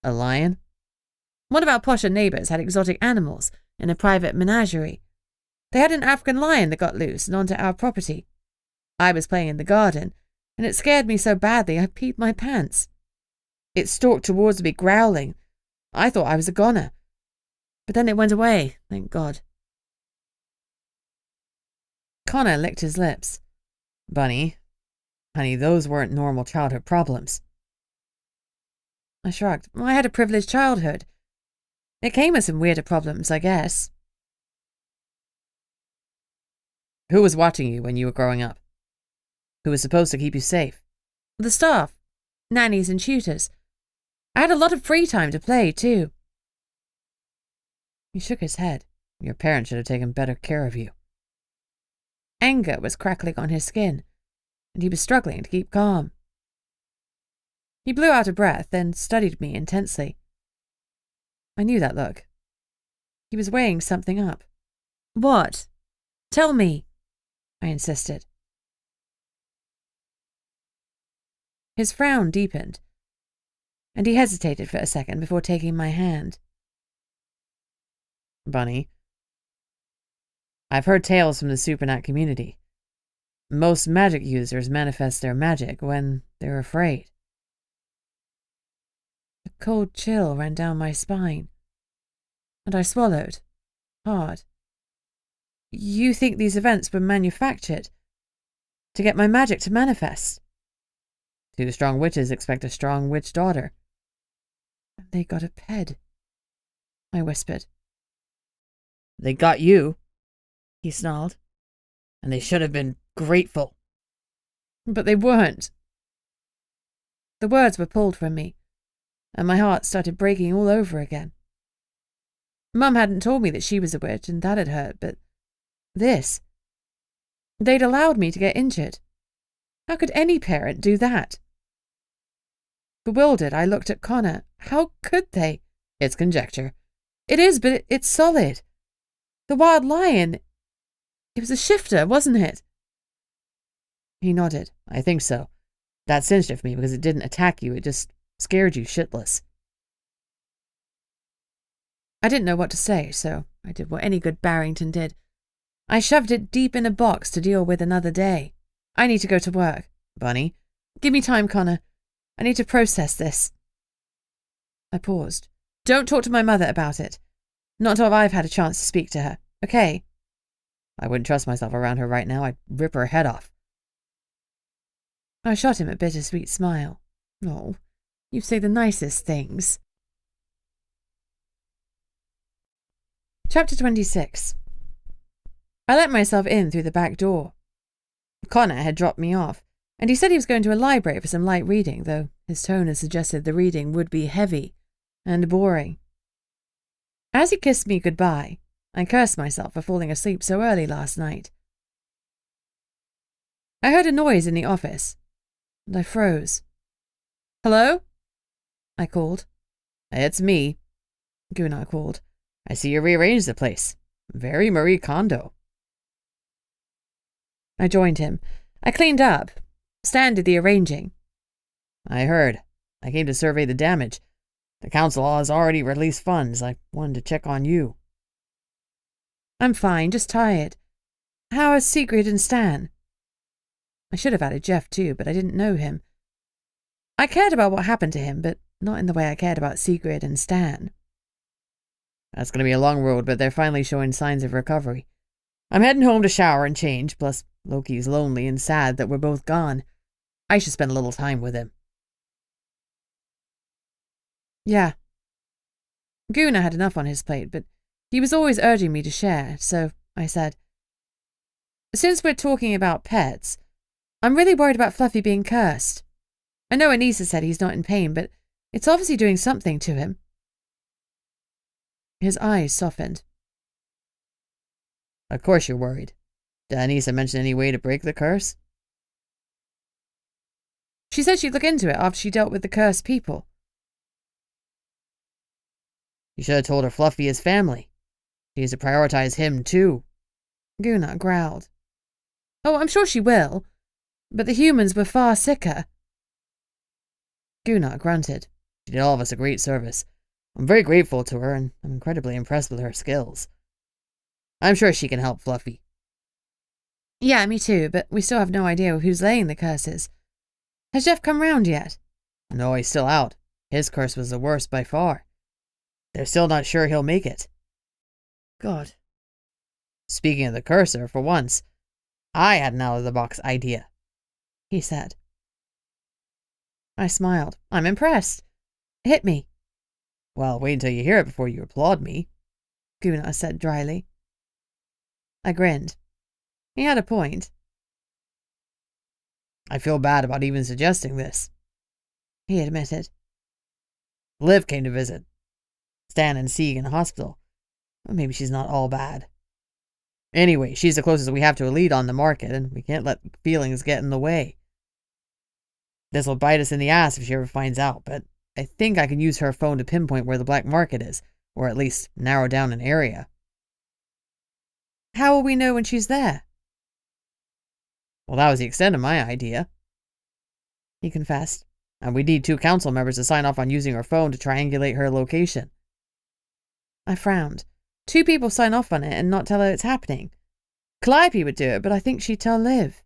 A lion? One of our posher neighbours had exotic animals in a private menagerie. They had an African lion that got loose and onto our property. I was playing in the garden, and it scared me so badly I peed my pants. It stalked towards me, growling. I thought I was a goner. But then it went away, thank God. Connor licked his lips. Bunny, honey, those weren't normal childhood problems. I shrugged. I had a privileged childhood. It came with some weirder problems, I guess. Who was watching you when you were growing up? Who was supposed to keep you safe? The staff, nannies and tutors. I had a lot of free time to play, too. He shook his head. Your parents should have taken better care of you. Anger was crackling on his skin, and he was struggling to keep calm. He blew out a breath, then studied me intensely. I knew that look. He was weighing something up. What? Tell me, I insisted. His frown deepened, and he hesitated for a second before taking my hand. Bunny, I've heard tales from the supernat community. Most magic users manifest their magic when they're afraid. A cold chill ran down my spine, and I swallowed, hard. You think these events were manufactured to get my magic to manifest? 2 strong witches expect a strong witch daughter. And they got a ped, I whispered. They got you, he snarled. And they should have been grateful. But they weren't. The words were pulled from me, and my heart started breaking all over again. Mum hadn't told me that she was a witch, and that had hurt, but this. They'd allowed me to get injured. How could any parent do that? Bewildered, I looked at Connor. How could they? It's conjecture. It is, but it's solid. The wild lion, it was a shifter, wasn't it? He nodded. I think so. That cinched it for me because it didn't attack you, it just scared you shitless. I didn't know what to say, so I did what any good Barrington did. I shoved it deep in a box to deal with another day. I need to go to work. Bunny? Give me time, Connor. I need to process this. I paused. Don't talk to my mother about it. Not until I've had a chance to speak to her, okay? I wouldn't trust myself around her right now. I'd rip her head off. I shot him a bittersweet smile. Oh, you say the nicest things. Chapter 26. I let myself in through the back door. Connor had dropped me off, and he said he was going to a library for some light reading, though his tone had suggested the reading would be heavy and boring. As he kissed me goodbye, I cursed myself for falling asleep so early last night. I heard a noise in the office, and I froze. Hello? I called. It's me, Gunnar called. I see you rearranged the place. Very Marie Kondo. I joined him. I cleaned up. Stan did the arranging. I heard. I came to survey the damage. The council has already released funds. I wanted to check on you. I'm fine, just tired. How are Sigrid and Stan? I should have added Jeff too, but I didn't know him. I cared about what happened to him, but not in the way I cared about Sigrid and Stan. That's going to be a long road, but they're finally showing signs of recovery. I'm heading home to shower and change, plus Loki's lonely and sad that we're both gone. I should spend a little time with him. Yeah. Gunnar had enough on his plate, but he was always urging me to share, so I said, since we're talking about pets, I'm really worried about Fluffy being cursed. I know Anissa said he's not in pain, but it's obviously doing something to him. His eyes softened. Of course you're worried. Did Anissa mention any way to break the curse? She said she'd look into it after she dealt with the cursed people. You should have told her Fluffy is family. She needs to prioritize him, too. Gunnar growled. Oh, I'm sure she will, but the humans were far sicker. Gunnar grunted. She did all of us a great service. I'm very grateful to her, and I'm incredibly impressed with her skills. I'm sure she can help Fluffy. Yeah, me too, but we still have no idea who's laying the curses. Has Jeff come round yet? No, he's still out. His curse was the worst by far. They're still not sure he'll make it. God. Speaking of the cursor, for once, I had an out-of-the-box idea, he said. I smiled. I'm impressed. Hit me. Well, wait until you hear it before you applaud me, Gunnar said dryly. I grinned. He had a point. I feel bad about even suggesting this, he admitted. Liv came to visit. Stan and Sieg in the hospital. Well, maybe she's not all bad. Anyway, she's the closest we have to a lead on the market, and we can't let feelings get in the way. This will bite us in the ass if she ever finds out, but I think I can use her phone to pinpoint where the black market is, or at least narrow down an area. How will we know when she's there? Well, that was the extent of my idea, he confessed. And we need 2 council members to sign off on using her phone to triangulate her location. I frowned. 2 people sign off on it and not tell her it's happening. Calliope would do it, but I think she'd tell Liv.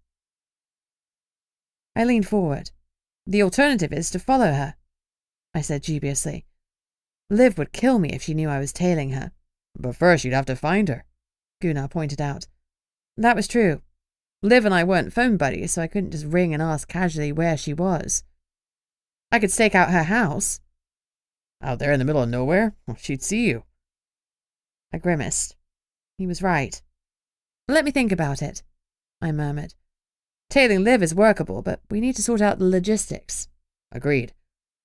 I leaned forward. The alternative is to follow her, I said dubiously. Liv would kill me if she knew I was tailing her. But first you'd have to find her, Gunnar pointed out. That was true. Liv and I weren't phone buddies, so I couldn't just ring and ask casually where she was. I could stake out her house. Out there in the middle of nowhere? Well, she'd see you. I grimaced. He was right. Let me think about it, I murmured. Tailing Liv is workable, but we need to sort out the logistics. Agreed.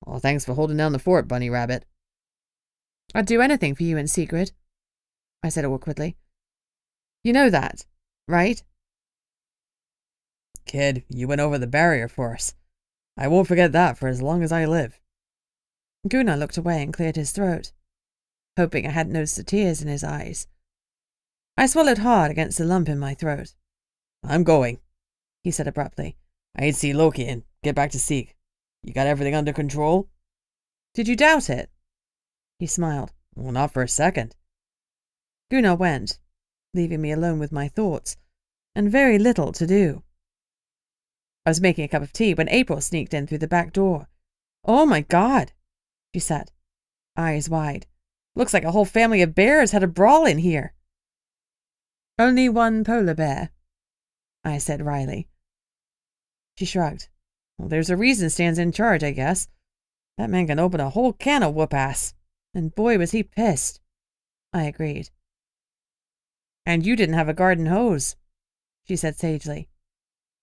Well, thanks for holding down the fort, Bunny Rabbit. I'd do anything for you in secret, I said awkwardly. You know that, right? Kid, you went over the barrier for us. I won't forget that for as long as I live. Gunnar looked away and cleared his throat, hoping I hadn't noticed the tears in his eyes. I swallowed hard against the lump in my throat. I'm going, he said abruptly. I need to see Loki and get back to Seek. You got everything under control? Did you doubt it? He smiled. Well, not for a second. Gunnar went, leaving me alone with my thoughts, and very little to do. I was making a cup of tea when April sneaked in through the back door. Oh my God, she said, eyes wide. Looks like a whole family of bears had a brawl in here. Only one polar bear, I said wryly. She shrugged. Well, there's a reason Stan's in charge, I guess. That man can open a whole can of whoop-ass. And boy, was he pissed. I agreed. And you didn't have a garden hose, she said sagely,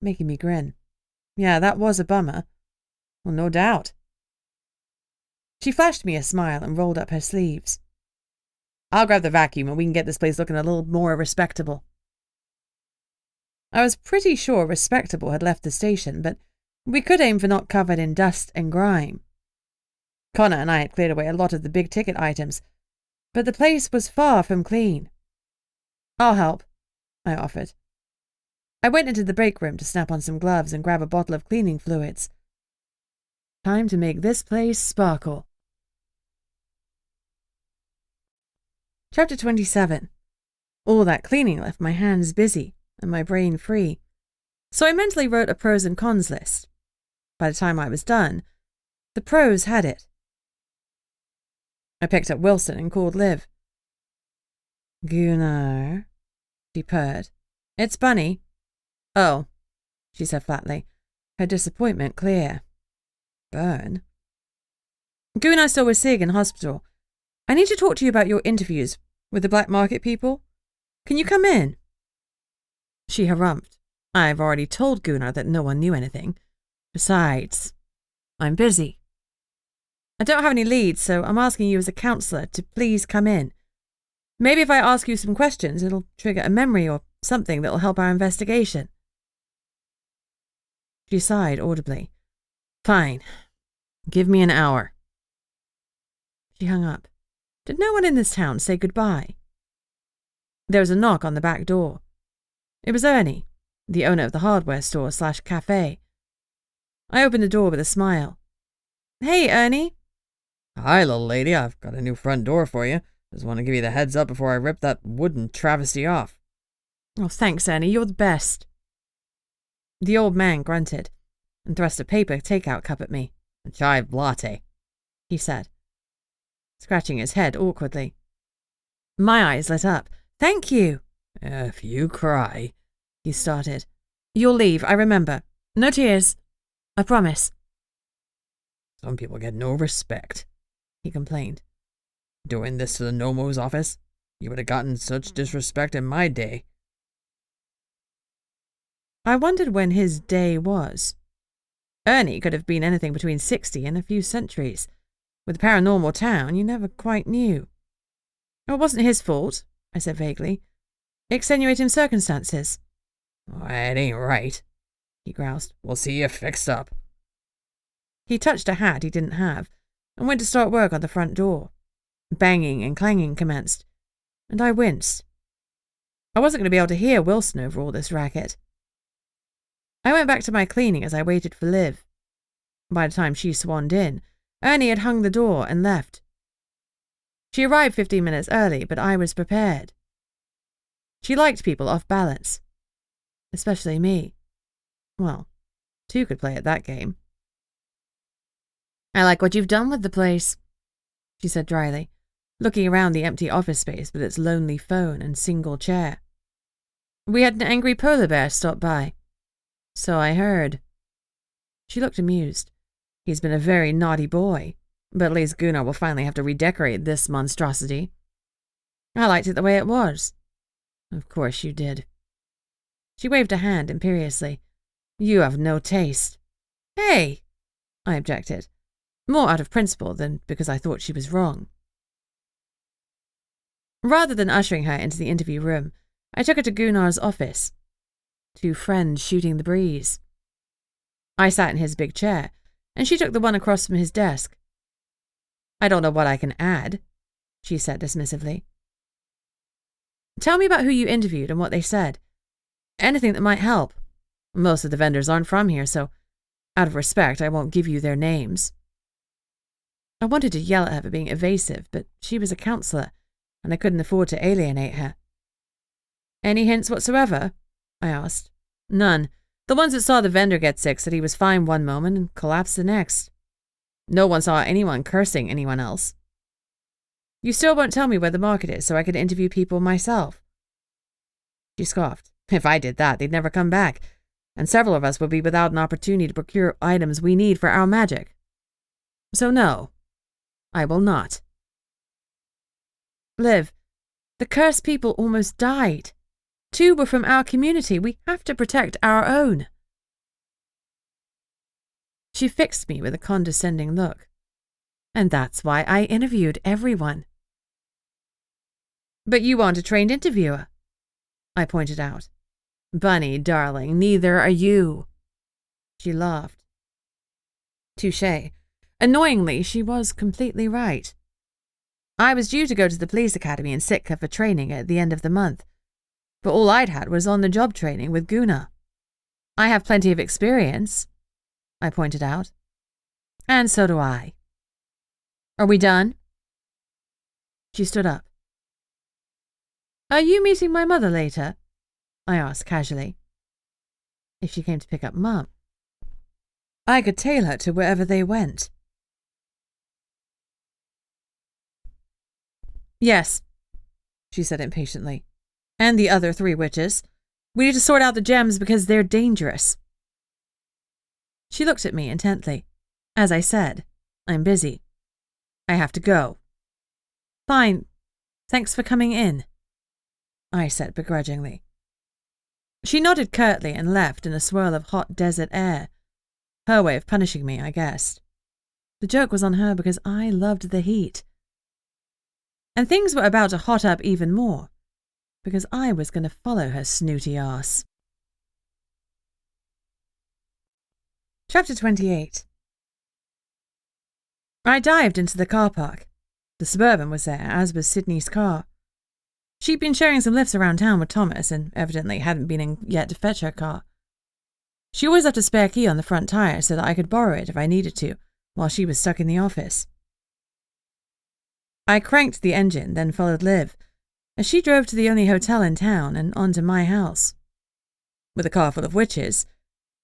making me grin. Yeah, that was a bummer. Well, no doubt. She flashed me a smile and rolled up her sleeves. I'll grab the vacuum and we can get this place looking a little more respectable. I was pretty sure respectable had left the station, but we could aim for not covered in dust and grime. Connor and I had cleared away a lot of the big-ticket items, but the place was far from clean. I'll help, I offered. I went into the break room to snap on some gloves and grab a bottle of cleaning fluids. Time to make this place sparkle. Chapter 27. All that cleaning left my hands busy and my brain free, so I mentally wrote a pros and cons list. By the time I was done, the pros had it. I picked up Wilson and called Liv. Gunnar, she purred. It's Bunny. Oh, she said flatly, her disappointment clear. Burn? Gunnar still was sick in hospital. I need to talk to you about your interviews with the black market people. Can you come in? She harumphed. I've already told Gunnar that no one knew anything. Besides, I'm busy. I don't have any leads, so I'm asking you as a counselor to please come in. Maybe if I ask you some questions, it'll trigger a memory or something that'll help our investigation. She sighed audibly. Fine. Give me an hour. She hung up. Did no one in this town say goodbye? There was a knock on the back door. It was Ernie, the owner of the hardware store/cafe. I opened the door with a smile. Hey, Ernie. Hi, little lady. I've got a new front door for you. Just want to give you the heads up before I rip that wooden travesty off. Oh, thanks, Ernie. You're the best. The old man grunted and thrust a paper takeout cup at me. A chive latte, he said, scratching his head awkwardly. My eyes lit up. Thank you. If you cry, he started. You'll leave, I remember. No tears. I promise. Some people get no respect, he complained. Doing this to the Nomo's office? You would have gotten such disrespect in my day. I wondered when his day was. Ernie could have been anything between 60 and a few centuries. With a paranormal town, you never quite knew. It wasn't his fault, I said vaguely. Extenuating circumstances. Oh, it ain't right, he groused. We'll see you fixed up. He touched a hat he didn't have and went to start work on the front door. Banging and clanging commenced, and I winced. I wasn't going to be able to hear Wilson over all this racket. I went back to my cleaning as I waited for Liv. By the time she swanned in, Ernie had hung the door and left. She arrived 15 minutes early, but I was prepared. She liked people off balance. Especially me. Well, two could play at that game. I like what you've done with the place, she said dryly, looking around the empty office space with its lonely phone and single chair. We had an angry polar bear stop by. So I heard. She looked amused. He's been a very naughty boy, but at least Gunnar will finally have to redecorate this monstrosity. I liked it the way it was. Of course you did. She waved a hand imperiously. You have no taste. Hey, I objected, more out of principle than because I thought she was wrong. Rather than ushering her into the interview room, I took her to Gunnar's office. Two friends shooting the breeze. I sat in his big chair, and she took the one across from his desk. I don't know what I can add, she said dismissively. Tell me about who you interviewed and what they said. Anything that might help. Most of the vendors aren't from here, so out of respect, I won't give you their names. I wanted to yell at her for being evasive, but she was a counselor, and I couldn't afford to alienate her. Any hints whatsoever? I asked. None. The ones that saw the vendor get sick said he was fine one moment and collapsed the next. No one saw anyone cursing anyone else. You still won't tell me where the market is so I could interview people myself. She scoffed. If I did that, they'd never come back, and several of us would be without an opportunity to procure items we need for our magic. So no, I will not. Liv, the cursed people almost died. 2 were from our community. We have to protect our own. She fixed me with a condescending look. And that's why I interviewed everyone. But you aren't a trained interviewer, I pointed out. Bunny, darling, neither are you. She laughed. Touché. Annoyingly, she was completely right. I was due to go to the police academy in Sitka for training at the end of the month, but all I'd had was on-the-job training with Gunnar. I have plenty of experience, I pointed out. And so do I. Are we done? She stood up. Are you meeting my mother later? I asked casually. If she came to pick up Mum, I could tail her to wherever they went. Yes, she said impatiently. And the other 3 witches. We need to sort out the gems because they're dangerous. She looked at me intently. As I said, I'm busy. I have to go. Fine. Thanks for coming in, I said begrudgingly. She nodded curtly and left in a swirl of hot desert air. Her way of punishing me, I guessed. The joke was on her because I loved the heat. And things were about to hot up even more, because I was going to follow her snooty ass. Chapter 28. I dived into the car park. The Suburban was there, as was Sydney's car. She'd been sharing some lifts around town with Thomas and evidently hadn't been in yet to fetch her car. She always left a spare key on the front tire so that I could borrow it if I needed to, while she was stuck in the office. I cranked the engine, then followed Liv, as she drove to the only hotel in town and on to my house. With a car full of witches,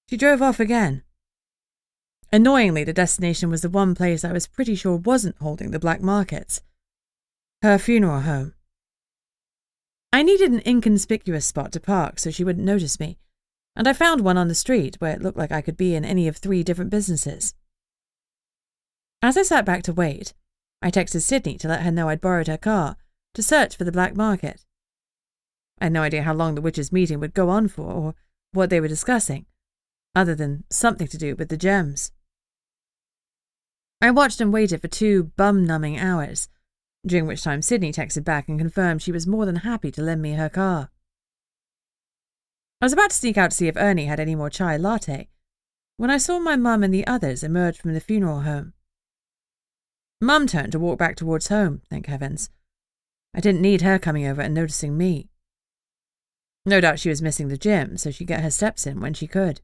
she drove off again. Annoyingly, the destination was the one place I was pretty sure wasn't holding the black markets. Her funeral home. I needed an inconspicuous spot to park so she wouldn't notice me, and I found one on the street where it looked like I could be in any of 3 different businesses. As I sat back to wait, I texted Sydney to let her know I'd borrowed her car to search for the black market. I had no idea how long the witches' meeting would go on for or what they were discussing, other than something to do with the gems. I watched and waited for 2 bum-numbing hours, during which time Sydney texted back and confirmed she was more than happy to lend me her car. I was about to sneak out to see if Ernie had any more chai latte, when I saw my mum and the others emerge from the funeral home. Mum turned to walk back towards home, thank heavens. I didn't need her coming over and noticing me. No doubt she was missing the gym, so she'd get her steps in when she could.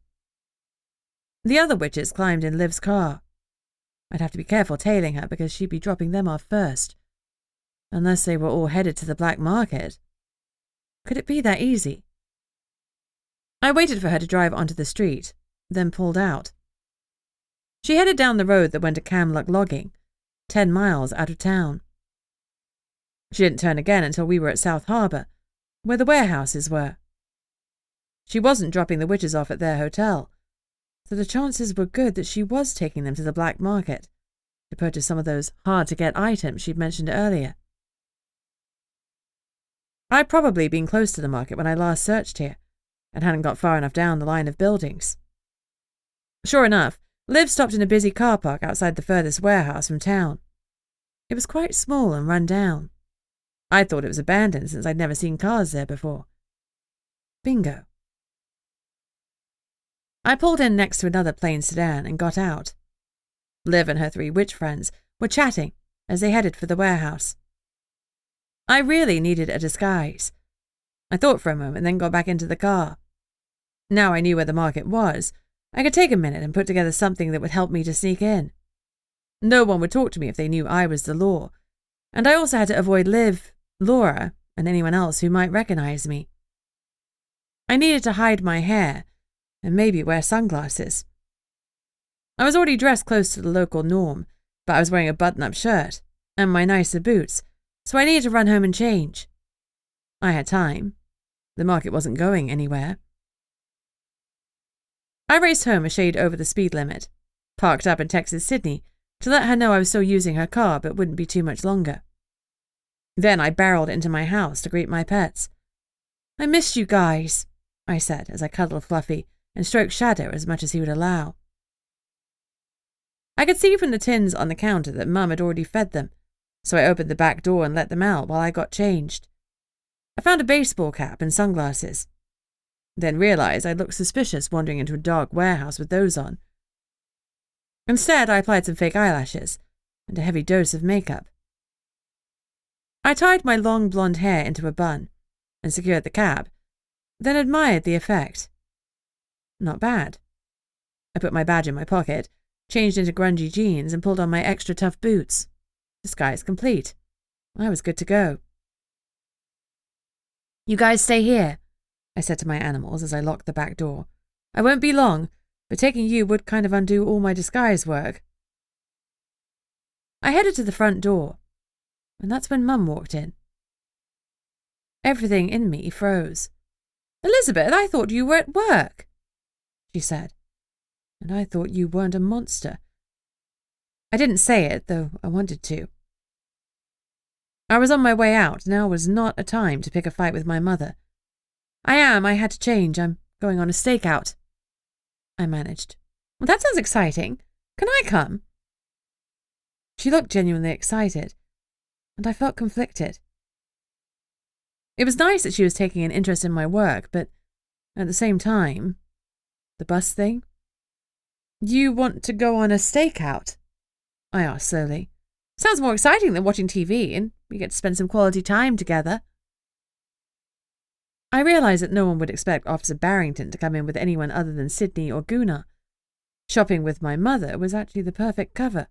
The other witches climbed in Liv's car. I'd have to be careful tailing her because she'd be dropping them off first. Unless they were all headed to the black market. Could it be that easy? I waited for her to drive onto the street, then pulled out. She headed down the road that went to Camluck logging, 10 miles out of town. She didn't turn again until we were at South Harbour, where the warehouses were. She wasn't dropping the witches off at their hotel, so the chances were good that she was taking them to the black market to purchase some of those hard-to-get items she'd mentioned earlier. I'd probably been close to the market when I last searched here, and hadn't got far enough down the line of buildings. Sure enough, Liv stopped in a busy car park outside the furthest warehouse from town. It was quite small and run down. I thought it was abandoned since I'd never seen cars there before. Bingo. I pulled in next to another plain sedan and got out. Liv and her 3 witch friends were chatting as they headed for the warehouse. I really needed a disguise. I thought for a moment, then got back into the car. Now I knew where the market was, I could take a minute and put together something that would help me to sneak in. No one would talk to me if they knew I was the law, and I also had to avoid Liv, Laura, and anyone else who might recognize me. I needed to hide my hair, and maybe wear sunglasses. I was already dressed close to the local norm, but I was wearing a button-up shirt and my nicer boots, so I needed to run home and change. I had time. The market wasn't going anywhere. I raced home a shade over the speed limit, parked up and texted Sydney to let her know I was still using her car but wouldn't be too much longer. Then I barreled into my house to greet my pets. "I missed you guys," I said as I cuddled Fluffy and stroked Shadow as much as he would allow. I could see from the tins on the counter that Mum had already fed them, so I opened the back door and let them out while I got changed. I found a baseball cap and sunglasses, then realized I'd looked suspicious wandering into a dark warehouse with those on. Instead, I applied some fake eyelashes and a heavy dose of makeup. I tied my long blonde hair into a bun and secured the cap, then admired the effect. Not bad. I put my badge in my pocket, changed into grungy jeans, and pulled on my extra tough boots. Disguise complete. I was good to go. "You guys stay here," I said to my animals as I locked the back door. "I won't be long, but taking you would kind of undo all my disguise work." I headed to the front door, and that's when Mum walked in. Everything in me froze. Elizabeth, I thought you were at work, she said. And I thought you weren't a monster. I didn't say it, though I wanted to. I was on my way out. Now was not a time to pick a fight with my mother. I had to change. I'm going on a stakeout. I managed. Well, that sounds exciting. Can I come? She looked genuinely excited, and I felt conflicted. It was nice that she was taking an interest in my work, but at the same time, the bus thing? You want to go on a stakeout? I asked slowly. Sounds more exciting than watching TV, and we get to spend some quality time together. I realized that no one would expect Officer Barrington to come in with anyone other than Sydney or Gunnar. Shopping with my mother was actually the perfect cover.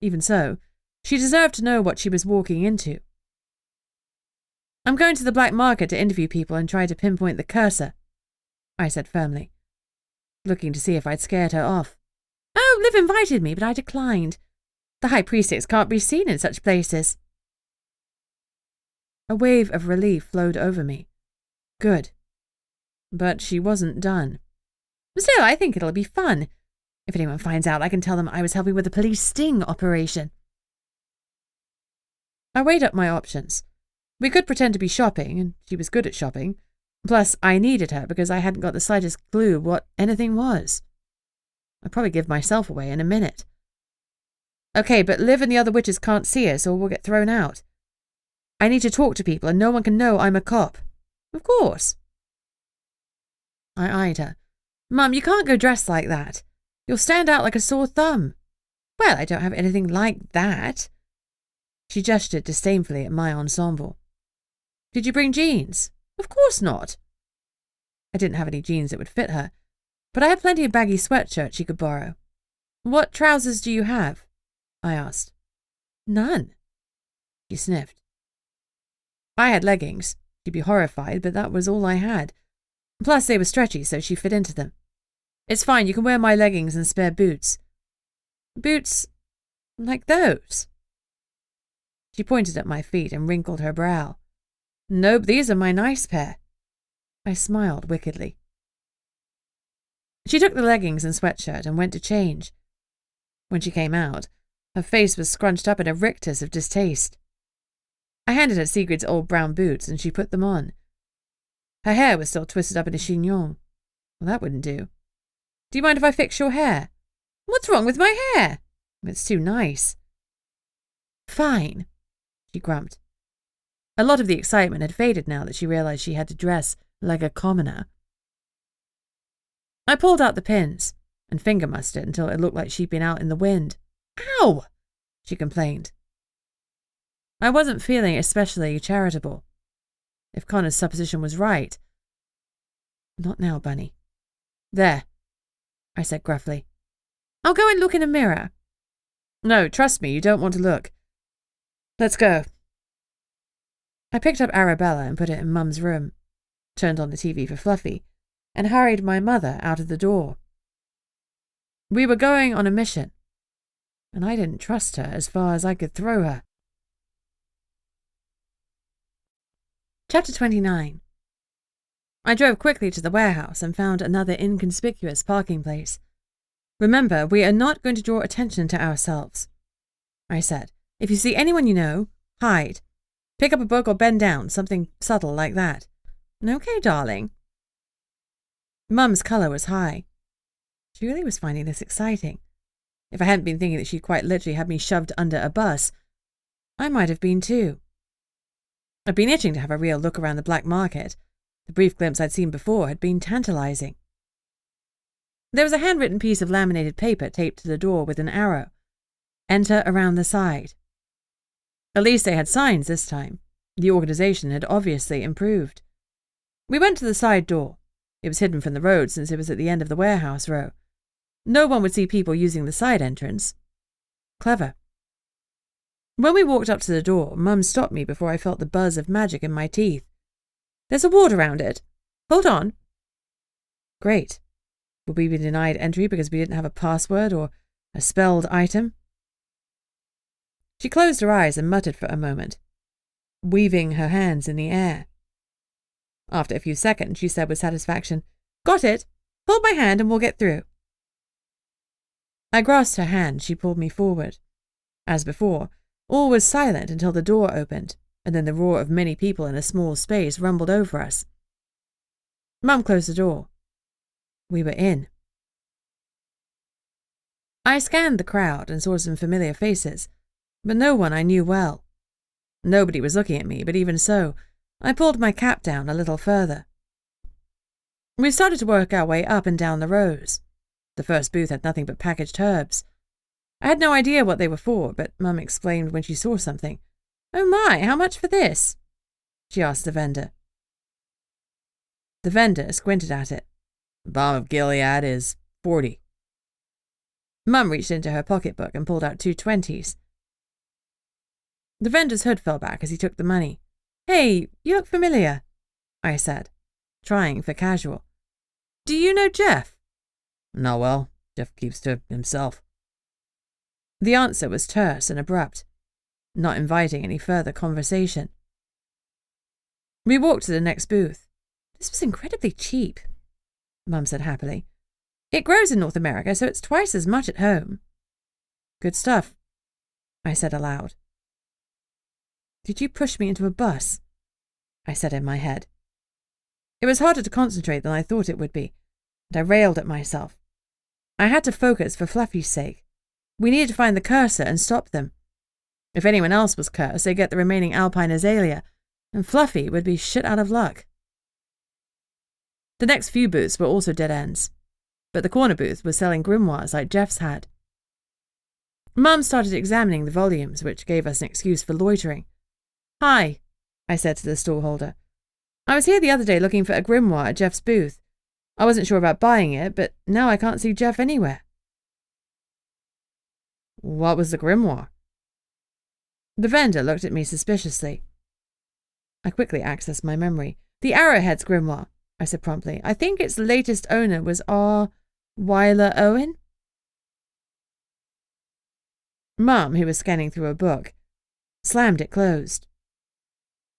Even so, she deserved to know what she was walking into. I'm going to the black market to interview people and try to pinpoint the cursor, I said firmly, looking to see if I'd scared her off. Oh, Liv invited me, but I declined. The High Priestess can't be seen in such places. A wave of relief flowed over me. Good. But she wasn't done. Still, I think it'll be fun. If anyone finds out, I can tell them I was helping with the police sting operation. I weighed up my options. We could pretend to be shopping, and she was good at shopping. Plus, I needed her because I hadn't got the slightest clue what anything was. I'd probably give myself away in a minute. Okay, but Liv and the other witches can't see us or we'll get thrown out. I need to talk to people and no one can know I'm a cop. Of course. I eyed her. Mum, you can't go dressed like that. You'll stand out like a sore thumb. Well, I don't have anything like that. She gestured disdainfully at my ensemble. Did you bring jeans? Of course not. I didn't have any jeans that would fit her, but I had plenty of baggy sweatshirts she could borrow. What trousers do you have? I asked. None. She sniffed. I had leggings. She'd be horrified, but that was all I had. Plus, they were stretchy, so she fit into them. It's fine, you can wear my leggings and spare boots. Boots like those? She pointed at my feet and wrinkled her brow. Nope, these are my nice pair. I smiled wickedly. She took the leggings and sweatshirt and went to change. When she came out, her face was scrunched up in a rictus of distaste. I handed her Sigrid's old brown boots and she put them on. Her hair was still twisted up in a chignon. Well, that wouldn't do. Do you mind if I fix your hair? What's wrong with my hair? It's too nice. Fine, she grumped. A lot of the excitement had faded now that she realized she had to dress like a commoner. I pulled out the pins and finger-mussed it until it looked like she'd been out in the wind. Ow! She complained. I wasn't feeling especially charitable. If Connor's supposition was right. Not now, Bunny. There, I said gruffly. I'll go and look in a mirror. No, trust me, you don't want to look. Let's go. I picked up Arabella and put it in Mum's room, turned on the TV for Fluffy, and hurried my mother out of the door. We were going on a mission, and I didn't trust her as far as I could throw her. Chapter 29. I drove quickly to the warehouse and found another inconspicuous parking place. Remember, we are not going to draw attention to ourselves, I said. If you see anyone you know, hide. Pick up a book or bend down, something subtle like that. Okay, darling. Mum's colour was high. She really was finding this exciting. If I hadn't been thinking that she'd quite literally had me shoved under a bus, I might have been too. I'd been itching to have a real look around the black market. The brief glimpse I'd seen before had been tantalizing. There was a handwritten piece of laminated paper taped to the door with an arrow. Enter around the side. At least they had signs this time. The organization had obviously improved. We went to the side door. It was hidden from the road since it was at the end of the warehouse row. No one would see people using the side entrance. Clever. When we walked up to the door, Mum stopped me before I felt the buzz of magic in my teeth. There's a ward around it. Hold on. Great. Would we be denied entry because we didn't have a password or a spelled item? She closed her eyes and muttered for a moment, weaving her hands in the air. After a few seconds, she said with satisfaction, "Got it. Hold my hand and we'll get through." I grasped her hand. She pulled me forward. As before, all was silent until the door opened, and then the roar of many people in a small space rumbled over us. Mum closed the door. We were in. I scanned the crowd and saw some familiar faces, but no one I knew well. Nobody was looking at me, but even so, I pulled my cap down a little further. We started to work our way up and down the rows. The first booth had nothing but packaged herbs. I had no idea what they were for, but Mum explained when she saw something. "Oh my, how much for this?" she asked the vendor. The vendor squinted at it. "Balm of Gilead is 40. Mum reached into her pocketbook and pulled out 2 20s. The vendor's hood fell back as he took the money. "Hey, you look familiar," I said, trying for casual. "Do you know Jeff?" "No, well, Jeff keeps to himself." The answer was terse and abrupt, not inviting any further conversation. We walked to the next booth. "This was incredibly cheap," Mum said happily. "It grows in North America, so it's twice as much at home." "Good stuff," I said aloud. "Did you push me into a bus?" I said in my head. It was harder to concentrate than I thought it would be, and I railed at myself. I had to focus for Fluffy's sake. We needed to find the cursor and stop them. If anyone else was cursed, they'd get the remaining alpine azalea, and Fluffy would be shit out of luck. The next few booths were also dead ends, but the corner booth was selling grimoires like Jeff's had. Mum started examining the volumes, which gave us an excuse for loitering. "Hi," I said to the stallholder. "I was here the other day looking for a grimoire at Jeff's booth. I wasn't sure about buying it, but now I can't see Jeff anywhere." "What was the grimoire?" The vendor looked at me suspiciously. I quickly accessed my memory. "The Arrowhead's grimoire," I said promptly. "I think its latest owner was R. Weiler Owen." Mum, who was scanning through a book, slammed it closed.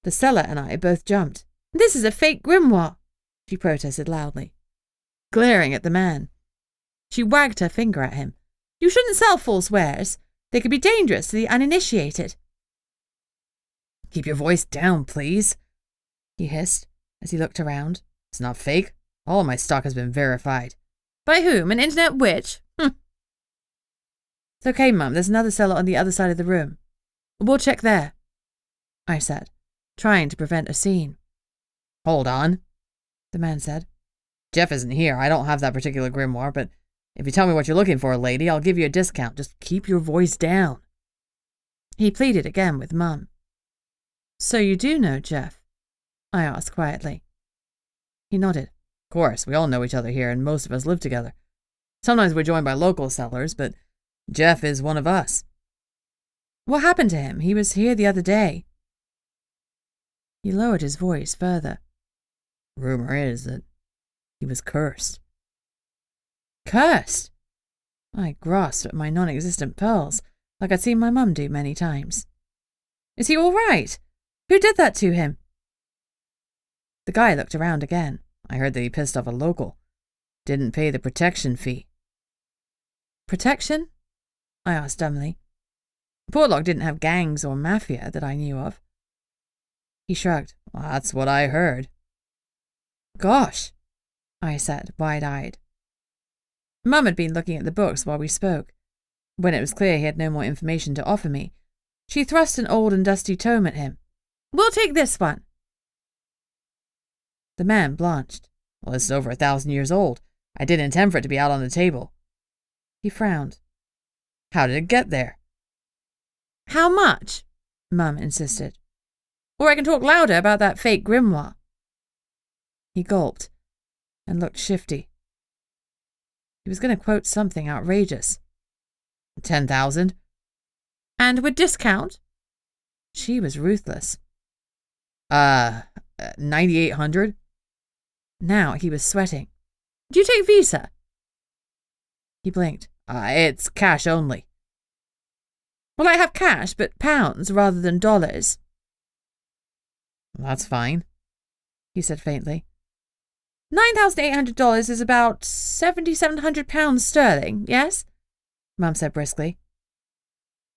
The seller and I both jumped. "This is a fake grimoire," she protested loudly, glaring at the man. She wagged her finger at him. "You shouldn't sell false wares. They could be dangerous to the uninitiated." "Keep your voice down, please," he hissed as he looked around. "It's not fake. All of my stock has been verified." "By whom? An internet witch?" "It's okay, Mum. There's another seller on the other side of the room. We'll check there," I said, trying to prevent a scene. "Hold on," the man said. "Jeff isn't here. I don't have that particular grimoire, but if you tell me what you're looking for, lady, I'll give you a discount. Just keep your voice down." He pleaded again with Mum. "So you do know Jeff?" I asked quietly. He nodded. "Of course, we all know each other here, and most of us live together. Sometimes we're joined by local sellers, but Jeff is one of us." "What happened to him? He was here the other day." He lowered his voice further. "Rumor is that he was cursed." "Cursed?" I grasped at my non-existent pearls, like I'd seen my mum do many times. "Is he all right? Who did that to him?" The guy looked around again. "I heard that he pissed off a local. Didn't pay the protection fee." "Protection?" I asked dumbly. Portlock didn't have gangs or mafia that I knew of. He shrugged. "Well, that's what I heard." "Gosh," I said, wide-eyed. Mum had been looking at the books while we spoke. When it was clear he had no more information to offer me, she thrust an old and dusty tome at him. "We'll take this one." The man blanched. "Well, this is over 1,000 years old. I didn't intend for it to be out on the table." He frowned. "How did it get there?" "How much?" Mum insisted. "Or I can talk louder about that fake grimoire." He gulped and looked shifty. He was going to quote something outrageous. 10,000. "And with discount?" She was ruthless. 9,800. Now he was sweating. "Do you take Visa?" He blinked. It's cash only." "Well, I have cash, but pounds rather than dollars." "That's fine." he said faintly. $9,800 is about £7,700 sterling, yes? Mum said briskly.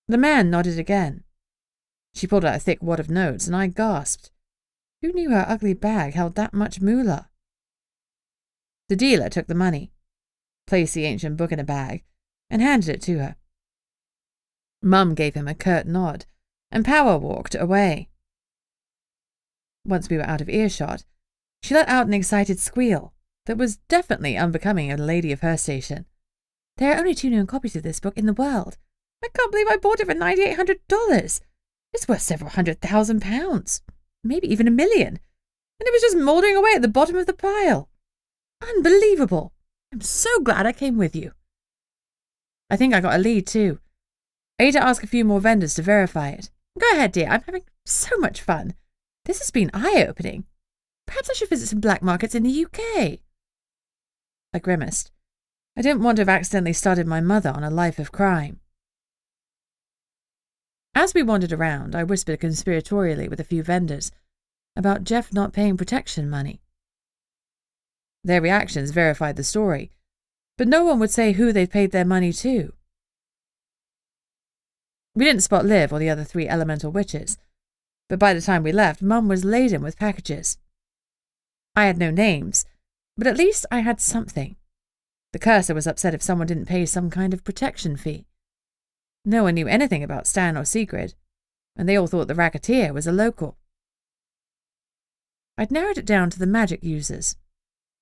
The man nodded again. She pulled out a thick wad of notes, and I gasped. Who knew her ugly bag held that much moolah? The dealer took the money, placed the ancient book in a bag, and handed it to her. Mum gave him a curt nod, and power walked away. Once we were out of earshot, she let out an excited squeal that was definitely unbecoming of a lady of her station. There are only 2 known copies of this book in the world. I can't believe I bought it for $9,800. It's worth several £100,000, maybe even $1 million, and it was just mouldering away at the bottom of the pile. Unbelievable. I'm so glad I came with you. I think I got a lead too. I need to ask a few more vendors to verify it. Go ahead, dear. I'm having so much fun. This has been eye-opening. Perhaps I should visit some black markets in the UK. I grimaced. I didn't want to have accidentally started my mother on a life of crime. As we wandered around, I whispered conspiratorially with a few vendors about Jeff not paying protection money. Their reactions verified the story, but no one would say who they'd paid their money to. We didn't spot Liv or the other 3 elemental witches, but by the time we left, Mum was laden with packages. I had no names, but at least I had something. The cursor was upset if someone didn't pay some kind of protection fee. No one knew anything about Stan or Sigrid, and they all thought the racketeer was a local. I'd narrowed it down to the magic users.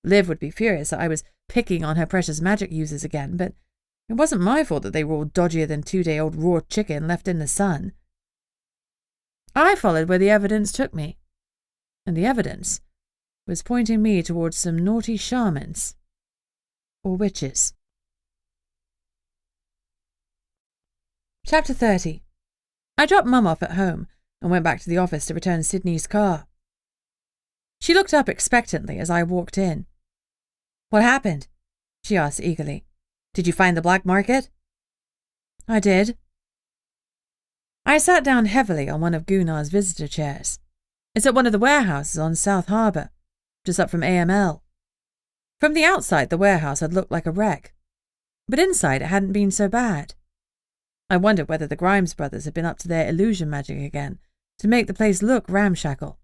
Liv would be furious that I was picking on her precious magic users again, but it wasn't my fault that they were all dodgier than 2-day-old raw chicken left in the sun. I followed where the evidence took me, and the evidence was pointing me towards some naughty shamans or witches. Chapter 30. I dropped Mum off at home and went back to the office to return Sydney's car. She looked up expectantly as I walked in. What happened? She asked eagerly. Did you find the black market? I did. I sat down heavily on one of Gunnar's visitor chairs. It's at one of the warehouses on South Harbour, just up from AML. From the outside, the warehouse had looked like a wreck, but inside it hadn't been so bad. I wondered whether the Grimes brothers had been up to their illusion magic again to make the place look ramshackle.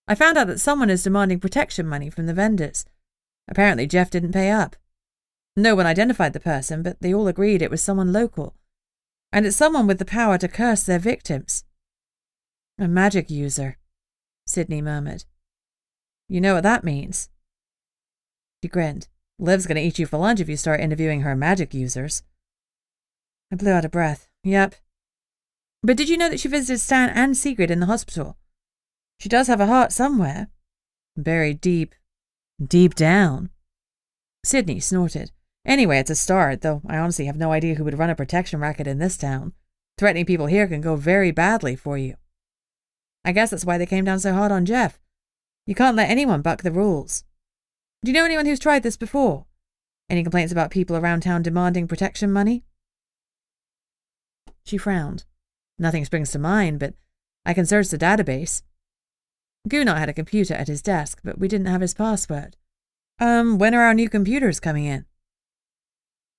I found out that someone is demanding protection money from the vendors. Apparently Jeff didn't pay up. No one identified the person, but they all agreed it was someone local, and it's someone with the power to curse their victims. A magic user, Sydney murmured. You know what that means? She grinned. Liv's going to eat you for lunch if you start interviewing her magic users. I blew out a breath. Yep. But did you know that she visited Stan and Sigrid in the hospital? She does have a heart somewhere. Buried deep down. Sydney snorted. Anyway, it's a start, though I honestly have no idea who would run a protection racket in this town. Threatening people here can go very badly for you. I guess that's why they came down so hard on Jeff. You can't let anyone buck the rules. Do you know anyone who's tried this before? Any complaints about people around town demanding protection money? She frowned. Nothing springs to mind, but I can search the database. Gunnar had a computer at his desk, but we didn't have his password. When are our new computers coming in?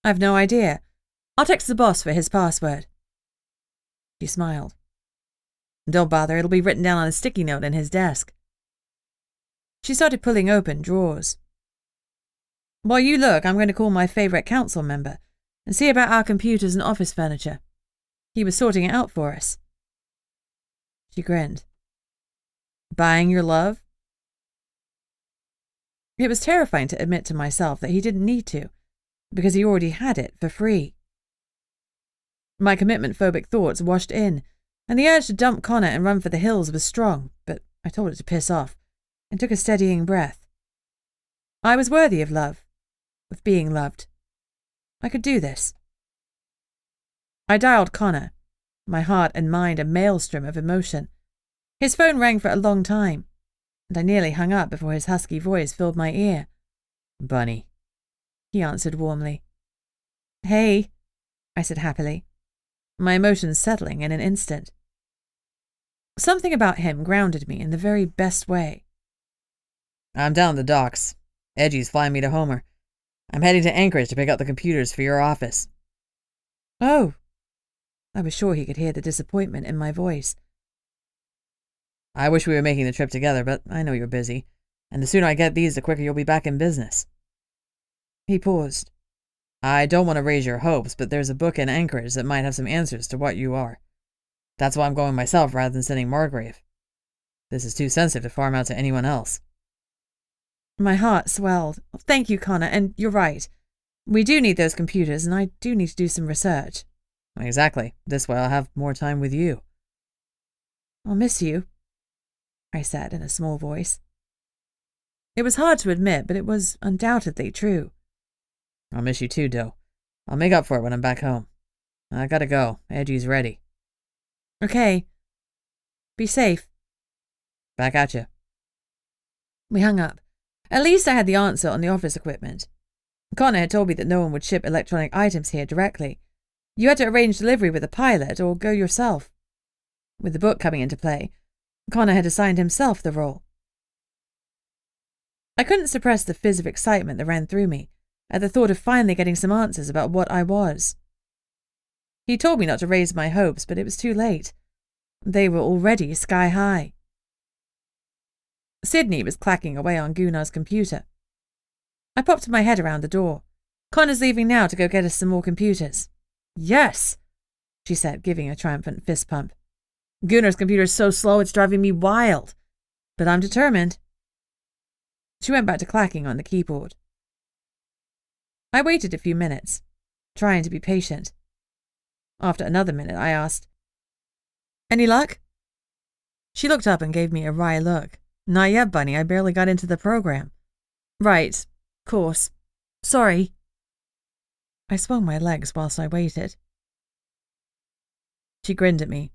I've no idea. I'll text the boss for his password. She smiled. Don't bother, it'll be written down on a sticky note in his desk. She started pulling open drawers. While you look, I'm going to call my favourite council member and see about our computers and office furniture. He was sorting it out for us. She grinned. Buying your love? It was terrifying to admit to myself that he didn't need to, because he already had it for free. My commitment-phobic thoughts washed in, and the urge to dump Connor and run for the hills was strong, but I told it to piss off, and took a steadying breath. I was worthy of love, of being loved. I could do this. I dialed Connor, my heart and mind a maelstrom of emotion. His phone rang for a long time, and I nearly hung up before his husky voice filled my ear. Bunny, he answered warmly. Hey, I said happily, my emotions settling in an instant. Something about him grounded me in the very best way. I'm down at the docks. Edgy's flying me to Homer. I'm heading to Anchorage to pick up the computers for your office. Oh. I was sure he could hear the disappointment in my voice. I wish we were making the trip together, but I know you're busy. And the sooner I get these, the quicker you'll be back in business. He paused. I don't want to raise your hopes, but there's a book in Anchorage that might have some answers to what you are. That's why I'm going myself rather than sending Margrave. This is too sensitive to farm out to anyone else. My heart swelled. Thank you, Connor, and you're right. We do need those computers, and I do need to do some research. Exactly. This way I'll have more time with you. I'll miss you, I said in a small voice. It was hard to admit, but it was undoubtedly true. I'll miss you too, Doe. I'll make up for it when I'm back home. I gotta go. Edgy's ready. Okay. Be safe. Back at you. We hung up. At least I had the answer on the office equipment. Connor had told me that no one would ship electronic items here directly. You had to arrange delivery with a pilot or go yourself. With the book coming into play, Connor had assigned himself the role. I couldn't suppress the fizz of excitement that ran through me at the thought of finally getting some answers about what I was. He told me not to raise my hopes, but it was too late. They were already sky high. Sydney was clacking away on Gunnar's computer. I popped my head around the door. Connor's leaving now to go get us some more computers. Yes, she said, giving a triumphant fist pump. Gunnar's computer is so slow it's driving me wild. But I'm determined. She went back to clacking on the keyboard. I waited a few minutes, trying to be patient. After another minute, I asked, "Any luck?" She looked up and gave me a wry look. "Not yet, Bunny. I barely got into the program." "Right. Course. Sorry." I swung my legs whilst I waited. She grinned at me.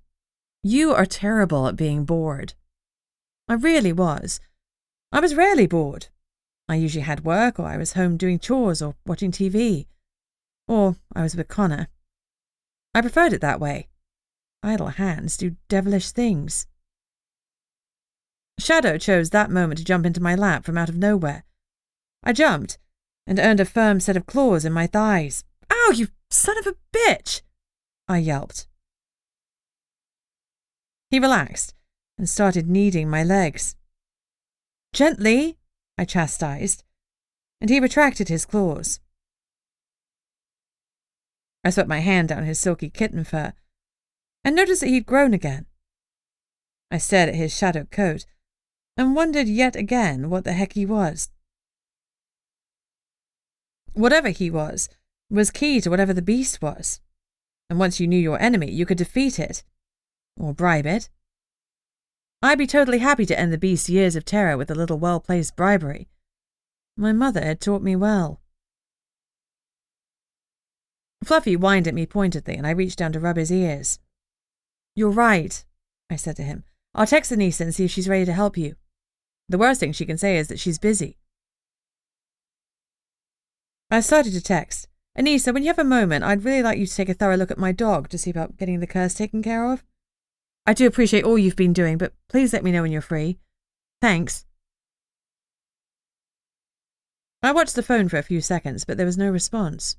"You are terrible at being bored." I really was. I was rarely bored. I usually had work, or I was home doing chores or watching TV. Or I was with Connor. I preferred it that way. Idle hands do devilish things. Shadow chose that moment to jump into my lap from out of nowhere. I jumped and earned a firm set of claws in my thighs. "Ow, you son of a bitch!" I yelped. He relaxed and started kneading my legs. "Gently," I chastised, and he retracted his claws. I swept my hand down his silky kitten fur and noticed that he'd grown again. I stared at his shadowed coat and wondered yet again what the heck he was. Whatever he was key to whatever the beast was, and once you knew your enemy, you could defeat it, or bribe it. I'd be totally happy to end the beast's years of terror with a little well-placed bribery. My mother had taught me well. Fluffy whined at me pointedly, and I reached down to rub his ears. "You're right," I said to him. "I'll text Anissa and see if she's ready to help you. The worst thing she can say is that she's busy." I started to text, "Anissa, when you have a moment, I'd really like you to take a thorough look at my dog to see about getting the curse taken care of. I do appreciate all you've been doing, but please let me know when you're free. Thanks." I watched the phone for a few seconds, but there was no response.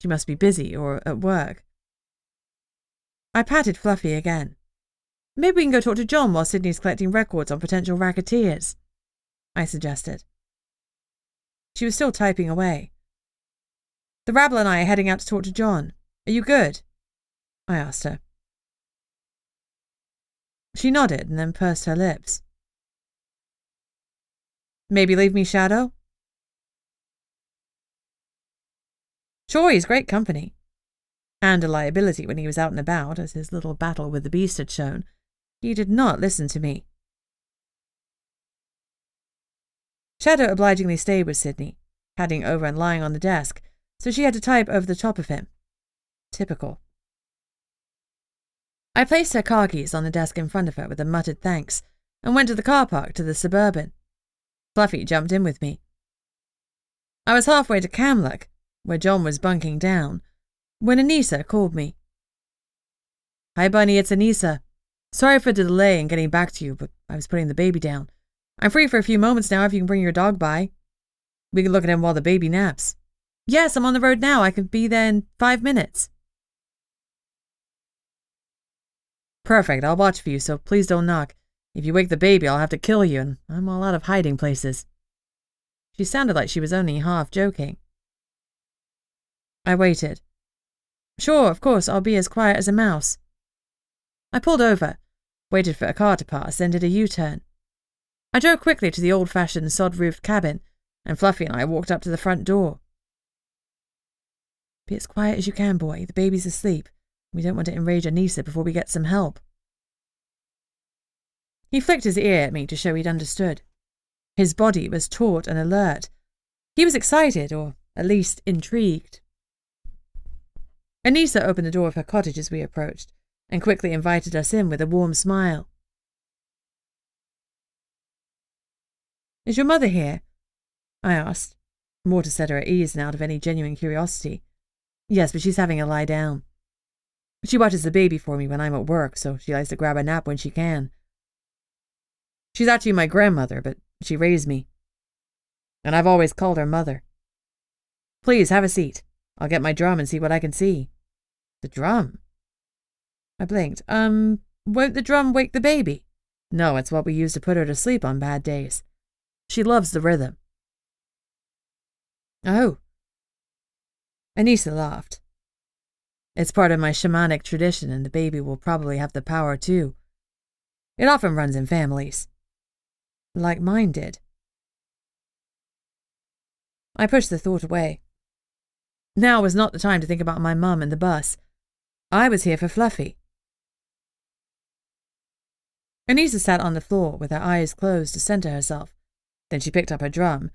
She must be busy or at work. I patted Fluffy again. "Maybe we can go talk to John while Sydney's collecting records on potential racketeers," I suggested. She was still typing away. "The rabble and I are heading out to talk to John. Are you good?" I asked her. She nodded and then pursed her lips. "Maybe leave me Shadow?" Sure, he's great company. And a liability when he was out and about, as his little battle with the beast had shown. He did not listen to me. Shadow obligingly stayed with Sydney, padding over and lying on the desk, so she had to type over the top of him. Typical. I placed her car keys on the desk in front of her with a muttered thanks, and went to the car park to the Suburban. Fluffy jumped in with me. I was halfway to Camlock, where John was bunking down, when Anissa called me. "Hi, Bunny, it's Anissa. Sorry for the delay in getting back to you, but I was putting the baby down. I'm free for a few moments now if you can bring your dog by. We can look at him while the baby naps. Yes, I'm on the road now. I can be there in 5 minutes. Perfect, I'll watch for you, so please don't knock. If you wake the baby, I'll have to kill you, and I'm all out of hiding places. She sounded like she was only half joking. I waited. Sure, of course, I'll be as quiet as a mouse. I pulled over, waited for a car to pass, then did a U-turn. I drove quickly to the old-fashioned sod-roofed cabin, and Fluffy and I walked up to the front door. Be as quiet as you can, boy. The baby's asleep. We don't want to enrage Anissa before we get some help. He flicked his ear at me to show he'd understood. His body was taut and alert. He was excited, or at least intrigued. Anissa opened the door of her cottage as we approached, and quickly invited us in with a warm smile. Is your mother here? I asked, more to set her at ease than out of any genuine curiosity. Yes, but she's having a lie down. She watches the baby for me when I'm at work, so she likes to grab a nap when she can. She's actually my grandmother, but she raised me. And I've always called her mother. Please, have a seat. I'll get my drum and see what I can see. The drum? I blinked. Won't the drum wake the baby? No, it's what we use to put her to sleep on bad days. She loves the rhythm. Oh. Anissa laughed. It's part of my shamanic tradition, and the baby will probably have the power too. It often runs in families. Like mine did. I pushed the thought away. Now was not the time to think about my mum and the bus. I was here for Fluffy. Anissa sat on the floor with her eyes closed to center herself. Then she picked up her drum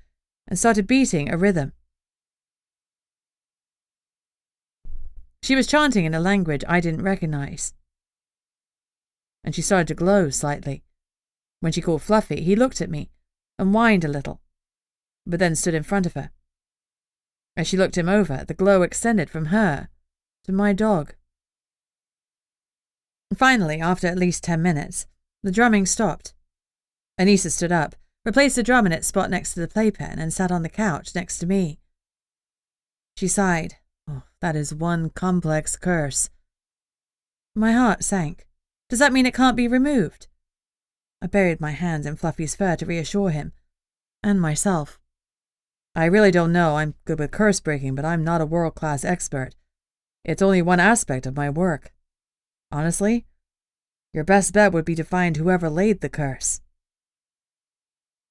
and started beating a rhythm. She was chanting in a language I didn't recognize. And she started to glow slightly. When she called Fluffy, he looked at me and whined a little, but then stood in front of her. As she looked him over, the glow extended from her to my dog. Finally, after at least 10 minutes, the drumming stopped. Anissa stood up, replaced the drum in its spot next to the playpen, and sat on the couch next to me. She sighed. Oh, that is one complex curse. My heart sank. Does that mean it can't be removed? I buried my hands in Fluffy's fur to reassure him, and myself. I really don't know. I'm good with curse breaking, but I'm not a world-class expert. It's only one aspect of my work. Honestly, your best bet would be to find whoever laid the curse.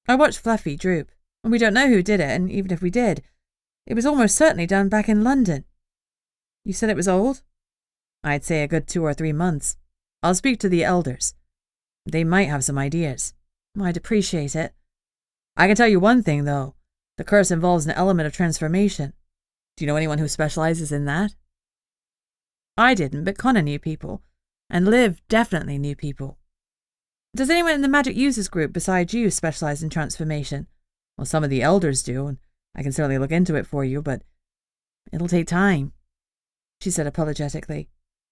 I watched Fluffy droop. We don't know who did it, and even if we did, it was almost certainly done back in London. You said it was old? I'd say a good 2 or 3 months. I'll speak to the elders. They might have some ideas. I'd appreciate it. I can tell you one thing, though. The curse involves an element of transformation. Do you know anyone who specializes in that? I didn't, but Connor knew people. And Liv definitely knew people. Does anyone in the Magic Users group besides you specialize in transformation? Well, some of the elders do, and I can certainly look into it for you, but it'll take time, she said apologetically.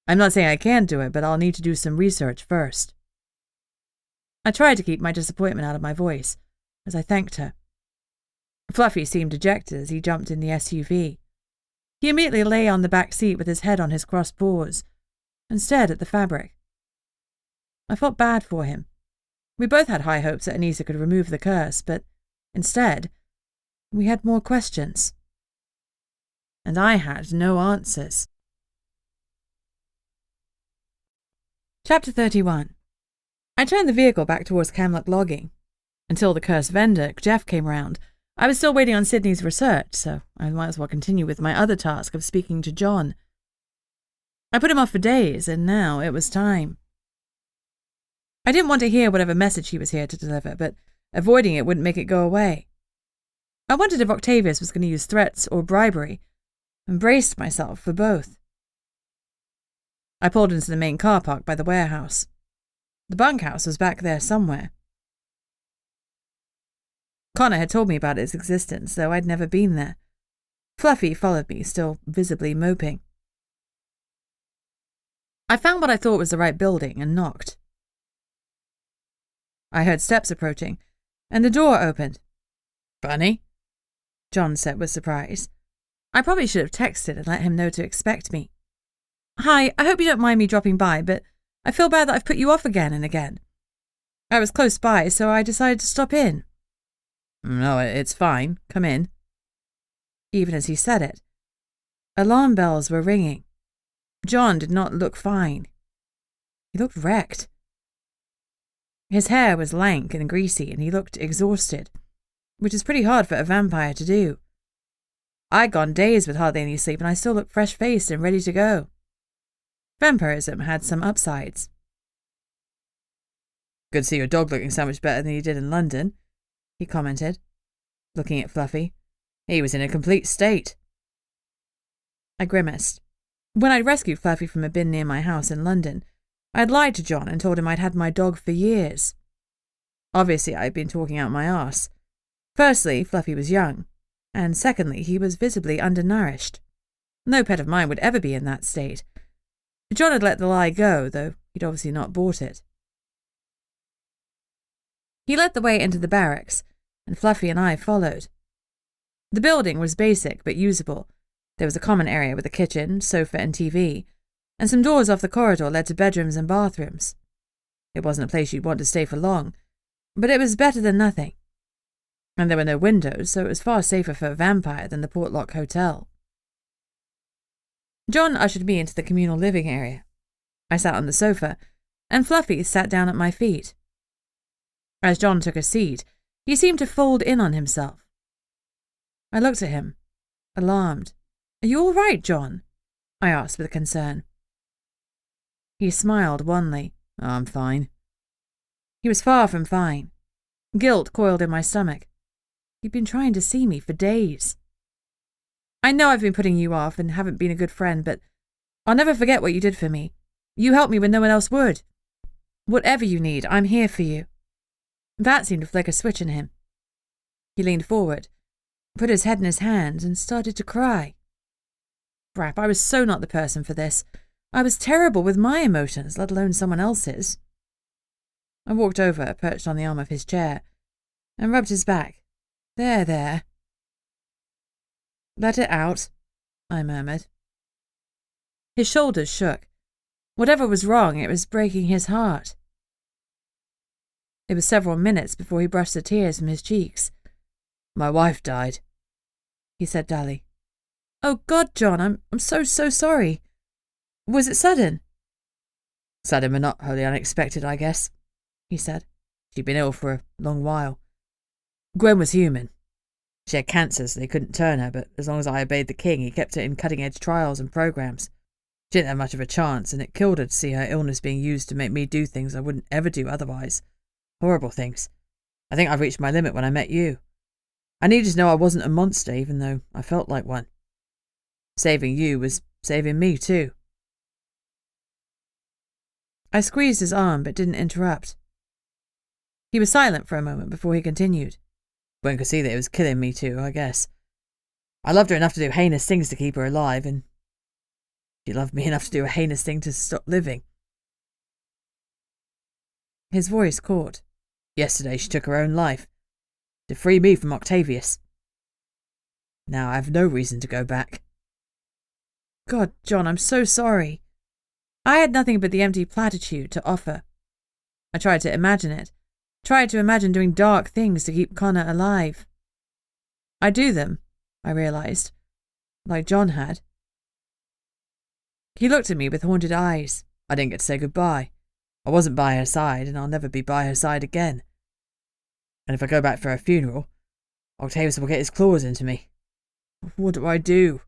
I'm not saying I can't do it, but I'll need to do some research first. I tried to keep my disappointment out of my voice as I thanked her. Fluffy seemed dejected as he jumped in the SUV. He immediately lay on the back seat with his head on his crossed paws and stared at the fabric. I felt bad for him. We both had high hopes that Anissa could remove the curse, but instead, we had more questions. And I had no answers. Chapter 31. I turned the vehicle back towards Camlock logging. Until the cursed vendor, Jeff, came round, I was still waiting on Sydney's research, so I might as well continue with my other task of speaking to John. I put him off for days, and now it was time. I didn't want to hear whatever message he was here to deliver, but avoiding it wouldn't make it go away. I wondered if Octavius was going to use threats or bribery, and braced myself for both. I pulled into the main car park by the warehouse. The bunkhouse was back there somewhere. Connor had told me about its existence, though I'd never been there. Fluffy followed me, still visibly moping. I found what I thought was the right building and knocked. I heard steps approaching, and the door opened. Funny? John said with surprise. I probably should have texted and let him know to expect me. Hi, I hope you don't mind me dropping by, but I feel bad that I've put you off again and again. I was close by, so I decided to stop in. No, it's fine. Come in. Even as he said it, alarm bells were ringing. John did not look fine. He looked wrecked. His hair was lank and greasy, and he looked exhausted, which is pretty hard for a vampire to do. I'd gone days with hardly any sleep, and I still looked fresh-faced and ready to go. Vampirism had some upsides. Good to see your dog looking so much better than he did in London, he commented, looking at Fluffy. He was in a complete state. I grimaced. When I'd rescued Fluffy from a bin near my house in London, I'd lied to John and told him I'd had my dog for years. Obviously, I'd been talking out my arse. Firstly, Fluffy was young, and secondly, he was visibly undernourished. No pet of mine would ever be in that state. John had let the lie go, though he'd obviously not bought it. He led the way into the barracks, and Fluffy and I followed. The building was basic but usable. There was a common area with a kitchen, sofa and TV, and some doors off the corridor led to bedrooms and bathrooms. It wasn't a place you'd want to stay for long, but it was better than nothing. And there were no windows, so it was far safer for a vampire than the Portlock Hotel. John ushered me into the communal living area. I sat on the sofa, and Fluffy sat down at my feet. As John took a seat, he seemed to fold in on himself. I looked at him, alarmed. Are you all right, John? I asked with concern. He smiled wanly. Oh, I'm fine. He was far from fine. Guilt coiled in my stomach. He'd been trying to see me for days. I know I've been putting you off and haven't been a good friend, but I'll never forget what you did for me. You helped me when no one else would. Whatever you need, I'm here for you. That seemed to flick a switch in him. He leaned forward, put his head in his hands, and started to cry. Crap, I was so not the person for this. I was terrible with my emotions, let alone someone else's. I walked over, perched on the arm of his chair, and rubbed his back. There. Let it out, I murmured. His shoulders shook. Whatever was wrong, it was breaking his heart. It was several minutes before he brushed the tears from his cheeks. My wife died, he said dully. Oh God, John, I'm so sorry. Was it sudden? Sudden but not wholly unexpected, I guess, he said. She'd been ill for a long while. Gwen was human. She had cancer, so they couldn't turn her, but as long as I obeyed the king, he kept her in cutting-edge trials and programs. She didn't have much of a chance, and it killed her to see her illness being used to make me do things I wouldn't ever do otherwise. Horrible things. I think I've reached my limit when I met you. I needed to know I wasn't a monster, even though I felt like one. Saving you was saving me, too. I squeezed his arm, but didn't interrupt. He was silent for a moment before he continued. Gwen could see that it was killing me, too, I guess. I loved her enough to do heinous things to keep her alive, and she loved me enough to do a heinous thing to stop living. His voice caught. Yesterday she took her own life, to free me from Octavius. Now I have no reason to go back. God, John, I'm so sorry. I had nothing but the empty platitude to offer. I tried to imagine it. Tried to imagine doing dark things to keep Connor alive. I do them, I realized, like John had. He looked at me with haunted eyes. I didn't get to say goodbye. I wasn't by her side, and I'll never be by her side again. And if I go back for her funeral, Octavius will get his claws into me. What do I do?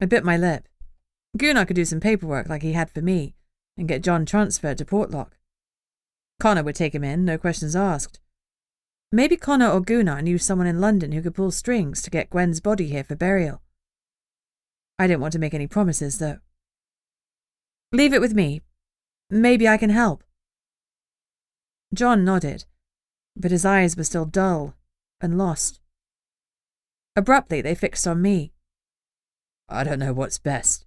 I bit my lip. Gunnar could do some paperwork like he had for me, and get John transferred to Portlock. Connor would take him in, no questions asked. Maybe Connor or Gunnar knew someone in London who could pull strings to get Gwen's body here for burial. I didn't want to make any promises, though. Leave it with me. Maybe I can help. John nodded, but his eyes were still dull and lost. Abruptly, they fixed on me. I don't know what's best,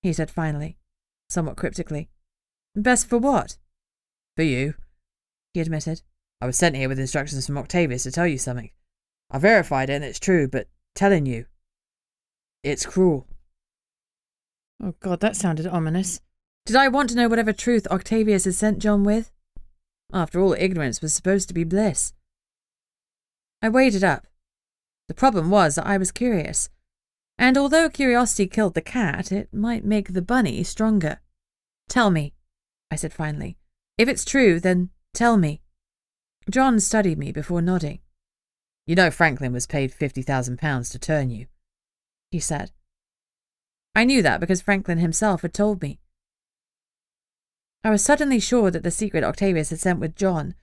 he said finally, somewhat cryptically. Best for what? For you, he admitted. I was sent here with instructions from Octavius to tell you something. I verified it and it's true, but telling you, it's cruel. Oh God, that sounded ominous. Did I want to know whatever truth Octavius had sent John with? After all, ignorance was supposed to be bliss. I weighed it up. The problem was that I was curious, and although curiosity killed the cat, it might make the bunny stronger. Tell me, I said finally. If it's true, then tell me. John studied me before nodding. You know Franklin was paid £50,000 to turn you, he said. I knew that because Franklin himself had told me. I was suddenly sure that the secret Octavius had sent with John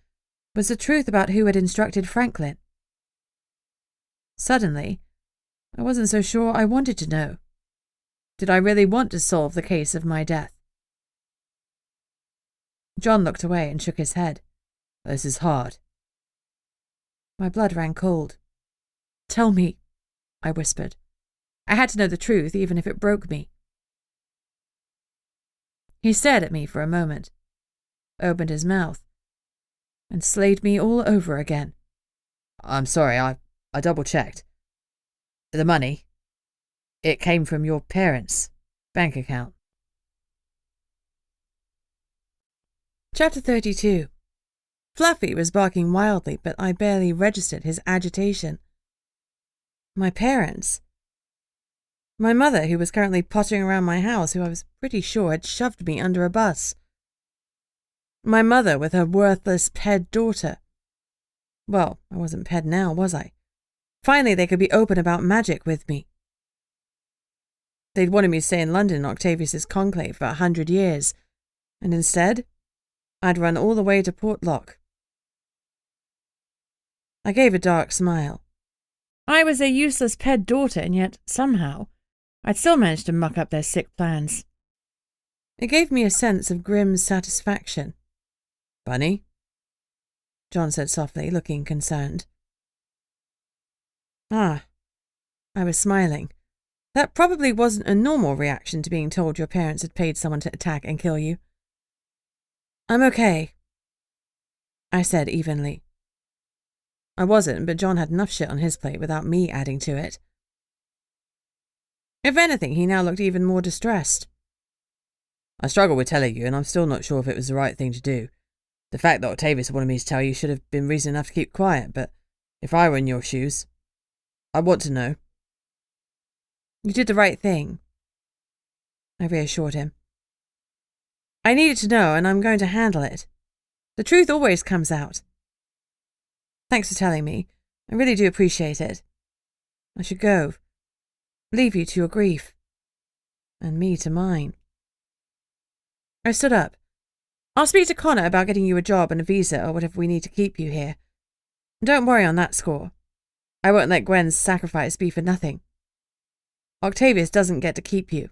was the truth about who had instructed Franklin. Suddenly, I wasn't so sure I wanted to know. Did I really want to solve the case of my death? John looked away and shook his head. This is hard. My blood ran cold. Tell me, I whispered. I had to know the truth, even if it broke me. He stared at me for a moment, opened his mouth, and slayed me all over again. I'm sorry, I double-checked. The money, it came from your parents' bank account. Chapter 32. Fluffy was barking wildly, but I barely registered his agitation. My parents? My mother, who was currently pottering around my house, who I was pretty sure had shoved me under a bus. My mother with her worthless ped daughter. Well, I wasn't ped now, was I? Finally, they could be open about magic with me. They'd wanted me to stay in London in Octavius's conclave for 100 years, and instead, I'd run all the way to Portlock. I gave a dark smile. I was a useless ped daughter, and yet, somehow, I'd still managed to muck up their sick plans. It gave me a sense of grim satisfaction. Bunny? John said softly, looking concerned. Ah, I was smiling. That probably wasn't a normal reaction to being told your parents had paid someone to attack and kill you. I'm okay, I said evenly. I wasn't, but John had enough shit on his plate without me adding to it. If anything, he now looked even more distressed. I struggle with telling you, and I'm still not sure if it was the right thing to do. The fact that Octavius wanted me to tell you should have been reason enough to keep quiet, but if I were in your shoes, I want to know. You did the right thing, I reassured him. I needed to know, and I'm going to handle it. The truth always comes out. Thanks for telling me. I really do appreciate it. I should go. Leave you to your grief. And me to mine. I stood up. I'll speak to Connor about getting you a job and a visa or whatever we need to keep you here. Don't worry on that score. I won't let Gwen's sacrifice be for nothing. Octavius doesn't get to keep you.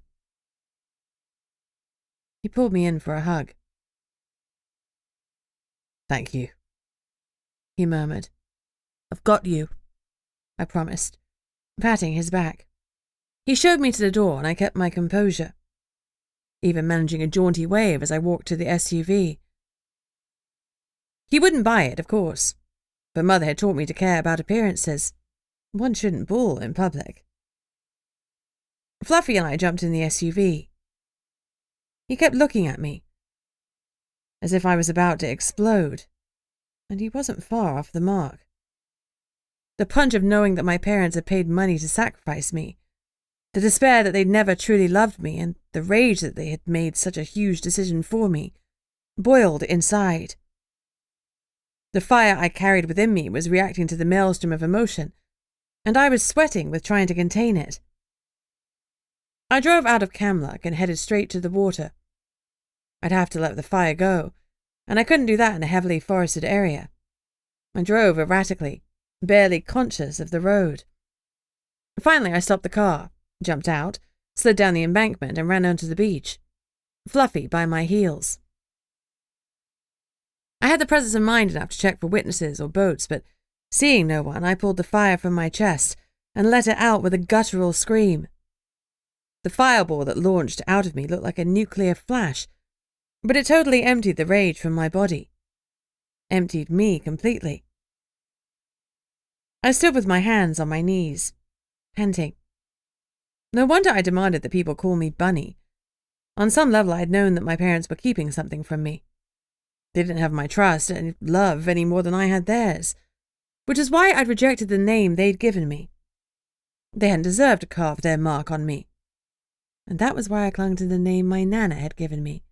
He pulled me in for a hug. Thank you, he murmured. I've got you, I promised, patting his back. He showed me to the door and I kept my composure, even managing a jaunty wave as I walked to the SUV. He wouldn't buy it, of course, but Mother had taught me to care about appearances. One shouldn't bawl in public. Fluffy and I jumped in the SUV. He kept looking at me, as if I was about to explode, and he wasn't far off the mark. The punch of knowing that my parents had paid money to sacrifice me, the despair that they'd never truly loved me, and the rage that they had made such a huge decision for me, boiled inside. The fire I carried within me was reacting to the maelstrom of emotion, and I was sweating with trying to contain it. I drove out of Camluck and headed straight to the water. I'd have to let the fire go, and I couldn't do that in a heavily forested area. I drove erratically, barely conscious of the road. Finally, I stopped the car, jumped out, slid down the embankment and ran onto the beach, Fluffy by my heels. I had the presence of mind enough to check for witnesses or boats, but seeing no one, I pulled the fire from my chest and let it out with a guttural scream. The fireball that launched out of me looked like a nuclear flash, but it totally emptied the rage from my body. emptied me completely. I stood with my hands on my knees, panting. No wonder I demanded that people call me Bunny. On some level, I had known that my parents were keeping something from me. They didn't have my trust and love any more than I had theirs, which is why I'd rejected the name they'd given me. They hadn't deserved to carve their mark on me. And that was why I clung to the name my Nana had given me.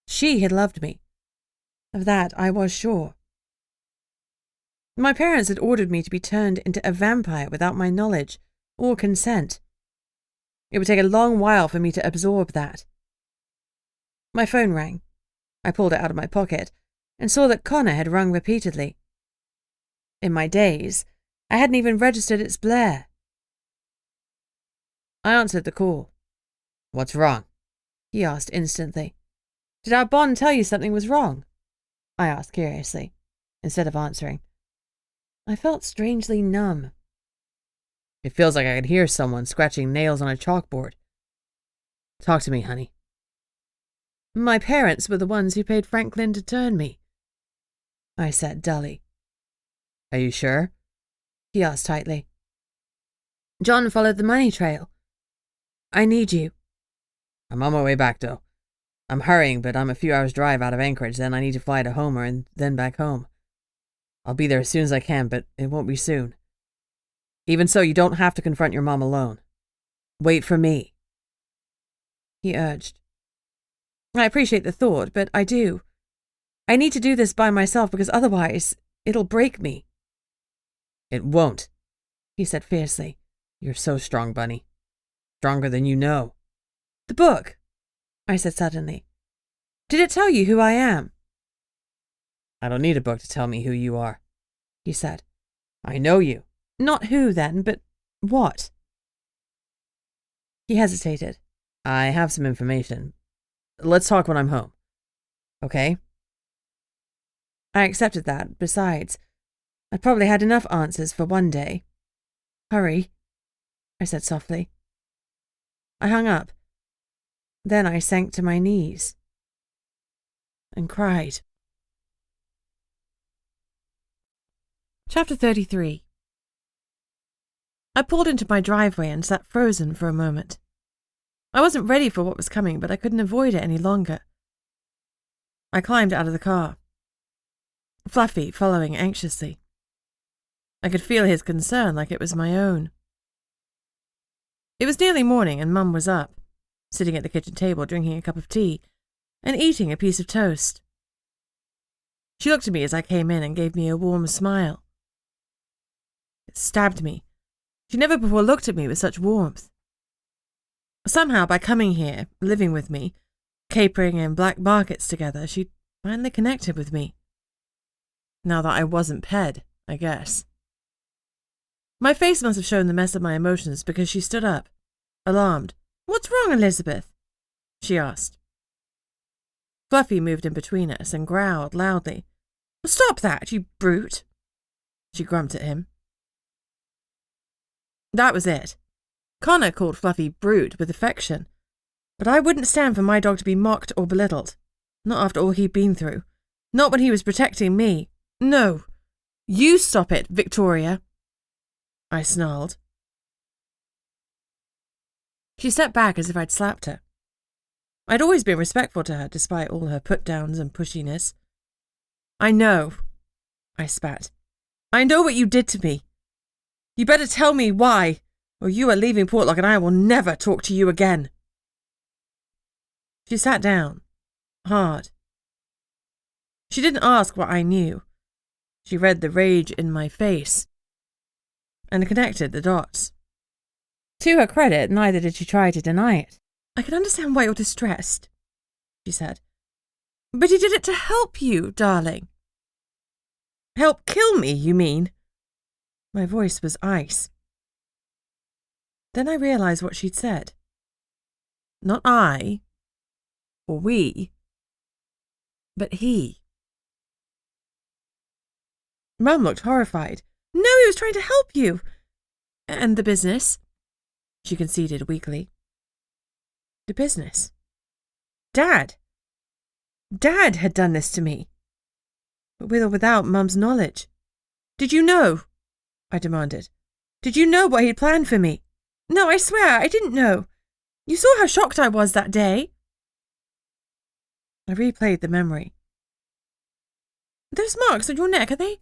She had loved me. Of that I was sure. My parents had ordered me to be turned into a vampire without my knowledge or consent. It would take a long while for me to absorb that. My phone rang. I pulled it out of my pocket and saw that Connor had rung repeatedly. In my daze, I hadn't even registered its blare. I answered the call. "What's wrong?" he asked instantly. "Did our bond tell you something was wrong?" I asked curiously, instead of answering. I felt strangely numb. "It feels like I could hear someone scratching nails on a chalkboard. Talk to me, honey." My parents were the ones who paid Franklin to turn me, I said dully. "Are you sure?" he asked tightly. "John followed the money trail. I need you." "I'm on my way back, though. I'm hurrying, but I'm a few hours' drive out of Anchorage, then I need to fly to Homer and then back home. I'll be there as soon as I can, but it won't be soon. Even so, you don't have to confront your mom alone. Wait for me," he urged. I appreciate the thought, but I do. I need to do this by myself because otherwise it'll break me. "It won't," he said fiercely. "You're so strong, Bunny. Stronger than you know." "The book," I said suddenly. "Did it tell you who I am?" "I don't need a book to tell me who you are," he said. "I know you." "Not who, then, but what?" He hesitated. "I have some information. Let's talk when I'm home. Okay?" I accepted that. Besides, I'd probably had enough answers for one day. "Hurry," I said softly. I hung up. Then I sank to my knees and cried. Chapter 33. I pulled into my driveway and sat frozen for a moment. I wasn't ready for what was coming, but I couldn't avoid it any longer. I climbed out of the car, Fluffy following anxiously. I could feel his concern like it was my own. It was nearly morning and Mum was up, sitting at the kitchen table drinking a cup of tea and eating a piece of toast. She looked at me as I came in and gave me a warm smile. It stabbed me. She never before looked at me with such warmth. Somehow, by coming here, living with me, capering in black markets together, she'd finally connected with me. Now that I wasn't Ped, I guess. My face must have shown the mess of my emotions because she stood up, alarmed. "What's wrong, Elizabeth?" she asked. Fluffy moved in between us and growled loudly. "Stop that, you brute!" she grumped at him. That was it. Connor called Fluffy brute with affection, but I wouldn't stand for my dog to be mocked or belittled. Not after all he'd been through. Not when he was protecting me. No. You stop it, Victoria, I snarled. She stepped back as if I'd slapped her. I'd always been respectful to her, despite all her put-downs and pushiness. "I know," I spat. "I know what you did to me. You better tell me why, or you are leaving Portlock and I will never talk to you again." She sat down, hard. She didn't ask what I knew. She read the rage in my face and connected the dots. To her credit, neither did she try to deny it. "I can understand why you're distressed," she said. "But he did it to help you, darling." "Help kill me, you mean?" My voice was ice. Then I realized what she'd said. Not I, or we, but he. Mum looked horrified. "No, he was trying to help you. And the business," she conceded weakly. "The business? Dad. Dad had done this to me. with or without Mum's knowledge. Did you know? I demanded. Did you know what he'd planned for me? No, I swear, I didn't know. You saw how shocked I was that day. I replayed the memory. Those marks on your neck, are they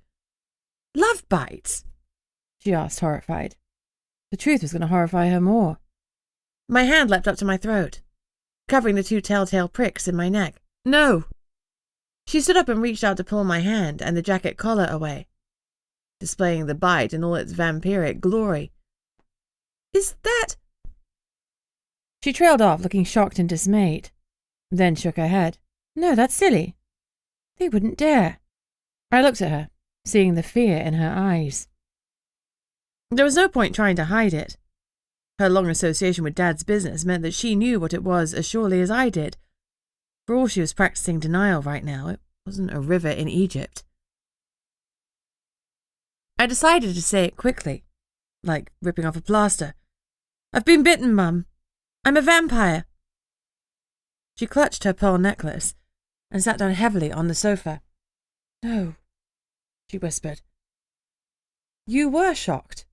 love bites? She asked, horrified. The truth was going to horrify her more. My hand leapt up to my throat, covering the 2 telltale pricks in my neck. No. She stood up and reached out to pull my hand and the jacket collar away, displaying the bite in all its vampiric glory. Is that... She trailed off, looking shocked and dismayed, then shook her head. No, that's silly. They wouldn't dare. I looked at her, seeing the fear in her eyes. There was no point trying to hide it. Her long association with Dad's business meant that she knew what it was as surely as I did. For all she was practicing denial right now, it wasn't a river in Egypt. I decided to say it quickly, like ripping off a plaster. I've been bitten, Mum. I'm a vampire. She clutched her pearl necklace and sat down heavily on the sofa. No, she whispered. You were shocked,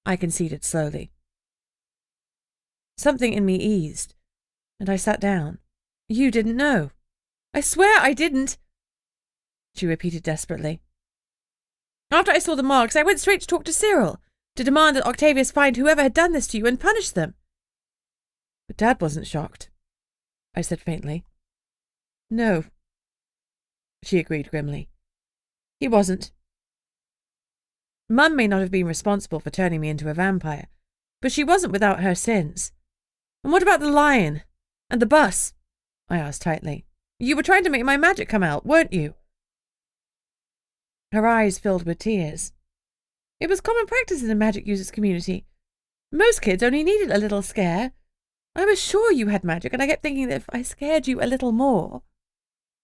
I conceded slowly. Something in me eased, and I sat down. You didn't know. I swear I didn't, she repeated desperately. After I saw the marks, I went straight to talk to Cyril, to demand that Octavius find whoever had done this to you and punish them. But Dad wasn't shocked, I said faintly. No, she agreed grimly. He wasn't. Mum may not have been responsible for turning me into a vampire, but she wasn't without her sins. And what about the lion? And the bus? I asked tightly. You were trying to make my magic come out, weren't you? Her eyes filled with tears. It was common practice in the magic users community. Most kids only needed a little scare. I was sure you had magic, and I kept thinking that if I scared you a little more...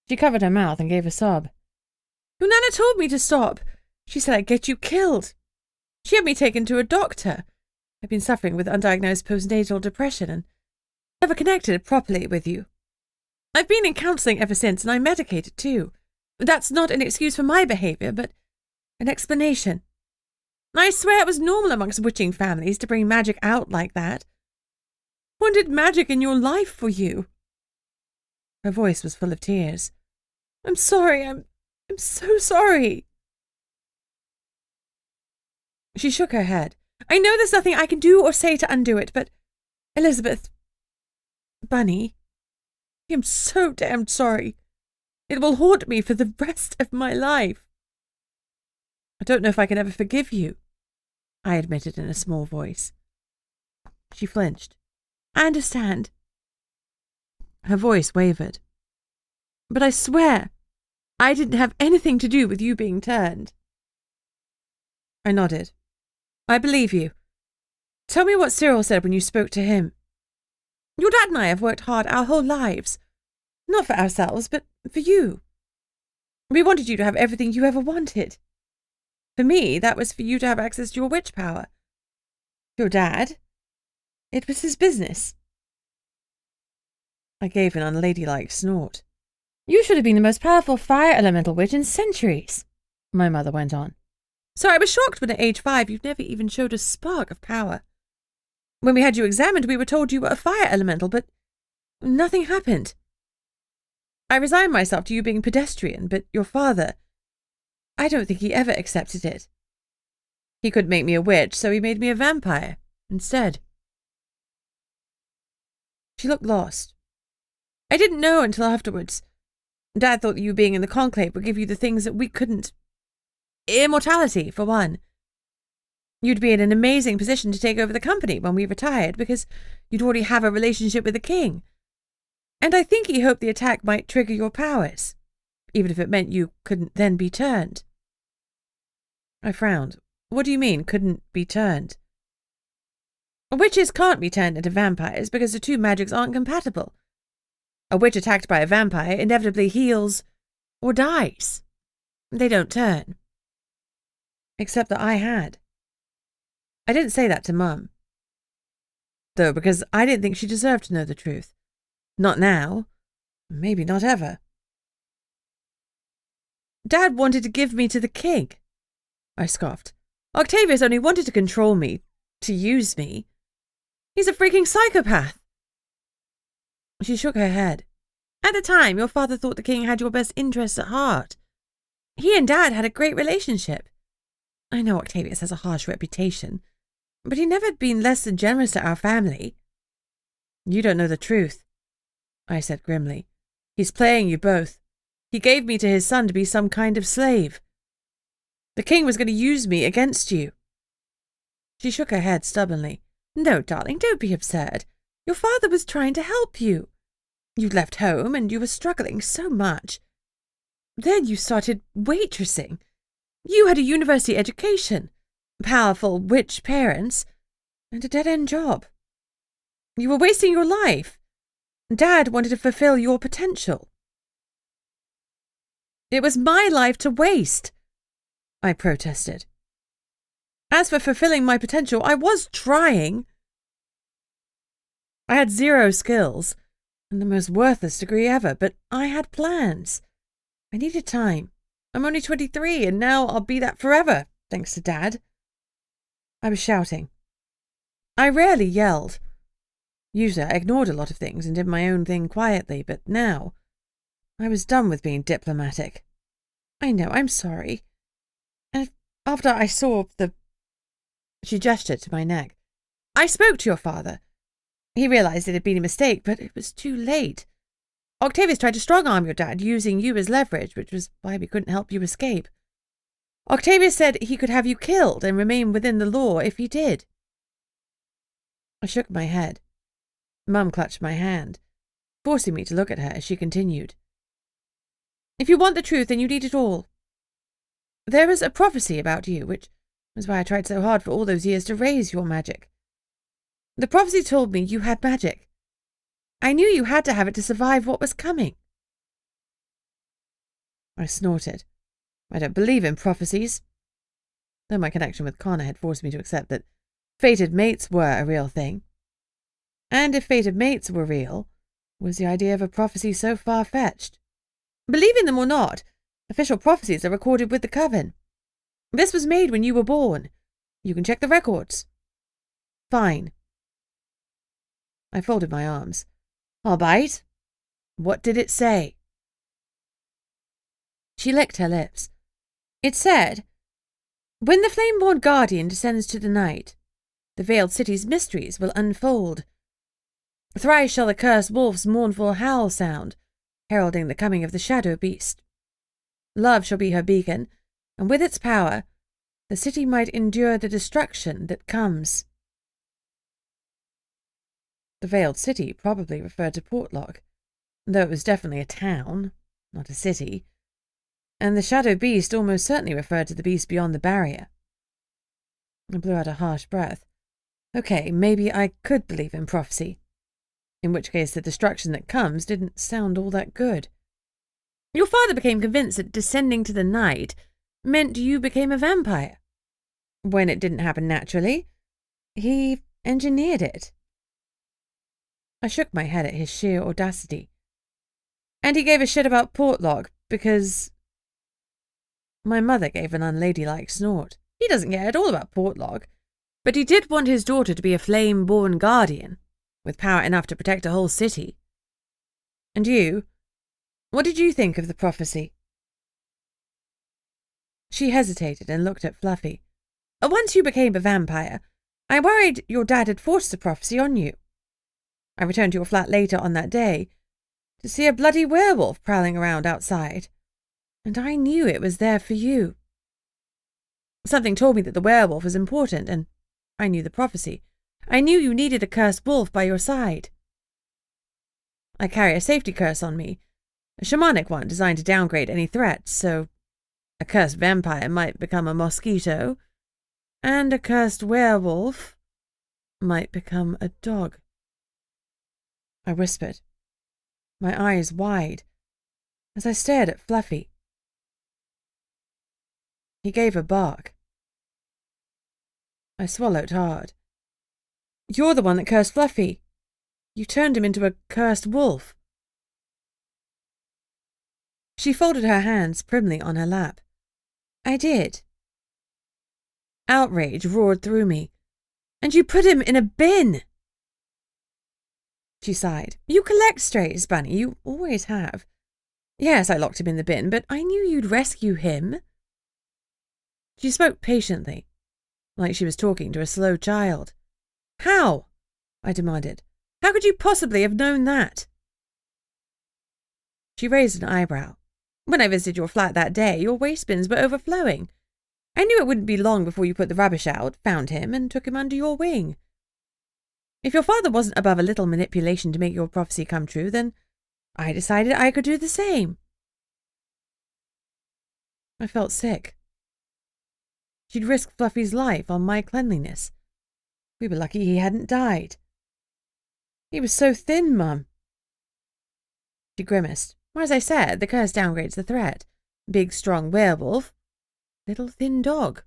She covered her mouth and gave a sob. Your Nana told me to stop. She said I'd get you killed. She had me taken to a doctor. I've been suffering with undiagnosed postnatal depression and never connected properly with you. I've been in counselling ever since, and I'm medicated too. That's not an excuse for my behaviour, but an explanation. I swear it was normal amongst witching families to bring magic out like that. I wanted magic in your life for you. Her voice was full of tears. I'm sorry, I'm so sorry. She shook her head. I know there's nothing I can do or say to undo it, but Elizabeth... Bunny... I'm so damned sorry. It will haunt me for the rest of my life. I don't know if I can ever forgive you, I admitted in a small voice. She flinched. I understand. Her voice wavered. But I swear, I didn't have anything to do with you being turned. I nodded. I believe you. Tell me what Cyril said when you spoke to him. Your dad and I have worked hard our whole lives. Not for ourselves, but for you. We wanted you to have everything you ever wanted. For me, that was for you to have access to your witch power. Your dad, it was his business. I gave an unladylike snort. You should have been the most powerful fire elemental witch in centuries, my mother went on. So I was shocked when at age 5 you'd never even showed a spark of power. When we had you examined, we were told you were a fire elemental, but nothing happened. I resigned myself to you being pedestrian, but your father, I don't think he ever accepted it. He couldn't make me a witch, so he made me a vampire instead. She looked lost. I didn't know until afterwards. Dad thought that you being in the conclave would give you the things that we couldn't. Immortality, for one. You'd be in an amazing position to take over the company when we retired because you'd already have a relationship with the king. And I think he hoped the attack might trigger your powers, even if it meant you couldn't then be turned. I frowned. What do you mean, couldn't be turned? Witches can't be turned into vampires because the two magics aren't compatible. A witch attacked by a vampire inevitably heals or dies. They don't turn. Except that I had. I didn't say that to Mum. Though, because I didn't think she deserved to know the truth. Not now. Maybe not ever. Dad wanted to give me to the king. I scoffed. Octavius only wanted to control me, to use me. He's a freaking psychopath. She shook her head. At the time, your father thought the king had your best interests at heart. He and Dad had a great relationship. I know Octavius has a harsh reputation, but he never had been less than generous to our family. You don't know the truth, I said grimly. He's playing you both. He gave me to his son to be some kind of slave. The king was going to use me against you. She shook her head stubbornly. No, darling, don't be absurd. Your father was trying to help you. You'd left home and you were struggling so much. Then you started waitressing. You had a university education, powerful, rich parents, and a dead-end job. You were wasting your life. Dad wanted to fulfill your potential. It was my life to waste, I protested. As for fulfilling my potential, I was trying. I had 0 skills and the most worthless degree ever, but I had plans. I needed time. I'm only 23 and now I'll be that forever, thanks to Dad. I was shouting. I rarely yelled. Usually I ignored a lot of things and did my own thing quietly, but now I was done with being diplomatic. I know, I'm sorry. And after I saw the... She gestured to my neck. I spoke to your father. He realized it had been a mistake, but it was too late. Octavius tried to strong-arm your dad, using you as leverage, which was why we couldn't help you escape. Octavius said he could have you killed and remain within the law if he did. I shook my head. Mum clutched my hand, forcing me to look at her as she continued. If you want the truth, then you need it all. There is a prophecy about you, which was why I tried so hard for all those years to raise your magic. The prophecy told me you had magic. I knew you had to have it to survive what was coming. I snorted. I don't believe in prophecies. Though my connection with Connor had forced me to accept that fated mates were a real thing. And if fated mates were real, was the idea of a prophecy so far-fetched? Believe in them or not, official prophecies are recorded with the coven. This was made when you were born. You can check the records. Fine. I folded my arms. All right. What did it say? She licked her lips. It said, when the flame-born guardian descends to the night, the veiled city's mysteries will unfold. Thrice shall the cursed wolf's mournful howl sound, heralding the coming of the shadow beast. Love shall be her beacon, and with its power, the city might endure the destruction that comes. The veiled city probably referred to Portlock, though it was definitely a town, not a city, and the shadow beast almost certainly referred to the beast beyond the barrier. I blew out a harsh breath. Okay, maybe I could believe in prophecy, in which case the destruction that comes didn't sound all that good. Your father became convinced that descending to the night meant you became a vampire. When it didn't happen naturally, he engineered it. I shook my head at his sheer audacity. And he gave a shit about Portlock because... My mother gave an unladylike snort. He doesn't care at all about Portlock, but he did want his daughter to be a flame-born guardian, with power enough to protect a whole city. And you? What did you think of the prophecy? She hesitated and looked at Fluffy. Once you became a vampire, I worried your dad had forced the prophecy on you. I returned to your flat later on that day to see a bloody werewolf prowling around outside, and I knew it was there for you. Something told me that the werewolf was important, and I knew the prophecy. I knew you needed a cursed wolf by your side. I carry a safety curse on me, a shamanic one designed to downgrade any threats, so a cursed vampire might become a mosquito, and a cursed werewolf might become a dog. I whispered, my eyes wide, as I stared at Fluffy. He gave a bark. I swallowed hard. You're the one that cursed Fluffy. You turned him into a cursed wolf. She folded her hands primly on her lap. I did. Outrage roared through me. And you put him in a bin! She sighed. You collect strays, Bunny. You always have. Yes, I locked him in the bin, but I knew you'd rescue him. She spoke patiently, like she was talking to a slow child. How? I demanded. How could you possibly have known that? She raised an eyebrow. When I visited your flat that day, your waste bins were overflowing. I knew it wouldn't be long before you put the rubbish out, found him, and took him under your wing. If your father wasn't above a little manipulation to make your prophecy come true, then I decided I could do the same. I felt sick. She'd risked Fluffy's life on my cleanliness. We were lucky he hadn't died. He was so thin, Mum. She grimaced. As I said, the curse downgrades the threat. Big, strong werewolf. Little, thin dog.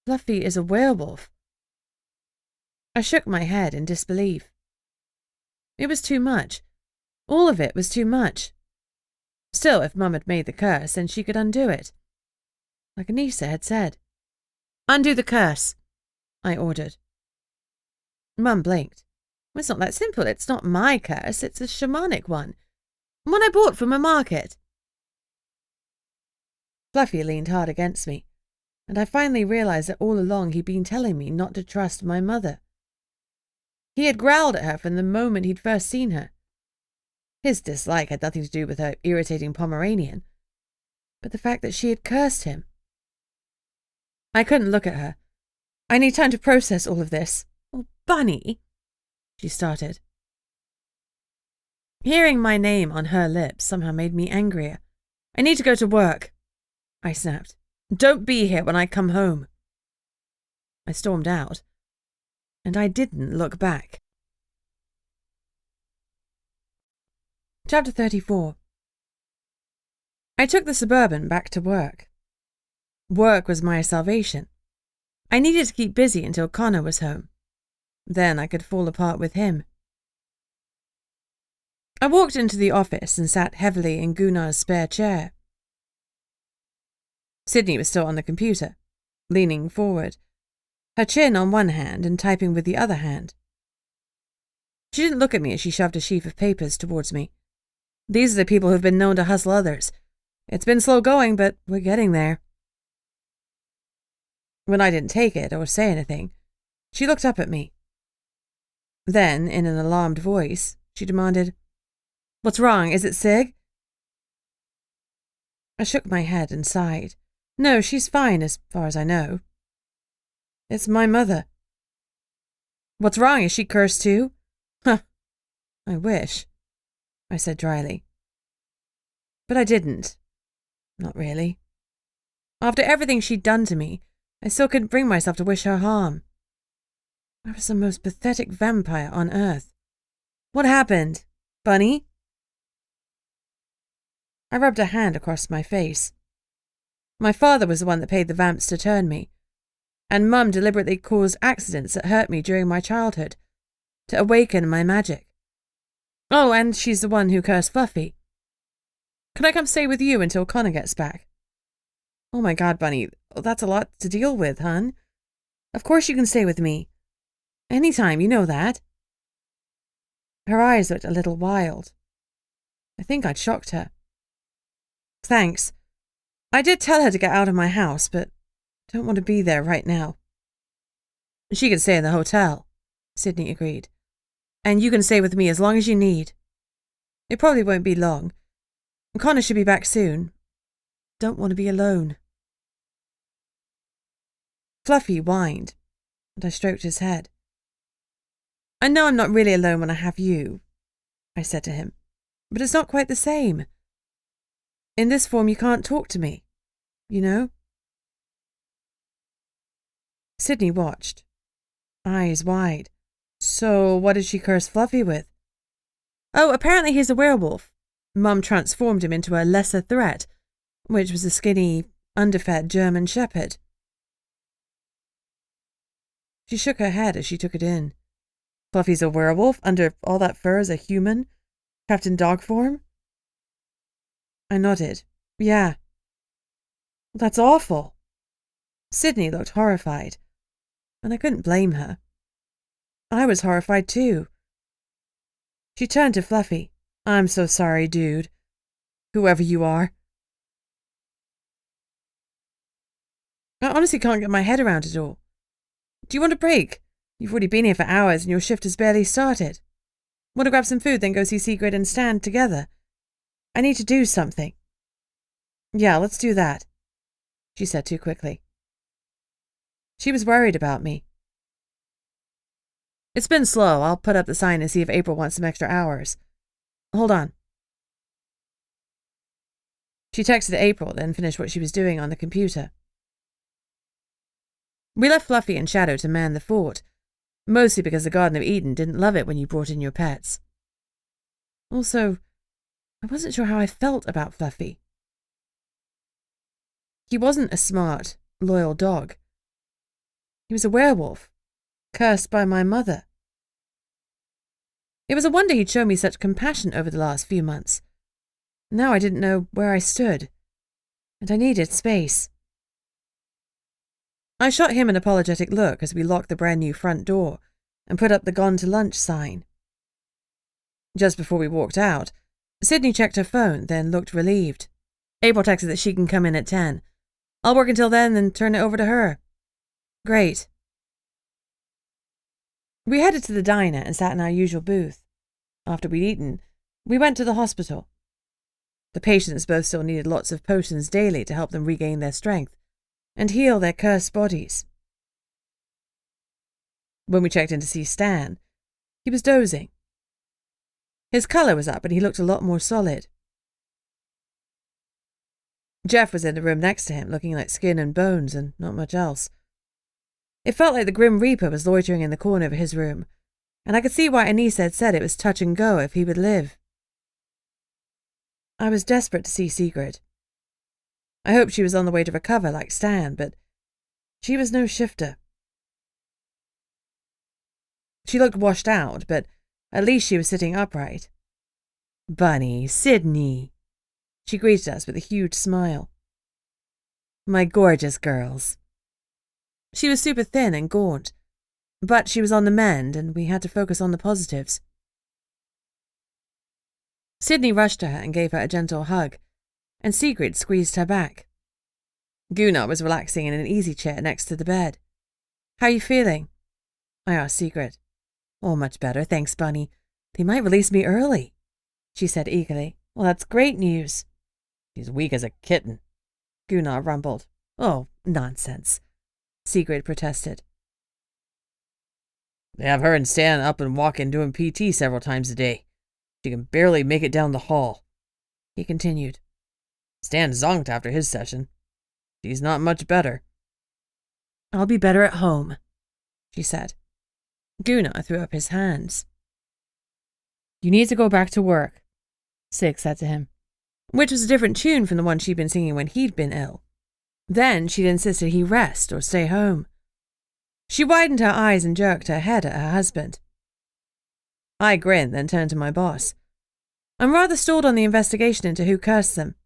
Fluffy is a werewolf. I shook my head in disbelief. It was too much. All of it was too much. Still, if Mum had made the curse, then she could undo it. Like Anissa had said. Undo the curse, I ordered. Mum blinked. Well, it's not that simple. It's not my curse. It's a shamanic one. One I bought from a market. Fluffy leaned hard against me, and I finally realized that all along he'd been telling me not to trust my mother. He had growled at her from the moment he'd first seen her. His dislike had nothing to do with her irritating Pomeranian, but the fact that she had cursed him. I couldn't look at her. I need time to process all of this. Oh, Bunny, she started. Hearing my name on her lips somehow made me angrier. I need to go to work, I snapped. Don't be here when I come home. I stormed out, and I didn't look back. Chapter 34. I took the Suburban back to work. Work was my salvation. I needed to keep busy until Connor was home. Then I could fall apart with him. I walked into the office and sat heavily in Gunnar's spare chair. Sydney was still on the computer, leaning forward, her chin on one hand and typing with the other hand. She didn't look at me as she shoved a sheaf of papers towards me. These are the people who've been known to hustle others. It's been slow going, but we're getting there. When I didn't take it or say anything, she looked up at me. Then, in an alarmed voice, she demanded, What's wrong? Is it Sig? I shook my head and sighed. No, she's fine as far as I know. It's my mother. What's wrong? Is she cursed too? Huh. I wish, I said dryly. But I didn't. Not really. After everything she'd done to me, I still couldn't bring myself to wish her harm. I was the most pathetic vampire on earth. What happened, Bunny? I rubbed a hand across my face. My father was the one that paid the vamps to turn me, and Mum deliberately caused accidents that hurt me during my childhood, to awaken my magic. Oh, and she's the one who cursed Fluffy. Can I come stay with you until Connor gets back? Oh my God, Bunny, that's a lot to deal with, hun. Of course you can stay with me. Anytime, you know that. Her eyes looked a little wild. I think I'd shocked her. Thanks. I did tell her to get out of my house, but I don't want to be there right now. She can stay in the hotel, Sydney agreed. And you can stay with me as long as you need. It probably won't be long. Connor should be back soon. Don't want to be alone. Fluffy whined, and I stroked his head. I know I'm not really alone when I have you, I said to him, but it's not quite the same. In this form you can't talk to me, you know? Sydney watched, eyes wide. So what did she curse Fluffy with? Oh, apparently he's a werewolf. Mum transformed him into a lesser threat, which was a skinny, underfed German shepherd. She shook her head as she took it in. Fluffy's a werewolf, under all that fur is a human, trapped in dog form? I nodded. Yeah. That's awful. Sydney looked horrified, and I couldn't blame her. I was horrified too. She turned to Fluffy. I'm so sorry, dude. Whoever you are. I honestly can't get my head around it all. Do you want a break? You've already been here for hours and your shift has barely started. Want to grab some food, then go see Sigrid and Stan together? I need to do something. Yeah, let's do that, she said too quickly. She was worried about me. It's been slow. I'll put up the sign and see if April wants some extra hours. Hold on. She texted April, then finished what she was doing on the computer. We left Fluffy and Shadow to man the fort, mostly because the Garden of Eden didn't love it when you brought in your pets. Also, I wasn't sure how I felt about Fluffy. He wasn't a smart, loyal dog. He was a werewolf, cursed by my mother. It was a wonder he'd shown me such compassion over the last few months. Now I didn't know where I stood, and I needed space. I shot him an apologetic look as we locked the brand new front door and put up the gone to lunch sign. Just before we walked out, Sydney checked her phone, then looked relieved. April texted that she can come in at 10. I'll work until then, then turn it over to her. Great. We headed to the diner and sat in our usual booth. After we'd eaten, we went to the hospital. The patients both still needed lots of potions daily to help them regain their strength and heal their cursed bodies. When we checked in to see Stan, he was dozing. His colour was up and he looked a lot more solid. Jeff was in the room next to him, looking like skin and bones and not much else. It felt like the Grim Reaper was loitering in the corner of his room, and I could see why Anissa had said it was touch and go if he would live. I was desperate to see Sigrid. I hoped she was on the way to recover like Stan, but she was no shifter. She looked washed out, but at least she was sitting upright. Bunny, Sydney. She greeted us with a huge smile. My gorgeous girls. She was super thin and gaunt, but she was on the mend and we had to focus on the positives. Sydney rushed to her and gave her a gentle hug, and Sigrid squeezed her back. Gunnar was relaxing in an easy chair next to the bed. How are you feeling? I asked Sigrid. Oh, much better, thanks, Bunny. They might release me early, she said eagerly. Well, that's great news. She's weak as a kitten, Gunnar rumbled. Oh, nonsense, Sigrid protested. They have her and Stan up and walking doing PT several times a day. She can barely make it down the hall, he continued. Stan zonked after his session. She's not much better. I'll be better at home, she said. Gunnar threw up his hands. You need to go back to work, Sig said to him, which was a different tune from the one she'd been singing when he'd been ill. Then she'd insisted he rest or stay home. She widened her eyes and jerked her head at her husband. I grinned, then turned to my boss. I'm rather stalled on the investigation into who cursed them.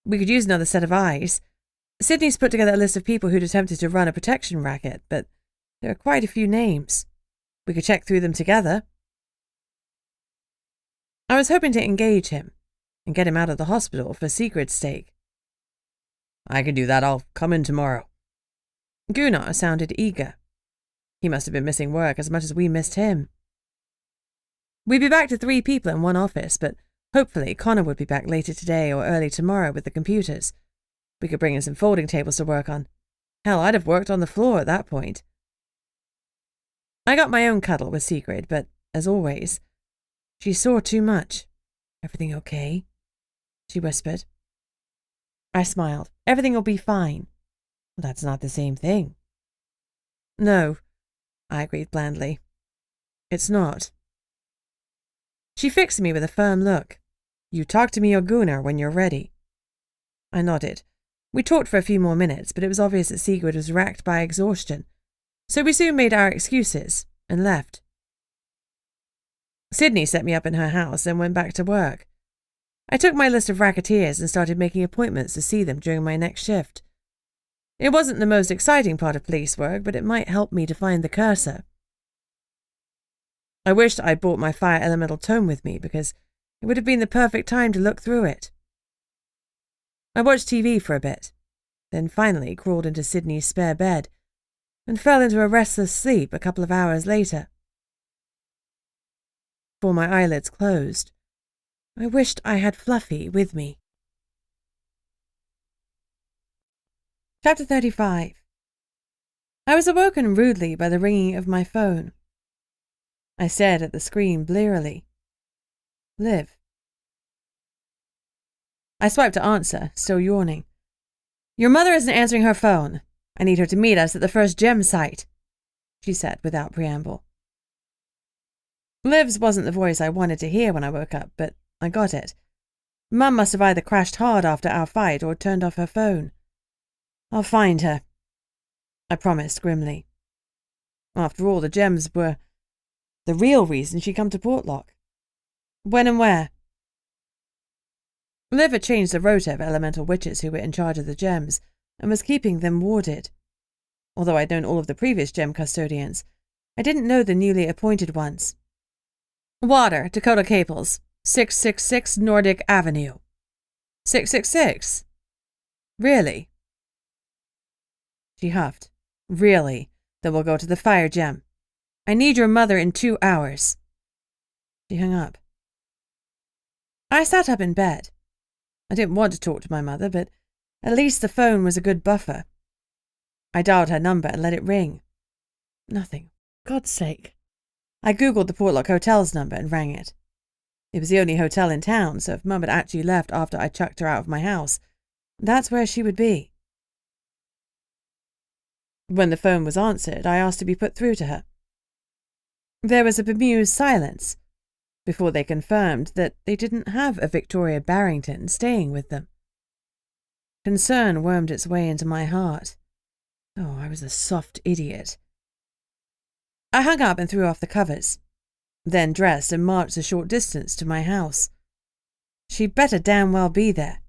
We could use another set of eyes. Sydney's put together a list of people who'd attempted to run a protection racket, but there are quite a few names. We could check through them together. I was hoping to engage him and get him out of the hospital for Sigrid's sake. I can do that. I'll come in tomorrow. Gunnar sounded eager. He must have been missing work as much as we missed him. We'd be back to 3 people in one office, but hopefully Connor would be back later today or early tomorrow with the computers. We could bring in some folding tables to work on. Hell, I'd have worked on the floor at that point. I got my own cuddle with Sigrid, but, as always, she saw too much. Everything okay? She whispered. I smiled. Everything will be fine. Well, that's not the same thing. No, I agreed blandly. It's not. She fixed me with a firm look. You talk to me or Gunnar when you're ready. I nodded. We talked for a few more minutes, but it was obvious that Sigrid was racked by exhaustion, so we soon made our excuses and left. Sydney set me up in her house and went back to work. I took my list of racketeers and started making appointments to see them during my next shift. It wasn't the most exciting part of police work, but it might help me to find the cursor. I wished I'd brought my fire elemental tome with me because it would have been the perfect time to look through it. I watched TV for a bit, then finally crawled into Sydney's spare bed and fell into a restless sleep a couple of hours later. Before my eyelids closed, I wished I had Fluffy with me. Chapter 35. I was awoken rudely by the ringing of my phone. I stared at the screen blearily. Liv. I swiped to answer, still yawning. Your mother isn't answering her phone. I need her to meet us at the first gem site, she said without preamble. Liv's wasn't the voice I wanted to hear when I woke up, but I got it. Mum must have either crashed hard after our fight or turned off her phone. I'll find her, I promised grimly. After all, the gems were the real reason she come to Portlock. When and where? Liv had changed the rota of elemental witches who were in charge of the gems and was keeping them warded. Although I'd known all of the previous gem custodians, I didn't know the newly appointed ones. Water, Dakota Caples, 666 Nordic Avenue. 666? Really? She huffed. Really? Then we'll go to the fire gem. I need your mother in 2 hours. She hung up. I sat up in bed. I didn't want to talk to my mother, but at least the phone was a good buffer. I dialed her number and let it ring. Nothing. God's sake. I googled the Portlock Hotel's number and rang it. It was the only hotel in town, so if Mum had actually left after I chucked her out of my house, that's where she would be. When the phone was answered, I asked to be put through to her. There was a bemused silence before they confirmed that they didn't have a Victoria Barrington staying with them. Concern wormed its way into my heart. Oh, I was a soft idiot. I hung up and threw off the covers, then dressed and marched a short distance to my house. She'd better damn well be there.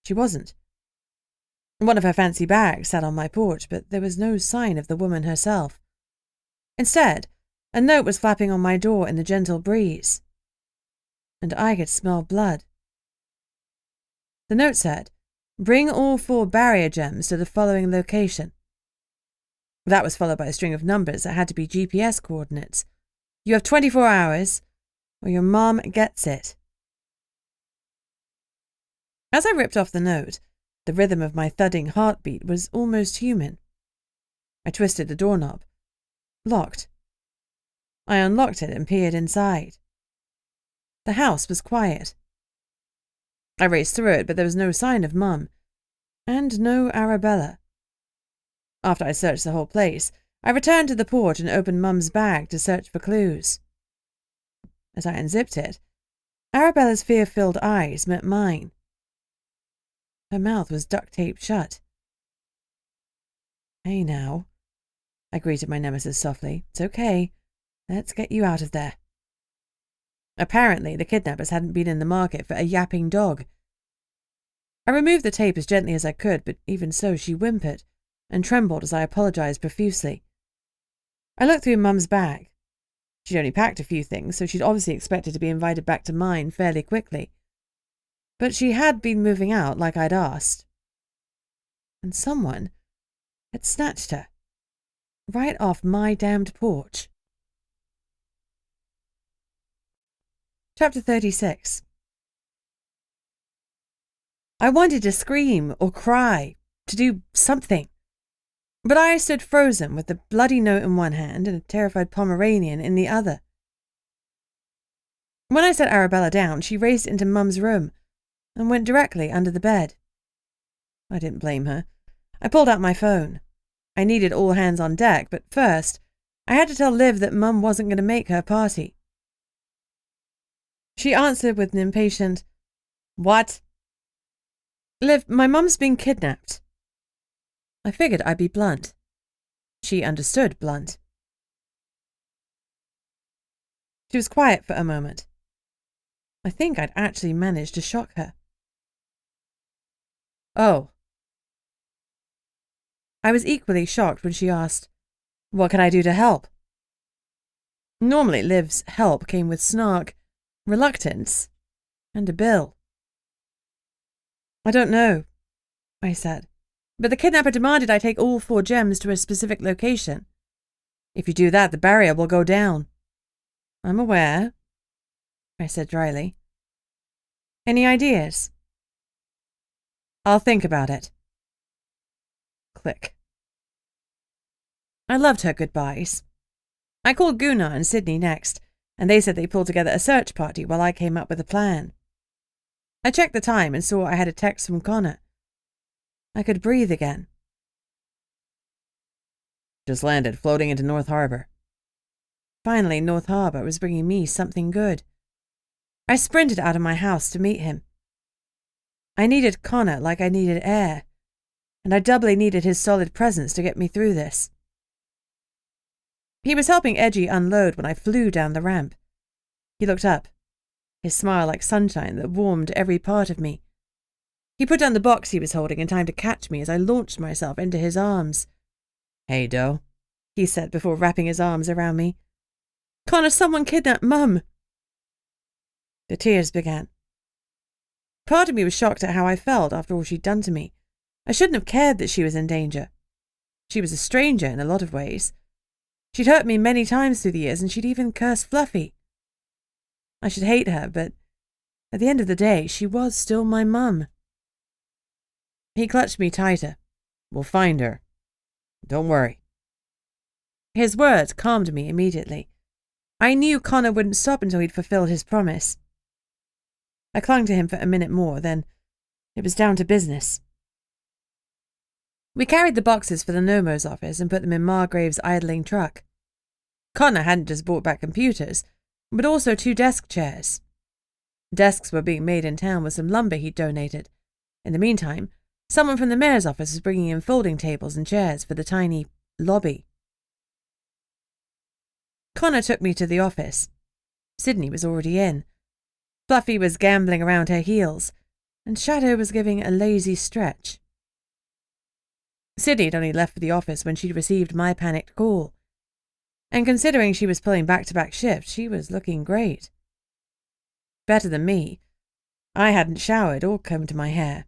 She wasn't. One of her fancy bags sat on my porch, but there was no sign of the woman herself. Instead, a note was flapping on my door in the gentle breeze, and I could smell blood. The note said, "Bring all 4 barrier gems to the following location." That was followed by a string of numbers that had to be GPS coordinates. You have 24 hours, or your mom gets it. As I ripped off the note, the rhythm of my thudding heartbeat was almost human. I twisted the doorknob. Locked. I unlocked it and peered inside. The house was quiet. I raced through it, but there was no sign of Mum, and no Arabella. After I searched the whole place, I returned to the porch and opened Mum's bag to search for clues. As I unzipped it, Arabella's fear-filled eyes met mine. Her mouth was duct-taped shut. "Hey now," I greeted my nemesis softly. "It's okay. Let's get you out of there." Apparently, the kidnappers hadn't been in the market for a yapping dog. I removed the tape as gently as I could, but even so she whimpered and trembled as I apologized profusely. I looked through Mum's bag. She'd only packed a few things, so she'd obviously expected to be invited back to mine fairly quickly. But she had been moving out like I'd asked. And someone had snatched her right off my damned porch. Chapter 36. I wanted to scream or cry, to do something. But I stood frozen with the bloody note in one hand and a terrified Pomeranian in the other. When I set Arabella down, she raced into Mum's room and went directly under the bed. I didn't blame her. I pulled out my phone. I needed all hands on deck, but first, I had to tell Liv that Mum wasn't going to make her party. She answered with an impatient, "What?" "Liv, my mum's been kidnapped." I figured I'd be blunt. She understood blunt. She was quiet for a moment. I think I'd actually managed to shock her. "Oh." I was equally shocked when she asked, "What can I do to help?" Normally Liv's help came with snark, reluctance, and a bill. "I don't know," I said, "but the kidnapper demanded I take all 4 gems to a specific location. If you do that, the barrier will go down." "I'm aware," I said dryly. "Any ideas?" "I'll think about it." Click. I loved her goodbyes. I called Gunnar and Sydney next, and they said they pulled together a search party while I came up with a plan. I checked the time and saw I had a text from Connor. I could breathe again. "Just landed, floating into North Harbor." Finally, North Harbor was bringing me something good. I sprinted out of my house to meet him. I needed Connor like I needed air, and I doubly needed his solid presence to get me through this. He was helping Edgy unload when I flew down the ramp. He looked up, his smile like sunshine that warmed every part of me. He put down the box he was holding in time to catch me as I launched myself into his arms. "Hey, Doe," he said before wrapping his arms around me. "Connor, someone kidnapped Mum." The tears began. Part of me was shocked at how I felt after all she'd done to me. I shouldn't have cared that she was in danger. She was a stranger in a lot of ways. She'd hurt me many times through the years, and she'd even cursed Fluffy. I should hate her, but at the end of the day, she was still my mum. He clutched me tighter. "We'll find her. Don't worry." His words calmed me immediately. I knew Connor wouldn't stop until he'd fulfilled his promise. I clung to him for a minute more, then it was down to business. We carried the boxes for the Nomo's office and put them in Margrave's idling truck. Connor hadn't just brought back computers, but also 2 desk chairs. Desks were being made in town with some lumber he'd donated. In the meantime, someone from the mayor's office was bringing in folding tables and chairs for the tiny lobby. Connor took me to the office. Sydney was already in. Fluffy was gambling around her heels, and Shadow was giving a lazy stretch. Sydney had only left for the office when she'd received my panicked call, and considering she was pulling back-to-back shifts, she was looking great. Better than me. I hadn't showered or combed my hair.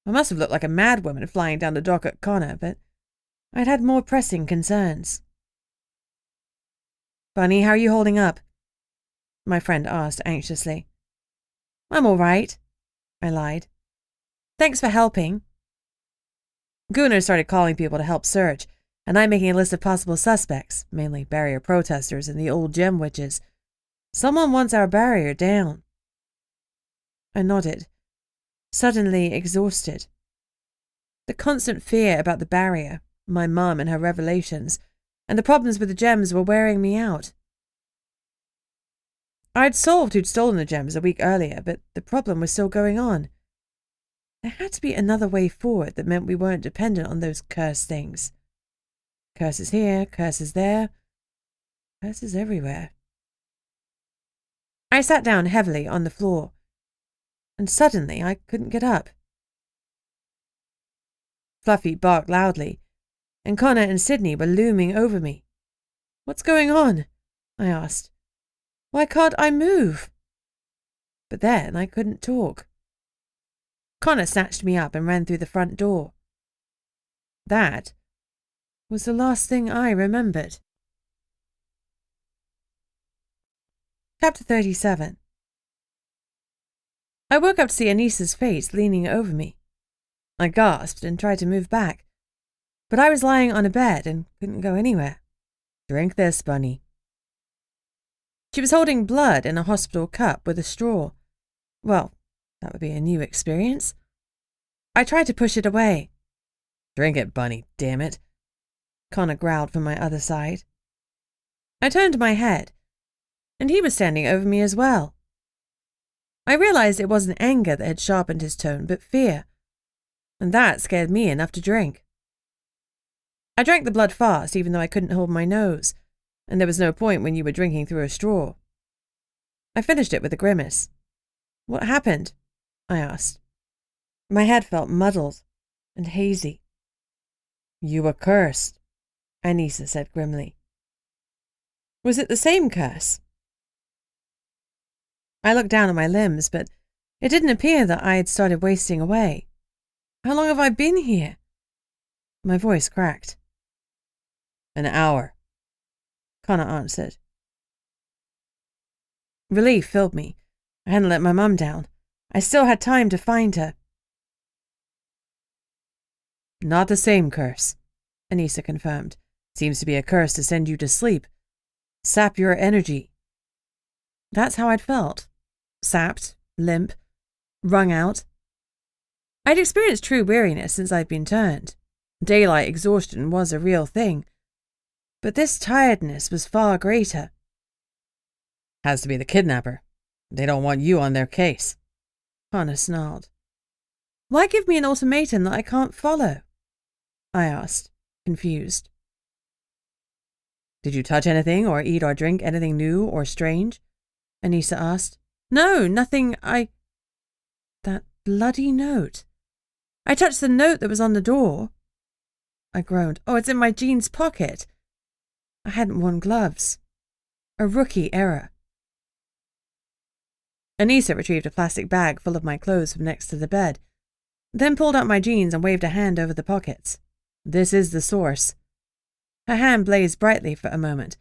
I must have looked like a madwoman flying down the dock at Connor, but I'd had more pressing concerns. "Bunny, how are you holding up?" my friend asked anxiously. "I'm all right," I lied. "Thanks for helping." Gunnar started calling people to help search, and I'm making a list of possible suspects, mainly barrier protesters and the old gem witches. Someone wants our barrier down. I nodded, suddenly exhausted. The constant fear about the barrier, my mum and her revelations, and the problems with the gems were wearing me out. I'd solved who'd stolen the gems a week earlier, but the problem was still going on. There had to be another way forward that meant we weren't dependent on those cursed things. Curses here, curses there, curses everywhere. I sat down heavily on the floor, and suddenly I couldn't get up. Fluffy barked loudly, and Connor and Sydney were looming over me. "What's going on?" I asked. "Why can't I move?" But then I couldn't talk. Connor snatched me up and ran through the front door. That was the last thing I remembered. Chapter 37. I woke up to see Anissa's face leaning over me. I gasped and tried to move back, but I was lying on a bed and couldn't go anywhere. "Drink this, Bunny." She was holding blood in a hospital cup with a straw. Well, that would be a new experience. I tried to push it away. "Drink it, Bunny, damn it," Connor growled from my other side. I turned my head, and he was standing over me as well. I realized it wasn't anger that had sharpened his tone, but fear, and that scared me enough to drink. I drank the blood fast, even though I couldn't hold my nose, and there was no point when you were drinking through a straw. I finished it with a grimace. What happened? I asked. My head felt muddled and hazy. You were cursed, Anissa said grimly. Was it the same curse? I looked down at my limbs, but it didn't appear that I had started wasting away. How long have I been here? My voice cracked. An hour, Connor answered. Relief filled me. I hadn't let my mum down. I still had time to find her. Not the same curse, Anissa confirmed. Seems to be a curse to send you to sleep. Sap your energy. That's how I'd felt. Sapped, limp, wrung out. I'd experienced true weariness since I'd been turned. Daylight exhaustion was a real thing. But this tiredness was far greater. Has to be the kidnapper. They don't want you on their case, Connor snarled. Why give me an ultimatum that I can't follow? I asked, confused. Did you touch anything or eat or drink anything new or strange? Anissa asked. No, nothing. That bloody note. I touched the note that was on the door. I groaned. Oh, it's in my jeans pocket. I hadn't worn gloves. A rookie error. Anissa retrieved a plastic bag full of my clothes from next to the bed, then pulled out my jeans and waved a hand over the pockets. This is the source. Her hand blazed brightly for a moment,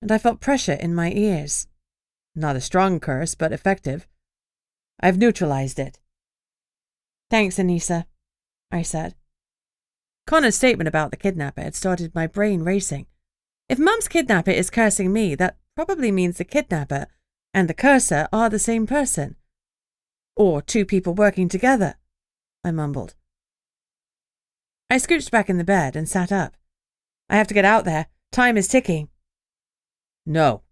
and I felt pressure in my ears. Not a strong curse, but effective. I've neutralized it. Thanks, Anissa, I said. Connor's statement about the kidnapper had started my brain racing. If Mum's kidnapper is cursing me, that probably means the kidnapper and the cursor are the same person. Or two people working together, I mumbled. I scooched back in the bed and sat up. I have to get out there. Time is ticking. No,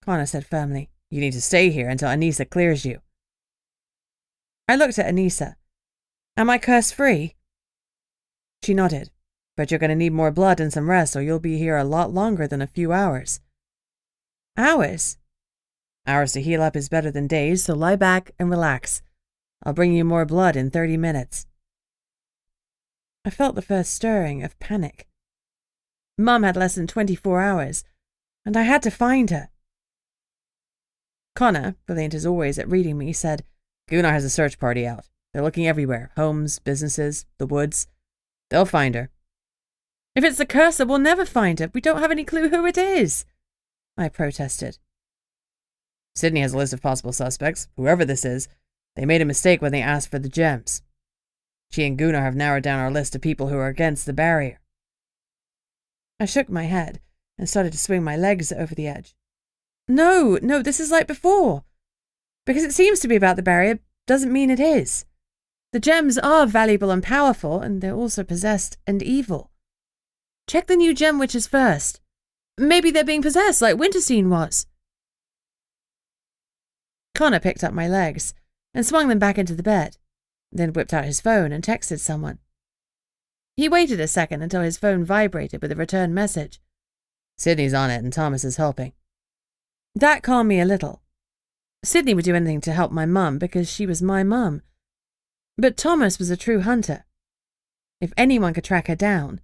Connor said firmly. You need to stay here until Anissa clears you. I looked at Anissa. Am I curse-free? She nodded. But you're going to need more blood and some rest, or you'll be here a lot longer than a few hours. Hours? Hours to heal up is better than days, so lie back and relax. I'll bring you more blood in 30 minutes. I felt the first stirring of panic. Mum had less than 24 hours, and I had to find her. Connor, brilliant as always at reading me, said, Gunnar has a search party out. They're looking everywhere. Homes, businesses, the woods. They'll find her. If it's the cursor, we'll never find her. We don't have any clue who it is, I protested. Sydney has a list of possible suspects. Whoever this is, they made a mistake when they asked for the gems. She and Gunnar have narrowed down our list of people who are against the barrier. I shook my head and started to swing my legs over the edge. No, this is like before. Because it seems to be about the barrier doesn't mean it is. The gems are valuable and powerful, and they're also possessed and evil. Check the new gem witches first. Maybe they're being possessed like Winterstein was. Connor picked up my legs and swung them back into the bed, then whipped out his phone and texted someone. He waited a second until his phone vibrated with a return message. Sydney's on it and Thomas is helping. That calmed me a little. Sydney would do anything to help my mum because she was my mum. But Thomas was a true hunter. If anyone could track her down,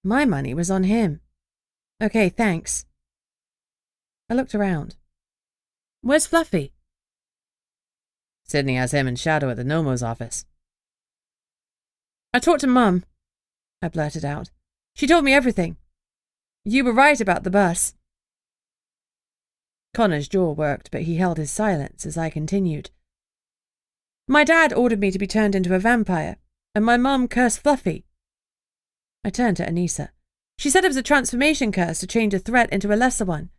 my money was on him. Okay, thanks. I looked around. Where's Fluffy? Sydney has him in shadow at the Nomo's office. I talked to Mum, I blurted out. She told me everything. You were right about the bus. Connor's jaw worked, but he held his silence as I continued. My dad ordered me to be turned into a vampire, and my mum cursed Fluffy. I turned to Anissa. She said it was a transformation curse to change a threat into a lesser one.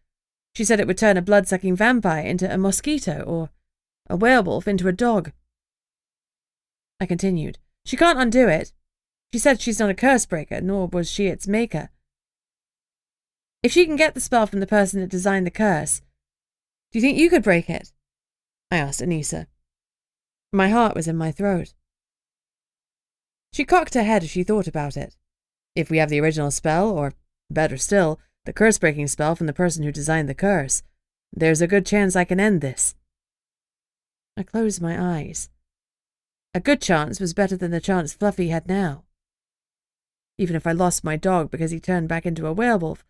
She said it would turn a blood-sucking vampire into a mosquito or a werewolf into a dog. I continued. She can't undo it. She said she's not a curse breaker, nor was she its maker. If she can get the spell from the person that designed the curse, do you think you could break it? I asked Anissa. My heart was in my throat. She cocked her head as she thought about it. If we have the original spell, or, better still, the curse-breaking spell from the person who designed the curse, there's a good chance I can end this. I closed my eyes. A good chance was better than the chance Fluffy had now. Even if I lost my dog because he turned back into a werewolf,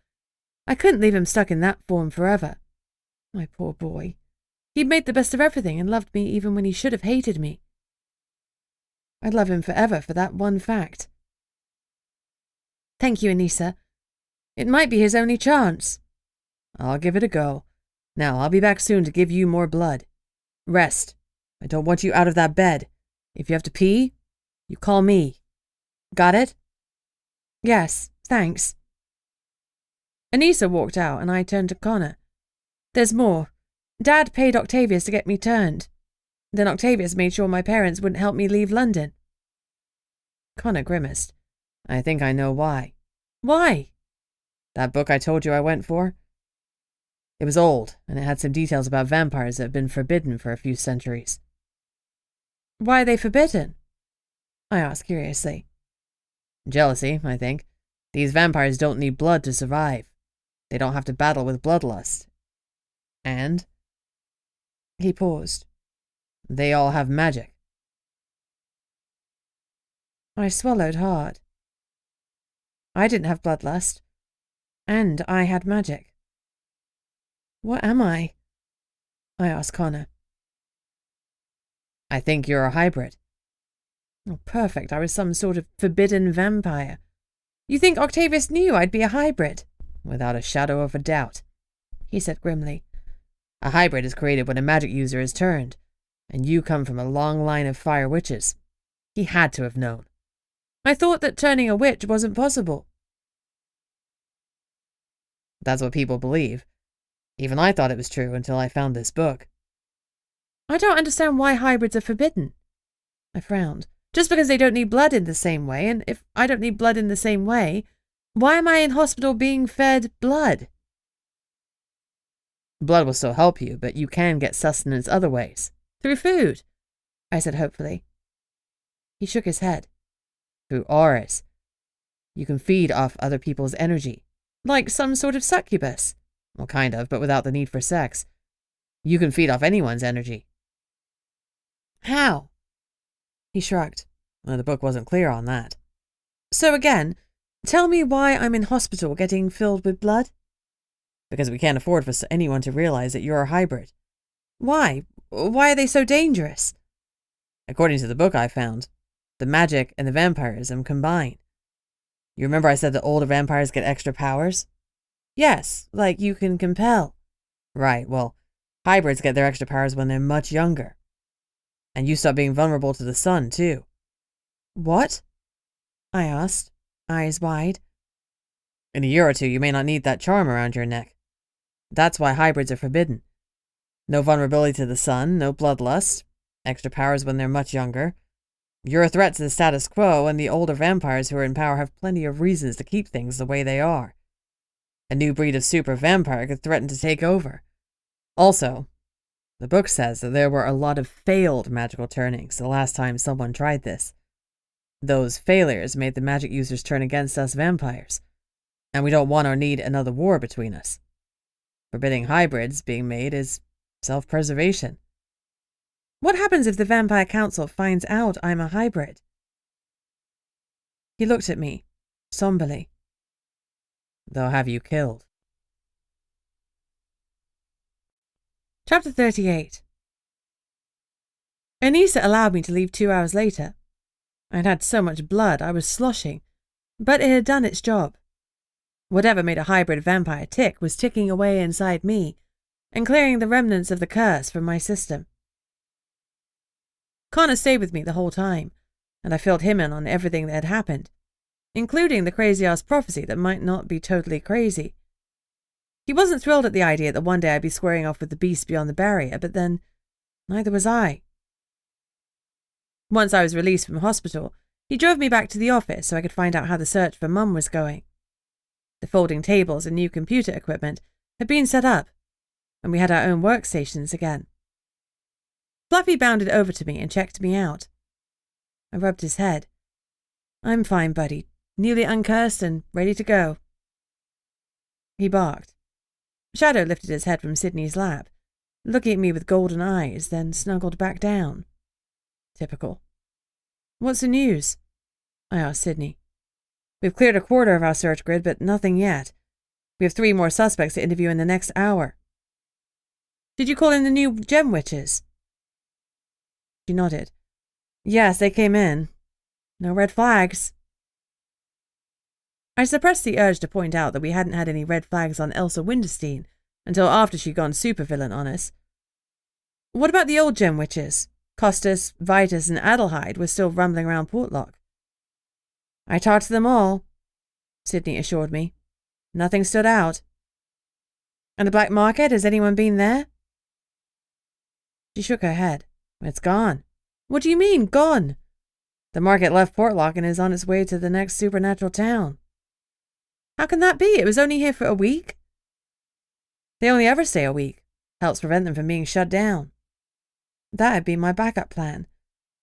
I couldn't leave him stuck in that form forever. My poor boy. He'd made the best of everything and loved me even when he should have hated me. I'd love him forever for that one fact. Thank you, Anissa. It might be his only chance. I'll give it a go. Now, I'll be back soon to give you more blood. Rest. I don't want you out of that bed. If you have to pee, you call me. Got it? Yes, thanks. Anissa walked out and I turned to Connor. There's more. Dad paid Octavius to get me turned. Then Octavius made sure my parents wouldn't help me leave London. Connor grimaced. I think I know why. Why? That book I told you I went for? It was old, and it had some details about vampires that have been forbidden for a few centuries. Why are they forbidden? I asked curiously. Jealousy, I think. These vampires don't need blood to survive. They don't have to battle with bloodlust. And? He paused. They all have magic. I swallowed hard. I didn't have bloodlust. And I had magic. What am I? I asked Connor. I think you're a hybrid. Oh, perfect. I was some sort of forbidden vampire. You think Octavius knew I'd be a hybrid? Without a shadow of a doubt, he said grimly. A hybrid is created when a magic user is turned, and you come from a long line of fire witches. He had to have known. I thought that turning a witch wasn't possible. That's what people believe. Even I thought it was true until I found this book. I don't understand why hybrids are forbidden. I frowned. Just because they don't need blood in the same way, and if I don't need blood in the same way, why am I in hospital being fed blood? Blood will still help you, but you can get sustenance other ways. Through food, I said hopefully. He shook his head. Through auras. You can feed off other people's energy. Like some sort of succubus. Well, kind of, but without the need for sex. You can feed off anyone's energy. How? He shrugged. Well, the book wasn't clear on that. So again, tell me why I'm in hospital getting filled with blood? Because we can't afford for anyone to realize that you're a hybrid. Why? Why are they so dangerous? According to the book I found, the magic and the vampirism combine. You remember I said that older vampires get extra powers? Yes, like you can compel. Right, well, hybrids get their extra powers when they're much younger. And you stop being vulnerable to the sun, too. What? I asked, eyes wide. In a year or two, you may not need that charm around your neck. That's why hybrids are forbidden. No vulnerability to the sun, no bloodlust, extra powers when they're much younger. You're a threat to the status quo, and the older vampires who are in power have plenty of reasons to keep things the way they are. A new breed of super vampire could threaten to take over. Also, the book says that there were a lot of failed magical turnings the last time someone tried this. Those failures made the magic users turn against us vampires, and we don't want or need another war between us. Forbidding hybrids being made is self-preservation. What happens if the Vampire Council finds out I'm a hybrid? He looked at me, somberly. They'll have you killed. Chapter 38. Anissa allowed me to leave 2 hours later. I'd had so much blood I was sloshing, but it had done its job. Whatever made a hybrid vampire tick was ticking away inside me and clearing the remnants of the curse from my system. Connor stayed with me the whole time, and I filled him in on everything that had happened, including the crazy-ass prophecy that might not be totally crazy. He wasn't thrilled at the idea that one day I'd be squaring off with the beast beyond the barrier, but then neither was I. Once I was released from hospital, he drove me back to the office so I could find out how the search for Mum was going. The folding tables and new computer equipment had been set up, and we had our own workstations again. Fluffy bounded over to me and checked me out. I rubbed his head. I'm fine, buddy. Newly uncursed and ready to go. He barked. Shadow lifted his head from Sydney's lap. looking at me with golden eyes, then snuggled back down. Typical. What's the news? I asked Sydney. We've cleared a quarter of our search grid, but nothing yet. We have 3 more suspects to interview in the next hour. Did you call in the new gem witches? She nodded. Yes, they came in. No red flags. I suppressed the urge to point out that we hadn't had any red flags on Elsa Winterstein until after she'd gone supervillain on us. What about the old gem witches? Costas, Vitus, and Adelheid were still rumbling around Portlock. I talked to them all, Sydney assured me. Nothing stood out. And the black market, has anyone been there? She shook her head. It's gone. What do you mean, gone? The market left Portlock and is on its way to the next supernatural town. How can that be? It was only here for a week. They only ever stay a week. Helps prevent them from being shut down. That had been my backup plan.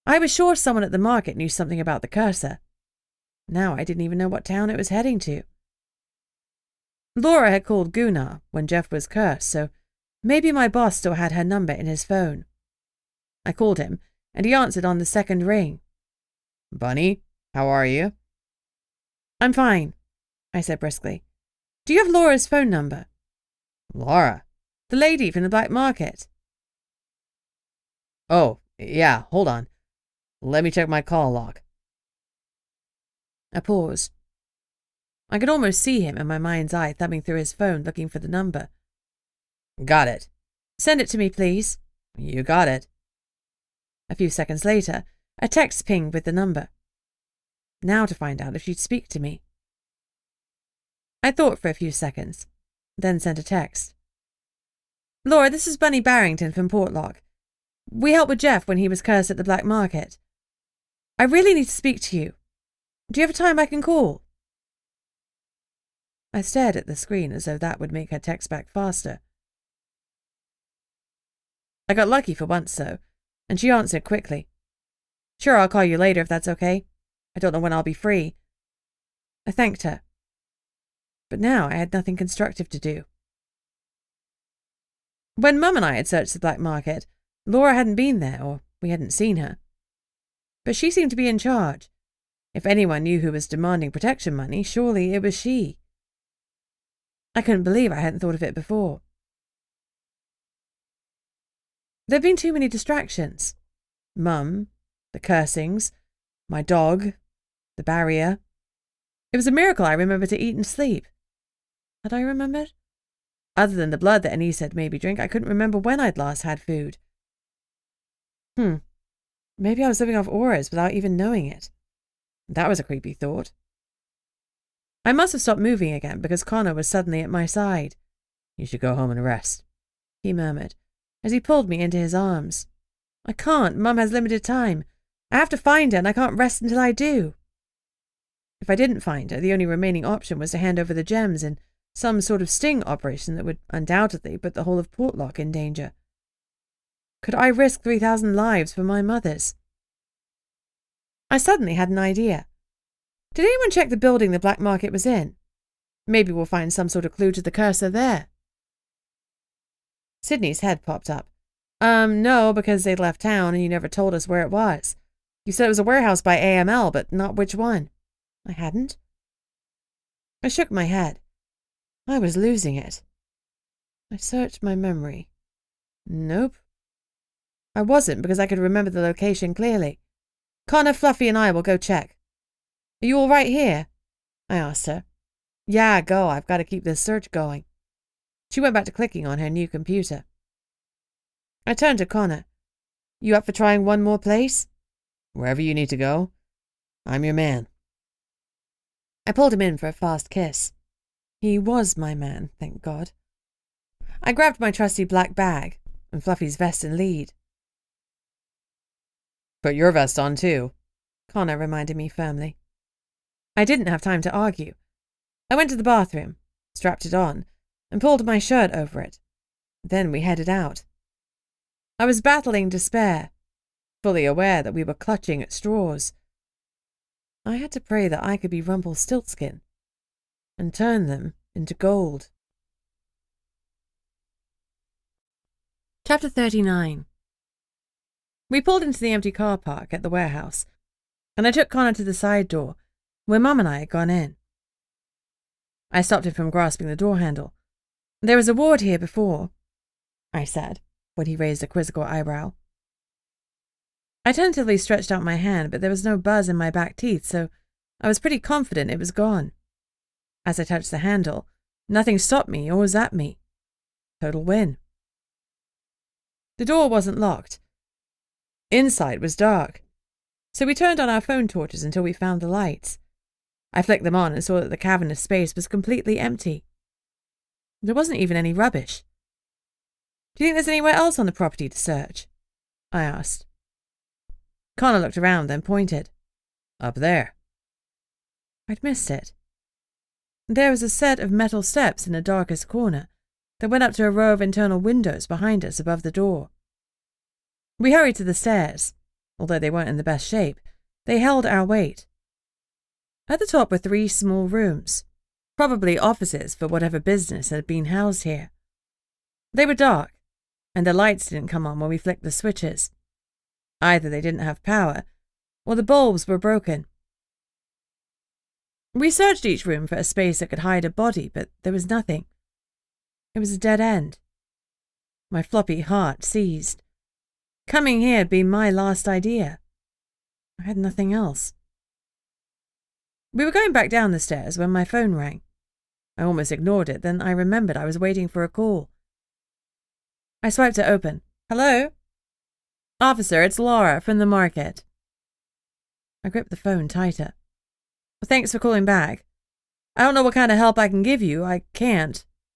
I was sure someone at the market knew something about the cursor. Now I didn't even know what town it was heading to. Laura had called Gunnar when Jeff was cursed, so maybe my boss still had her number in his phone. I called him, and he answered on the second ring. Bunny, how are you? I'm fine, I said briskly. Do you have Laura's phone number? Laura? The lady from the black market. Oh, yeah, hold on. Let me check my call log. I paused. I could almost see him in my mind's eye thumbing through his phone looking for the number. Got it. Send it to me, please. You got it. A few seconds later, a text pinged with the number. Now to find out if she'd speak to me. I thought for a few seconds, then sent a text. Laura, this is Bunny Barrington from Portlock. We helped with Jeff when he was cursed at the black market. I really need to speak to you. Do you have a time I can call? I stared at the screen as though that would make her text back faster. I got lucky for once, though, and she answered quickly. Sure, I'll call you later if that's okay. I don't know when I'll be free. I thanked her. But now I had nothing constructive to do. When Mum and I had searched the black market, Laura hadn't been there, or we hadn't seen her. But she seemed to be in charge. If anyone knew who was demanding protection money, surely it was she. I couldn't believe I hadn't thought of it before. There'd been too many distractions. Mum, the cursings, my dog, the barrier. It was a miracle I remembered to eat and sleep. Had I remembered? Other than the blood that Anise had made me drink, I couldn't remember when I'd last had food. Maybe I was living off auras without even knowing it. That was a creepy thought. I must have stopped moving again because Connor was suddenly at my side. You should go home and rest, he murmured, as he pulled me into his arms. I can't. Mum has limited time. I have to find her, and I can't rest until I do. If I didn't find her, the only remaining option was to hand over the gems in some sort of sting operation that would undoubtedly put the whole of Portlock in danger. Could I risk 3,000 lives for my mother's? I suddenly had an idea. Did anyone check the building the black market was in? Maybe we'll find some sort of clue to the cursor there. Sydney's head popped up. No, because they'd left town and you never told us where it was. You said it was a warehouse by AML, but not which one. I hadn't. I shook my head. I was losing it. I searched my memory. Nope. I wasn't, because I could remember the location clearly. Connor, Fluffy, and I will go check. Are you all right here? I asked her. Yeah, go. I've got to keep this search going. She went back to clicking on her new computer. I turned to Connor. You up for trying one more place? Wherever you need to go. I'm your man. I pulled him in for a fast kiss. He was my man, thank God. I grabbed my trusty black bag and Fluffy's vest and lead. Put your vest on, too, Connor reminded me firmly. I didn't have time to argue. I went to the bathroom, strapped it on, and pulled my shirt over it. Then we headed out. I was battling despair, fully aware that we were clutching at straws. I had to pray that I could be Rumpelstiltskin and turn them into gold. Chapter 39. We pulled into the empty car park at the warehouse, and I took Connor to the side door, where Mum and I had gone in. I stopped him from grasping the door handle. "There was a ward here before," I said, when he raised a quizzical eyebrow. I tentatively stretched out my hand, but there was no buzz in my back teeth, so I was pretty confident it was gone. As I touched the handle, nothing stopped me or zapped me. Total win. The door wasn't locked. Inside was dark, so we turned on our phone torches until we found the lights. I flicked them on and saw that the cavernous space was completely empty. There wasn't even any rubbish. "Do you think there's anywhere else on the property to search?" I asked. Connor looked around, then pointed. "Up there." I'd missed it. There was a set of metal steps in the darkest corner that went up to a row of internal windows behind us above the door. We hurried to the stairs. Although they weren't in the best shape, they held our weight. At the top were 3 small rooms, probably offices for whatever business had been housed here. They were dark, and the lights didn't come on when we flicked the switches. Either they didn't have power, or the bulbs were broken. We searched each room for a space that could hide a body, but there was nothing. It was a dead end. My floppy heart seized. Coming here had been my last idea. I had nothing else. We were going back down the stairs when my phone rang. I almost ignored it, then I remembered I was waiting for a call. I swiped it open. "Hello?" "Officer, it's Laura from the market." I gripped the phone tighter. "Thanks for calling back. I don't know what kind of help I can give you. I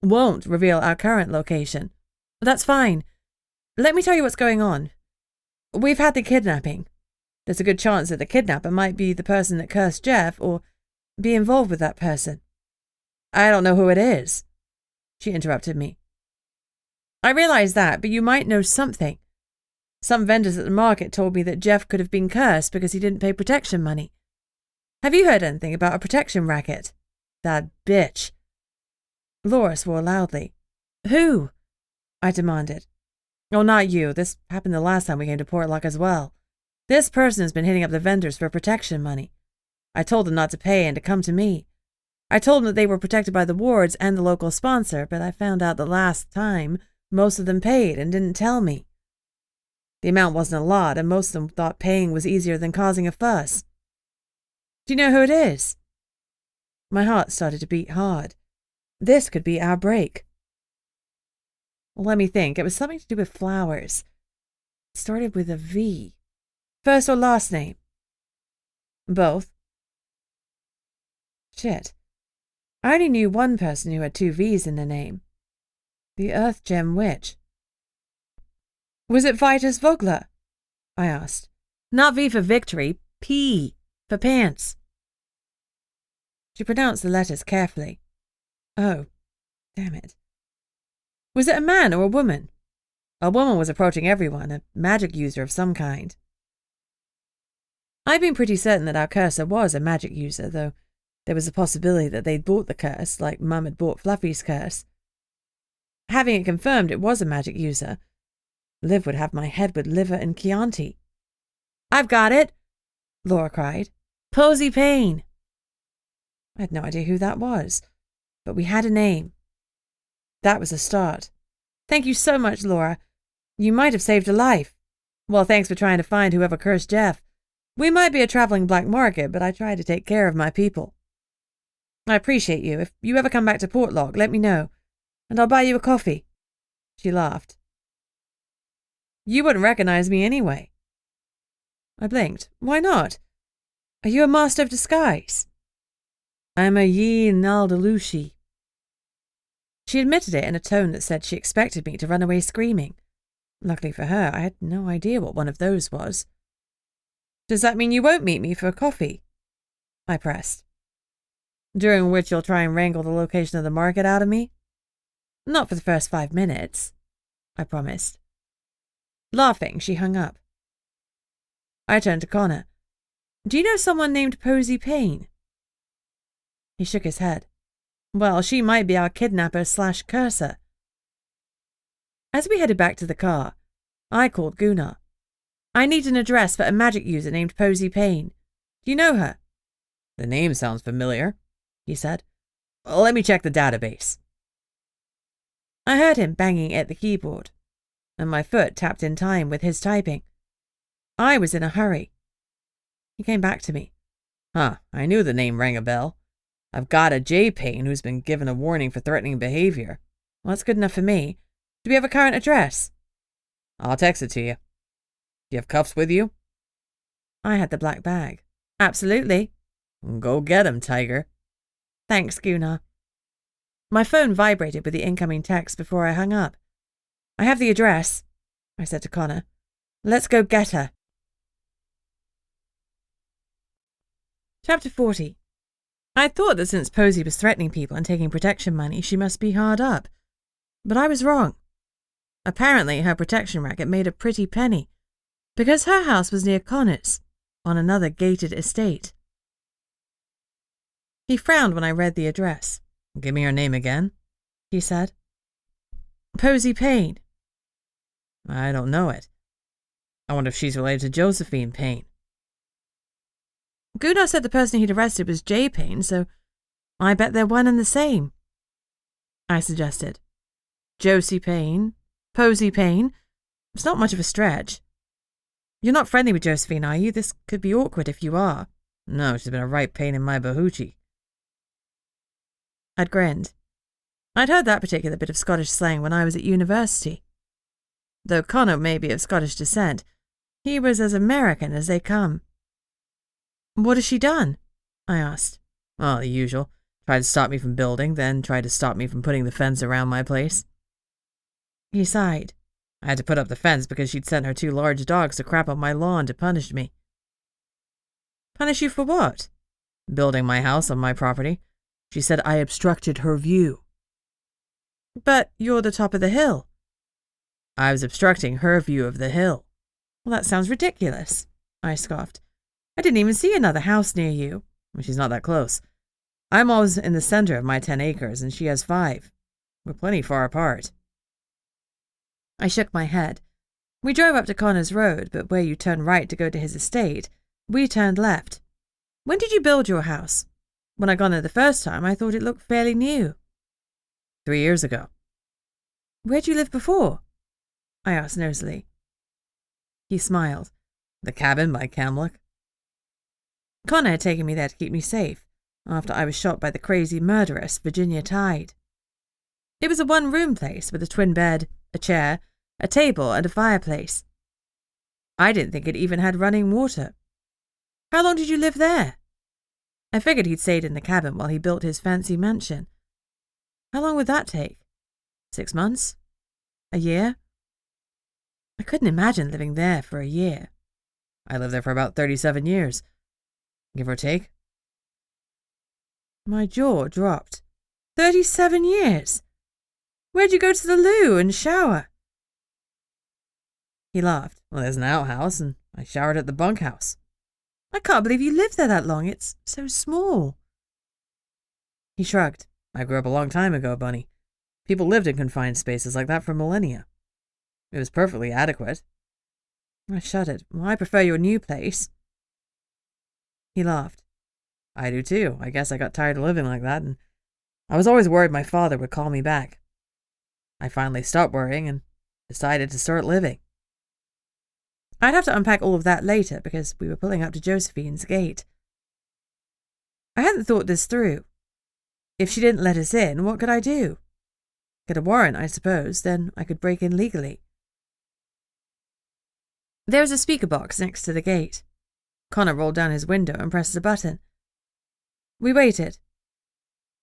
won't reveal our current location." "That's fine. Let me tell you what's going on. We've had the kidnapping. There's a good chance that the kidnapper might be the person that cursed Jeff or be involved with that person." "I don't know who it is," she interrupted me. "I realize that, but you might know something. Some vendors at the market told me that Jeff could have been cursed because he didn't pay protection money. Have you heard anything about a protection racket? That bitch." Laura swore loudly. "Who?" I demanded. "Oh, not you. This happened the last time we came to Portlock as well. This person has been hitting up the vendors for protection money. I told them not to pay and to come to me. I told them that they were protected by the wards and the local sponsor, but I found out the last time most of them paid and didn't tell me. The amount wasn't a lot, and most of them thought paying was easier than causing a fuss. Do you know who it is?" My heart started to beat hard. This could be our break. Let me think. It was something to do with flowers. It started with a V. First or last name? "Both." Shit. I only knew one person who had 2 V's in their name. The Earth Gem Witch. "Was it Vitus Vogler?" I asked. "Not V for victory, P for pants." She pronounced the letters carefully. "Oh, damn it. Was it a man or a woman?" "A woman was approaching everyone, a magic user of some kind." I'd been pretty certain that our cursor was a magic user, though there was a possibility that they'd bought the curse, like Mum had bought Fluffy's curse. Having it confirmed it was a magic user, Liv would have my head with liver and Chianti. "I've got it!" Laura cried. "Posy Payne." I had no idea who that was, but we had a name. That was a start. "Thank you so much, Laura. You might have saved a life. Well, thanks for trying to find whoever cursed Jeff. We might be a traveling black market, but I try to take care of my people." "I appreciate you. If you ever come back to Portlock, let me know, and I'll buy you a coffee." She laughed. "You wouldn't recognize me anyway." I blinked. "Why not? Are you a master of disguise?" "I'm a Yi Naldalushi." She admitted it in a tone that said she expected me to run away screaming. Luckily for her, I had no idea what one of those was. "Does that mean you won't meet me for a coffee?" I pressed. "During which you'll try and wrangle the location of the market out of me?" "Not for the first 5 minutes," I promised. Laughing, she hung up. I turned to Connor. "Do you know someone named Posy Payne?" He shook his head. "Well, she might be our kidnapper/cursor." As we headed back to the car, I called Gunnar. I need an address for a magic user named Posy Payne. Do you know her? The name sounds familiar, he said. Well, let me check the database. I heard him banging at the keyboard, and my foot tapped in time with his typing. I was in a hurry. He came back to me. I knew the name rang a bell. I've got a J. Payne who's been given a warning for threatening behavior. Well, that's good enough for me. Do we have a current address? I'll text it to you. Do you have cuffs with you? I had the black bag. Absolutely. Go get 'em, Tiger. Thanks, Gunnar. My phone vibrated with the incoming text before I hung up. I have the address, I said to Connor. Let's go get her. Chapter 40. I thought that since Posy was threatening people and taking protection money, she must be hard up. But I was wrong. Apparently, her protection racket made a pretty penny, because her house was near Connor's, on another gated estate. He frowned when I read the address. Give me her name again, he said. Posy Payne. I don't know it. I wonder if she's related to Josephine Payne. Gunnar said the person he'd arrested was J. Payne, so I bet they're one and the same. I suggested. Josie Payne, Posy Payne. It's not much of a stretch. You're not friendly with Josephine, are you? This could be awkward if you are. No, she's been a right pain in my bahoochie. I'd grinned. I'd heard that particular bit of Scottish slang when I was at university. Though Connor may be of Scottish descent, he was as American as they come. What has she done? I asked. Oh, the usual. Tried to stop me from building, then tried to stop me from putting the fence around my place. He sighed. I had to put up the fence because she'd sent her 2 large dogs to crap on my lawn to punish me. Punish you for what? Building my house on my property. She said I obstructed her view. But you're the top of the hill. I was obstructing her view of the hill. Well, that sounds ridiculous, I scoffed. I didn't even see another house near you. Well, she's not that close. I'm always in the center of my 10 acres, and she has 5. We're plenty far apart. I shook my head. We drove up to Connor's road, but where you turn right to go to his estate, we turned left. When did you build your house? When I got there the first time, I thought it looked fairly new. 3 years ago. Where'd you live before? I asked nosily. He smiled. The cabin by Camlock. Connor had taken me there to keep me safe, after I was shot by the crazy murderess, Virginia Tide. It was a one-room place with a twin bed, a chair, a table, and a fireplace. I didn't think it even had running water. How long did you live there? I figured he'd stayed in the cabin while he built his fancy mansion. How long would that take? 6 months? A year? I couldn't imagine living there for a year. I lived there for about 37 years. Give or take. My jaw dropped. 37 years? Where'd you go to the loo and shower? He laughed. Well, there's an outhouse, and I showered at the bunkhouse. I can't believe you lived there that long. It's so small. He shrugged. I grew up a long time ago, Bunny. People lived in confined spaces like that for millennia. It was perfectly adequate. I shuddered. Well, I prefer your new place. He laughed. I do too. I guess I got tired of living like that, and I was always worried my father would call me back. I finally stopped worrying and decided to start living. I'd have to unpack all of that later because we were pulling up to Josephine's gate. I hadn't thought this through. If she didn't let us in, what could I do? Get a warrant, I suppose, then I could break in legally. There was a speaker box next to the gate. Connor rolled down his window and pressed a button. We waited.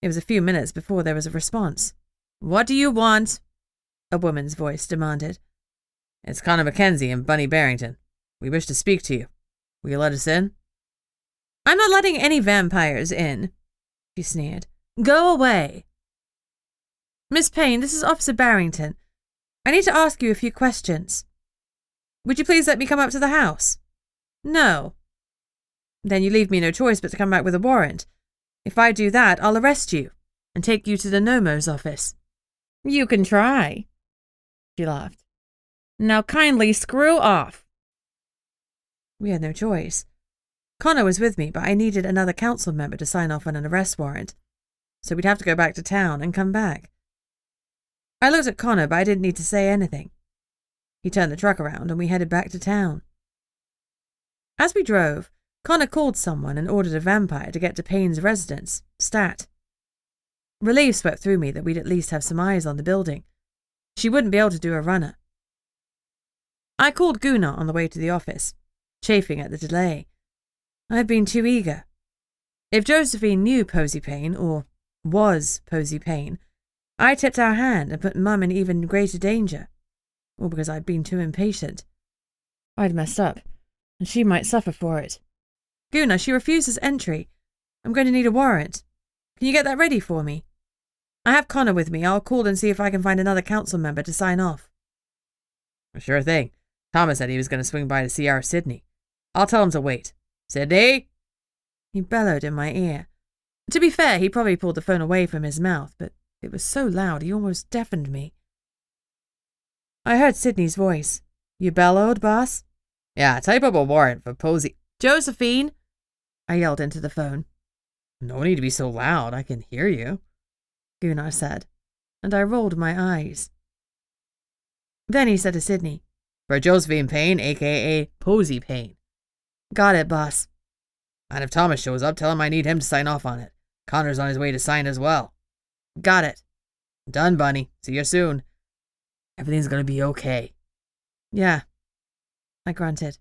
It was a few minutes before there was a response. "What do you want?" a woman's voice demanded. It's Connor Mackenzie and Bunny Barrington. We wish to speak to you. Will you let us in? I'm not letting any vampires in, she sneered. Go away. Miss Payne, this is Officer Barrington. I need to ask you a few questions. Would you please let me come up to the house? No. Then you leave me no choice but to come back with a warrant. If I do that, I'll arrest you and take you to the Nomo's office. You can try. She laughed. Now kindly screw off. We had no choice. Connor was with me, but I needed another council member to sign off on an arrest warrant, so we'd have to go back to town and come back. I looked at Connor, but I didn't need to say anything. He turned the truck around and we headed back to town. As we drove, Connor called someone and ordered a vampire to get to Payne's residence, stat. Relief swept through me that we'd at least have some eyes on the building. She wouldn't be able to do a runner. I called Gunnar on the way to the office, chafing at the delay. I'd been too eager. If Josephine knew Posey Payne, or was Posey Payne, I tipped our hand and put Mum in even greater danger. All because I'd been too impatient. I'd messed up, and she might suffer for it. Gunnar, she refuses entry. I'm going to need a warrant. Can you get that ready for me? I have Connor with me. I'll call and see if I can find another council member to sign off. Sure thing. Thomas said he was going to swing by to see our Sydney. I'll tell him to wait. Sydney? He bellowed in my ear. To be fair, he probably pulled the phone away from his mouth, but it was so loud he almost deafened me. I heard Sydney's voice. You bellowed, boss? Yeah, type up a warrant for Posey. Josephine! I yelled into the phone. No need to be so loud. I can hear you, Gunnar said, and I rolled my eyes. Then he said to Sydney, For Josephine Payne, a.k.a. Posey Payne. Got it, boss. And if Thomas shows up, tell him I need him to sign off on it. Connor's on his way to sign as well. Got it. Done, Bunny. See you soon. Everything's gonna be okay. Yeah, I grunted.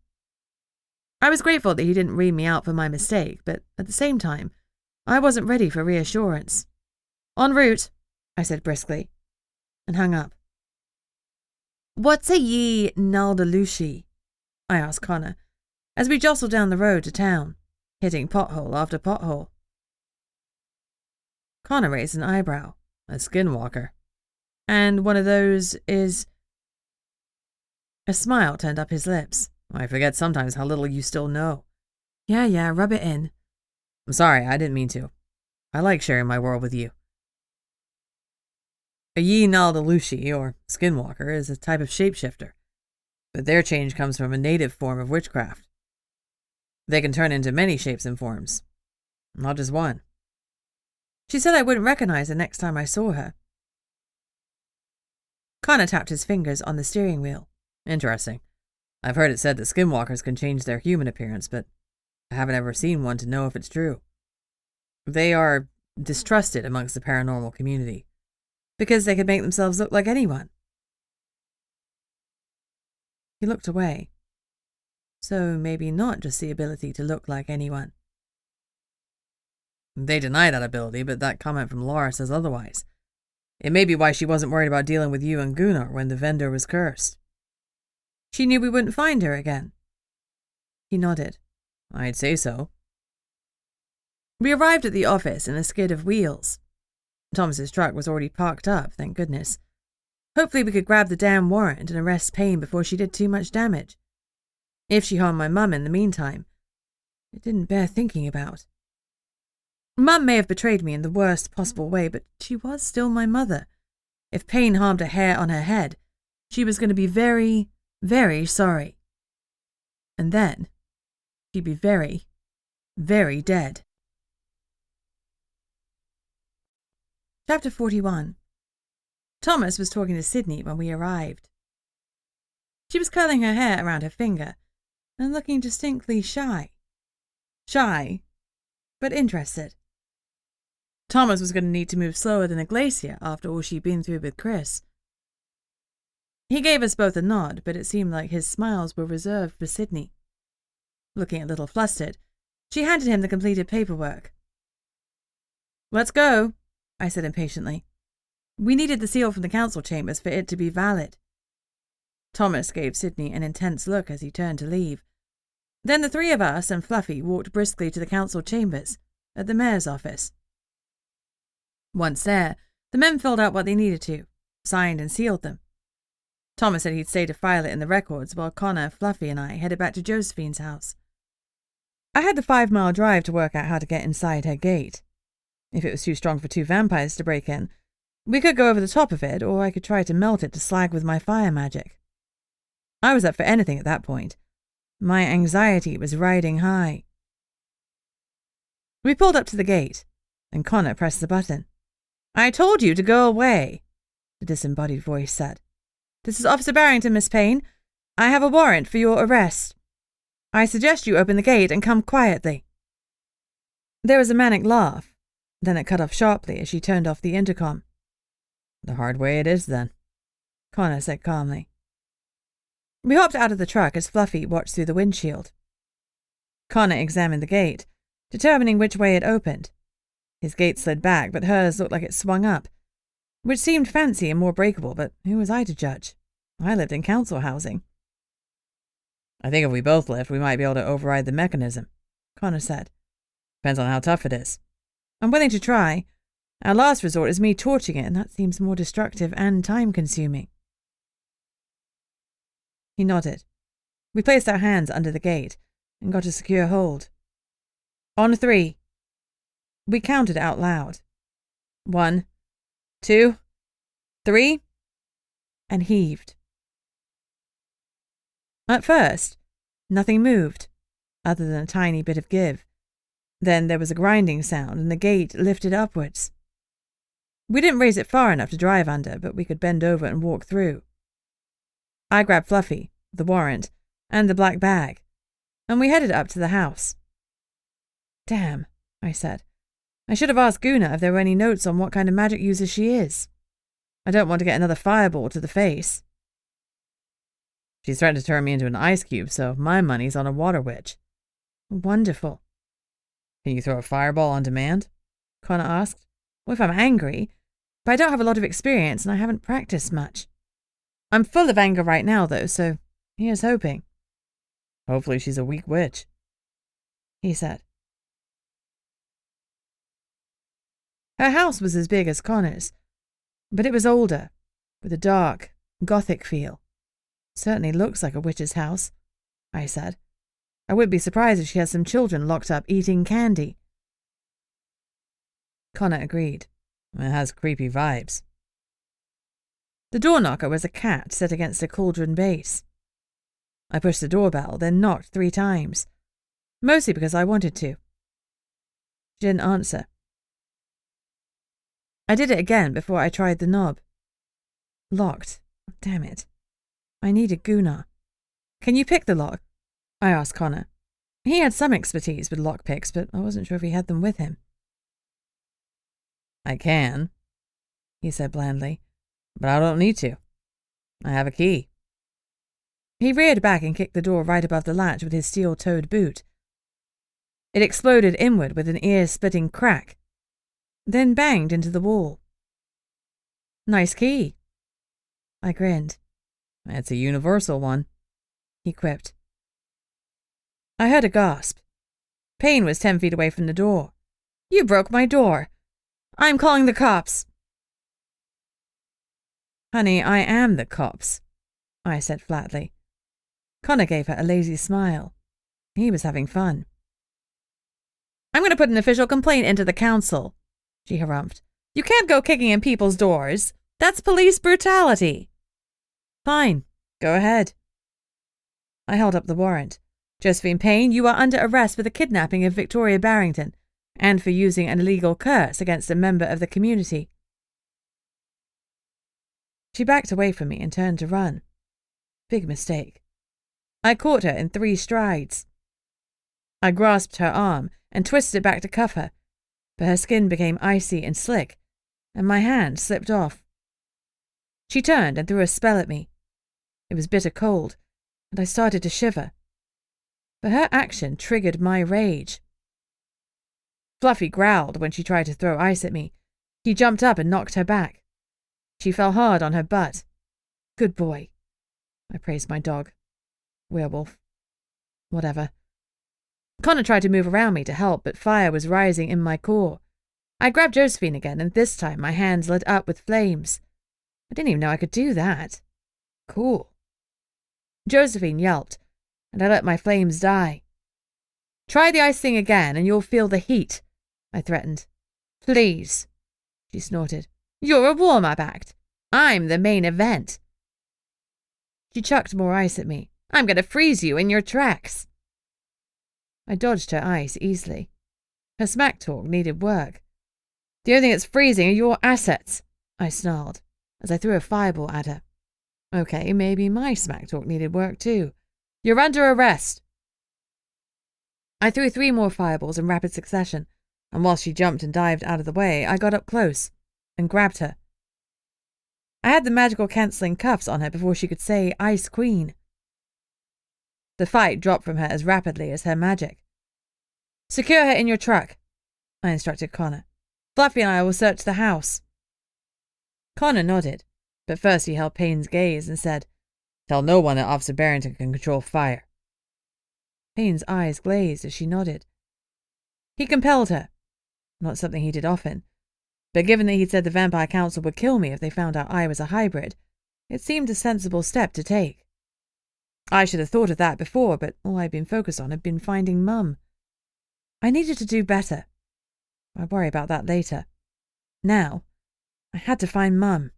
I was grateful that he didn't ream me out for my mistake, but at the same time, I wasn't ready for reassurance. En route, I said briskly, and hung up. What's a ye Naldalushi? I asked Connor, as we jostled down the road to town, hitting pothole after pothole. Connor raised an eyebrow. A skinwalker. And one of those is... A smile turned up his lips. I forget sometimes how little you still know. Yeah, rub it in. I'm sorry, I didn't mean to. I like sharing my world with you. A Yi Naldalushi, or skinwalker, is a type of shapeshifter, but their change comes from a native form of witchcraft. They can turn into many shapes and forms, not just one. She said I wouldn't recognize her next time I saw her. Connor tapped his fingers on the steering wheel. Interesting. I've heard it said that skinwalkers can change their human appearance, but I haven't ever seen one to know if it's true. They are distrusted amongst the paranormal community, because they could make themselves look like anyone. He looked away. So maybe not just the ability to look like anyone. They deny that ability, but that comment from Laura says otherwise. It may be why she wasn't worried about dealing with you and Gunnar when the vendor was cursed. She knew we wouldn't find her again. He nodded. I'd say so. We arrived at the office in a skid of wheels. Thomas's truck was already parked up, thank goodness. Hopefully we could grab the damn warrant and arrest Payne before she did too much damage. If she harmed my mum in the meantime, it didn't bear thinking about. Mum may have betrayed me in the worst possible way, but she was still my mother. If Payne harmed a hair on her head, she was going to be very, very sorry. And then, she'd be very, very dead. Chapter 41. Thomas was talking to Sydney when we arrived. She was curling her hair around her finger and looking distinctly shy. Shy, but interested. Thomas was going to need to move slower than a glacier after all she'd been through with Chris. He gave us both a nod, but it seemed like his smiles were reserved for Sydney. Looking a little flustered, she handed him the completed paperwork. Let's go, I said impatiently. We needed the seal from the council chambers for it to be valid. Thomas gave Sydney an intense look as he turned to leave. Then the three of us and Fluffy walked briskly to the council chambers, at the mayor's office. Once there, the men filled out what they needed to, signed and sealed them. Thomas said he'd stay to file it in the records while Connor, Fluffy and I headed back to Josephine's house. I had the 5-mile drive to work out how to get inside her gate. If it was too strong for 2 vampires to break in, We could go over the top of it, or I could try to melt it to slag with my fire magic. I was up for anything at that point. My anxiety was riding high. We pulled up to the gate, and Connor pressed the button. "I told you to go away," the disembodied voice said. "This is Officer Barrington, Miss Payne. I have a warrant for your arrest. I suggest you open the gate and come quietly." There was a manic laugh, then it cut off sharply as she turned off the intercom. "The hard way it is, then," Connor said calmly. We hopped out of the truck as Fluffy watched through the windshield. Connor examined the gate, determining which way it opened. His gate slid back, but hers looked like it swung up, which seemed fancy and more breakable, but who was I to judge? I lived in council housing. "I think if we both lift, we might be able to override the mechanism," Connor said. "Depends on how tough it is." "I'm willing to try. Our last resort is me torching it, and that seems more destructive and time-consuming." He nodded. We placed our hands under the gate and got a secure hold. "On 3. We counted out loud. 1, 2, 3, and heaved. At first, nothing moved, other than a tiny bit of give. Then there was a grinding sound, and the gate lifted upwards. We didn't raise it far enough to drive under, but we could bend over and walk through. I grabbed Fluffy, the warrant, and the black bag, and we headed up to the house. "Damn," I said. "I should have asked Guna if there were any notes on what kind of magic user she is. I don't want to get another fireball to the face." "She's threatened to turn me into an ice cube, so my money's on a water witch." "Wonderful." "Can you throw a fireball on demand?" Connor asked. "Well, if I'm angry, but I don't have a lot of experience and I haven't practiced much. I'm full of anger right now, though, so here's hoping." "Hopefully she's a weak witch," he said. Her house was as big as Connor's, but it was older, with a dark, gothic feel. "Certainly looks like a witch's house," I said. "I wouldn't be surprised if she has some children locked up eating candy." Connor agreed. "It has creepy vibes." The door knocker was a cat set against a cauldron base. I pushed the doorbell, then knocked 3 times, mostly because I wanted to. She didn't answer. I did it again before I tried the knob. Locked. Damn it. I needed Guna. "Can you pick the lock?" I asked Connor. He had some expertise with lockpicks, but I wasn't sure if he had them with him. "I can," he said blandly, "but I don't need to. I have a key." He reared back and kicked the door right above the latch with his steel-toed boot. It exploded inward with an ear-splitting crack, then banged into the wall. "Nice key." I grinned. "It's a universal one," he quipped. I heard a gasp. Payne was 10 feet away from the door. "You broke my door. I'm calling the cops." "Honey, I am the cops," I said flatly. Connor gave her a lazy smile. He was having fun. "I'm going to put an official complaint into the council," she harumphed. "You can't go kicking in people's doors. That's police brutality." "Fine. Go ahead." I held up the warrant. "Josephine Payne, you are under arrest for the kidnapping of Victoria Barrington and for using an illegal curse against a member of the community." She backed away from me and turned to run. Big mistake. I caught her in 3 strides. I grasped her arm and twisted it back to cuff her, but her skin became icy and slick, and my hand slipped off. She turned and threw a spell at me. It was bitter cold, and I started to shiver. But her action triggered my rage. Fluffy growled when she tried to throw ice at me. He jumped up and knocked her back. She fell hard on her butt. "Good boy." I praised my dog. Werewolf. Whatever. Connor tried to move around me to help, but fire was rising in my core. I grabbed Josephine again, and this time my hands lit up with flames. I didn't even know I could do that. Cool. Josephine yelped, and I let my flames die. "Try the ice thing again, and you'll feel the heat," I threatened. "Please," she snorted. You're a warm-up act. I'm the main event. She chucked more ice at me. I'm going to freeze you in your tracks. I dodged her ice easily. Her smack talk needed work. The only thing that's freezing are your assets, I snarled, as I threw a fireball at her. Okay, maybe my smack talk needed work too. You're under arrest. I threw 3 more fireballs in rapid succession, and while she jumped and dived out of the way, I got up close and grabbed her. I had the magical cancelling cuffs on her before she could say Ice Queen. The fight dropped from her as rapidly as her magic. Secure her in your truck, I instructed Connor. Fluffy and I will search the house. Connor nodded, but first he held Payne's gaze and said, Tell no one that Officer Barrington can control fire. Payne's eyes glazed as she nodded. He compelled her. Not something he did often. But given that he'd said the Vampire Council would kill me if they found out I was a hybrid, it seemed a sensible step to take. I should have thought of that before, but all I'd been focused on had been finding Mum. I needed to do better. I'd worry about that later. Now, I had to find Mum.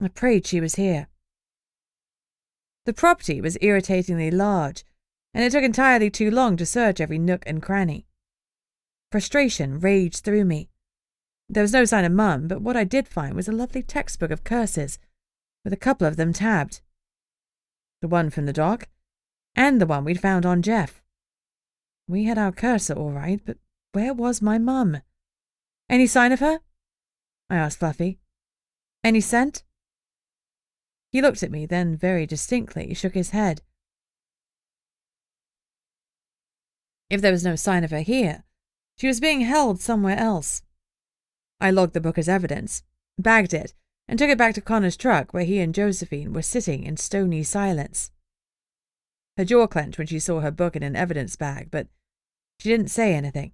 I prayed she was here. The property was irritatingly large, and it took entirely too long to search every nook and cranny. Frustration raged through me. There was no sign of Mum, but what I did find was a lovely textbook of curses, with a couple of them tabbed. The one from the dock, and the one we'd found on Jeff. We had our cursor all right, but where was my Mum? Any sign of her? I asked Fluffy. Any scent? He looked at me, then very distinctly shook his head. If there was no sign of her here, she was being held somewhere else. I logged the book as evidence, bagged it, and took it back to Connor's truck where he and Josephine were sitting in stony silence. Her jaw clenched when she saw her book in an evidence bag, but she didn't say anything.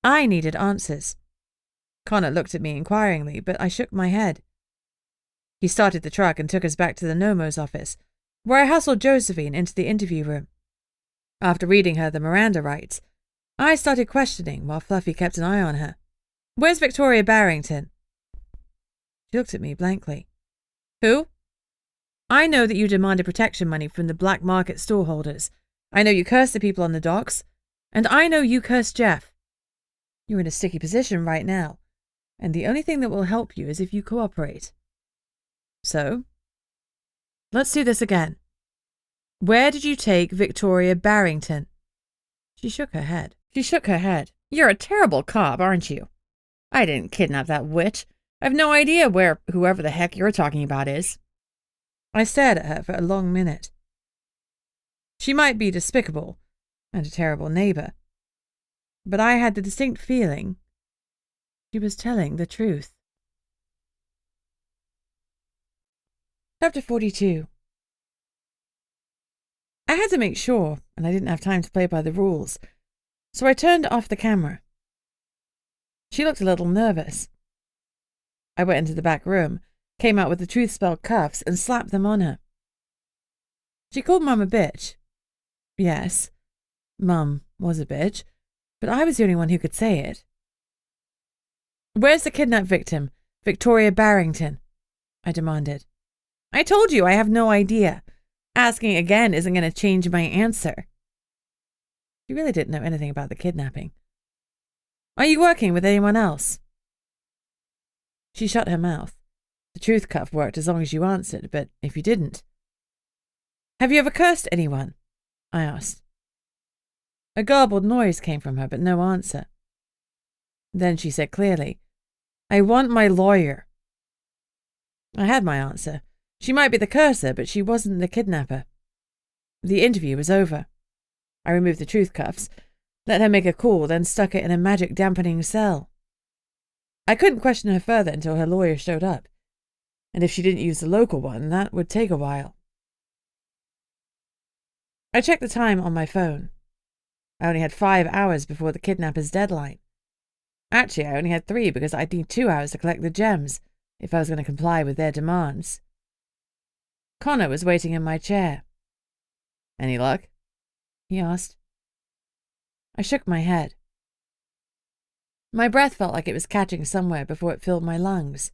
I needed answers. Connor looked at me inquiringly, but I shook my head. He started the truck and took us back to the Nomo's office, where I hustled Josephine into the interview room. After reading her the Miranda rights, I started questioning while Fluffy kept an eye on her. Where's Victoria Barrington? She looked at me blankly. Who? I know that you demanded protection money from the black market storeholders. I know you cursed the people on the docks. And I know you cursed Jeff. You're in a sticky position right now, and the only thing that will help you is if you cooperate. So, let's do this again. Where did you take Victoria Barrington? She shook her head. You're a terrible cop, aren't you? I didn't kidnap that witch. I've no idea where whoever the heck you're talking about is. I stared at her for a long minute. She might be despicable and a terrible neighbor, but I had the distinct feeling she was telling the truth. Chapter 42. I had to make sure, and I didn't have time to play by the rules, so I turned off the camera. She looked a little nervous. I went into the back room, came out with the truth spell cuffs, and slapped them on her. She called Mum a bitch. Yes, Mum was a bitch, but I was the only one who could say it. Where's the kidnapped victim, Victoria Barrington? I demanded. I told you I have no idea. Asking again isn't going to change my answer. She really didn't know anything about the kidnapping. Are you working with anyone else? She shut her mouth. The truth cuff worked as long as you answered, but if you didn't. Have you ever cursed anyone? I asked. A garbled noise came from her, but no answer. Then she said clearly, I want my lawyer. I had my answer. She might be the cursor, but she wasn't the kidnapper. The interview was over. I removed the truth cuffs, let her make a call, then stuck it in a magic dampening cell. I couldn't question her further until her lawyer showed up, and if she didn't use the local one, that would take a while. I checked the time on my phone. I only had 5 hours before the kidnapper's deadline. Actually, I only had 3 because I'd need 2 hours to collect the gems if I was going to comply with their demands. Connor was waiting in my chair. Any luck? He asked. I shook my head. My breath felt like it was catching somewhere before it filled my lungs.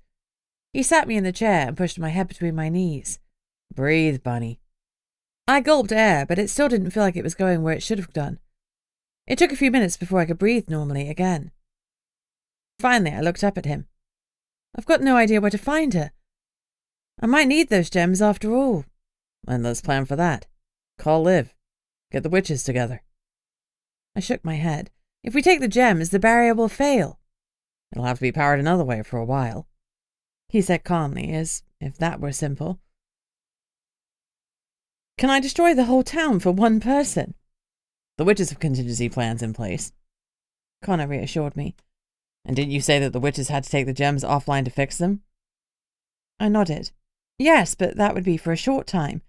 He sat me in the chair and pushed my head between my knees. Breathe, Bunny. I gulped air, but it still didn't feel like it was going where it should have done. It took a few minutes before I could breathe normally again. Finally, I looked up at him. I've got no idea where to find her. I might need those gems after all. And let's plan for that. Call Liv. Get the witches together. I shook my head. If we take the gems, the barrier will fail. It'll have to be powered another way for a while, he said calmly, as if that were simple. Can I destroy the whole town for one person? The witches have contingency plans in place, Connor reassured me. And didn't you say that the witches had to take the gems offline to fix them? I nodded. Yes, but that would be for a short time.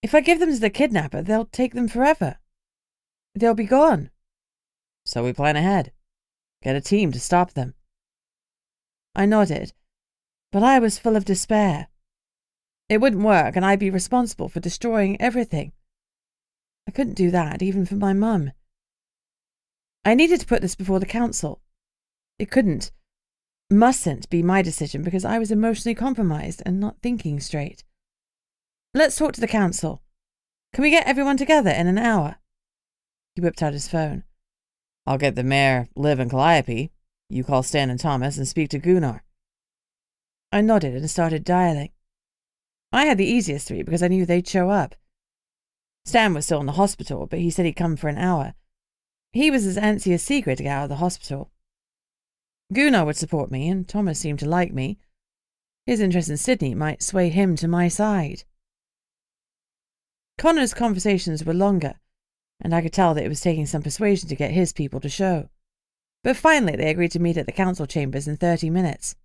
If I give them to the kidnapper, they'll take them forever. They'll be gone. So we plan ahead. Get a team to stop them. I nodded, but I was full of despair. It wouldn't work, and I'd be responsible for destroying everything. I couldn't do that, even for my mum. I needed to put this before the council. It mustn't be my decision because I was emotionally compromised and not thinking straight. Let's talk to the council. Can we get everyone together in an hour? He whipped out his phone. I'll get the mayor, Liv, and Calliope. You call Stan and Thomas and speak to Gunnar. I nodded and started dialing. I had the easiest three because I knew they'd show up. Stan was still in the hospital, but he said he'd come for an hour. He was as antsy as Sigrid to get out of the hospital. Gunnar would support me, and Thomas seemed to like me. His interest in Sydney might sway him to my side. Connor's conversations were longer, and I could tell that it was taking some persuasion to get his people to show. But finally they agreed to meet at the council chambers in 30 minutes.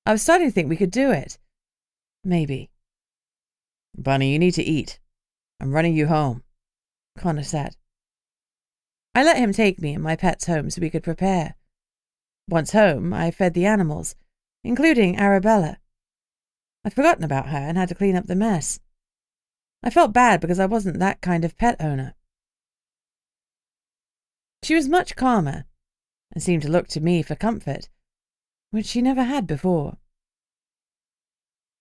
I was starting to think we could do it. Maybe. Bunny, you need to eat. I'm running you home, Connor said. I let him take me and my pets home so we could prepare. Once home, I fed the animals, including Arabella. I'd forgotten about her and had to clean up the mess. I felt bad because I wasn't that kind of pet owner. She was much calmer and seemed to look to me for comfort, which she never had before.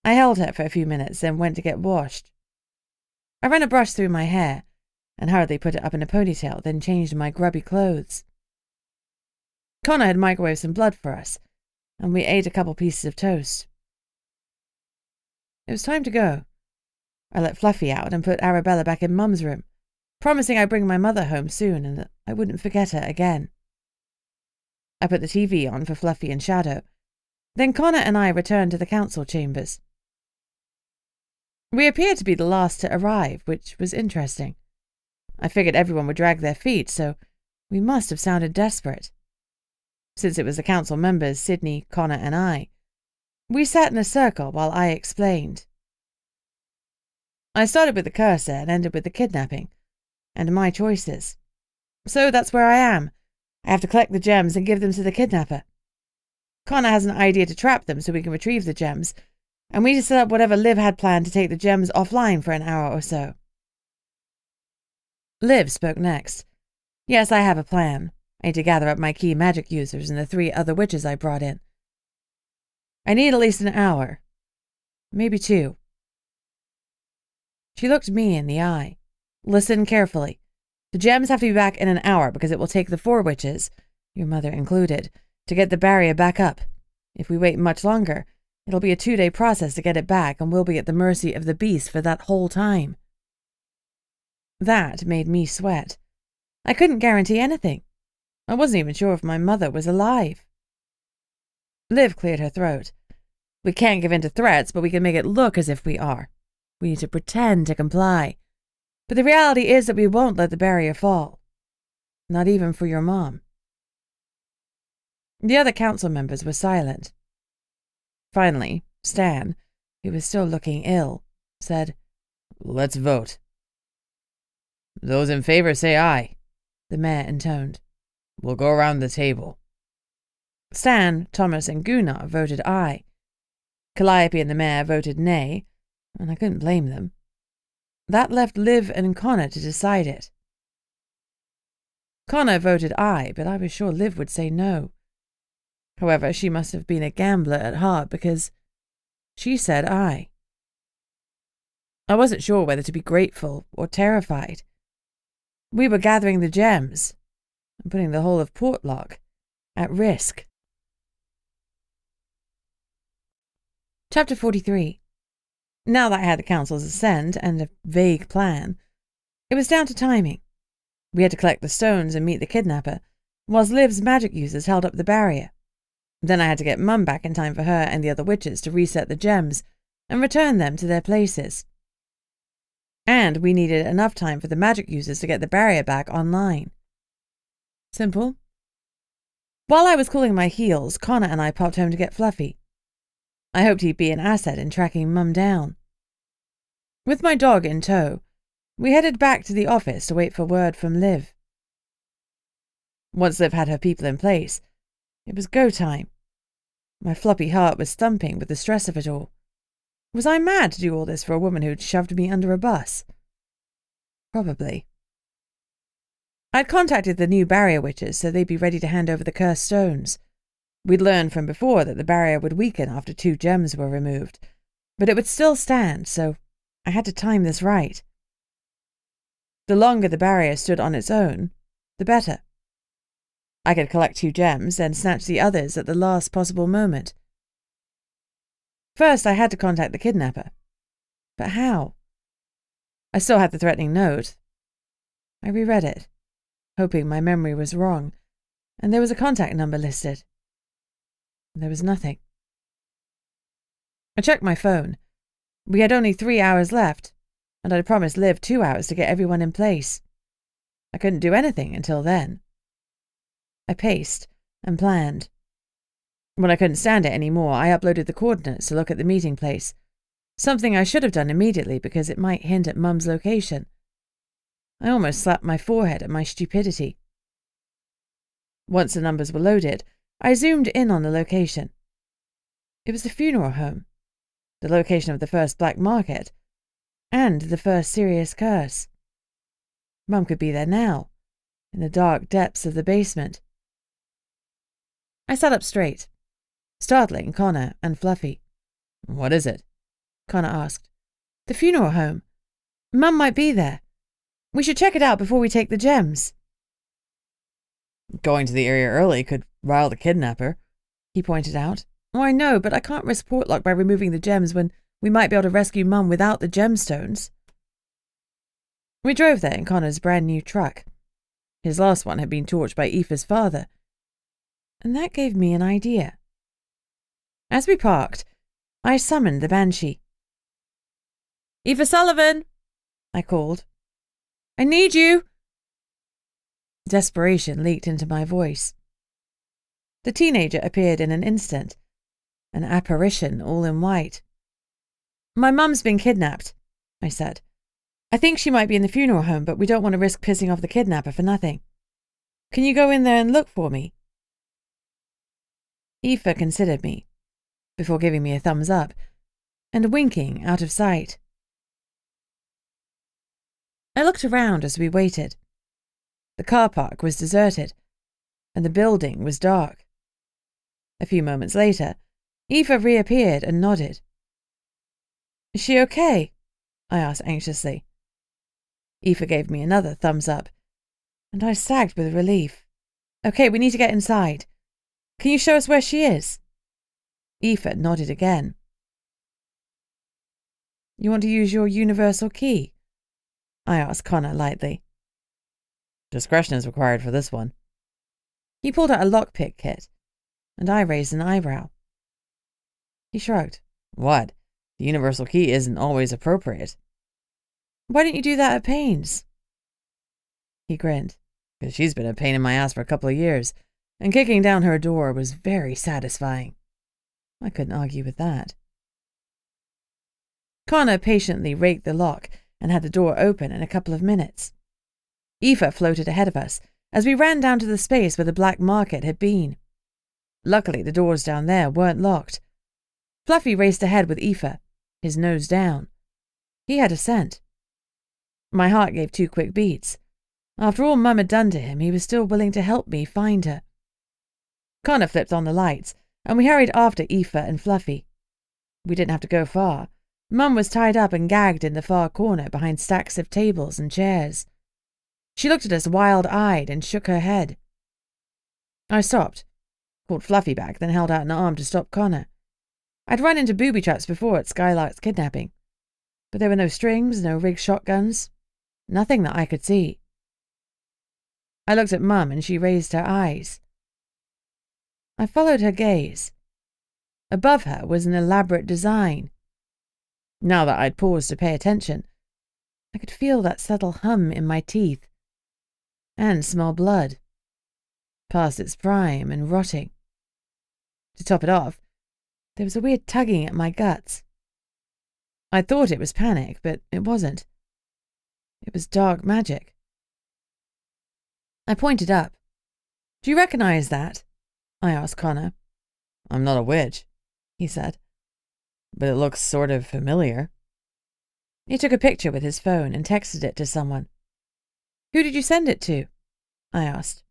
I held her for a few minutes, then went to get washed. I ran a brush through my hair and hurriedly put it up in a ponytail, then changed my grubby clothes. Connor had microwaved some blood for us, and we ate a couple pieces of toast. It was time to go. I let Fluffy out and put Arabella back in Mum's room, promising I'd bring my mother home soon and that I wouldn't forget her again. I put the TV on for Fluffy and Shadow. Then Connor and I returned to the council chambers. We appeared to be the last to arrive, which was interesting. I figured everyone would drag their feet, so we must have sounded desperate. Since it was the council members, Sydney, Connor, and I, we sat in a circle while I explained. I started with the cursor and ended with the kidnapping, and my choices. So that's where I am. I have to collect the gems and give them to the kidnapper. Connor has an idea to trap them so we can retrieve the gems, and we need to set up whatever Liv had planned to take the gems offline for an hour or so. Liv spoke next. Yes, I have a plan. I need to gather up my key magic users and the 3 other witches I brought in. I need at least an hour. Maybe 2. She looked me in the eye. Listen carefully. The gems have to be back in an hour because it will take the 4 witches, your mother included, to get the barrier back up. If we wait much longer, it'll be a 2-day process to get it back, and we'll be at the mercy of the beast for that whole time. That made me sweat. I couldn't guarantee anything. I wasn't even sure if my mother was alive. Liv cleared her throat. We can't give in to threats, but we can make it look as if we are. We need to pretend to comply. But the reality is that we won't let the barrier fall. Not even for your mom. The other council members were silent. Finally, Stan, who was still looking ill, said, "Let's vote." "Those in favor say aye," the mayor intoned. "We'll go around the table." Stan, Thomas, and Gunnar voted aye. Calliope and the mayor voted nay, and I couldn't blame them. That left Liv and Connor to decide it. Connor voted aye, but I was sure Liv would say no. However, she must have been a gambler at heart because she said aye. I wasn't sure whether to be grateful or terrified. We were gathering the gems and putting the whole of Portlock at risk. Chapter 43. Now that I had the council's assent and a vague plan, it was down to timing. We had to collect the stones and meet the kidnapper, whilst Liv's magic users held up the barrier. Then I had to get Mum back in time for her and the other witches to reset the gems and return them to their places. And we needed enough time for the magic users to get the barrier back online. Simple. While I was cooling my heels, Connor and I popped home to get Fluffy. I hoped he'd be an asset in tracking Mum down. With my dog in tow, we headed back to the office to wait for word from Liv. Once Liv had her people in place, it was go time. My floppy heart was thumping with the stress of it all. Was I mad to do all this for a woman who'd shoved me under a bus? Probably. I'd contacted the new barrier witches so they'd be ready to hand over the cursed stones. We'd learned from before that the barrier would weaken after 2 gems were removed, but it would still stand, so I had to time this right. The longer the barrier stood on its own, the better. I could collect 2 gems and snatch the others at the last possible moment. First, I had to contact the kidnapper. But how? I still had the threatening note. I reread it, hoping my memory was wrong, and there was a contact number listed. There was nothing. I checked my phone. We had only 3 hours left, and I'd promised Liv 2 hours to get everyone in place. I couldn't do anything until then. I paced and planned. When I couldn't stand it anymore, I uploaded the coordinates to look at the meeting place, something I should have done immediately because it might hint at Mum's location. I almost slapped my forehead at my stupidity. Once the numbers were loaded, I zoomed in on the location. It was the funeral home, the location of the first black market, and the first serious curse. Mum could be there now, in the dark depths of the basement. I sat up straight, startling Connor and Fluffy. What is it? Connor asked. The funeral home. Mum might be there. We should check it out before we take the gems. Going to the area early could rile the kidnapper, he pointed out. Oh, I know, but I can't risk Portlock by removing the gems when we might be able to rescue Mum without the gemstones. We drove there in Connor's brand new truck. His last one had been torched by Aoife's father, and that gave me an idea. As we parked, I summoned the Banshee. Aoife Sullivan, I called. I need you. Desperation leaked into my voice. The teenager appeared in an instant, an apparition all in white. My mum's been kidnapped, I said. I think she might be in the funeral home, but we don't want to risk pissing off the kidnapper for nothing. Can you go in there and look for me? Aoife considered me, before giving me a thumbs up, and winking out of sight. I looked around as we waited. The car park was deserted, and the building was dark. A few moments later, Aoife reappeared and nodded. Is she okay? I asked anxiously. Aoife gave me another thumbs up, and I sagged with relief. Okay, we need to get inside. Can you show us where she is? Aoife nodded again. You want to use your universal key? I asked Connor lightly. Discretion is required for this one. He pulled out a lockpick kit, and I raised an eyebrow. He shrugged. What? The universal key isn't always appropriate. Why didn't you do that at Payne's? He grinned. Because she's been a pain in my ass for a couple of years, and kicking down her door was very satisfying. I couldn't argue with that. Connor patiently raked the lock and had the door open in a couple of minutes. Aoife floated ahead of us as we ran down to the space where the black market had been. Luckily, the doors down there weren't locked. Fluffy raced ahead with Aoife, his nose down. He had a scent. My heart gave 2 quick beats. After all Mum had done to him, he was still willing to help me find her. Connor flipped on the lights, and we hurried after Aoife and Fluffy. We didn't have to go far. Mum was tied up and gagged in the far corner behind stacks of tables and chairs. She looked at us wild-eyed and shook her head. I stopped, called Fluffy back, then held out an arm to stop Connor. I'd run into booby traps before at Skylark's kidnapping, but there were no strings, no rigged shotguns, nothing that I could see. I looked at Mum and she raised her eyes. I followed her gaze. Above her was an elaborate design. Now that I'd paused to pay attention, I could feel that subtle hum in my teeth and smell blood, past its prime and rotting. To top it off, there was a weird tugging at my guts. I thought it was panic, but it wasn't. It was dark magic. I pointed up. "Do you recognize that?" I asked Connor. "I'm not a witch," he said, "but it looks sort of familiar." He took a picture with his phone and texted it to someone. "Who did you send it to?" I asked.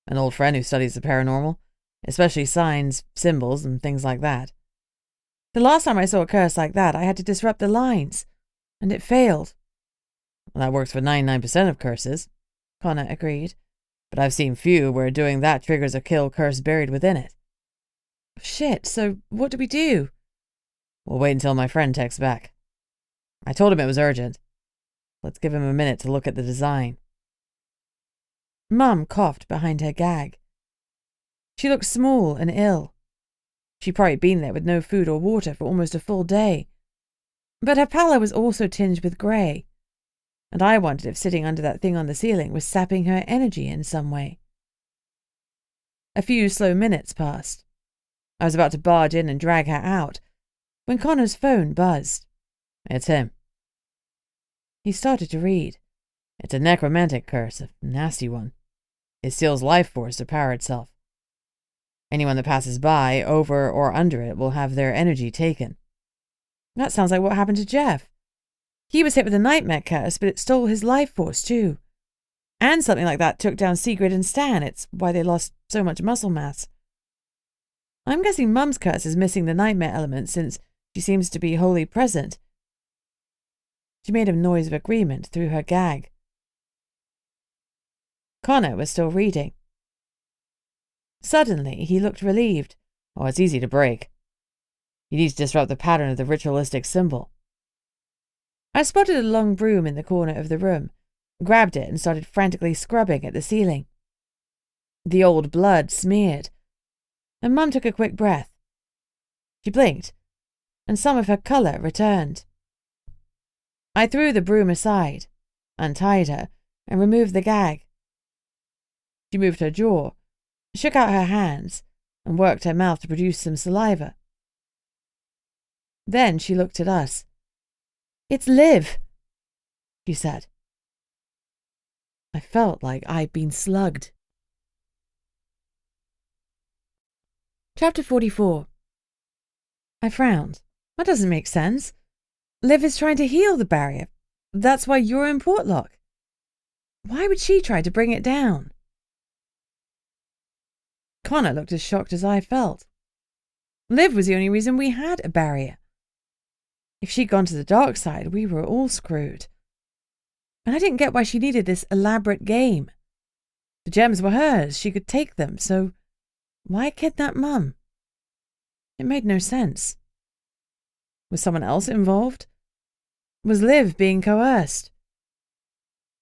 "An old friend who studies the paranormal, especially signs, symbols, and things like that." "The last time I saw a curse like that, I had to disrupt the lines, and it failed." "Well, that works for 99% of curses," Connor agreed. "But I've seen few where doing that triggers a kill curse buried within it." "Shit, so what do we do?" "We'll wait until my friend texts back. I told him it was urgent. Let's give him a minute to look at the design." Mum coughed behind her gag. She looked small and ill. She'd probably been there with no food or water for almost a full day. But her pallor was also tinged with grey, and I wondered if sitting under that thing on the ceiling was sapping her energy in some way. A few slow minutes passed. I was about to barge in and drag her out when Connor's phone buzzed. "It's him." He started to read. "It's a necromantic curse, a nasty one. It steals life force to power itself. Anyone that passes by, over or under it, will have their energy taken." That sounds like what happened to Jeff. He was hit with a nightmare curse, but it stole his life force too. And something like that took down Sigrid and Stan. It's why they lost so much muscle mass. I'm guessing Mum's curse is missing the nightmare element since she seems to be wholly present. She made a noise of agreement through her gag. Connor was still reading. Suddenly, he looked relieved. "Oh, it's easy to break. You need to disrupt the pattern of the ritualistic symbol." I spotted a long broom in the corner of the room, grabbed it and started frantically scrubbing at the ceiling. The old blood smeared, and Mum took a quick breath. She blinked, and some of her colour returned. I threw the broom aside, untied her, and removed the gag. She moved her jaw, shook out her hands, and worked her mouth to produce some saliva. Then she looked at us. "It's Liv," she said. I felt like I'd been slugged. Chapter 44. I frowned. That doesn't make sense. Liv is trying to heal the barrier. That's why you're in Portlock. Why would she try to bring it down? Connor looked as shocked as I felt. Liv was the only reason we had a barrier. If she'd gone to the dark side, we were all screwed. And I didn't get why she needed this elaborate game. The gems were hers, she could take them, so why kidnap Mum? It made no sense. Was someone else involved? Was Liv being coerced?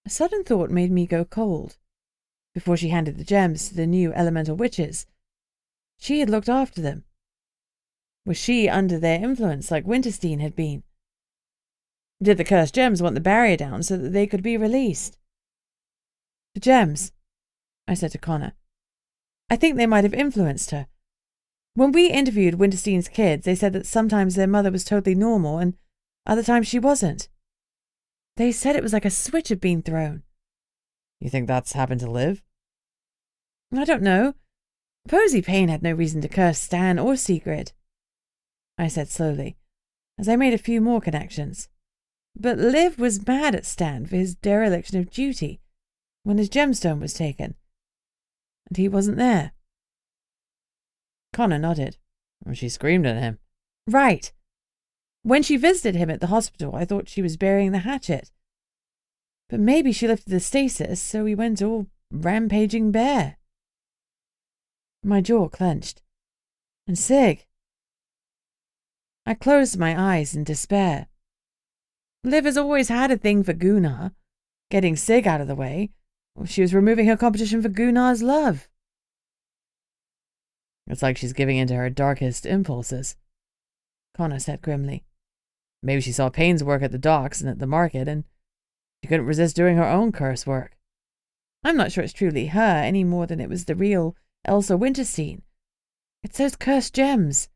A sudden thought made me go cold. Before she handed the gems to the new elemental witches, she had looked after them. Was she under their influence like Winterstein had been? Did the cursed gems want the barrier down so that they could be released? The gems, I said to Connor. I think they might have influenced her. When we interviewed Winterstein's kids, they said that sometimes their mother was totally normal and other times she wasn't. They said it was like a switch had been thrown. You think that's happened to Liv? I don't know. Posy Payne had no reason to curse Stan or Sigrid, I said slowly, as I made a few more connections. But Liv was mad at Stan for his dereliction of duty, when his gemstone was taken. And he wasn't there. Connor nodded. Well, she screamed at him. Right. When she visited him at the hospital, I thought she was burying the hatchet. But maybe she lifted the stasis, so he went all rampaging bear. My jaw clenched. And Sig. I closed my eyes in despair. Liv has always had a thing for Gunnar. Getting Sig out of the way, she was removing her competition for Gunnar's love. It's like she's giving in to her darkest impulses, Connor said grimly. Maybe she saw Payne's work at the docks and at the market, and she couldn't resist doing her own curse work. I'm not sure it's truly her any more than it was the real Elsa Winterstein. It's those cursed gems.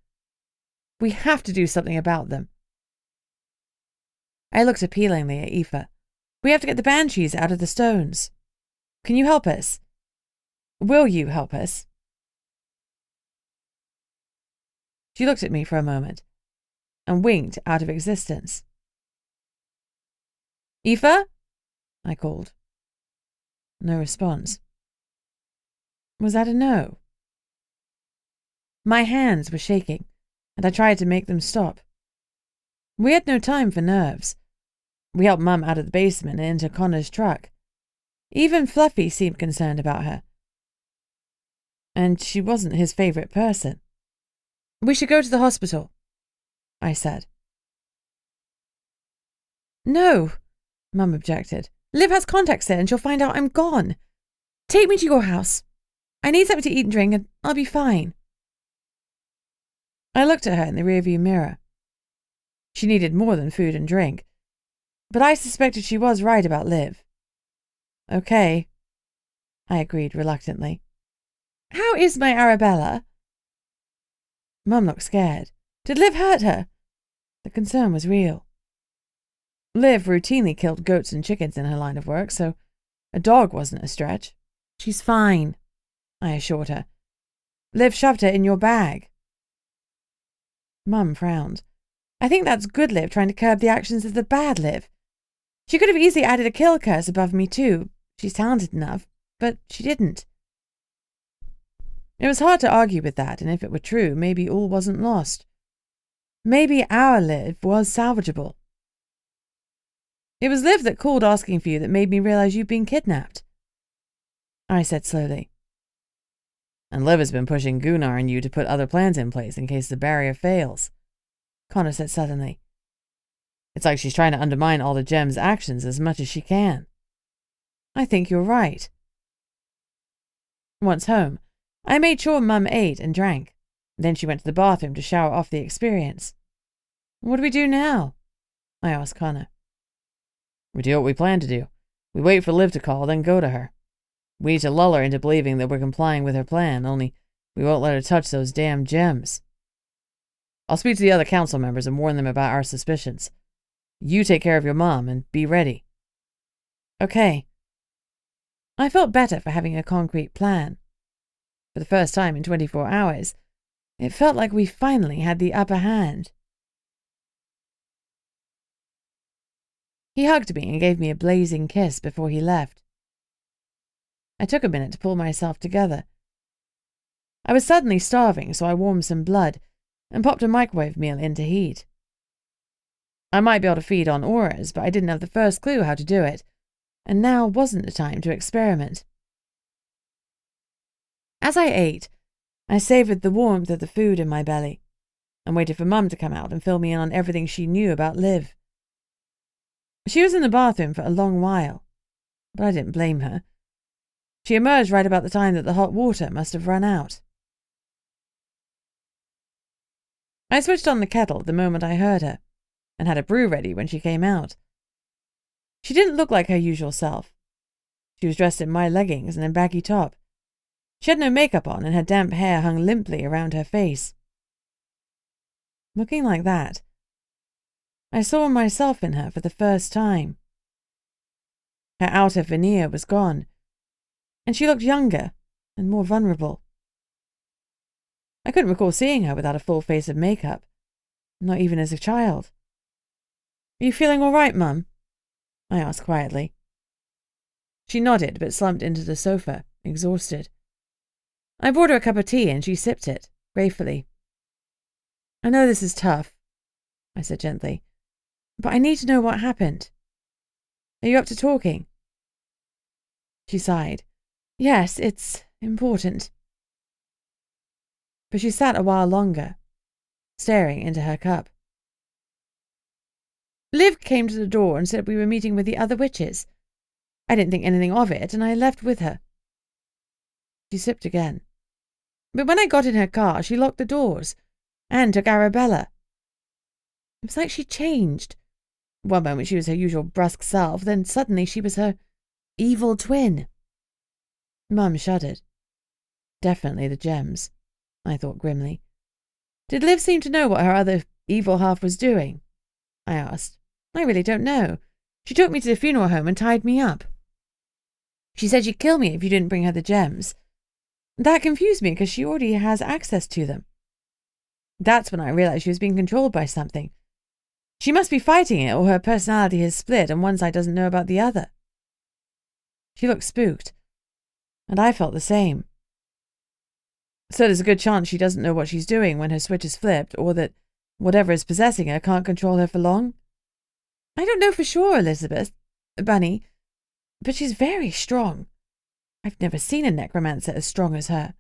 We have to do something about them. I looked appealingly at Aoife. We have to get the banshees out of the stones. Can you help us? Will you help us? She looked at me for a moment and winked out of existence. Aoife? I called. No response. Was that a no? My hands were shaking, and I tried to make them stop. We had no time for nerves. We helped Mum out of the basement and into Connor's truck. Even Fluffy seemed concerned about her. And she wasn't his favourite person. We should go to the hospital, I said. No, Mum objected. Liv has contacts there and she'll find out I'm gone. Take me to your house. I need something to eat and drink and I'll be fine. I looked at her in the rearview mirror. She needed more than food and drink, but I suspected she was right about Liv. Okay, I agreed reluctantly. How is my Arabella? Mum looked scared. Did Liv hurt her? The concern was real. Liv routinely killed goats and chickens in her line of work, so a dog wasn't a stretch. She's fine, I assured her. Liv shoved her in your bag. Mum frowned. I think that's good Liv trying to curb the actions of the bad Liv. She could have easily added a kill curse above me too. She's talented enough, but she didn't. It was hard to argue with that, and if it were true, maybe all wasn't lost. Maybe our Liv was salvageable. It was Liv that called asking for you that made me realize you'd been kidnapped, I said slowly. And Liv has been pushing Gunnar and you to put other plans in place in case the barrier fails, Connor said suddenly. It's like she's trying to undermine all the gems' actions as much as she can. I think you're right. Once home, I made sure Mum ate and drank. Then she went to the bathroom to shower off the experience. What do we do now? I asked Connor. We do what we plan to do. We wait for Liv to call, then go to her. We need to lull her into believing that we're complying with her plan, only we won't let her touch those damn gems. I'll speak to the other council members and warn them about our suspicions. You take care of your mom and be ready. Okay. I felt better for having a concrete plan. For the first time in 24 hours, it felt like we finally had the upper hand. He hugged me and gave me a blazing kiss before he left. I took a minute to pull myself together. I was suddenly starving, so I warmed some blood and popped a microwave meal in to heat. I might be able to feed on auras, but I didn't have the first clue how to do it, and now wasn't the time to experiment. As I ate, I savoured the warmth of the food in my belly and waited for Mum to come out and fill me in on everything she knew about Liv. She was in the bathroom for a long while, but I didn't blame her. She emerged right about the time that the hot water must have run out. I switched on the kettle the moment I heard her, and had a brew ready when she came out. She didn't look like her usual self. She was dressed in my leggings and a baggy top. She had no makeup on, and her damp hair hung limply around her face. Looking like that, I saw myself in her for the first time. Her outer veneer was gone, and she looked younger and more vulnerable. I couldn't recall seeing her without a full face of makeup, not even as a child. Are you feeling all right, Mum? I asked quietly. She nodded, but slumped into the sofa, exhausted. I brought her a cup of tea, and she sipped it, gratefully. I know this is tough, I said gently, but I need to know what happened. Are you up to talking? She sighed. Yes, it's important. But she sat a while longer, staring into her cup. Liv came to the door and said we were meeting with the other witches. I didn't think anything of it, and I left with her. She sipped again. But when I got in her car, she locked the doors and took Arabella. It was like she changed. One moment she was her usual brusque self, then suddenly she was her evil twin. Mum shuddered. Definitely the gems, I thought grimly. Did Liv seem to know what her other evil half was doing? I asked. I really don't know. She took me to the funeral home and tied me up. She said she'd kill me if you didn't bring her the gems. That confused me because she already has access to them. That's when I realized she was being controlled by something. She must be fighting it, or her personality has split and one side doesn't know about the other. She looked spooked, and I felt the same. So there's a good chance she doesn't know what she's doing when her switch is flipped, or that whatever is possessing her can't control her for long. I don't know for sure, Bunny, but she's very strong. I've never seen a necromancer as strong as her.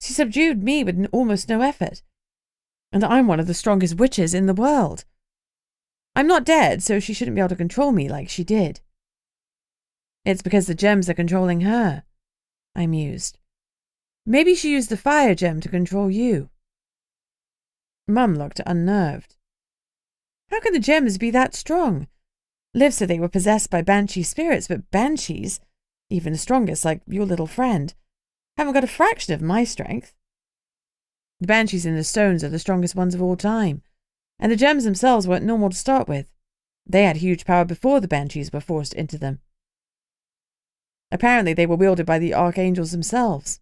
She subdued me with almost no effort, and I'm one of the strongest witches in the world. I'm not dead, so she shouldn't be able to control me like she did. It's because the gems are controlling her, I mused. Maybe she used the fire gem to control you. Mum looked unnerved. How can the gems be that strong? Liv said they were possessed by banshee spirits, but banshees, even the strongest like your little friend, haven't got a fraction of my strength. The banshees in the stones are the strongest ones of all time, and the gems themselves weren't normal to start with. They had huge power before the banshees were forced into them. Apparently they were wielded by the archangels themselves.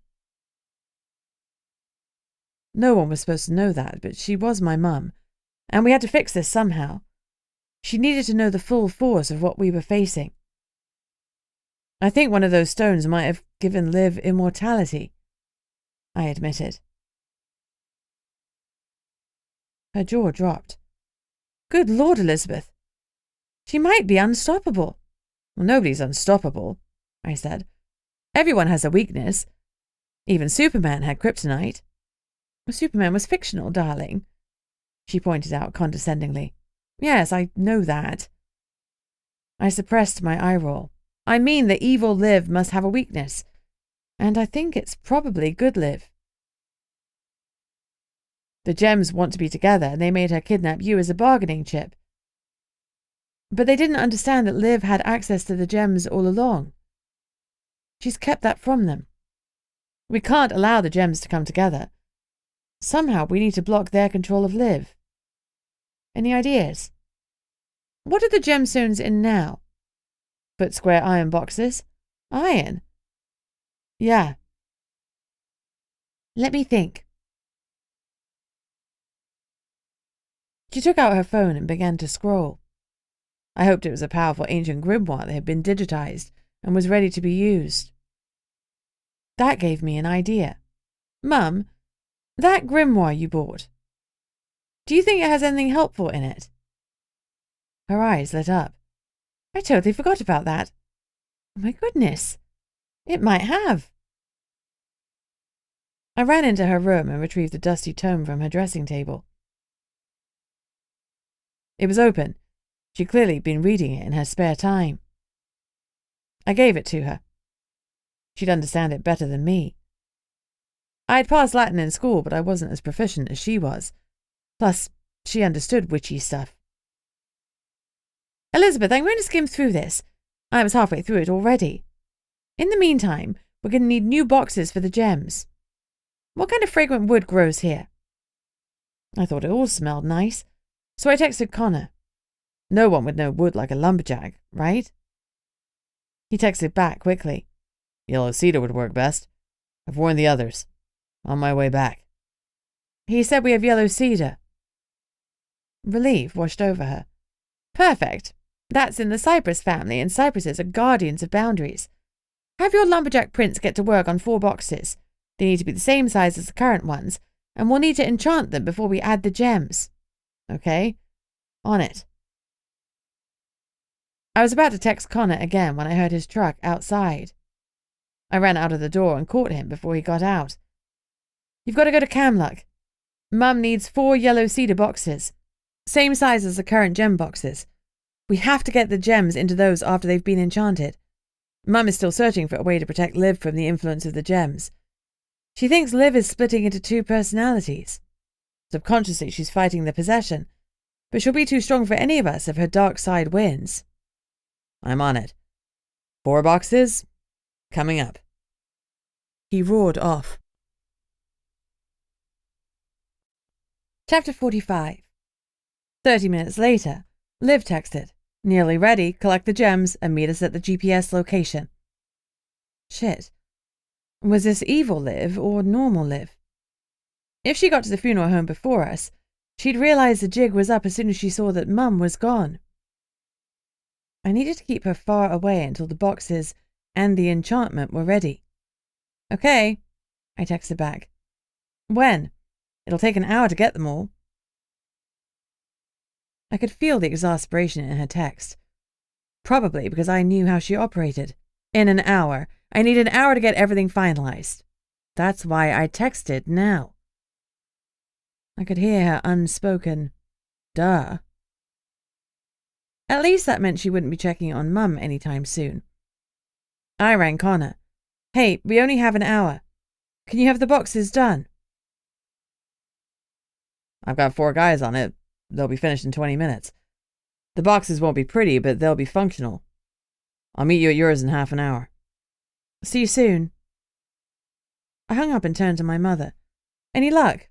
No one was supposed to know that, but she was my mum, and we had to fix this somehow. She needed to know the full force of what we were facing. I think one of those stones might have given Liv immortality, I admitted. Her jaw dropped. Good Lord, Elizabeth. She might be unstoppable. Well, nobody's unstoppable, I said. Everyone has a weakness. Even Superman had kryptonite. Well, Superman was fictional, darling, she pointed out condescendingly. Yes, I know that. I suppressed my eye roll. I mean the evil Liv must have a weakness, and I think it's probably good Liv. The gems want to be together, and they made her kidnap you as a bargaining chip. But they didn't understand that Liv had access to the gems all along. She's kept that from them. We can't allow the gems to come together. Somehow we need to block their control of Liv. Any ideas? What are the gemstones in now? Foot square iron boxes? Iron? Yeah. Let me think. She took out her phone and began to scroll. I hoped it was a powerful ancient grimoire that had been digitized and was ready to be used. That gave me an idea. Mum, that grimoire you bought, do you think it has anything helpful in it? Her eyes lit up. I totally forgot about that. Oh my goodness, it might have. I ran into her room and retrieved the dusty tome from her dressing table. It was open. She'd clearly been reading it in her spare time. I gave it to her. She'd understand it better than me. I had passed Latin in school, but I wasn't as proficient as she was. Plus, she understood witchy stuff. Elizabeth, I'm going to skim through this. I was halfway through it already. In the meantime, we're going to need new boxes for the gems. What kind of fragrant wood grows here? I thought it all smelled nice, so I texted Connor. No one would know wood like a lumberjack, right? He texted back quickly. Yellow cedar would work best. I've warned the others. On my way back. He said we have yellow cedar. Relief washed over her. Perfect. That's in the Cypress family, and cypresses are guardians of boundaries. Have your lumberjack prince get to work on 4 boxes. They need to be the same size as the current ones, and we'll need to enchant them before we add the gems. Okay? On it. I was about to text Connor again when I heard his truck outside. I ran out of the door and caught him before he got out. You've got to go to Camluck. Mum needs 4 yellow cedar boxes, same size as the current gem boxes. We have to get the gems into those after they've been enchanted. Mum is still searching for a way to protect Liv from the influence of the gems. She thinks Liv is splitting into 2 personalities. Subconsciously, she's fighting the possession, but she'll be too strong for any of us if her dark side wins. I'm on it. 4 boxes, coming up. He roared off. Chapter 45. 30 minutes later, Liv texted, "Nearly ready, collect the gems and meet us at the GPS location." Shit. Was this evil Liv or normal Liv? If she got to the funeral home before us, she'd realize the jig was up as soon as she saw that Mum was gone. I needed to keep her far away until the boxes and the enchantment were ready. Okay, I texted back. When? It'll take an hour to get them all. I could feel the exasperation in her text. Probably because I knew how she operated. In an hour. I need an hour to get everything finalized. That's why I texted now. I could hear her unspoken, duh. At least that meant she wouldn't be checking on Mum anytime soon. I rang Connor. Hey, we only have an hour. Can you have the boxes done? I've got 4 guys on it. They'll be finished in 20 minutes. The boxes won't be pretty, but they'll be functional. I'll meet you at yours in half an hour. See you soon. I hung up and turned to my mother. Any luck?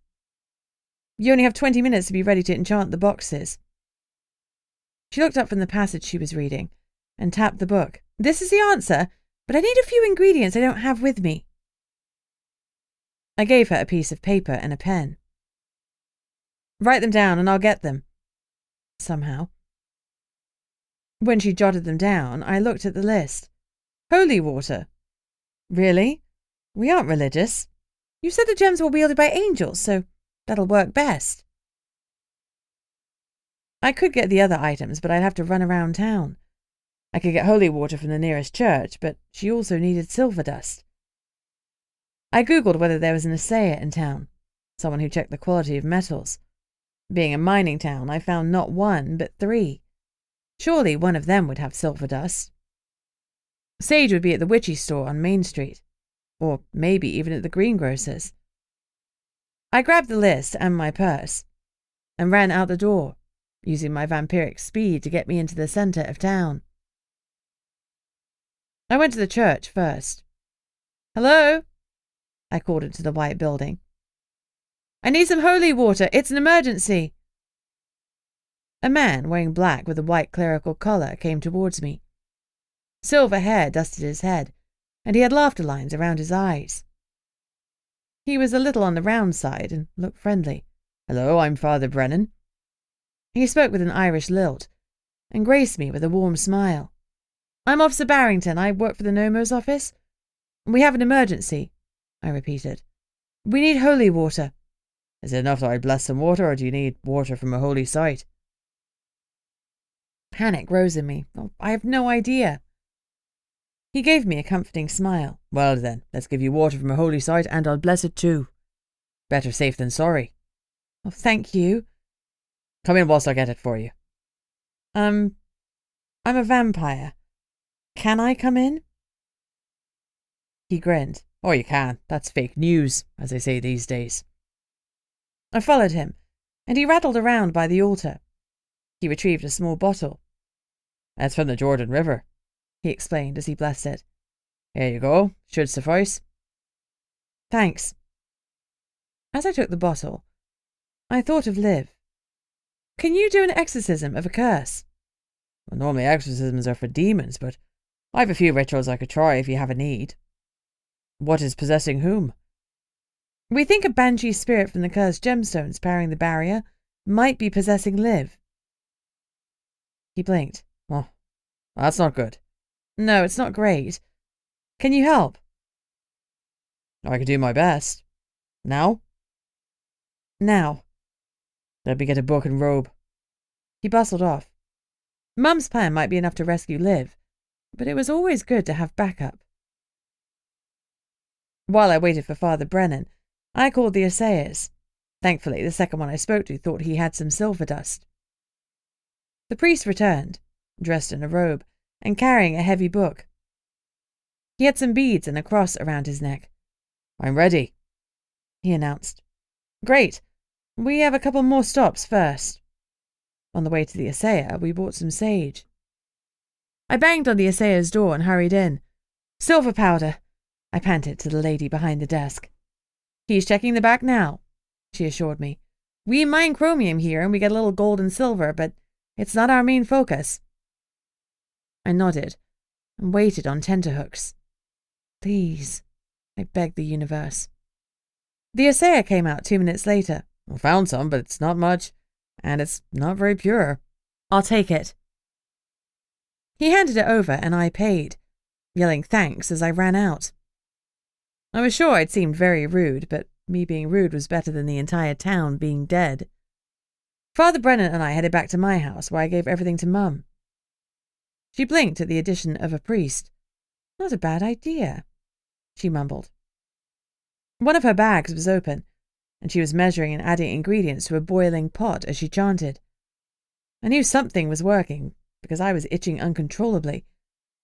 You only have 20 minutes to be ready to enchant the boxes. She looked up from the passage she was reading and tapped the book. This is the answer, but I need a few ingredients I don't have with me. I gave her a piece of paper and a pen. Write them down and I'll get them. Somehow. When she jotted them down, I looked at the list. Holy water. Really? We aren't religious. You said the gems were wielded by angels, so that'll work best. I could get the other items, but I'd have to run around town. I could get holy water from the nearest church, but she also needed silver dust. I googled whether there was an assayer in town, someone who checked the quality of metals. Being a mining town, I found not 1, but 3. Surely one of them would have silver dust. Sage would be at the witchy store on Main Street, or maybe even at the greengrocer's. I grabbed the list and my purse, and ran out the door, using my vampiric speed to get me into the centre of town. I went to the church first. Hello? I called into the white building. I need some holy water. It's an emergency. A man wearing black with a white clerical collar came towards me. Silver hair dusted his head, and he had laughter lines around his eyes. He was a little on the round side and looked friendly. Hello, I'm Father Brennan. He spoke with an Irish lilt and graced me with a warm smile. I'm Officer Barrington. I work for the Nomo's office. We have an emergency, I repeated. We need holy water. Is it enough that I bless some water, or do you need water from a holy site? Panic rose in me. Oh, I have no idea. He gave me a comforting smile. Well then, let's give you water from a holy site, and I'll bless it too. Better safe than sorry. Oh, thank you. Come in whilst I get it for you. I'm a vampire. Can I come in? He grinned. Oh, you can. That's fake news, as they say these days. I followed him, and he rattled around by the altar. He retrieved a small bottle. That's from the Jordan River, he explained as he blessed it. Here you go. Should suffice. Thanks. As I took the bottle, I thought of Liv. Can you do an exorcism of a curse? Well, normally exorcisms are for demons, but I have a few rituals I could try if you have a need. What is possessing whom? We think a banshee spirit from the cursed gemstones powering the barrier might be possessing Liv. He blinked. Well, that's not good. No, it's not great. Can you help? I could do my best. Now? Now. Let me get a book and robe. He bustled off. Mum's plan might be enough to rescue Liv, but it was always good to have backup. While I waited for Father Brennan, I called the assayers. Thankfully, the second one I spoke to thought he had some silver dust. The priest returned, dressed in a robe and carrying a heavy book. He had some beads and a cross around his neck. I'm ready, he announced. Great. We have a couple more stops first. On the way to the assayer, we bought some sage. I banged on the assayer's door and hurried in. Silver powder, I panted to the lady behind the desk. He's checking the back now, she assured me. We mine chromium here and we get a little gold and silver, but it's not our main focus. I nodded and waited on tenterhooks. Please, I begged the universe. The assayer came out 2 minutes later. I found some, but it's not much, and it's not very pure. I'll take it. He handed it over and I paid, yelling thanks as I ran out. I was sure I'd seemed very rude, but me being rude was better than the entire town being dead. Father Brennan and I headed back to my house, where I gave everything to Mum. She blinked at the addition of a priest. Not a bad idea, she mumbled. One of her bags was open, and she was measuring and adding ingredients to a boiling pot as she chanted. I knew something was working, because I was itching uncontrollably,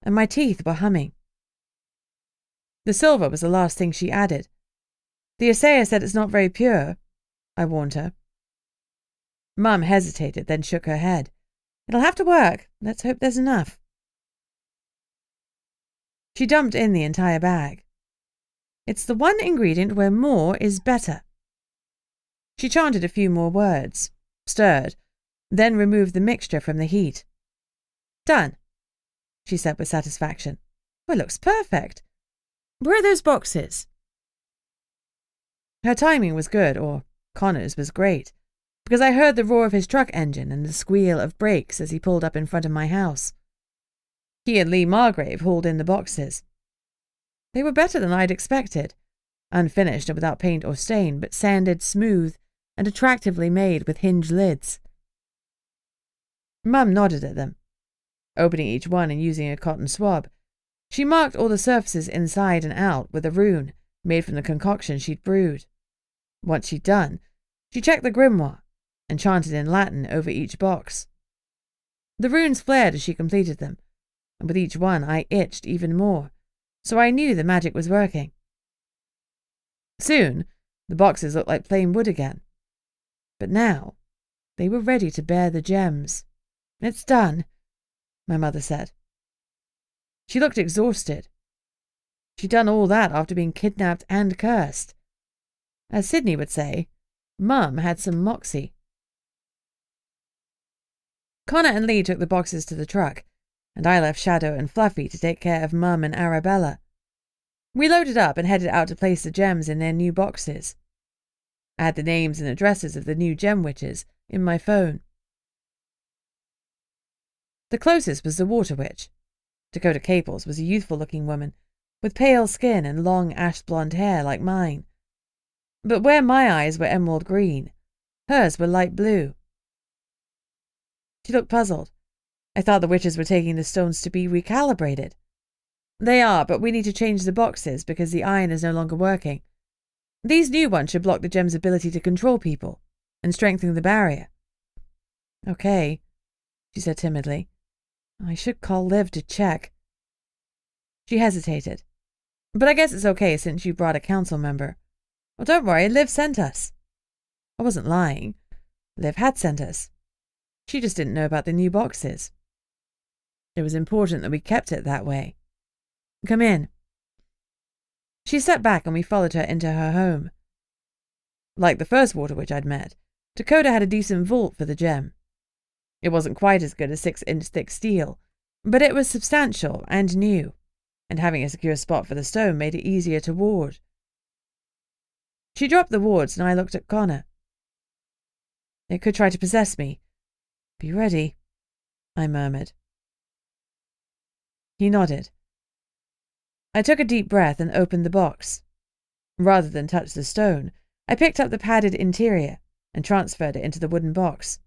and my teeth were humming. The silver was the last thing she added. The assayer said it's not very pure, I warned her. Mum hesitated, then shook her head. It'll have to work. Let's hope there's enough. She dumped in the entire bag. It's the one ingredient where more is better. She chanted a few more words, stirred, then removed the mixture from the heat. Done, she said with satisfaction. Well, it looks perfect. Where are those boxes? Her timing was good, or Connor's was great, because I heard the roar of his truck engine and the squeal of brakes as he pulled up in front of my house. He and Lee Margrave hauled in the boxes. They were better than I'd expected, unfinished and without paint or stain, but sanded smooth and attractively made with hinge lids. Mum nodded at them, opening each one and using a cotton swab. She marked all the surfaces inside and out with a rune made from the concoction she'd brewed. Once she'd done, she checked the grimoire and chanted in Latin over each box. The runes flared as she completed them, and with each one I itched even more, so I knew the magic was working. Soon, the boxes looked like plain wood again. But now, they were ready to bear the gems. It's done, my mother said. She looked exhausted. She'd done all that after being kidnapped and cursed. As Sydney would say, Mum had some moxie. Connor and Lee took the boxes to the truck, and I left Shadow and Fluffy to take care of Mum and Arabella. We loaded up and headed out to place the gems in their new boxes. I had the names and addresses of the new gem witches in my phone. The closest was the Water Witch. Dakota Caples was a youthful-looking woman, with pale skin and long ash-blonde hair like mine. But where my eyes were emerald green, hers were light blue. She looked puzzled. I thought the witches were taking the stones to be recalibrated. They are, but we need to change the boxes because the iron is no longer working. These new ones should block the gem's ability to control people and strengthen the barrier. Okay, she said timidly. I should call Liv to check. She hesitated. But I guess it's okay since you brought a council member. Well, don't worry, Liv sent us. I wasn't lying. Liv had sent us. She just didn't know about the new boxes. It was important that we kept it that way. Come in. She stepped back and we followed her into her home. Like the first Water Witch I'd met, Dakota had a decent vault for the gem. It wasn't quite as good as 6-inch thick steel, but it was substantial and new, and having a secure spot for the stone made it easier to ward. She dropped the wards and I looked at Connor. It could try to possess me. Be ready, I murmured. He nodded. I took a deep breath and opened the box. Rather than touch the stone, I picked up the padded interior and transferred it into the wooden box.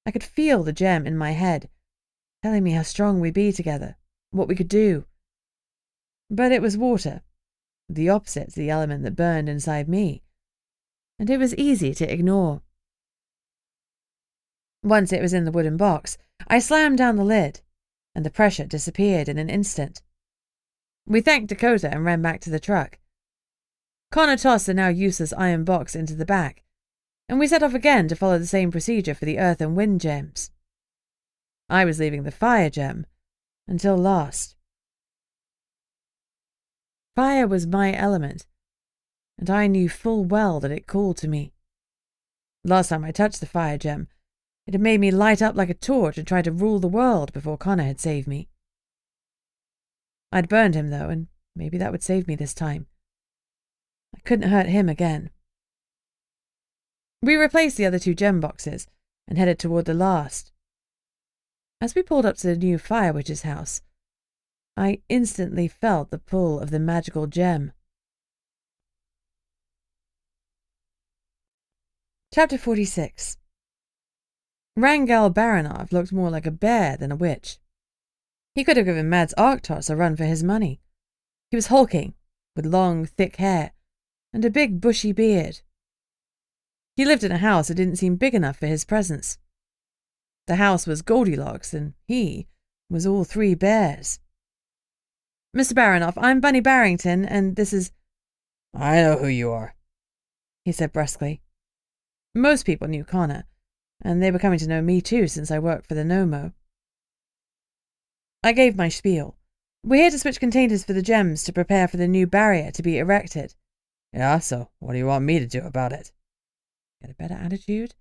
I could feel the gem in my head, telling me how strong we'd be together, what we could do. But it was water, the opposite to the element that burned inside me, and it was easy to ignore. Once it was in the wooden box, I slammed down the lid, and the pressure disappeared in an instant. We thanked Dakota and ran back to the truck. Connor tossed the now useless iron box into the back, and we set off again to follow the same procedure for the earth and wind gems. I was leaving the fire gem until last. Fire was my element, and I knew full well that it called to me. Last time I touched the fire gem, it had made me light up like a torch and try to rule the world before Connor had saved me. I'd burned him, though, and maybe that would save me this time. I couldn't hurt him again. We replaced the other 2 gem boxes and headed toward the last. As we pulled up to the new fire witch's house, I instantly felt the pull of the magical gem. Chapter 46. Rangel Baranov looked more like a bear than a witch. He could have given Mads Arctos a run for his money. He was hulking, with long, thick hair, and a big, bushy beard. He lived in a house that didn't seem big enough for his presence. The house was Goldilocks, and he was all 3 bears. "Mr. Baranov, I'm Bunny Barrington, and this is—" "I know who you are," he said brusquely. Most people knew Connor, and they were coming to know me too since I worked for the Nomo. I gave my spiel. "We're here to switch containers for the gems to prepare for the new barrier to be erected." "Yeah, so what do you want me to do about it?" Get a better attitude?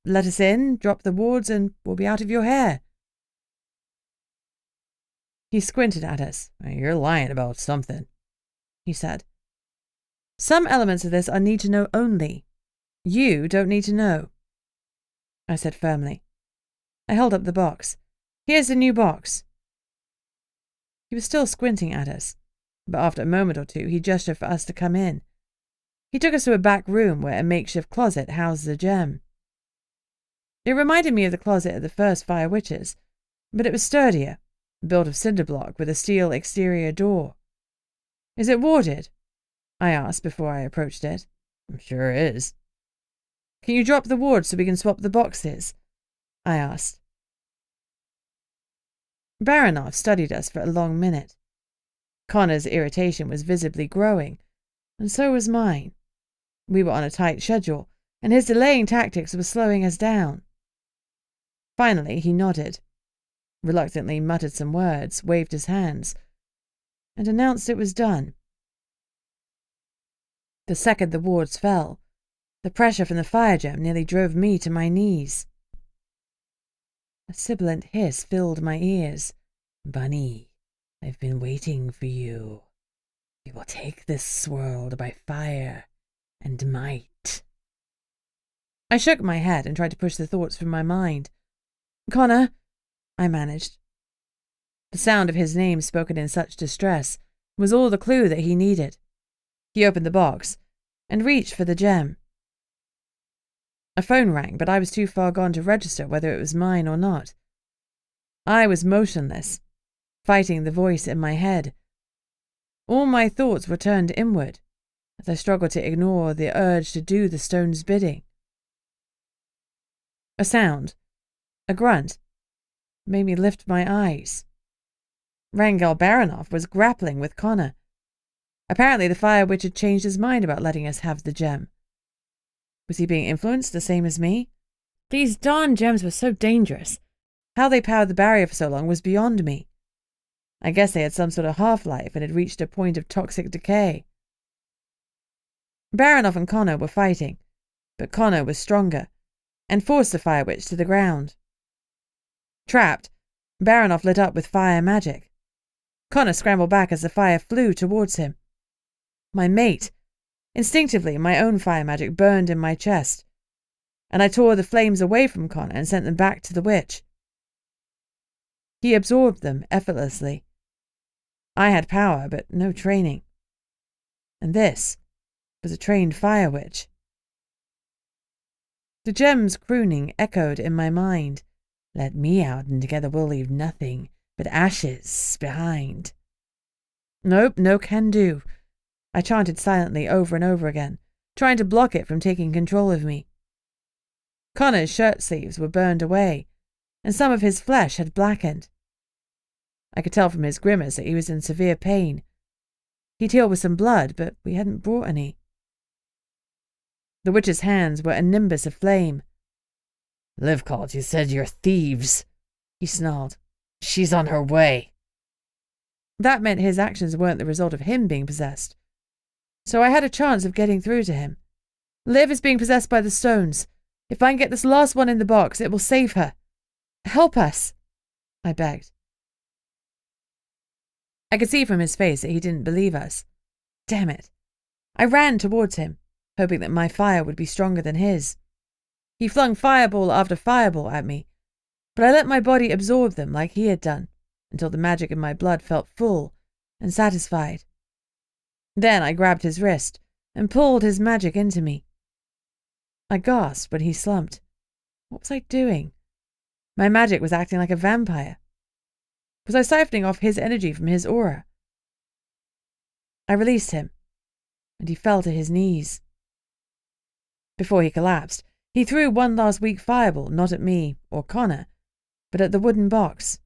Let us in, drop the wards, and we'll be out of your hair." He squinted at us. "You're lying about something," he said. "Some elements of this are need to know only. You don't need to know," I said firmly. I held up the box. "Here's the new box." He was still squinting at us, but after a moment or two he gestured for us to come in. He took us to a back room where a makeshift closet housed the gem. It reminded me of the closet at the first Fire Witches, but it was sturdier, built of cinder block with a steel exterior door. "Is it warded?" I asked before I approached it. "I'm sure it is." "Can you drop the ward so we can swap the boxes?" I asked. Baranov studied us for a long minute. Connor's irritation was visibly growing, and so was mine. We were on a tight schedule, and his delaying tactics were slowing us down. Finally, he nodded, reluctantly muttered some words, waved his hands, and announced it was done. The second the wards fell, the pressure from the fire gem nearly drove me to my knees. A sibilant hiss filled my ears. "Bunny, I've been waiting for you. We will take this world by fire and might." I shook my head and tried to push the thoughts from my mind. "Connor," I managed. The sound of his name spoken in such distress was all the clue that he needed. He opened the box and reached for the gem. A phone rang, but I was too far gone to register whether it was mine or not. I was motionless, fighting the voice in my head. All my thoughts were turned inward, as I struggled to ignore the urge to do the stone's bidding. A sound, a grunt, made me lift my eyes. Rangel Baranov was grappling with Connor. Apparently the Fire Witch had changed his mind about letting us have the gem. Was he being influenced the same as me? These darn gems were so dangerous. How they powered the barrier for so long was beyond me. I guess they had some sort of half-life and had reached a point of toxic decay. Baranov and Connor were fighting, but Connor was stronger and forced the Fire Witch to the ground. Trapped, Baranov lit up with fire magic. Connor scrambled back as the fire flew towards him. My mate. Instinctively, my own fire magic burned in my chest, and I tore the flames away from Connor and sent them back to the witch. He absorbed them effortlessly. I had power, but no training. And this was a trained fire witch. The gem's crooning echoed in my mind. Let me out, and together we'll leave nothing but ashes behind. Nope, no can do. I chanted silently over and over again, trying to block it from taking control of me. Connor's shirt sleeves were burned away, and some of his flesh had blackened. I could tell from his grimace that he was in severe pain. He'd healed with some blood, but we hadn't brought any. The witch's hands were a nimbus of flame. Livcott, you said you're thieves, he snarled. She's on her way. That meant his actions weren't the result of him being possessed. So I had a chance of getting through to him. Liv is being possessed by the stones. If I can get this last one in the box, it will save her. Help us, I begged. I could see from his face that he didn't believe us. Damn it. I ran towards him, hoping that my fire would be stronger than his. He flung fireball after fireball at me, but I let my body absorb them like he had done, until the magic in my blood felt full and satisfied. Then I grabbed his wrist and pulled his magic into me. I gasped when he slumped. What was I doing? My magic was acting like a vampire. Was I siphoning off his energy from his aura? I released him, and he fell to his knees. Before he collapsed, he threw one last weak fireball, not at me or Connor, but at the wooden box.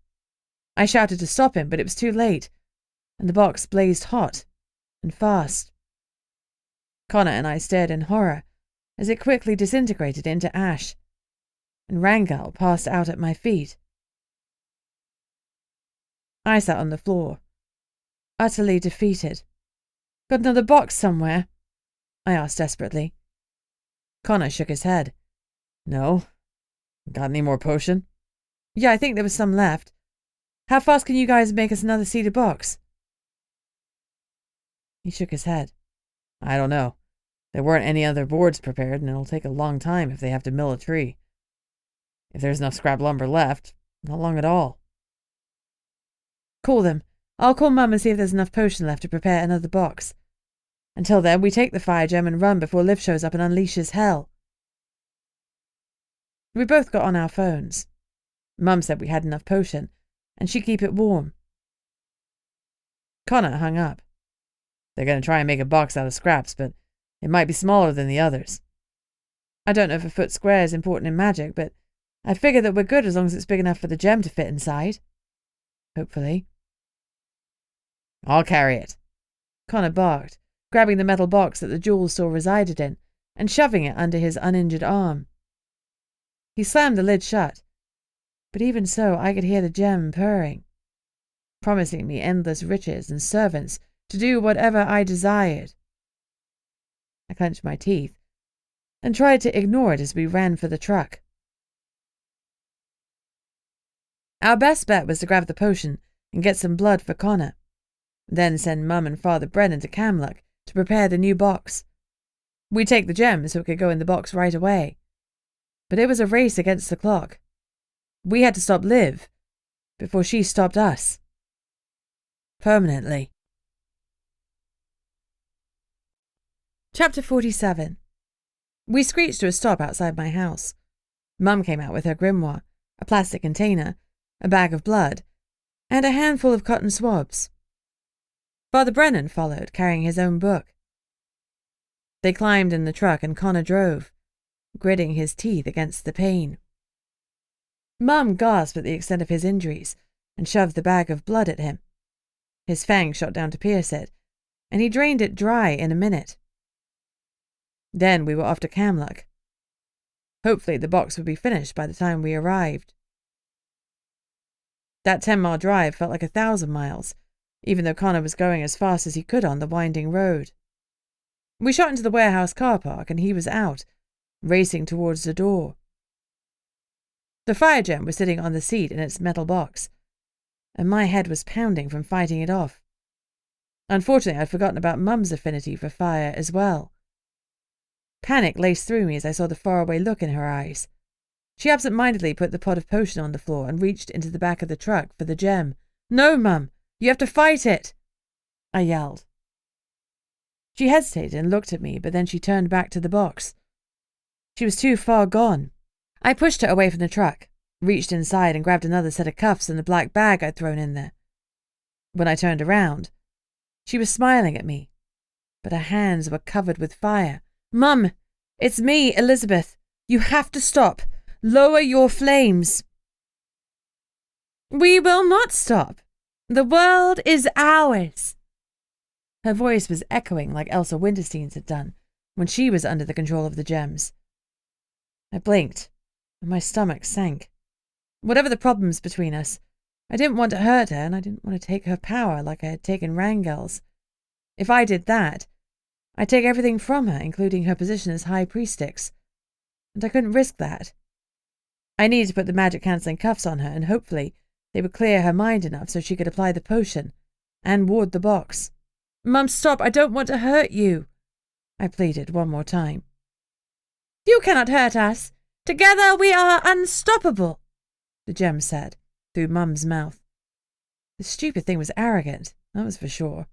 I shouted to stop him, but it was too late, and the box blazed hot and fast. Connor and I stared in horror as it quickly disintegrated into ash, and Rangal passed out at my feet. I sat on the floor, utterly defeated. Got another box somewhere? I asked desperately. Connor shook his head. No. Got any more potion? Yeah, I think there was some left. How fast can you guys make us another cedar box? He shook his head. I don't know. There weren't any other boards prepared, and it'll take a long time if they have to mill a tree. If there's enough scrap lumber left, not long at all. Call them. I'll call Mum and see if there's enough potion left to prepare another box. Until then, we take the fire gem and run before Liv shows up and unleashes hell. We both got on our phones. Mum said we had enough potion, and she'd keep it warm. Connor hung up. They're going to try and make a box out of scraps, but it might be smaller than the others. I don't know if a foot square is important in magic, but I figure that we're good as long as it's big enough for the gem to fit inside. Hopefully. I'll carry it, Connor barked, grabbing the metal box that the jewel store resided in and shoving it under his uninjured arm. He slammed the lid shut, but even so I could hear the gem purring, promising me endless riches and servants to do whatever I desired. I clenched my teeth and tried to ignore it as we ran for the truck. Our best bet was to grab the potion and get some blood for Connor, then send Mum and Father Brennan to Camlock to prepare the new box. We'd take the gem so it could go in the box right away. But it was a race against the clock. We had to stop Liv before she stopped us. Permanently. Chapter 47. We screeched to a stop outside my house. Mum came out with her grimoire, a plastic container, a bag of blood, and a handful of cotton swabs. Father Brennan followed, carrying his own book. They climbed in the truck and Connor drove, gritting his teeth against the pain. Mum gasped at the extent of his injuries and shoved the bag of blood at him. His fang shot down to pierce it, and he drained it dry in a minute. Then we were off to Camlock. Hopefully the box would be finished by the time we arrived. That 10-mile drive felt like 1,000 miles, even though Connor was going as fast as he could on the winding road. We shot into the warehouse car park and he was out, racing towards the door. The fire gem was sitting on the seat in its metal box, and my head was pounding from fighting it off. Unfortunately, I'd forgotten about Mum's affinity for fire as well. Panic laced through me as I saw the faraway look in her eyes. She absent-mindedly put the pot of potion on the floor and reached into the back of the truck for the gem. "No, Mum! You have to fight it!" I yelled. She hesitated and looked at me, but then she turned back to the box. She was too far gone. I pushed her away from the truck, reached inside and grabbed another set of cuffs and the black bag I'd thrown in there. When I turned around, she was smiling at me, but her hands were covered with fire. "Mum, it's me, Elizabeth. You have to stop. Lower your flames." "We will not stop. The world is ours." Her voice was echoing like Elsa Winterstein's had done when she was under the control of the gems. I blinked, and my stomach sank. Whatever the problems between us, I didn't want to hurt her, and I didn't want to take her power like I had taken Rangel's. If I did that, I'd take everything from her, including her position as High Priestess, and I couldn't risk that. I needed to put the magic-cancelling cuffs on her, and hopefully they would clear her mind enough so she could apply the potion and ward the box. "Mum, stop! I don't want to hurt you," I pleaded one more time. "You cannot hurt us. Together we are unstoppable," the gem said, through Mum's mouth. The stupid thing was arrogant, that was for sure.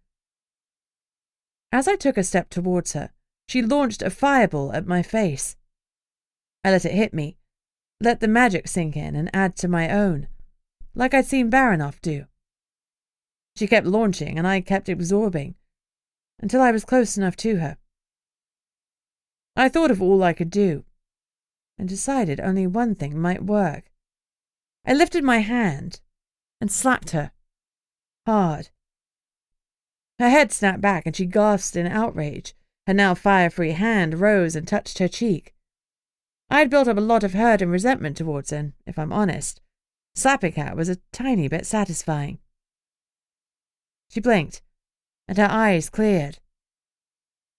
As I took a step towards her, she launched a fireball at my face. I let it hit me, let the magic sink in and add to my own, like I'd seen Baronoff do. She kept launching and I kept absorbing, until I was close enough to her. I thought of all I could do, and decided only one thing might work. I lifted my hand and slapped her. Hard. Her head snapped back and she gasped in outrage. Her now fire-free hand rose and touched her cheek. I'd built up a lot of hurt and resentment towards her, and, if I'm honest, slapping her was a tiny bit satisfying. She blinked, and her eyes cleared.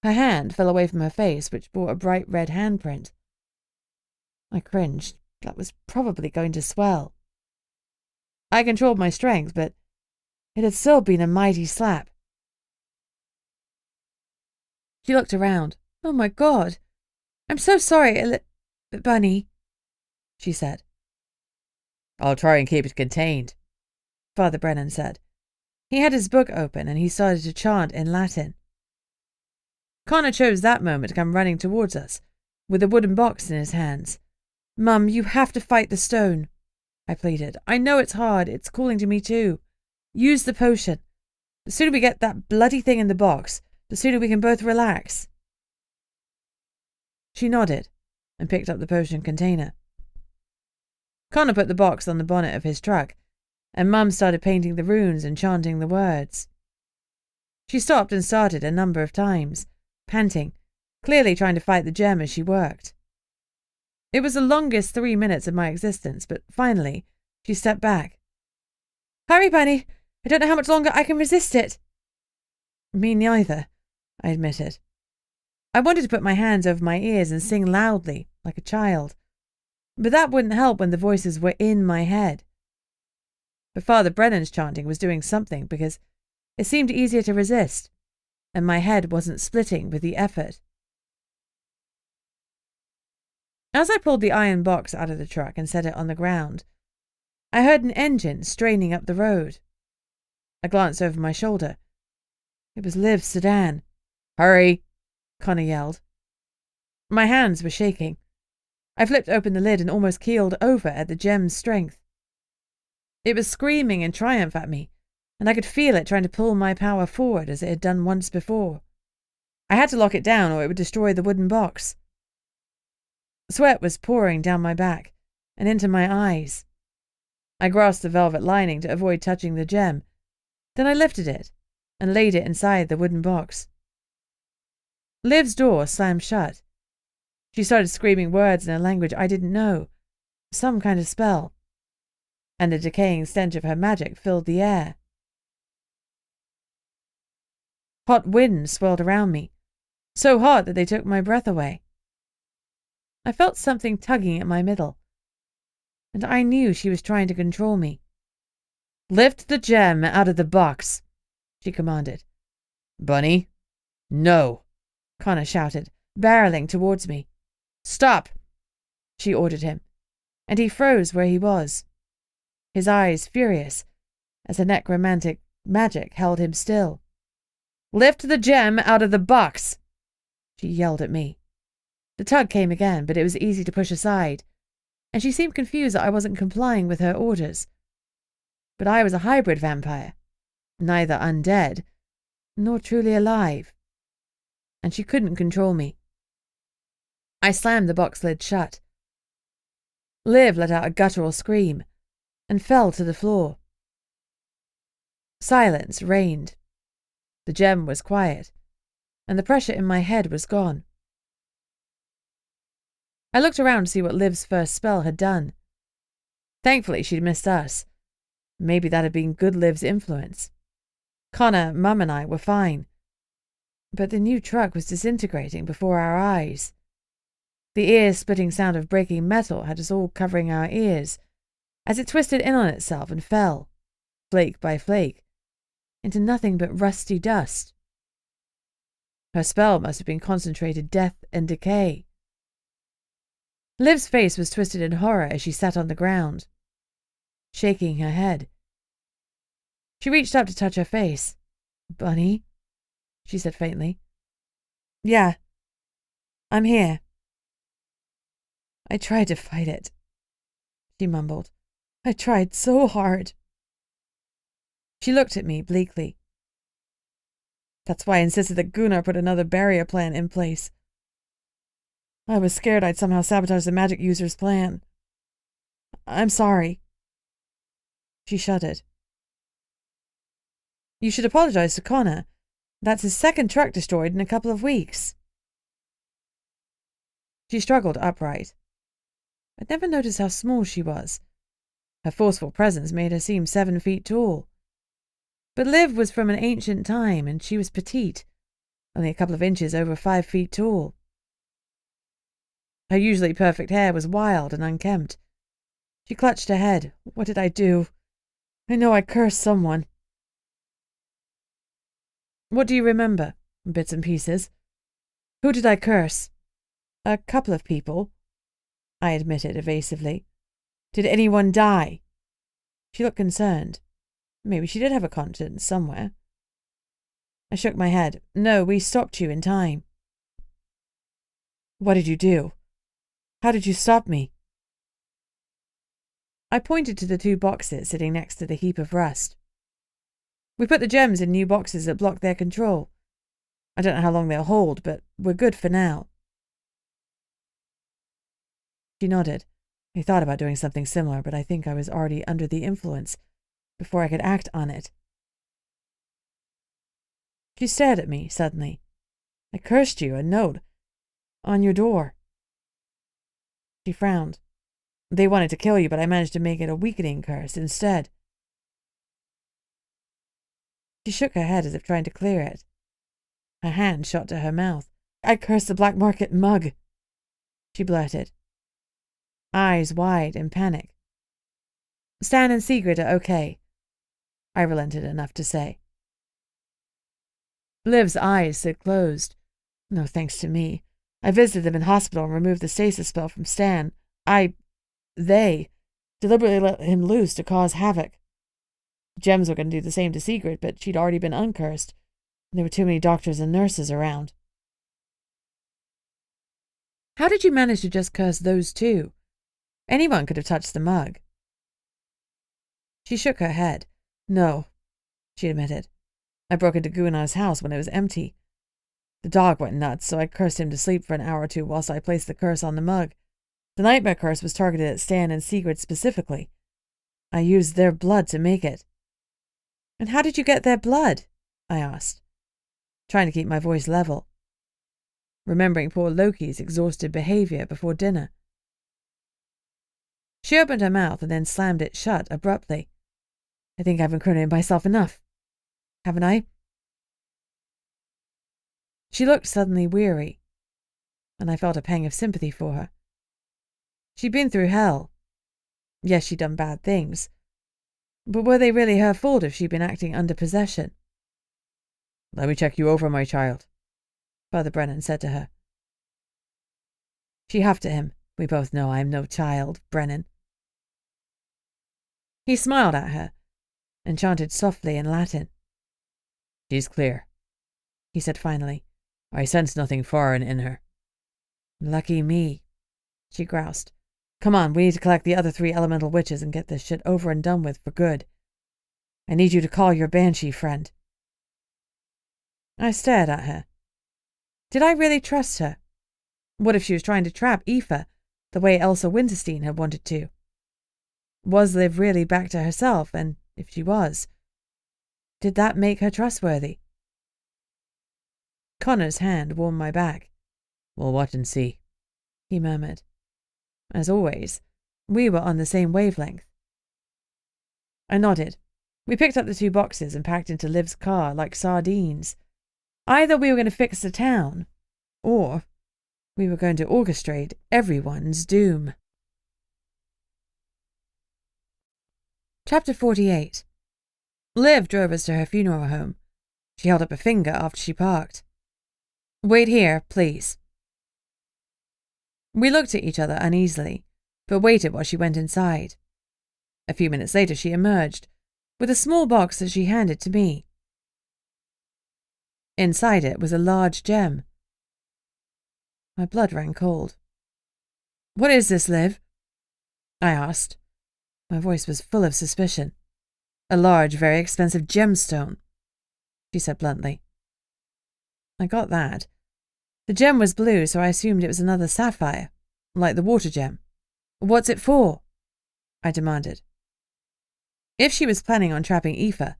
Her hand fell away from her face, which bore a bright red handprint. I cringed. That was probably going to swell. I controlled my strength, but it had still been a mighty slap. She looked around. "Oh, my God. I'm so sorry, Bunny," she said. "I'll try and keep it contained," Father Brennan said. He had his book open and he started to chant in Latin. Connor chose that moment to come running towards us, with a wooden box in his hands. "Mum, you have to fight the stone," I pleaded. "I know it's hard. It's calling to me too. Use the potion. The sooner we get that bloody thing in the box, the sooner we can both relax." She nodded and picked up the potion container. Connor put the box on the bonnet of his truck, and Mum started painting the runes and chanting the words. She stopped and started a number of times, panting, clearly trying to fight the gem as she worked. It was the longest 3 minutes of my existence, but finally she stepped back. "Hurry, Bunny! I don't know how much longer I can resist it." "Me neither," I admitted. I wanted to put my hands over my ears and sing loudly, like a child, but that wouldn't help when the voices were in my head. But Father Brennan's chanting was doing something because it seemed easier to resist, and my head wasn't splitting with the effort. As I pulled the iron box out of the truck and set it on the ground, I heard an engine straining up the road. I glanced over my shoulder. It was Liv's sedan. "Hurry!" Connor yelled. My hands were shaking. I flipped open the lid and almost keeled over at the gem's strength. It was screaming in triumph at me, and I could feel it trying to pull my power forward as it had done once before. I had to lock it down or it would destroy the wooden box. Sweat was pouring down my back and into my eyes. I grasped the velvet lining to avoid touching the gem. Then I lifted it and laid it inside the wooden box. Liv's door slammed shut. She started screaming words in a language I didn't know, some kind of spell, and the decaying stench of her magic filled the air. Hot winds swirled around me, so hot that they took my breath away. I felt something tugging at my middle, and I knew she was trying to control me. "Lift the gem out of the box," she commanded. "Bunny, no," Connor shouted, barreling towards me. "Stop," she ordered him. and he froze where he was, his eyes furious as the necromantic magic held him still. "Lift the gem out of the box!" she yelled at me. The tug came again, but it was easy to push aside, and she seemed confused that I wasn't complying with her orders. But I was a hybrid vampire, neither undead nor truly alive, and she couldn't control me. I slammed the box lid shut. Liv let out a guttural scream and fell to the floor. Silence reigned. The gem was quiet, and the pressure in my head was gone. I looked around to see what Liv's first spell had done. Thankfully, she'd missed us. Maybe that had been good Liv's influence. Connor, Mum, and I were fine. But the new truck was disintegrating before our eyes. The ear-splitting sound of breaking metal had us all covering our ears as it twisted in on itself and fell, flake by flake, into nothing but rusty dust. Her spell must have been concentrated death and decay. Liv's face was twisted in horror as she sat on the ground, shaking her head. She reached up to touch her face. "Bunny," she said faintly. "Yeah, I'm here." "I tried to fight it," she mumbled. "I tried so hard." She looked at me bleakly. "That's why I insisted that Gunnar put another barrier plan in place. I was scared I'd somehow sabotage the magic user's plan. I'm sorry." She shuddered. "You should apologize to Connor. That's his second truck destroyed in a couple of weeks." She struggled upright. I'd never noticed how small she was. Her forceful presence made her seem 7 feet tall. But Liv was from an ancient time, and she was petite, only a couple of inches over 5 feet tall. Her usually perfect hair was wild and unkempt. She clutched her head. "What did I do? I know I cursed someone." "What do you remember?" "Bits and pieces." "Who did I curse?" "A couple of people," I admitted evasively. "Did anyone die?" She looked concerned. Maybe she did have a conscience somewhere. I shook my head. "No, we stopped you in time." "What did you do? How did you stop me?" I pointed to the 2 boxes sitting next to the heap of rust. "We put the gems in new boxes that block their control. I don't know how long they'll hold, but we're good for now." She nodded. I thought about doing something similar, but I think I was already under the influence before I could act on it. She stared at me suddenly. "I cursed you a note on your door." She frowned. "They wanted to kill you, but I managed to make it a weakening curse instead." She shook her head as if trying to clear it. Her hand shot to her mouth. "I cursed the black market mug," she blurted, eyes wide in panic. "Stan and Sigrid are okay," I relented enough to say. Liv's eyes slid closed. "No thanks to me. I visited them in hospital and removed the stasis spell from Stan. They deliberately let him loose to cause havoc. Gems were going to do the same to Sigrid, but she'd already been uncursed. There were too many doctors and nurses around." "How did you manage to just curse those 2? Anyone could have touched the mug." She shook her head. "No," she admitted. "I broke into Gunnar's house when it was empty. The dog went nuts, so I cursed him to sleep for an hour or 2 whilst I placed the curse on the mug. The nightmare curse was targeted at Stan and Sigrid specifically. I used their blood to make it." "And how did you get their blood?" I asked, trying to keep my voice level, remembering poor Loki's exhausted behavior before dinner. She opened her mouth and then slammed it shut abruptly. "I think I've incriminated myself enough, haven't I?" She looked suddenly weary, and I felt a pang of sympathy for her. She'd been through hell. Yes, she'd done bad things, but were they really her fault if she'd been acting under possession? "Let me check you over, my child," Father Brennan said to her. She huffed at him. "We both know I'm no child, Brennan." He smiled at her and chanted softly in Latin. She's clear, he said finally. I sense nothing foreign in her. Lucky me, she groused. Come on, we need to collect the other 3 elemental witches and get this shit over and done with for good. I need you to call your banshee friend. I stared at her. Did I really trust her? What if she was trying to trap Aoife the way Elsa Winterstein had wanted to? Was Liv really back to herself, and if she was, did that make her trustworthy? Connor's hand warmed my back. We'll watch and see, he murmured. As always, we were on the same wavelength. I nodded. We picked up the 2 boxes and packed into Liv's car like sardines. Either we were going to fix the town, or we were going to orchestrate everyone's doom. Chapter 48. Liv drove us to her funeral home. She held up a finger after she parked. Wait here, please. We looked at each other uneasily, but waited while she went inside. A few minutes later she emerged, with a small box that she handed to me. Inside it was a large gem. My blood ran cold. What is this, Liv? I asked. My voice was full of suspicion. A large, very expensive gemstone, she said bluntly. I got that. The gem was blue, so I assumed it was another sapphire, like the water gem. What's it for? I demanded. If she was planning on trapping Aoife,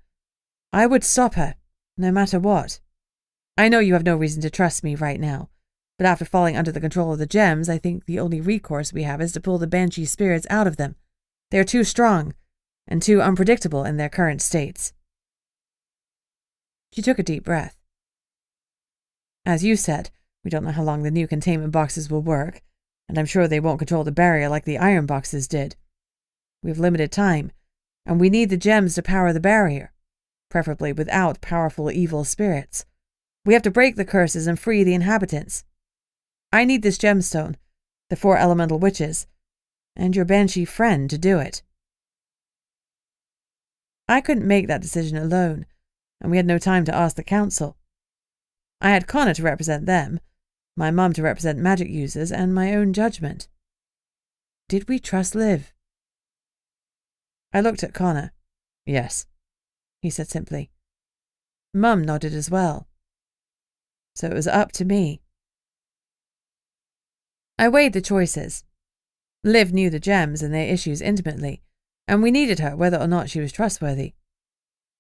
I would stop her, no matter what. I know you have no reason to trust me right now, but after falling under the control of the gems, I think the only recourse we have is to pull the banshee spirits out of them. They are too strong and too unpredictable in their current states. She took a deep breath. As you said, we don't know how long the new containment boxes will work, and I'm sure they won't control the barrier like the iron boxes did. We have limited time, and we need the gems to power the barrier, preferably without powerful evil spirits. We have to break the curses and free the inhabitants. I need this gemstone, the 4 elemental witches, and your banshee friend to do it. I couldn't make that decision alone, and we had no time to ask the council. I had Connor to represent them, my mum to represent magic users, and my own judgment. Did we trust Liv? I looked at Connor. Yes, he said simply. Mum nodded as well. So it was up to me. I weighed the choices. Liv knew the gems and their issues intimately, and we needed her whether or not she was trustworthy.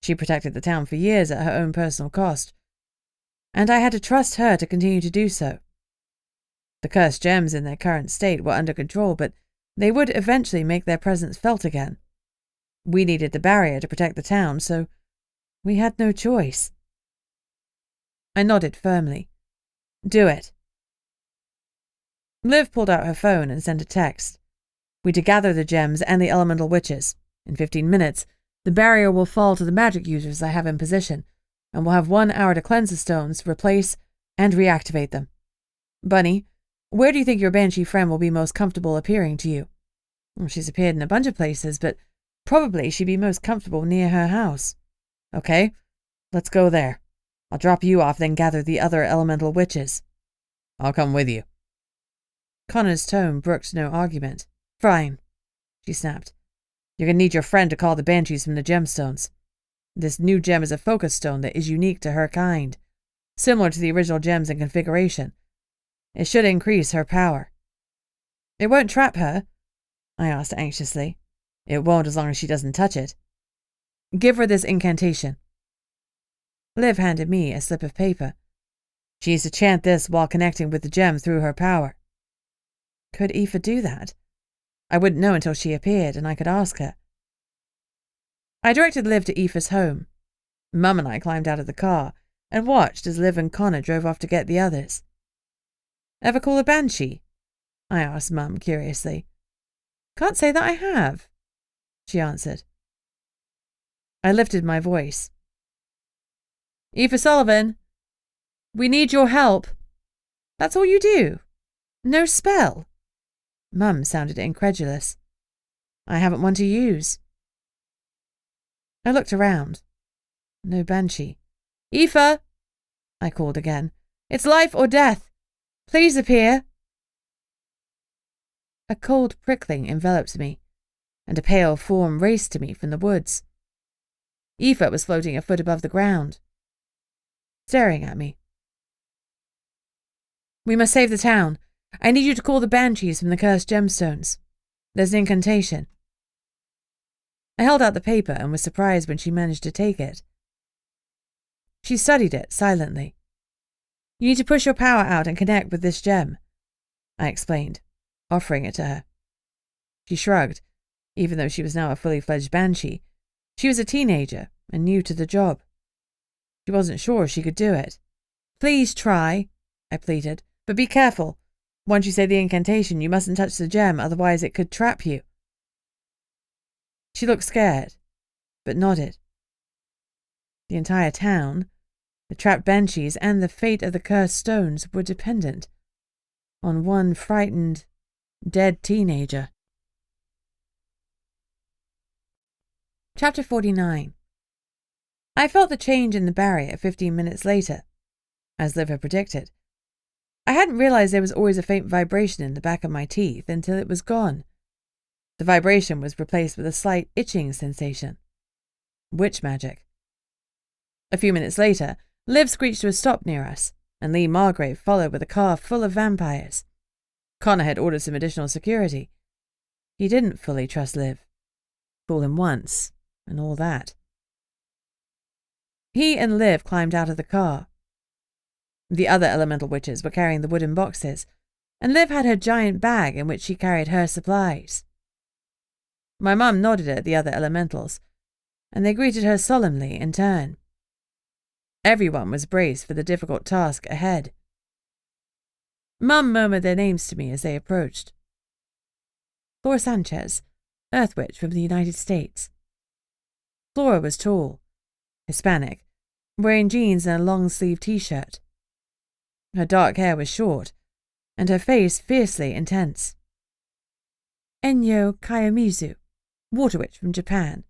She protected the town for years at her own personal cost, and I had to trust her to continue to do so. The cursed gems in their current state were under control, but they would eventually make their presence felt again. We needed the barrier to protect the town, so we had no choice. I nodded firmly. Do it. Liv pulled out her phone and sent a text. We to gather the gems and the elemental witches. In 15 minutes, the barrier will fall to the magic users I have in position, and we'll have 1 hour to cleanse the stones, replace, and reactivate them. Bunny, where do you think your banshee friend will be most comfortable appearing to you? Well, she's appeared in a bunch of places, but probably she'd be most comfortable near her house. Okay, let's go there. I'll drop you off, then gather the other elemental witches. I'll come with you. Connor's tone brooked no argument. Fine, she snapped. You're going to need your friend to call the banshees from the gemstones. This new gem is a focus stone that is unique to her kind, similar to the original gems in configuration. It should increase her power. It won't trap her? I asked anxiously. It won't as long as she doesn't touch it. Give her this incantation. Liv handed me a slip of paper. She needs to chant this while connecting with the gem through her power. Could Aoife do that? I wouldn't know until she appeared, and I could ask her. I directed Liv to Aoife's home. Mum and I climbed out of the car and watched as Liv and Connor drove off to get the others. Ever call a banshee? I asked Mum curiously. Can't say that I have, she answered. I lifted my voice. Aoife Sullivan, we need your help. That's all you do? No spell? Mum sounded incredulous. I haven't one to use. I looked around. No banshee. "Aoife!" I called again. "It's life or death. Please appear." A cold prickling enveloped me, and a pale form raced to me from the woods. Aoife was floating a foot above the ground, staring at me. "We must save the town. I need you to call the banshees from the cursed gemstones. There's an incantation." I held out the paper and was surprised when she managed to take it. She studied it silently. "You need to push your power out and connect with this gem," I explained, offering it to her. She shrugged, even though she was now a fully fledged banshee. She was a teenager and new to the job. She wasn't sure she could do it. "Please try," I pleaded, "but be careful. Once you say the incantation, you mustn't touch the gem, otherwise it could trap you." She looked scared, but nodded. The entire town, the trapped banshees, and the fate of the cursed stones were dependent on one frightened, dead teenager. Chapter 49. I felt the change in the barrier 15 minutes later, as Liv had predicted. I hadn't realized there was always a faint vibration in the back of my teeth until it was gone. The vibration was replaced with a slight itching sensation. Witch magic. A few minutes later, Liv screeched to a stop near us, and Lee Margrave followed with a car full of vampires. Connor had ordered some additional security. He didn't fully trust Liv. Fool him once, and all that. He and Liv climbed out of the car. The other elemental witches were carrying the wooden boxes, and Liv had her giant bag in which she carried her supplies. My mum nodded at the other elementals, and they greeted her solemnly in turn. Everyone was braced for the difficult task ahead. Mum murmured their names to me as they approached. Flora Sanchez, Earth Witch from the United States. Flora was tall, Hispanic, wearing jeans and a long-sleeved t-shirt. Her dark hair was short, and her face fiercely intense. Enyo Kayamizu, Water Witch from Japan.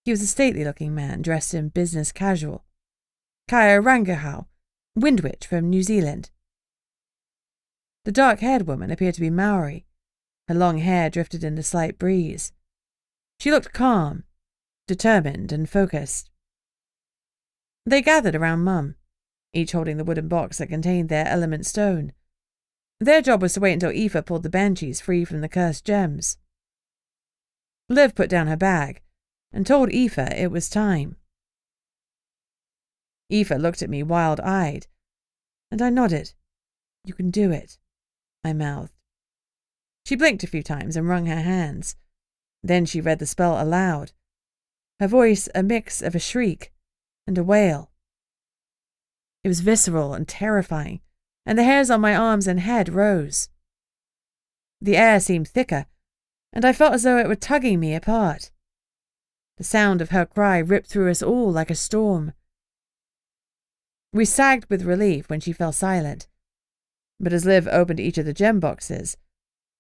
He was a stately-looking man dressed in business casual. Kaya Rangahau, Wind Witch from New Zealand. The dark-haired woman appeared to be Maori. Her long hair drifted in the slight breeze. She looked calm, determined, and focused. They gathered around Mum, each holding the wooden box that contained their element stone. Their job was to wait until Aoife pulled the banshees free from the cursed gems. Liv put down her bag and told Aoife it was time. Aoife looked at me wild-eyed, and I nodded. "You can do it," I mouthed. She blinked a few times and wrung her hands. Then she read the spell aloud, her voice a mix of a shriek and a wail. It was visceral and terrifying, and the hairs on my arms and head rose. The air seemed thicker, and I felt as though it were tugging me apart. The sound of her cry ripped through us all like a storm. We sagged with relief when she fell silent, but as Liv opened each of the gem boxes,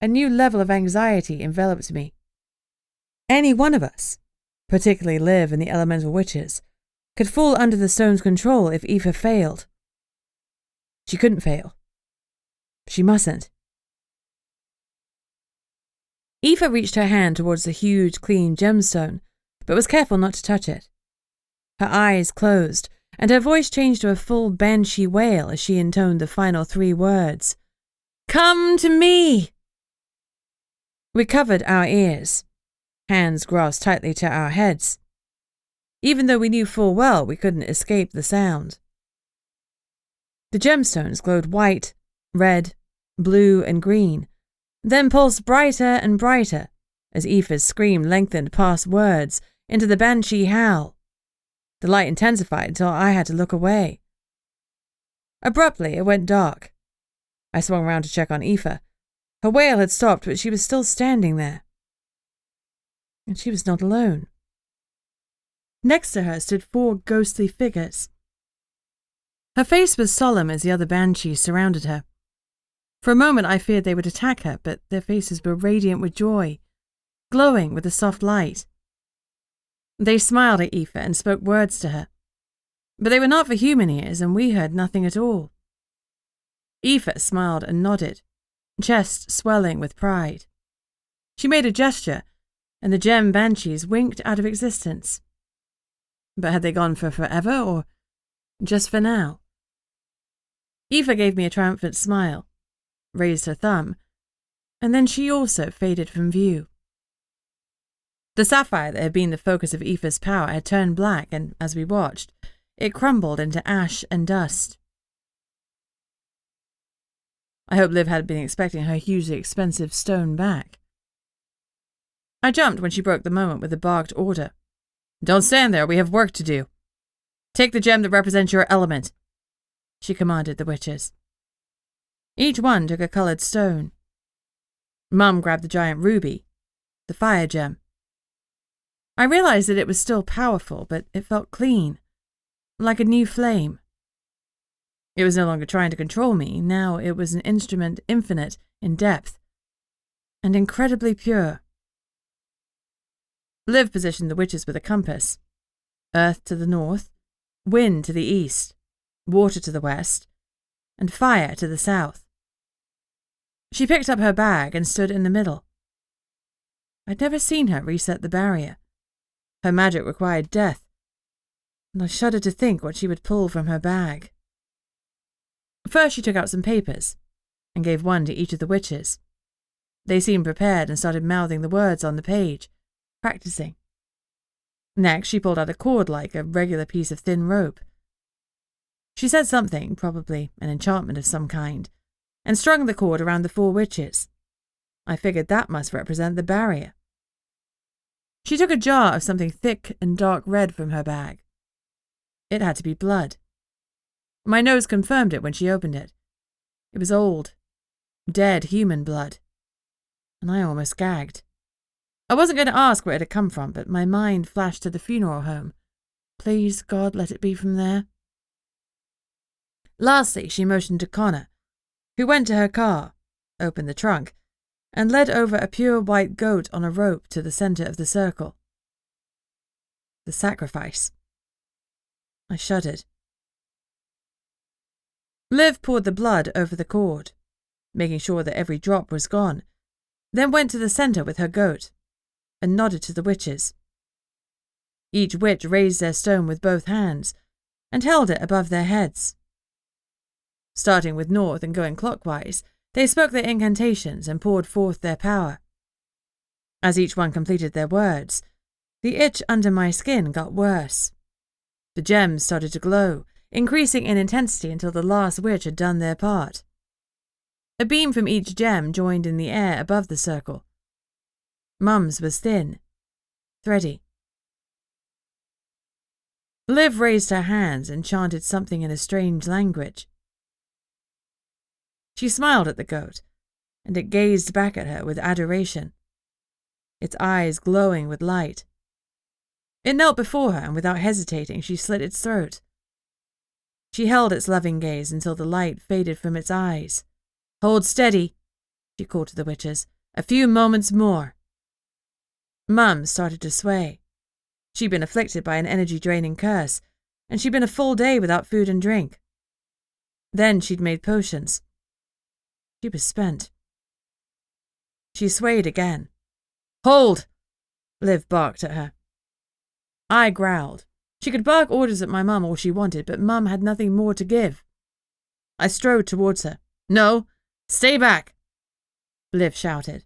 a new level of anxiety enveloped me. Any one of us, particularly Liv and the elemental witches, could fall under the stone's control if Aoife failed. She couldn't fail. She mustn't. Aoife reached her hand towards the huge, clean gemstone, but was careful not to touch it. Her eyes closed, and her voice changed to a full banshee wail as she intoned the final 3 words. "Come to me!" We covered our ears, hands grasped tightly to our heads, even though we knew full well we couldn't escape the sound. The gemstones glowed white, red, blue, and green, then pulsed brighter and brighter as Aoife's scream lengthened past words into the banshee howl. The light intensified until I had to look away. Abruptly, it went dark. I swung around to check on Aoife. Her wail had stopped, but she was still standing there. And she was not alone. Next to her stood 4 ghostly figures. Her face was solemn as the other banshees surrounded her. For a moment I feared they would attack her, but their faces were radiant with joy, glowing with the soft light. They smiled at Aoife and spoke words to her, but they were not for human ears, and we heard nothing at all. Aoife smiled and nodded, chest swelling with pride. She made a gesture, and the gem banshees winked out of existence. But had they gone for forever, or just for now? Aoife gave me a triumphant smile, raised her thumb, and then she also faded from view. The sapphire that had been the focus of Aoife's power had turned black, and as we watched, it crumbled into ash and dust. I hope Liv had been expecting her hugely expensive stone back. I jumped when she broke the moment with a barked order. "Don't stand there, we have work to do. Take the gem that represents your element," she commanded the witches. Each one took a coloured stone. Mum grabbed the giant ruby, the fire gem. I realised that it was still powerful, but it felt clean, like a new flame. It was no longer trying to control me, now it was an instrument infinite in depth, and incredibly pure. Liv positioned the witches with a compass. Earth to the north, wind to the east, water to the west, and fire to the south. She picked up her bag and stood in the middle. I'd never seen her reset the barrier. Her magic required death, and I shuddered to think what she would pull from her bag. First she took out some papers, and gave one to each of the witches. They seemed prepared and started mouthing the words on the page, practicing. Next she pulled out a cord like a regular piece of thin rope. She said something, probably an enchantment of some kind, and strung the cord around the 4 witches. I figured that must represent the barrier. She took a jar of something thick and dark red from her bag. It had to be blood. My nose confirmed it when she opened it. It was old, dead human blood, and I almost gagged. I wasn't going to ask where it had come from, but my mind flashed to the funeral home. Please, God, let it be from there. Lastly, she motioned to Connor, who went to her car, opened the trunk, and led over a pure white goat on a rope to the centre of the circle. The sacrifice. I shuddered. Liv poured the blood over the cord, making sure that every drop was gone, then went to the centre with her goat, and nodded to the witches. Each witch raised their stone with both hands, and held it above their heads. Starting with north and going clockwise, they spoke their incantations and poured forth their power. As each one completed their words, the itch under my skin got worse. The gems started to glow, increasing in intensity until the last witch had done their part. A beam from each gem joined in the air above the circle. Mum's was thin, thready. Liv raised her hands and chanted something in a strange language. She smiled at the goat, and it gazed back at her with adoration, its eyes glowing with light. It knelt before her, and without hesitating, she slit its throat. She held its loving gaze until the light faded from its eyes. "Hold steady," she called to the witches. "A few moments more." Mum started to sway. She'd been afflicted by an energy-draining curse, and she'd been a full day without food and drink. Then she'd made potions. She was spent. She swayed again. "Hold!" Liv barked at her. I growled. She could bark orders at my mum all she wanted, but Mum had nothing more to give. I strode towards her. "No! Stay back!" Liv shouted.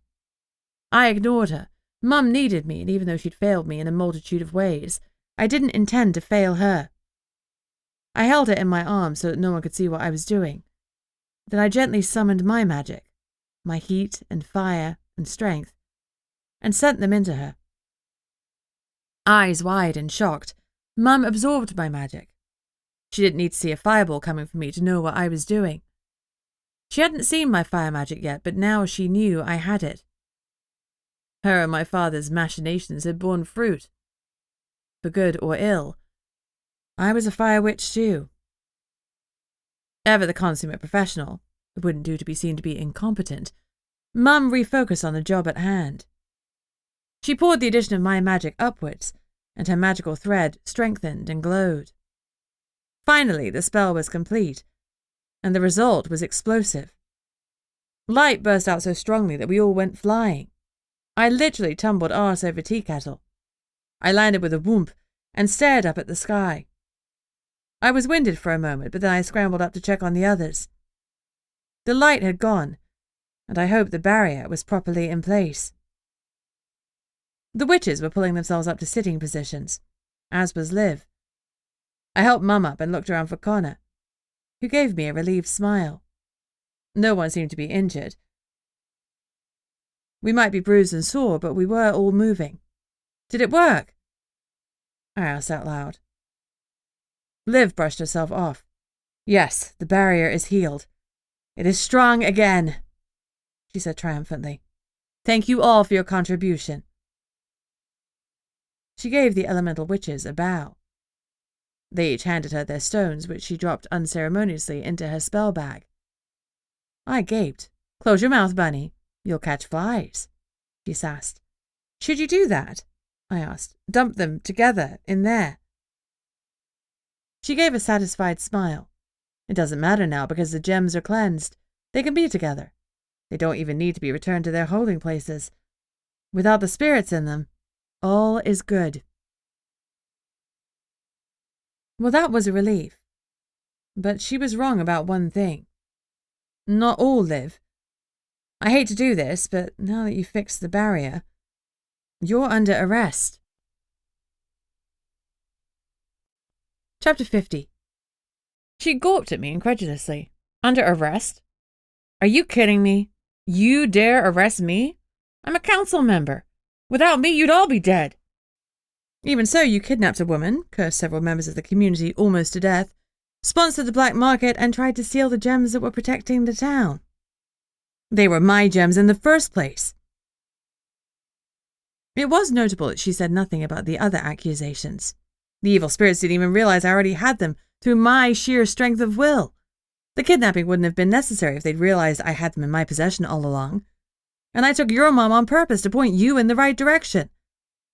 I ignored her. Mum needed me, and even though she'd failed me in a multitude of ways, I didn't intend to fail her. I held her in my arms so that no one could see what I was doing. Then I gently summoned my magic, my heat and fire and strength, and sent them into her. Eyes wide and shocked, Mum absorbed my magic. She didn't need to see a fireball coming from me to know what I was doing. She hadn't seen my fire magic yet, but now she knew I had it. Her and my father's machinations had borne fruit. For good or ill, I was a fire witch too. Ever the consummate professional, it wouldn't do to be seen to be incompetent, Mum refocused on the job at hand. She poured the addition of my magic upwards, and her magical thread strengthened and glowed. Finally, the spell was complete, and the result was explosive. Light burst out so strongly that we all went flying. I literally tumbled arse over tea kettle. I landed with a whoomp and stared up at the sky. I was winded for a moment, but then I scrambled up to check on the others. The light had gone, and I hoped the barrier was properly in place. The witches were pulling themselves up to sitting positions, as was Liv. I helped Mum up and looked around for Connor, who gave me a relieved smile. No one seemed to be injured. We might be bruised and sore, but we were all moving. Did it work? I asked out loud. Liv brushed herself off. Yes, the barrier is healed. It is strong again, she said triumphantly. Thank you all for your contribution. She gave the elemental witches a bow. They each handed her their stones, which she dropped unceremoniously into her spell bag. I gaped. Close your mouth, Bunny. You'll catch flies, she sassed. Should you do that? I asked. Dump them together in there. She gave a satisfied smile. It doesn't matter now because the gems are cleansed. They can be together. They don't even need to be returned to their holding places. Without the spirits in them, all is good. Well, that was a relief. But she was wrong about one thing. Not all Liv. I hate to do this, but now that you've fixed the barrier, you're under arrest. Chapter 50. She gawped at me incredulously. Under arrest? Are you kidding me? You dare arrest me? I'm a council member. Without me, you'd all be dead. Even so, you kidnapped a woman, cursed several members of the community almost to death, sponsored the black market, and tried to steal the gems that were protecting the town. They were my gems in the first place. It was notable that she said nothing about the other accusations. The evil spirits didn't even realize I already had them through my sheer strength of will. The kidnapping wouldn't have been necessary if they'd realized I had them in my possession all along. And I took your mom on purpose to point you in the right direction.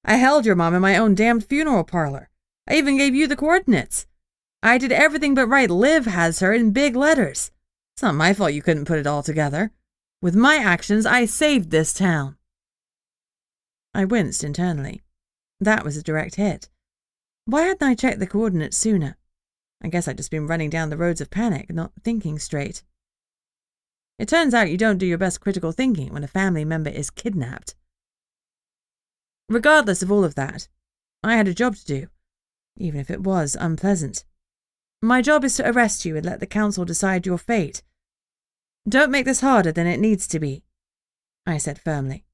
I held your mom in my own damned funeral parlor. I even gave you the coordinates. I did everything but right. Liv has her in big letters. It's not my fault you couldn't put it all together. With my actions, I saved this town. I winced internally. That was a direct hit. Why hadn't I checked the coordinates sooner? I guess I'd just been running down the roads of panic, not thinking straight. It turns out you don't do your best critical thinking when a family member is kidnapped. Regardless of all of that, I had a job to do, even if it was unpleasant. My job is to arrest you and let the council decide your fate. Don't make this harder than it needs to be, I said firmly.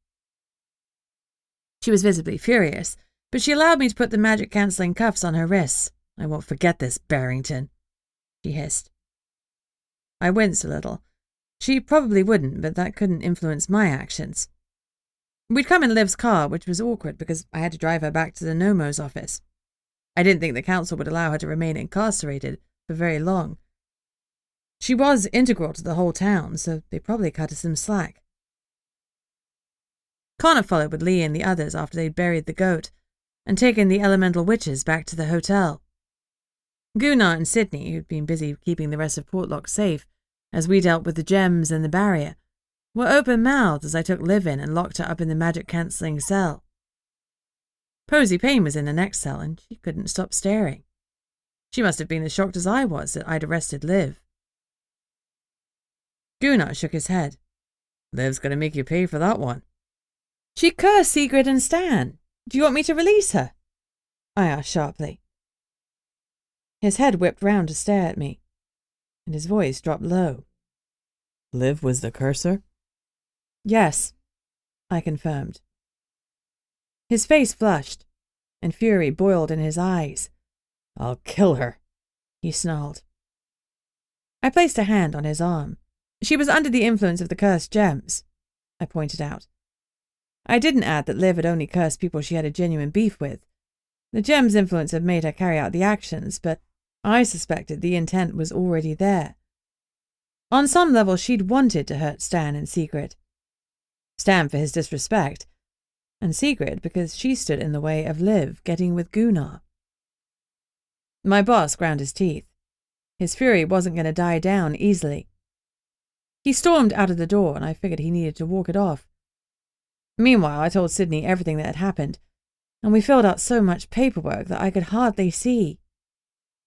She was visibly furious, but she allowed me to put the magic-cancelling cuffs on her wrists. I won't forget this, Barrington, she hissed. I winced a little. She probably wouldn't, but that couldn't influence my actions. We'd come in Liv's car, which was awkward because I had to drive her back to the Nomo's office. I didn't think the council would allow her to remain incarcerated for very long. She was integral to the whole town, so they probably cut her some slack. Connor followed with Lee and the others after they'd buried the goat and taken the elemental witches back to the hotel. Gunnar and Sydney, who'd been busy keeping the rest of Portlock safe as we dealt with the gems and the barrier, were open-mouthed as I took Liv in and locked her up in the magic-cancelling cell. Posy Payne was in the next cell, and she couldn't stop staring. She must have been as shocked as I was that I'd arrested Liv. Gunnar shook his head. Liv's going to make you pay for that one. She cursed Sigrid and Stan. Do you want me to release her? I asked sharply. His head whipped round to stare at me, and his voice dropped low. Liv was the cursor? Yes, I confirmed. His face flushed, and fury boiled in his eyes. I'll kill her, he snarled. I placed a hand on his arm. She was under the influence of the cursed gems, I pointed out. I didn't add that Liv had only cursed people she had a genuine beef with. The gems' influence had made her carry out the actions, but I suspected the intent was already there. On some level, she'd wanted to hurt Stan and Sigrid. Stan for his disrespect, and Sigrid because she stood in the way of Liv getting with Gunnar. My boss ground his teeth. His fury wasn't going to die down easily. He stormed out of the door, and I figured he needed to walk it off. Meanwhile, I told Sydney everything that had happened, and we filled out so much paperwork that I could hardly see.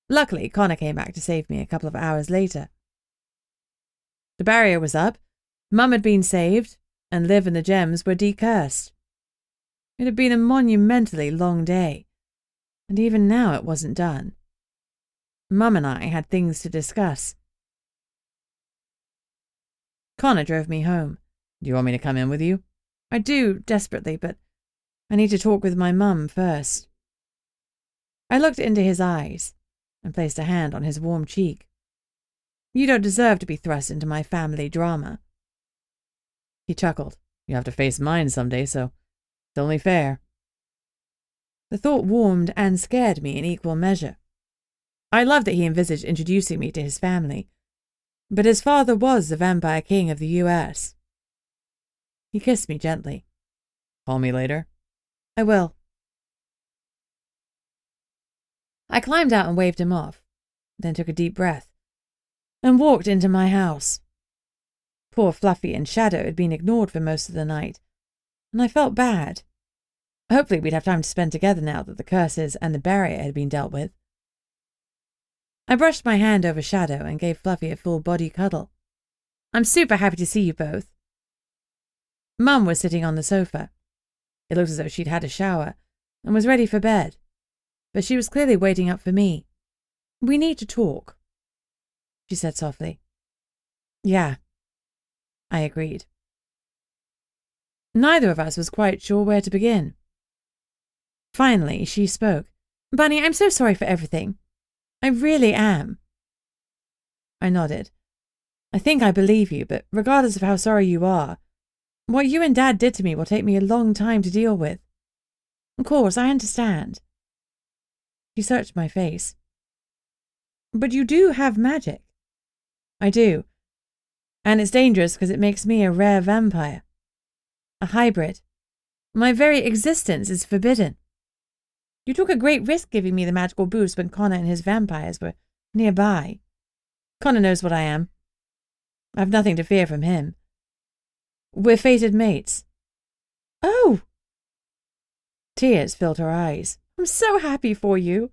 Luckily, Connor came back to save me a couple of hours later. The barrier was up, Mum had been saved, and Liv and the gems were decursed. It had been a monumentally long day, and even now it wasn't done. Mum and I had things to discuss. Connor drove me home. Do you want me to come in with you? I do, desperately, but I need to talk with my mum first. I looked into his eyes and placed a hand on his warm cheek. You don't deserve to be thrust into my family drama. He chuckled. You have to face mine someday, so it's only fair. The thought warmed and scared me in equal measure. I loved that he envisaged introducing me to his family, but his father was the vampire king of the US. He kissed me gently. Call me later. I will. I climbed out and waved him off, then took a deep breath, and walked into my house. Poor Fluffy and Shadow had been ignored for most of the night, and I felt bad. Hopefully we'd have time to spend together now that the curses and the barrier had been dealt with. I brushed my hand over Shadow and gave Fluffy a full body cuddle. I'm super happy to see you both. Mum was sitting on the sofa. It looked as though she'd had a shower and was ready for bed, but she was clearly waiting up for me. We need to talk, she said softly. Yeah, I agreed. Neither of us was quite sure where to begin. Finally, she spoke. Bunny, I'm so sorry for everything. I really am. I nodded. I think I believe you, but regardless of how sorry you are, what you and Dad did to me will take me a long time to deal with. Of course, I understand. She searched my face. But you do have magic. I do. And it's dangerous because it makes me a rare vampire. A hybrid. My very existence is forbidden. You took a great risk giving me the magical boost when Connor and his vampires were nearby. Connor knows what I am. I have nothing to fear from him. We're fated mates. Oh! Tears filled her eyes. I'm so happy for you.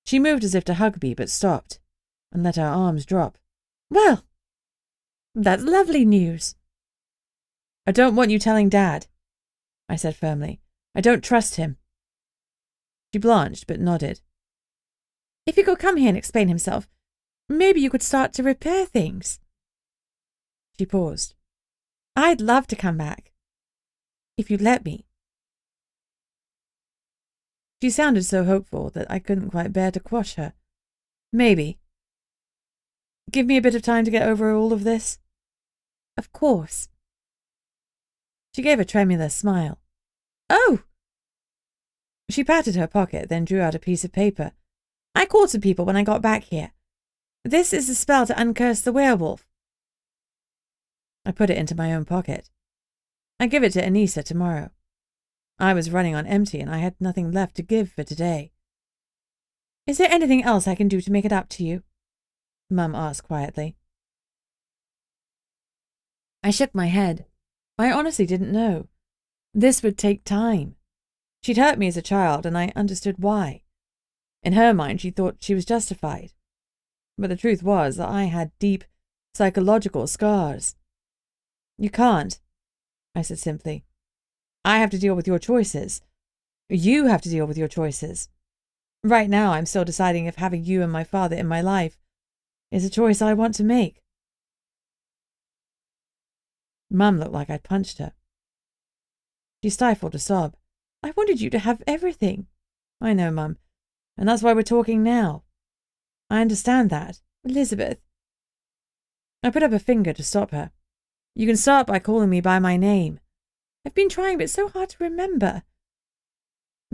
She moved as if to hug me, but stopped, and let her arms drop. Well, that's lovely news. I don't want you telling Dad, I said firmly. I don't trust him. She blanched, but nodded. If he could come here and explain himself, maybe you could start to repair things. She paused. I'd love to come back, if you'd let me. She sounded so hopeful that I couldn't quite bear to quash her. Maybe. Give me a bit of time to get over all of this? Of course. She gave a tremulous smile. Oh! She patted her pocket, then drew out a piece of paper. I called some people when I got back here. This is a spell to uncurse the werewolf. I put it into my own pocket. I give it to Anissa tomorrow. I was running on empty and I had nothing left to give for today. Is there anything else I can do to make it up to you? Mum asked quietly. I shook my head. I honestly didn't know. This would take time. She'd hurt me as a child, and I understood why. In her mind, she thought she was justified. But the truth was that I had deep psychological scars. You can't, I said simply. I have to deal with your choices. You have to deal with your choices. Right now, I'm still deciding if having you and my father in my life is a choice I want to make. Mum looked like I'd punched her. She stifled a sob. I wanted you to have everything. I know, Mum, and that's why we're talking now. I understand that. Elizabeth. I put up a finger to stop her. You can start by calling me by my name. I've been trying, but it's so hard to remember.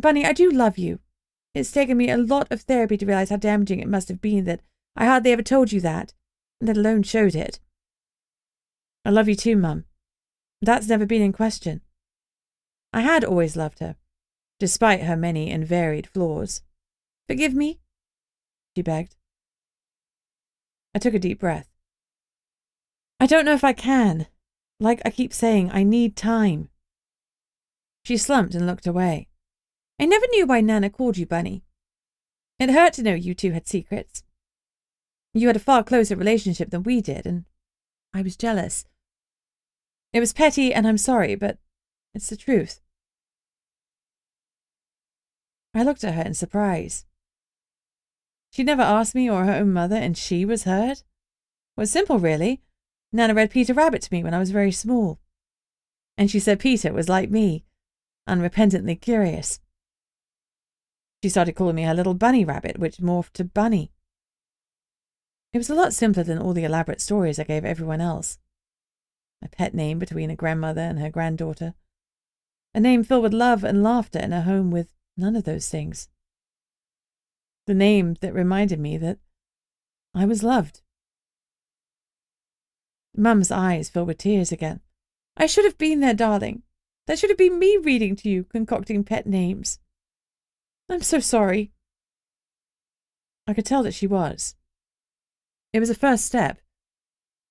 Bunny, I do love you. It's taken me a lot of therapy to realize how damaging it must have been that I hardly ever told you that, let alone showed it. I love you too, Mum. That's never been in question. I had always loved her, despite her many and varied flaws. Forgive me, she begged. I took a deep breath. I don't know if I can. Like I keep saying, I need time. She slumped and looked away. I never knew why Nana called you Bunny. It hurt to know you two had secrets. You had a far closer relationship than we did, and I was jealous. It was petty, and I'm sorry, but it's the truth. I looked at her in surprise. She'd never asked me or her own mother, and she was hurt? It was simple, really. Nana read Peter Rabbit to me when I was very small. And she said Peter was like me, unrepentantly curious. She started calling me her little bunny rabbit, which morphed to Bunny. It was a lot simpler than all the elaborate stories I gave everyone else. A pet name between a grandmother and her granddaughter. A name filled with love and laughter in a home with none of those things. The name that reminded me that I was loved. Mum's eyes filled with tears again. I should have been there, darling. That should have been me reading to you, concocting pet names. I'm so sorry. I could tell that she was. It was a first step.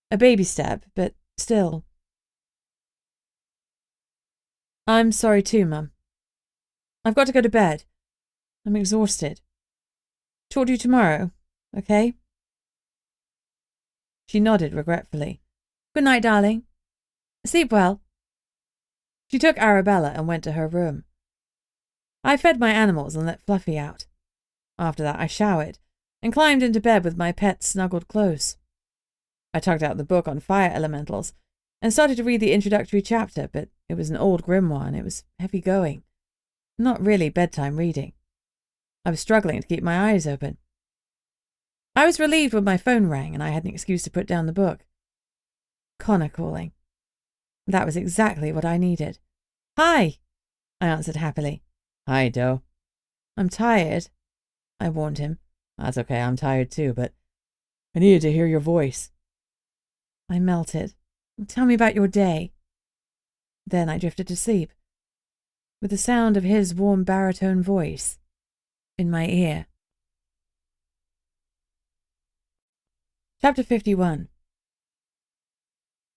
A baby step, but still. I'm sorry too, Mum. I've got to go to bed. I'm exhausted. Talk to you tomorrow, okay? She nodded regretfully. Good night, darling. Sleep well. She took Arabella and went to her room. I fed my animals and let Fluffy out. After that, I showered and climbed into bed with my pet snuggled close. I tugged out the book on fire elementals and started to read the introductory chapter, but it was an old grimoire and it was heavy going. Not really bedtime reading. I was struggling to keep my eyes open. I was relieved when my phone rang and I had an excuse to put down the book. Connor calling. That was exactly what I needed. Hi, I answered happily. Hi, Doe. I'm tired, I warned him. That's okay, I'm tired too, but I needed to hear your voice. I melted. Tell me about your day. Then I drifted to sleep, with the sound of his warm baritone voice in my ear. Chapter 51.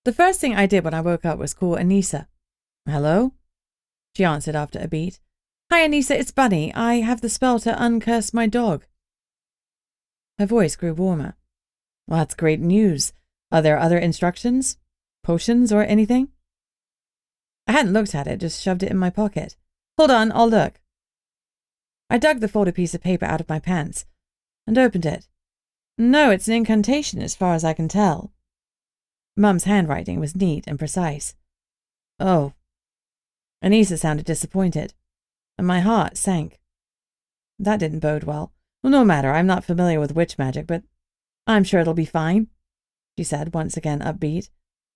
The first thing I did when I woke up was call Anissa. Hello? She answered after a beat. Hi, Anissa, it's Bunny. I have the spell to uncurse my dog. Her voice grew warmer. Well, that's great news. Are there other instructions? Potions or anything? I hadn't looked at it, just shoved it in my pocket. Hold on, I'll look. I dug the folded piece of paper out of my pants and opened it. No, it's an incantation as far as I can tell. Mum's handwriting was neat and precise. Oh. Anissa sounded disappointed, and my heart sank. That didn't bode well. Well, no matter, I'm not familiar with witch magic, but I'm sure it'll be fine, she said, once again upbeat.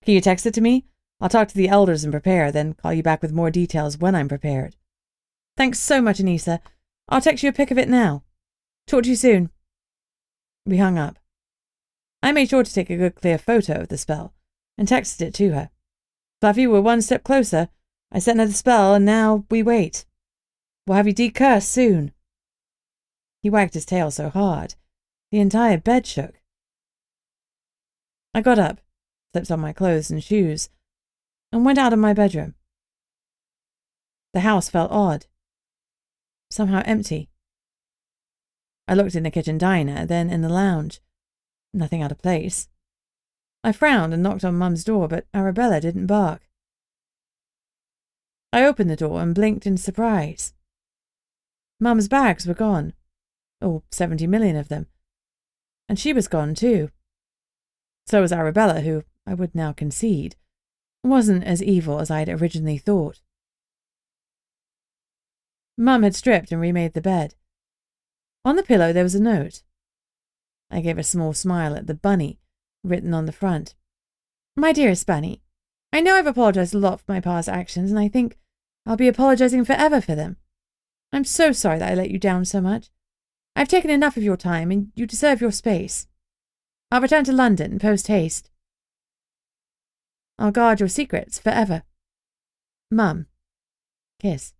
Can you text it to me? I'll talk to the elders and prepare, then call you back with more details when I'm prepared. Thanks so much, Anissa. I'll text you a pic of it now. Talk to you soon. We hung up. I made sure to take a good clear photo of the spell and texted it to her. Fluffy, we're one step closer. I sent her the spell and now we wait. We'll have you decursed soon. He wagged his tail so hard, the entire bed shook. I got up, slipped on my clothes and shoes, and went out of my bedroom. The house felt odd, somehow empty. I looked in the kitchen diner, then in the lounge. Nothing out of place. I frowned and knocked on Mum's door, but Arabella didn't bark. I opened the door and blinked in surprise. Mum's bags were gone, all 70 million of them, and she was gone too. So was Arabella, who, I would now concede, wasn't as evil as I had originally thought. Mum had stripped and remade the bed. On the pillow there was a note. I gave a small smile at the bunny written on the front. My dearest Bunny, I know I've apologized a lot for my past actions, and I think I'll be apologizing forever for them. I'm so sorry that I let you down so much. I've taken enough of your time, and you deserve your space. I'll return to London post-haste. I'll guard your secrets forever. Mum. kiss.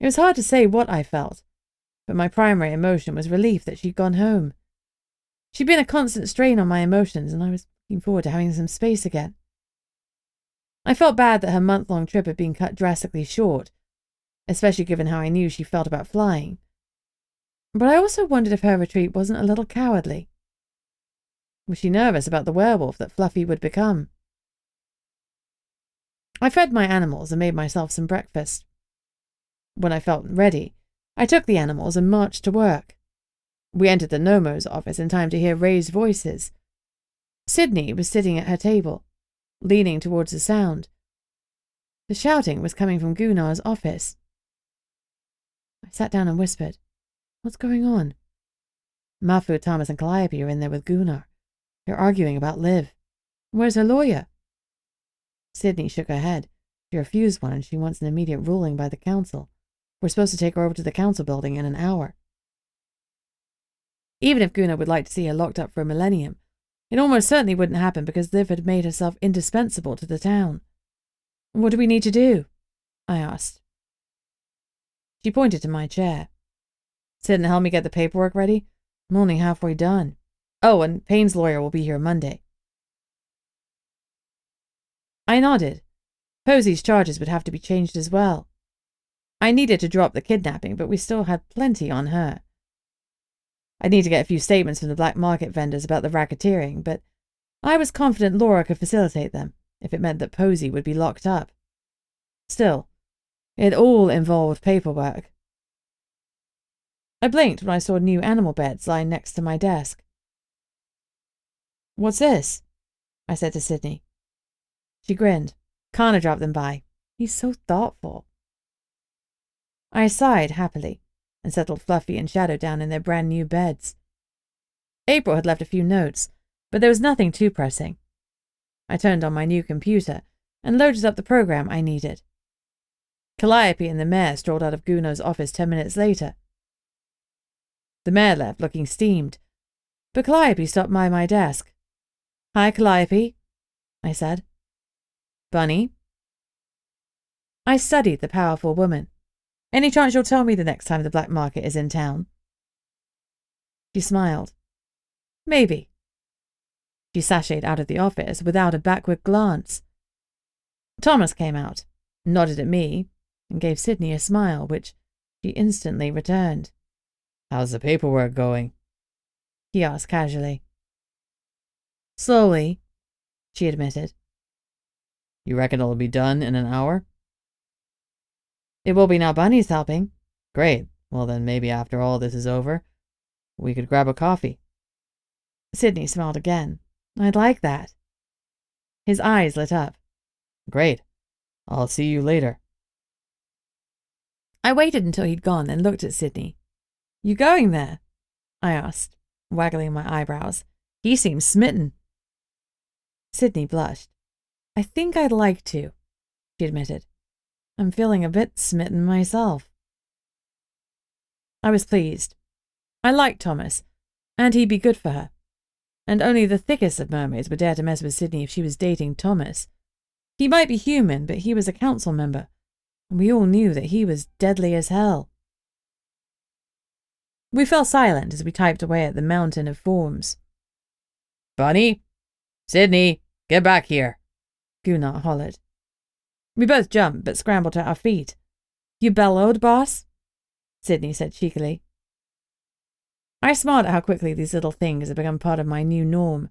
It was hard to say what I felt, but my primary emotion was relief that she'd gone home. She'd been a constant strain on my emotions, and I was looking forward to having some space again. I felt bad that her month-long trip had been cut drastically short, especially given how I knew she felt about flying. But I also wondered if her retreat wasn't a little cowardly. Was she nervous about the werewolf that Fluffy would become? I fed my animals and made myself some breakfast. When I felt ready, I took the animals and marched to work. We entered the Nomo's office in time to hear raised voices. Sydney was sitting at her table, leaning towards the sound. The shouting was coming from Gunnar's office. I sat down and whispered, "What's going on?" Mafu, Thomas, and Calliope are in there with Gunnar. They're arguing about Liv. Where's her lawyer? Sydney shook her head. She refused one, and she wants an immediate ruling by the council. We're supposed to take her over to the council building in an hour. Even if Gunnar would like to see her locked up for a millennium, it almost certainly wouldn't happen because Liv had made herself indispensable to the town. What do we need to do? I asked. She pointed to my chair. Sit and help me get the paperwork ready. I'm only halfway done. Oh, and Payne's lawyer will be here Monday. I nodded. Posey's charges would have to be changed as well. I needed to drop the kidnapping, but we still had plenty on her. I'd need to get a few statements from the black market vendors about the racketeering, but I was confident Laura could facilitate them if it meant that Posey would be locked up. Still, it all involved paperwork. I blinked when I saw new animal beds lying next to my desk. "What's this?" I said to Sydney. She grinned. Connor dropped them by. He's so thoughtful. I sighed happily and settled Fluffy and Shadow down in their brand new beds. April had left a few notes, but there was nothing too pressing. I turned on my new computer and loaded up the program I needed. Calliope and the mayor strolled out of Gunnar's office 10 minutes later. The mayor left looking steamed, but Calliope stopped by my desk. "Hi, Calliope," I said. "Bunny?" I studied the powerful woman. "Any chance you'll tell me the next time the black market is in town?" She smiled. "Maybe." She sashayed out of the office without a backward glance. Thomas came out, nodded at me, and gave Sydney a smile, which she instantly returned. "How's the paperwork going?" he asked casually. "Slowly," she admitted. "You reckon it'll be done in an hour?" "It will be now Bunny's helping." "Great. Well, then maybe after all this is over, we could grab a coffee." Sydney smiled again. "I'd like that." His eyes lit up. "Great. I'll see you later." I waited until he'd gone and looked at Sydney. "You going there?" I asked, waggling my eyebrows. He seemed smitten. Sydney blushed. "I think I'd like to," she admitted. "I'm feeling a bit smitten myself." I was pleased. I liked Thomas, and he'd be good for her. And only the thickest of mermaids would dare to mess with Sydney if she was dating Thomas. He might be human, but he was a council member, and we all knew that he was deadly as hell. We fell silent as we typed away at the mountain of forms. "Bunny? Sydney, get back here!" Gunnar hollered. We both jumped, but scrambled to our feet. "You bellowed, boss?" Sydney said cheekily. I smiled at how quickly these little things had become part of my new norm.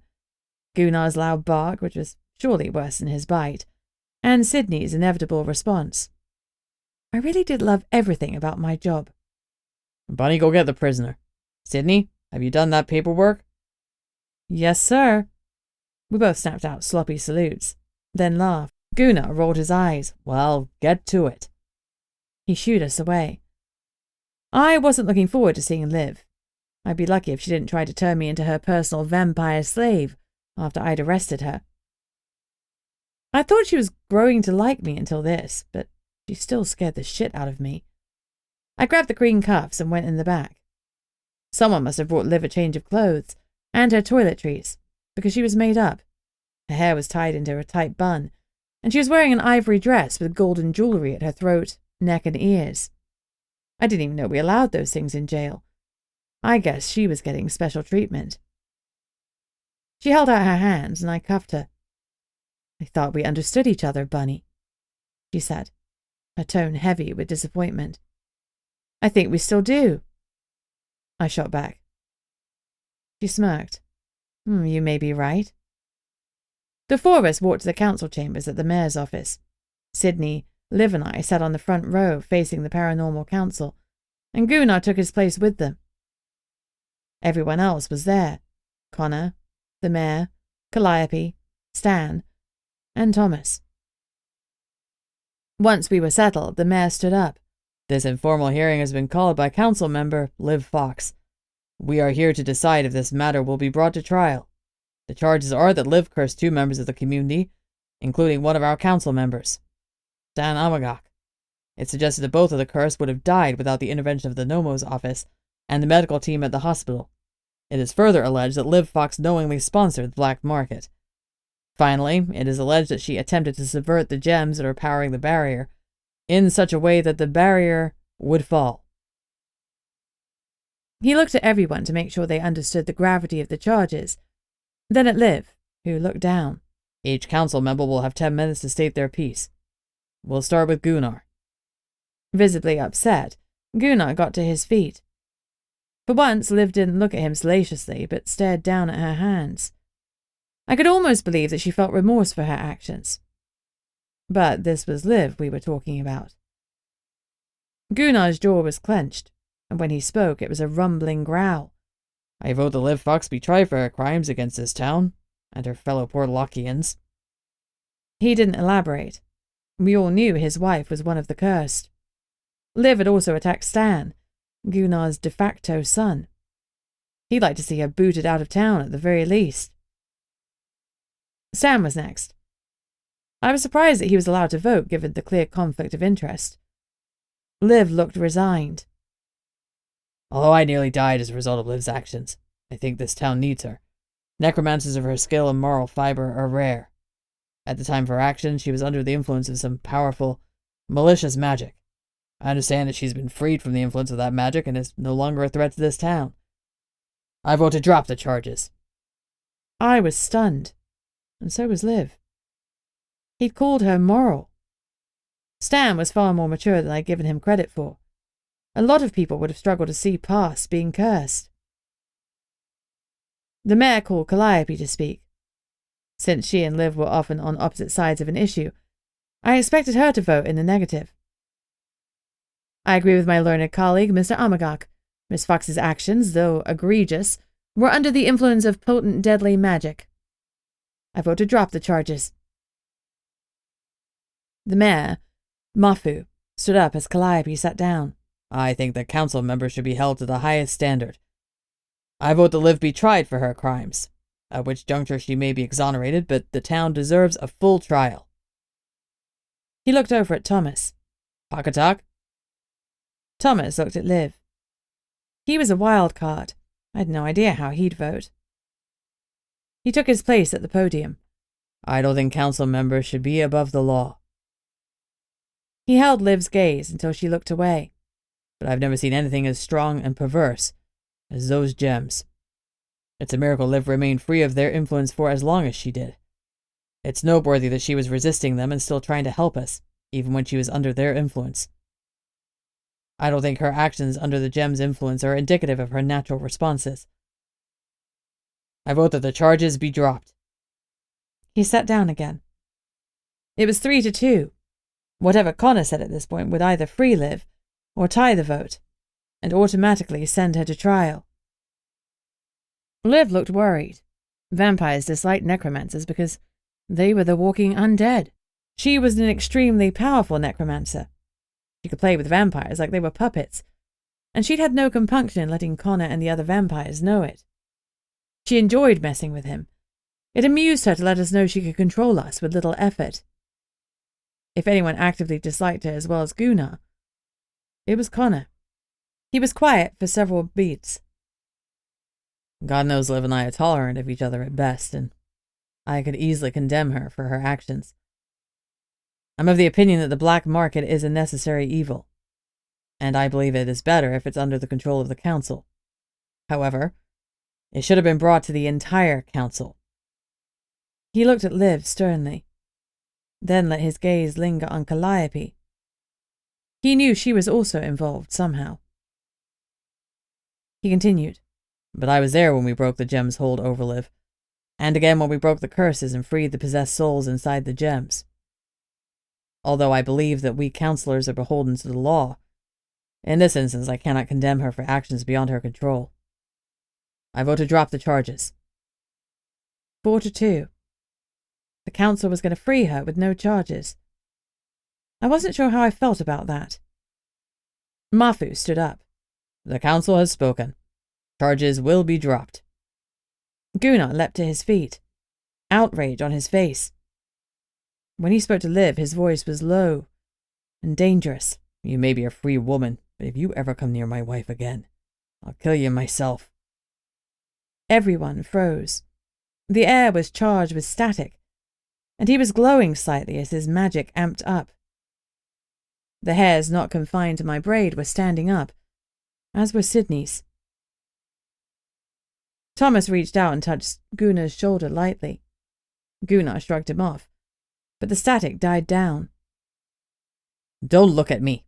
Gunnar's loud bark, which was surely worse than his bite, and Sydney's inevitable response. I really did love everything about my job. "Bunny, go get the prisoner. Sydney, have you done that paperwork?" "Yes, sir." We both snapped out sloppy salutes, then laughed. Gunnar rolled his eyes. "Well, get to it." He shooed us away. I wasn't looking forward to seeing Liv. I'd be lucky if she didn't try to turn me into her personal vampire slave after I'd arrested her. I thought she was growing to like me until this, but she still scared the shit out of me. I grabbed the green cuffs and went in the back. Someone must have brought Liv a change of clothes and her toiletries, because she was made up. Her hair was tied into a tight bun, and she was wearing an ivory dress with golden jewelry at her throat, neck, and ears. I didn't even know we allowed those things in jail. I guess she was getting special treatment. She held out her hands, and I cuffed her. I thought we understood each other, Bunny, she said, her tone heavy with disappointment. I think we still do. I shot back. She smirked. You may be right. The four of us walked to the council chambers at the mayor's office. Sydney, Liv, and I sat on the front row facing the paranormal council, and Gunnar took his place with them. Everyone else was there. Connor, the mayor, Calliope, Stan, and Thomas. Once we were settled, the mayor stood up. This informal hearing has been called by council member Liv Fox. We are here to decide if this matter will be brought to trial. The charges are that Liv cursed 2 members of the community, including one of our council members, Stan Amagok. It's suggested that both of the curse would have died without the intervention of the Nomo's office and the medical team at the hospital. It is further alleged that Liv Fox knowingly sponsored the black market. Finally, it is alleged that she attempted to subvert the gems that are powering the barrier in such a way that the barrier would fall. He looked at everyone to make sure they understood the gravity of the charges, then at Liv, who looked down. Each council member will have 10 minutes to state their piece. We'll start with Gunnar. Visibly upset, Gunnar got to his feet. For once, Liv didn't look at him salaciously, but stared down at her hands. I could almost believe that she felt remorse for her actions. But this was Liv we were talking about. Gunnar's jaw was clenched, and when he spoke, it was a rumbling growl. I vote that Liv Fox be tried for her crimes against this town and her fellow Portlockians. He didn't elaborate. We all knew his wife was one of the cursed. Liv had also attacked Stan, Gunnar's de facto son. He'd like to see her booted out of town at the very least. Stan was next. I was surprised that he was allowed to vote given the clear conflict of interest. Liv looked resigned. Although I nearly died as a result of Liv's actions, I think this town needs her. Necromancers of her skill and moral fiber are rare. At the time of her actions, she was under the influence of some powerful, malicious magic. I understand that she's been freed from the influence of that magic and is no longer a threat to this town. I vote to drop the charges. I was stunned, and so was Liv. He'd called her moral. Stan was far more mature than I'd given him credit for. A lot of people would have struggled to see past being cursed. The mayor called Calliope to speak. Since she and Liv were often on opposite sides of an issue, I expected her to vote in the negative. I agree with my learned colleague, Mr. Amagok. Miss Fox's actions, though egregious, were under the influence of potent deadly magic. I vote to drop the charges. The mayor, Mafu, stood up as Calliope sat down. I think that council members should be held to the highest standard. I vote that Liv be tried for her crimes, at which juncture she may be exonerated, but the town deserves a full trial. He looked over at Thomas. Pakatak? Thomas looked at Liv. He was a wild card. I had no idea how he'd vote. He took his place at the podium. I don't think council members should be above the law. He held Liv's gaze until she looked away. But I've never seen anything as strong and perverse as those gems. It's a miracle Liv remained free of their influence for as long as she did. It's noteworthy that she was resisting them and still trying to help us, even when she was under their influence. I don't think her actions under the gem's influence are indicative of her natural responses. I vote that the charges be dropped. He sat down again. It was 3-2. Whatever Connor said at this point would either free Liv or tie the vote, and automatically send her to trial. Liv looked worried. Vampires disliked necromancers because they were the walking undead. She was an extremely powerful necromancer. She could play with vampires like they were puppets, and she'd had no compunction in letting Connor and the other vampires know it. She enjoyed messing with him. It amused her to let us know she could control us with little effort. If anyone actively disliked her as well as Gunnar, it was Connor. He was quiet for several beats. God knows Liv and I are tolerant of each other at best, and I could easily condemn her for her actions. I'm of the opinion that the black market is a necessary evil, and I believe it is better if it's under the control of the council. However, it should have been brought to the entire council. He looked at Liv sternly, then let his gaze linger on Calliope. He knew she was also involved somehow. He continued, but I was there when we broke the gem's hold over Liv, and again when we broke the curses and freed the possessed souls inside the gems. Although I believe that we counselors are beholden to the law, in this instance I cannot condemn her for actions beyond her control. I vote to drop the charges. 4-2. The council was going to free her with no charges. I wasn't sure how I felt about that. Mafu stood up. The council has spoken. Charges will be dropped. Gunnar leapt to his feet, outrage on his face. When he spoke to Liv, his voice was low and dangerous. You may be a free woman, but if you ever come near my wife again, I'll kill you myself. Everyone froze. The air was charged with static, and he was glowing slightly as his magic amped up. The hairs not confined to my braid were standing up, as were Sydney's. Thomas reached out and touched Gunnar's shoulder lightly. Gunnar shrugged him off, but the static died down. Don't look at me,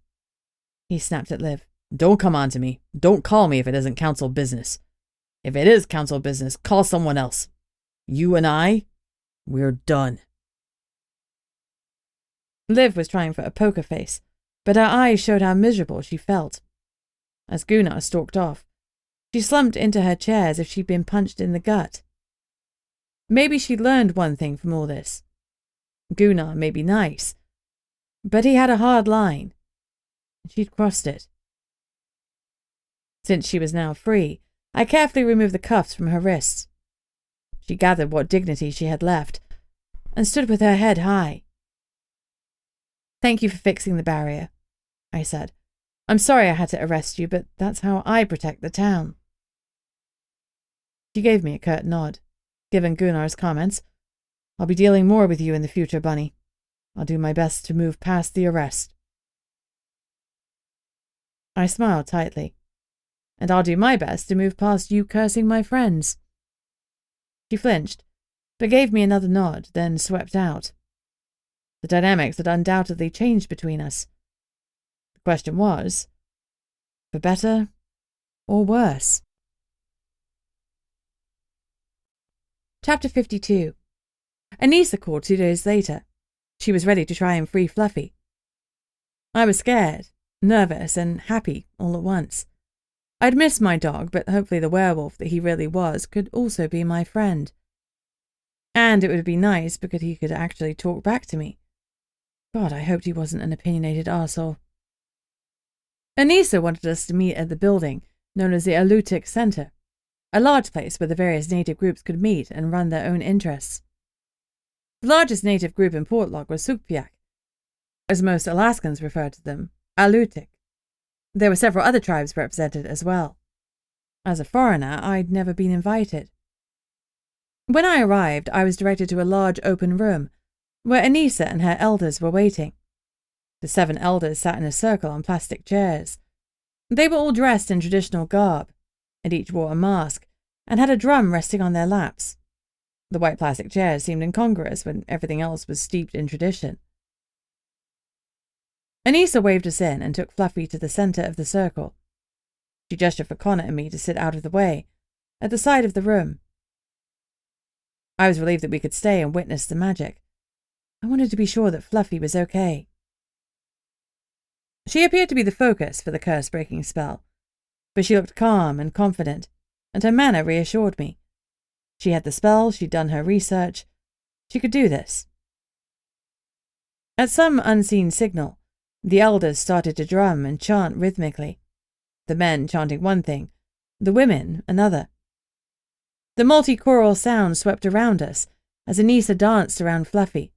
he snapped at Liv. Don't come on to me. Don't call me if it isn't council business. If it is council business, call someone else. You and I, we're done. Liv was trying for a poker face, but her eyes showed how miserable she felt. As Gunnar stalked off, she slumped into her chair as if she'd been punched in the gut. Maybe she'd learned one thing from all this. Gunnar may be nice, but he had a hard line, and she'd crossed it. Since she was now free, I carefully removed the cuffs from her wrists. She gathered what dignity she had left, and stood with her head high. "Thank you for fixing the barrier," I said. "I'm sorry I had to arrest you, but that's how I protect the town." She gave me a curt nod. Given Gunnar's comments, "I'll be dealing more with you in the future, Bunny. I'll do my best to move past the arrest." I smiled tightly. "And I'll do my best to move past you cursing my friends." She flinched, but gave me another nod, then swept out. The dynamics had undoubtedly changed between us. The question was, for better or worse? Chapter 52. Anissa called 2 days later. She was ready to try and free Fluffy. I was scared, nervous, and happy all at once. I'd missed my dog, but hopefully the werewolf that he really was could also be my friend. And it would be nice because he could actually talk back to me. God, I hoped he wasn't an opinionated arsehole. Anissa wanted us to meet at the building known as the Alutic Center, a large place where the various native groups could meet and run their own interests. The largest native group in Portlock was Sugpiaq, as most Alaskans referred to them, Alutic. There were several other tribes represented as well. As a foreigner, I'd never been invited. When I arrived, I was directed to a large open room, where Anissa and her elders were waiting. The 7 elders sat in a circle on plastic chairs. They were all dressed in traditional garb, and each wore a mask, and had a drum resting on their laps. The white plastic chairs seemed incongruous when everything else was steeped in tradition. Anissa waved us in and took Fluffy to the center of the circle. She gestured for Connor and me to sit out of the way, at the side of the room. I was relieved that we could stay and witness the magic. I wanted to be sure that Fluffy was okay. She appeared to be the focus for the curse-breaking spell, but she looked calm and confident, and her manner reassured me. She had the spell, she'd done her research. She could do this. At some unseen signal, the elders started to drum and chant rhythmically, the men chanting one thing, the women another. The multi-choral sound swept around us as Anissa danced around Fluffy,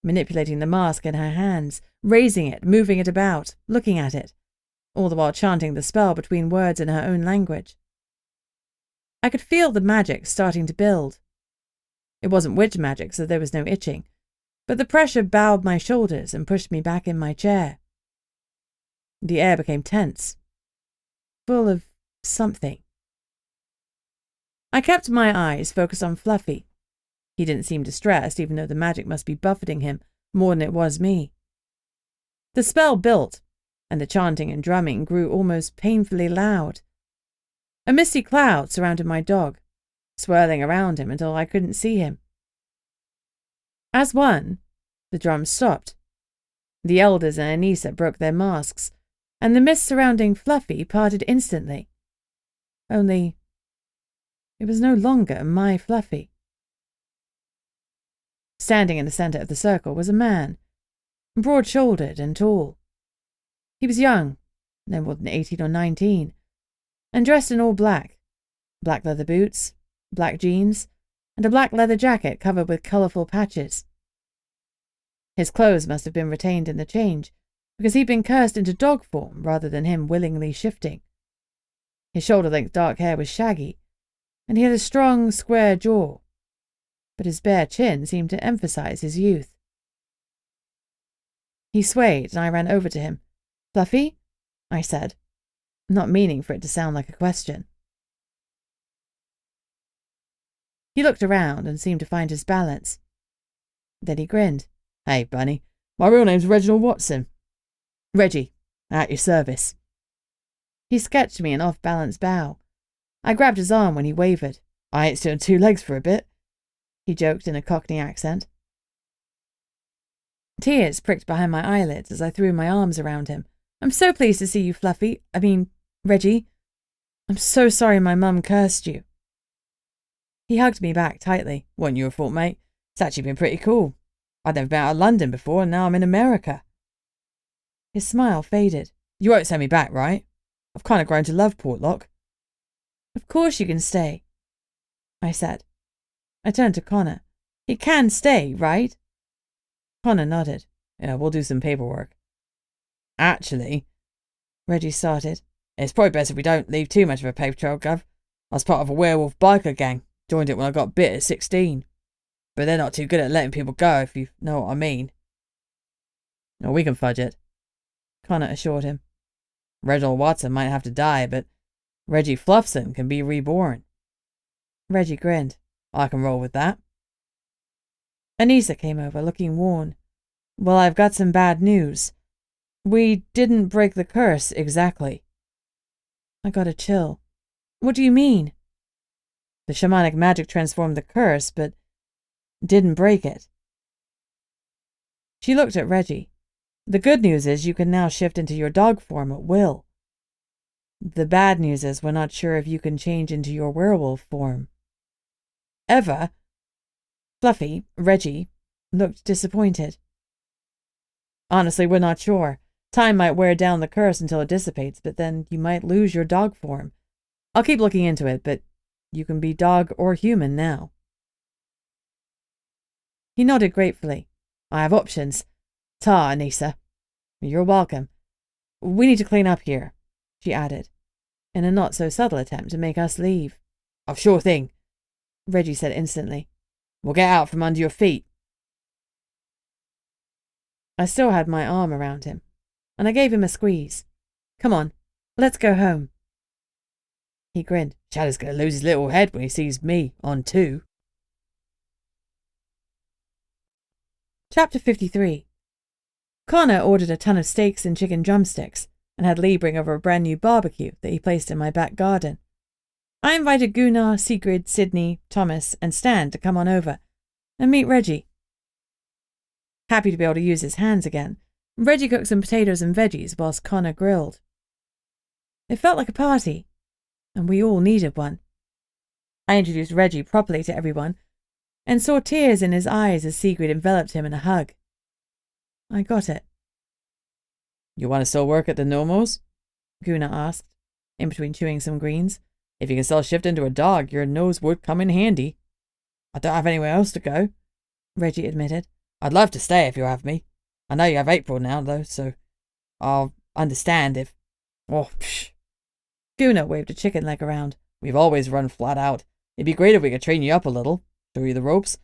manipulating the mask in her hands, raising it, moving it about, looking at it, all the while chanting the spell between words in her own language. I could feel the magic starting to build. It wasn't witch magic, so there was no itching, but the pressure bowed my shoulders and pushed me back in my chair. The air became tense, full of something. I kept my eyes focused on Fluffy. He didn't seem distressed, even though the magic must be buffeting him more than it was me. The spell built, and the chanting and drumming grew almost painfully loud. A misty cloud surrounded my dog, swirling around him until I couldn't see him. As one, the drums stopped. The elders and Anissa broke their masks, and the mist surrounding Fluffy parted instantly. Only, it was no longer my Fluffy. Standing in the center of the circle was a man, broad-shouldered and tall. He was young, no more than 18 or 19, and dressed in all black leather boots, black jeans, and a black leather jacket covered with colourful patches. His clothes must have been retained in the change, because he'd been cursed into dog form rather than him willingly shifting. His shoulder-length dark hair was shaggy, and he had a strong, square jaw, but his bare chin seemed to emphasize his youth. He swayed, and I ran over to him. "Fluffy?" I said, not meaning for it to sound like a question. He looked around and seemed to find his balance. Then he grinned. "Hey, Bunny, my real name's Reginald Watson. Reggie, at your service." He sketched me an off-balance bow. I grabbed his arm when he wavered. "I ain't stood on two legs for a bit," he joked in a Cockney accent. Tears pricked behind my eyelids as I threw my arms around him. "I'm so pleased to see you, Fluffy. Reggie. I'm so sorry my mum cursed you." He hugged me back tightly. "Wasn't your fault, mate. It's actually been pretty cool. I'd never been out of London before, and now I'm in America." His smile faded. "You won't send me back, right? I've kind of grown to love Portlock." "Of course you can stay," I said. I turned to Connor. "He can stay, right?" Connor nodded. "Yeah, we'll do some paperwork." "Actually," Reggie started, "it's probably best if we don't leave too much of a paper trail, Gov. I was part of a werewolf biker gang. Joined it when I got bit at 16. But they're not too good at letting people go, if you know what I mean." "No, we can fudge it," Connor assured him. "Reginald Watson might have to die, but Reggie Fluffson can be reborn." Reggie grinned. "I can roll with that." Anissa came over, looking worn. "Well, I've got some bad news. We didn't break the curse exactly." I got a chill. "What do you mean?" "The shamanic magic transformed the curse, but didn't break it." She looked at Reggie. "The good news is you can now shift into your dog form at will. The bad news is we're not sure if you can change into your werewolf form." "Ever?" Fluffy, Reggie, looked disappointed. "Honestly, we're not sure. Time might wear down the curse until it dissipates, but then you might lose your dog form. I'll keep looking into it, but you can be dog or human now." He nodded gratefully. "I have options. Ta, Anissa." "You're welcome. We need to clean up here," she added, in a not-so-subtle attempt to make us leave. "Oh, sure thing," Reggie said instantly. "We'll get out from under your feet." I still had my arm around him, and I gave him a squeeze. "Come on, let's go home." He grinned. "Shadow's going to lose his little head when he sees me on two." Chapter 53. Connor ordered a ton of steaks and chicken drumsticks, and had Lee bring over a brand new barbecue that he placed in my back garden. I invited Gunnar, Sigrid, Sydney, Thomas, and Stan to come on over and meet Reggie. Happy to be able to use his hands again, Reggie cooked some potatoes and veggies whilst Connor grilled. It felt like a party, and we all needed one. I introduced Reggie properly to everyone, and saw tears in his eyes as Sigrid enveloped him in a hug. I got it. "You want to still work at the Nomos?" Gunnar asked, in between chewing some greens. "If you can still shift into a dog, your nose would come in handy." "I don't have anywhere else to go," Reggie admitted. "I'd love to stay if you have me. I know you have April now, though, so I'll understand if—" "Oh, psh." Gunnar waved a chicken leg around. "We've always run flat out. It'd be great if we could train you up a little, show you the ropes.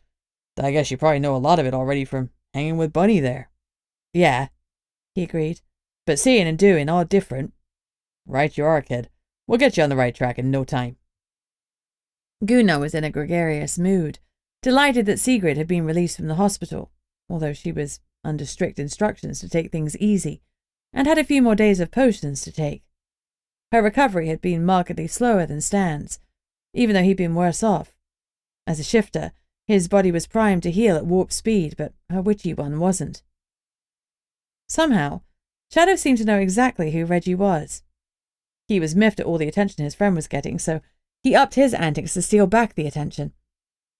Though I guess you probably know a lot of it already from hanging with Bunny there. Yeah, he agreed. But seeing and doing are different. Right you are, kid. We'll get you on the right track in no time. Gunnar was in a gregarious mood, delighted that Sigrid had been released from the hospital, although she was under strict instructions to take things easy, and had a few more days of potions to take. Her recovery had been markedly slower than Stan's, even though he'd been worse off. As a shifter, his body was primed to heal at warp speed, but her witchy one wasn't. Somehow, Shadow seemed to know exactly who Reggie was. He was miffed at all the attention his friend was getting, so he upped his antics to steal back the attention.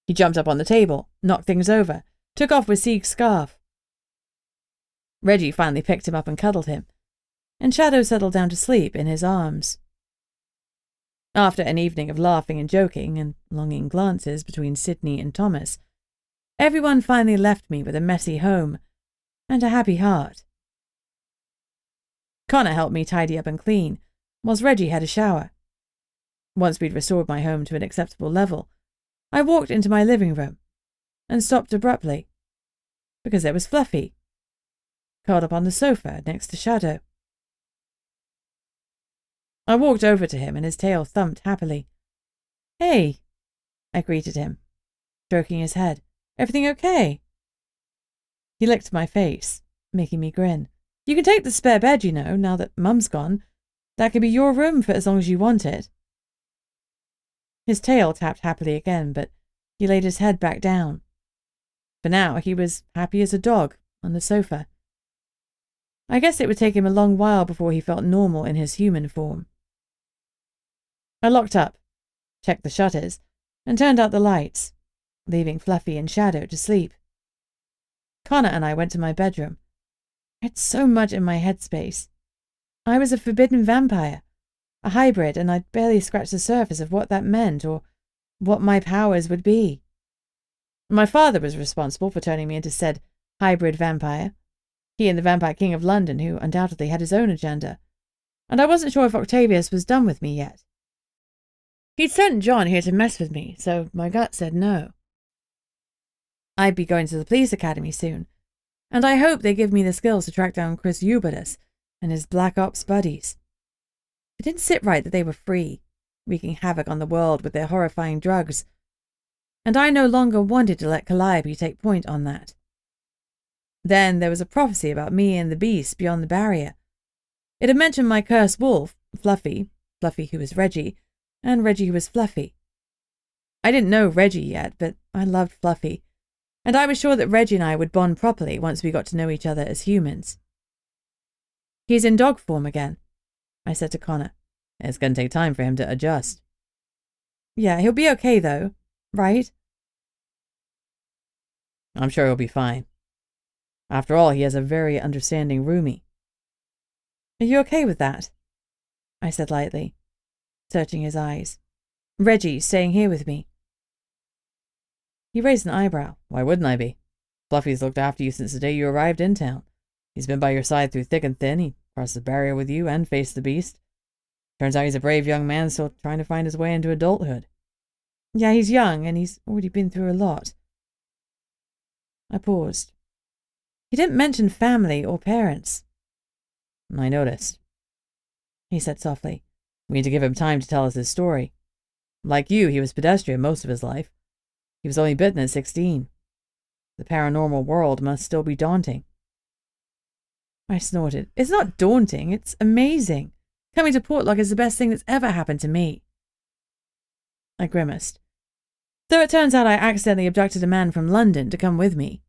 He jumped up on the table, knocked things over, took off with Sieg's scarf. Reggie finally picked him up and cuddled him, and Shadow settled down to sleep in his arms. After an evening of laughing and joking and longing glances between Sydney and Thomas, everyone finally left me with a messy home and a happy heart. Connor helped me tidy up and clean, whilst Reggie had a shower. Once we'd restored my home to an acceptable level, I walked into my living room and stopped abruptly, because there was Fluffy, curled up on the sofa next to Shadow. I walked over to him and his tail thumped happily. "Hey," I greeted him, stroking his head. "Everything okay?" He licked my face, making me grin. "You can take the spare bed, you know, now that Mum's gone. That can be your room for as long as you want it." His tail tapped happily again, but he laid his head back down. For now, he was happy as a dog on the sofa. I guess it would take him a long while before he felt normal in his human form. I locked up, checked the shutters, and turned out the lights, leaving Fluffy and Shadow to sleep. Connor and I went to my bedroom. I had so much in my headspace. I was a forbidden vampire, a hybrid, and I'd barely scratched the surface of what that meant or what my powers would be. My father was responsible for turning me into said hybrid vampire, he and the Vampire King of London, who undoubtedly had his own agenda, and I wasn't sure if Octavius was done with me yet. He'd sent John here to mess with me, so my gut said no. I'd be going to the police academy soon, and I hope they give me the skills to track down Chris Eubanus and his Black Ops buddies. It didn't sit right that they were free, wreaking havoc on the world with their horrifying drugs, and I no longer wanted to let Calliope take point on that. Then there was a prophecy about me and the beast beyond the barrier. It had mentioned my cursed wolf, Fluffy who was Reggie, and Reggie who was Fluffy. I didn't know Reggie yet, but I loved Fluffy, and I was sure that Reggie and I would bond properly once we got to know each other as humans. "He's in dog form again," I said to Connor. "It's going to take time for him to adjust." "Yeah, he'll be okay though, right?" "I'm sure he'll be fine. After all, he has a very understanding roomie." "Are you okay with that?" I said lightly, searching his eyes. "Reggie staying here with me?" He raised an eyebrow. "Why wouldn't I be? Fluffy's looked after you since the day you arrived in town. He's been by your side through thick and thin. He crossed the barrier with you and faced the beast. Turns out he's a brave young man still trying to find his way into adulthood." "Yeah, he's young, and he's already been through a lot." I paused. He didn't mention family or parents. "I noticed," he said softly. "We need to give him time to tell us his story. Like you, he was pedestrian most of his life. He was only bitten at 16. The paranormal world must still be daunting." I snorted. "It's not daunting, it's amazing. Coming to Portlock is the best thing that's ever happened to me." I grimaced. "Though it turns out I accidentally abducted a man from London to come with me."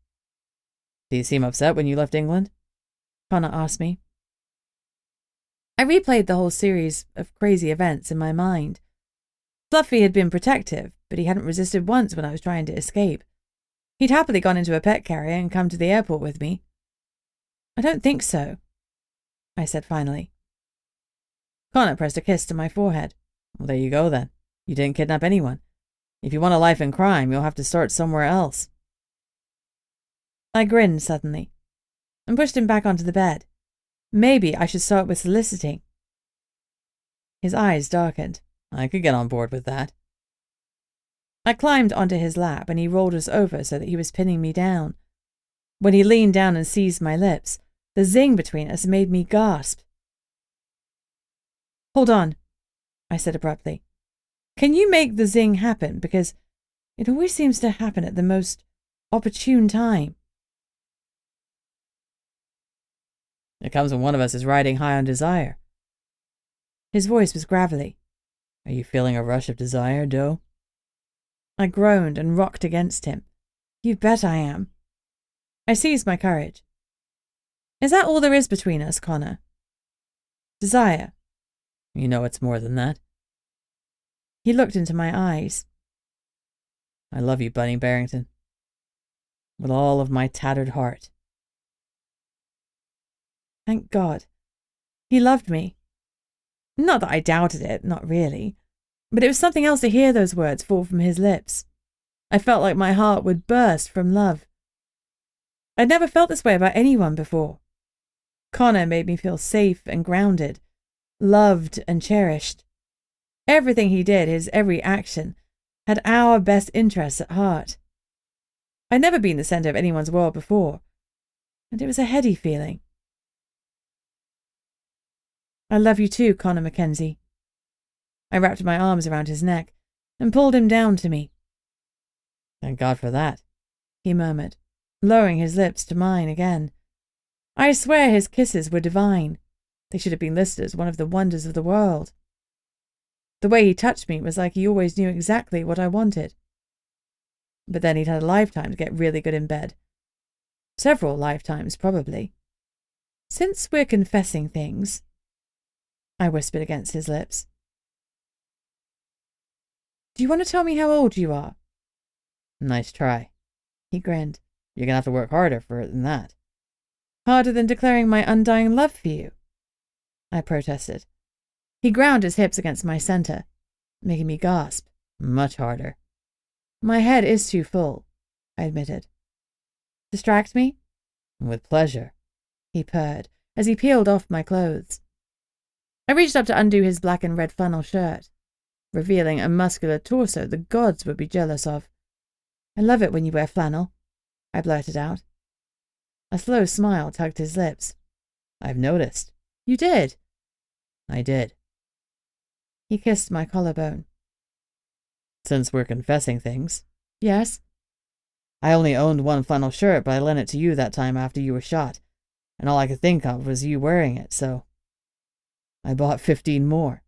"Did you seem upset when you left England?" Connor asked me. I replayed the whole series of crazy events in my mind. Fluffy had been protective, but he hadn't resisted once when I was trying to escape. He'd happily gone into a pet carrier and come to the airport with me. "I don't think so," I said finally. Connor pressed a kiss to my forehead. "Well, there you go then. You didn't kidnap anyone. If you want a life in crime, you'll have to start somewhere else." I grinned suddenly and pushed him back onto the bed. Maybe I should start with soliciting. His eyes darkened. "I could get on board with that." I climbed onto his lap and he rolled us over so that he was pinning me down. When he leaned down and seized my lips, the zing between us made me gasp. "Hold on," I said abruptly. "Can you make the zing happen? Because it always seems to happen at the most opportune time." It comes when one of us is riding high on desire. His voice was gravelly. Are you feeling a rush of desire, Doe? I groaned and rocked against him. "You bet I am." I seized my courage. "Is that all there is between us, Connor? Desire?" You know it's more than that. He looked into my eyes. I love you, Bunny Barrington. With all of my tattered heart. Thank God. He loved me. Not that I doubted it, not really. But it was something else to hear those words fall from his lips. I felt like my heart would burst from love. I'd never felt this way about anyone before. Connor made me feel safe and grounded, loved and cherished. Everything he did, his every action, had our best interests at heart. I'd never been the centre of anyone's world before, and it was a heady feeling. "I love you too, Connor Mackenzie." I wrapped my arms around his neck and pulled him down to me. Thank God for that, he murmured, lowering his lips to mine again. I swear his kisses were divine. They should have been listed as one of the wonders of the world. The way he touched me was like he always knew exactly what I wanted. But then he'd had a lifetime to get really good in bed. Several lifetimes, probably. "Since we're confessing things," I whispered against his lips, "do you want to tell me how old you are?" Nice try. He grinned. You're gonna have to work harder for it than that. "Harder than declaring my undying love for you?" I protested. He ground his hips against my center, making me gasp. Much harder. "My head is too full," I admitted. "Distract me?" With pleasure, he purred as he peeled off my clothes. I reached up to undo his black and red flannel shirt, revealing a muscular torso the gods would be jealous of. "I love it when you wear flannel," I blurted out. A slow smile tugged his lips. I've noticed. "You did?" I did. He kissed my collarbone. Since we're confessing things. "Yes?" I only owned one flannel shirt, but I lent it to you that time after you were shot, and all I could think of was you wearing it, so I bought 15 more.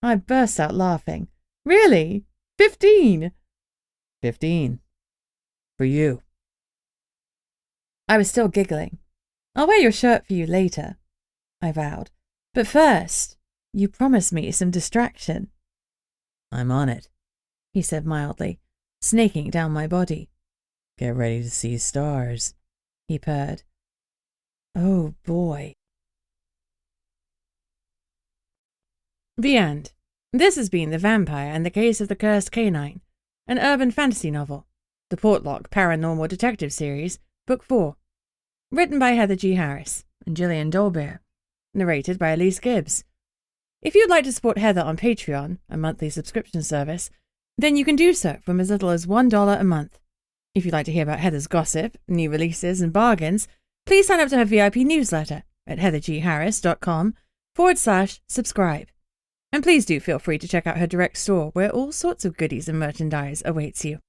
I burst out laughing. "Really? 15? 15. For you." I was still giggling. "I'll wear your shirt for you later," I vowed. "But first, you promised me some distraction." I'm on it, he said mildly, snaking down my body. Get ready to see stars, he purred. Oh boy. The end. This has been The Vampire and the Case of the Cursed Canine, an urban fantasy novel, the Portlock Paranormal Detective Series, Book 4. Written by Heather G. Harris and Gillian Dolbear. Narrated by Elise Gibbs. If you'd like to support Heather on Patreon, a monthly subscription service, then you can do so from as little as $1 a month. If you'd like to hear about Heather's gossip, new releases, and bargains, please sign up to her VIP newsletter at heathergharris.com/subscribe. And please do feel free to check out her direct store where all sorts of goodies and merchandise awaits you.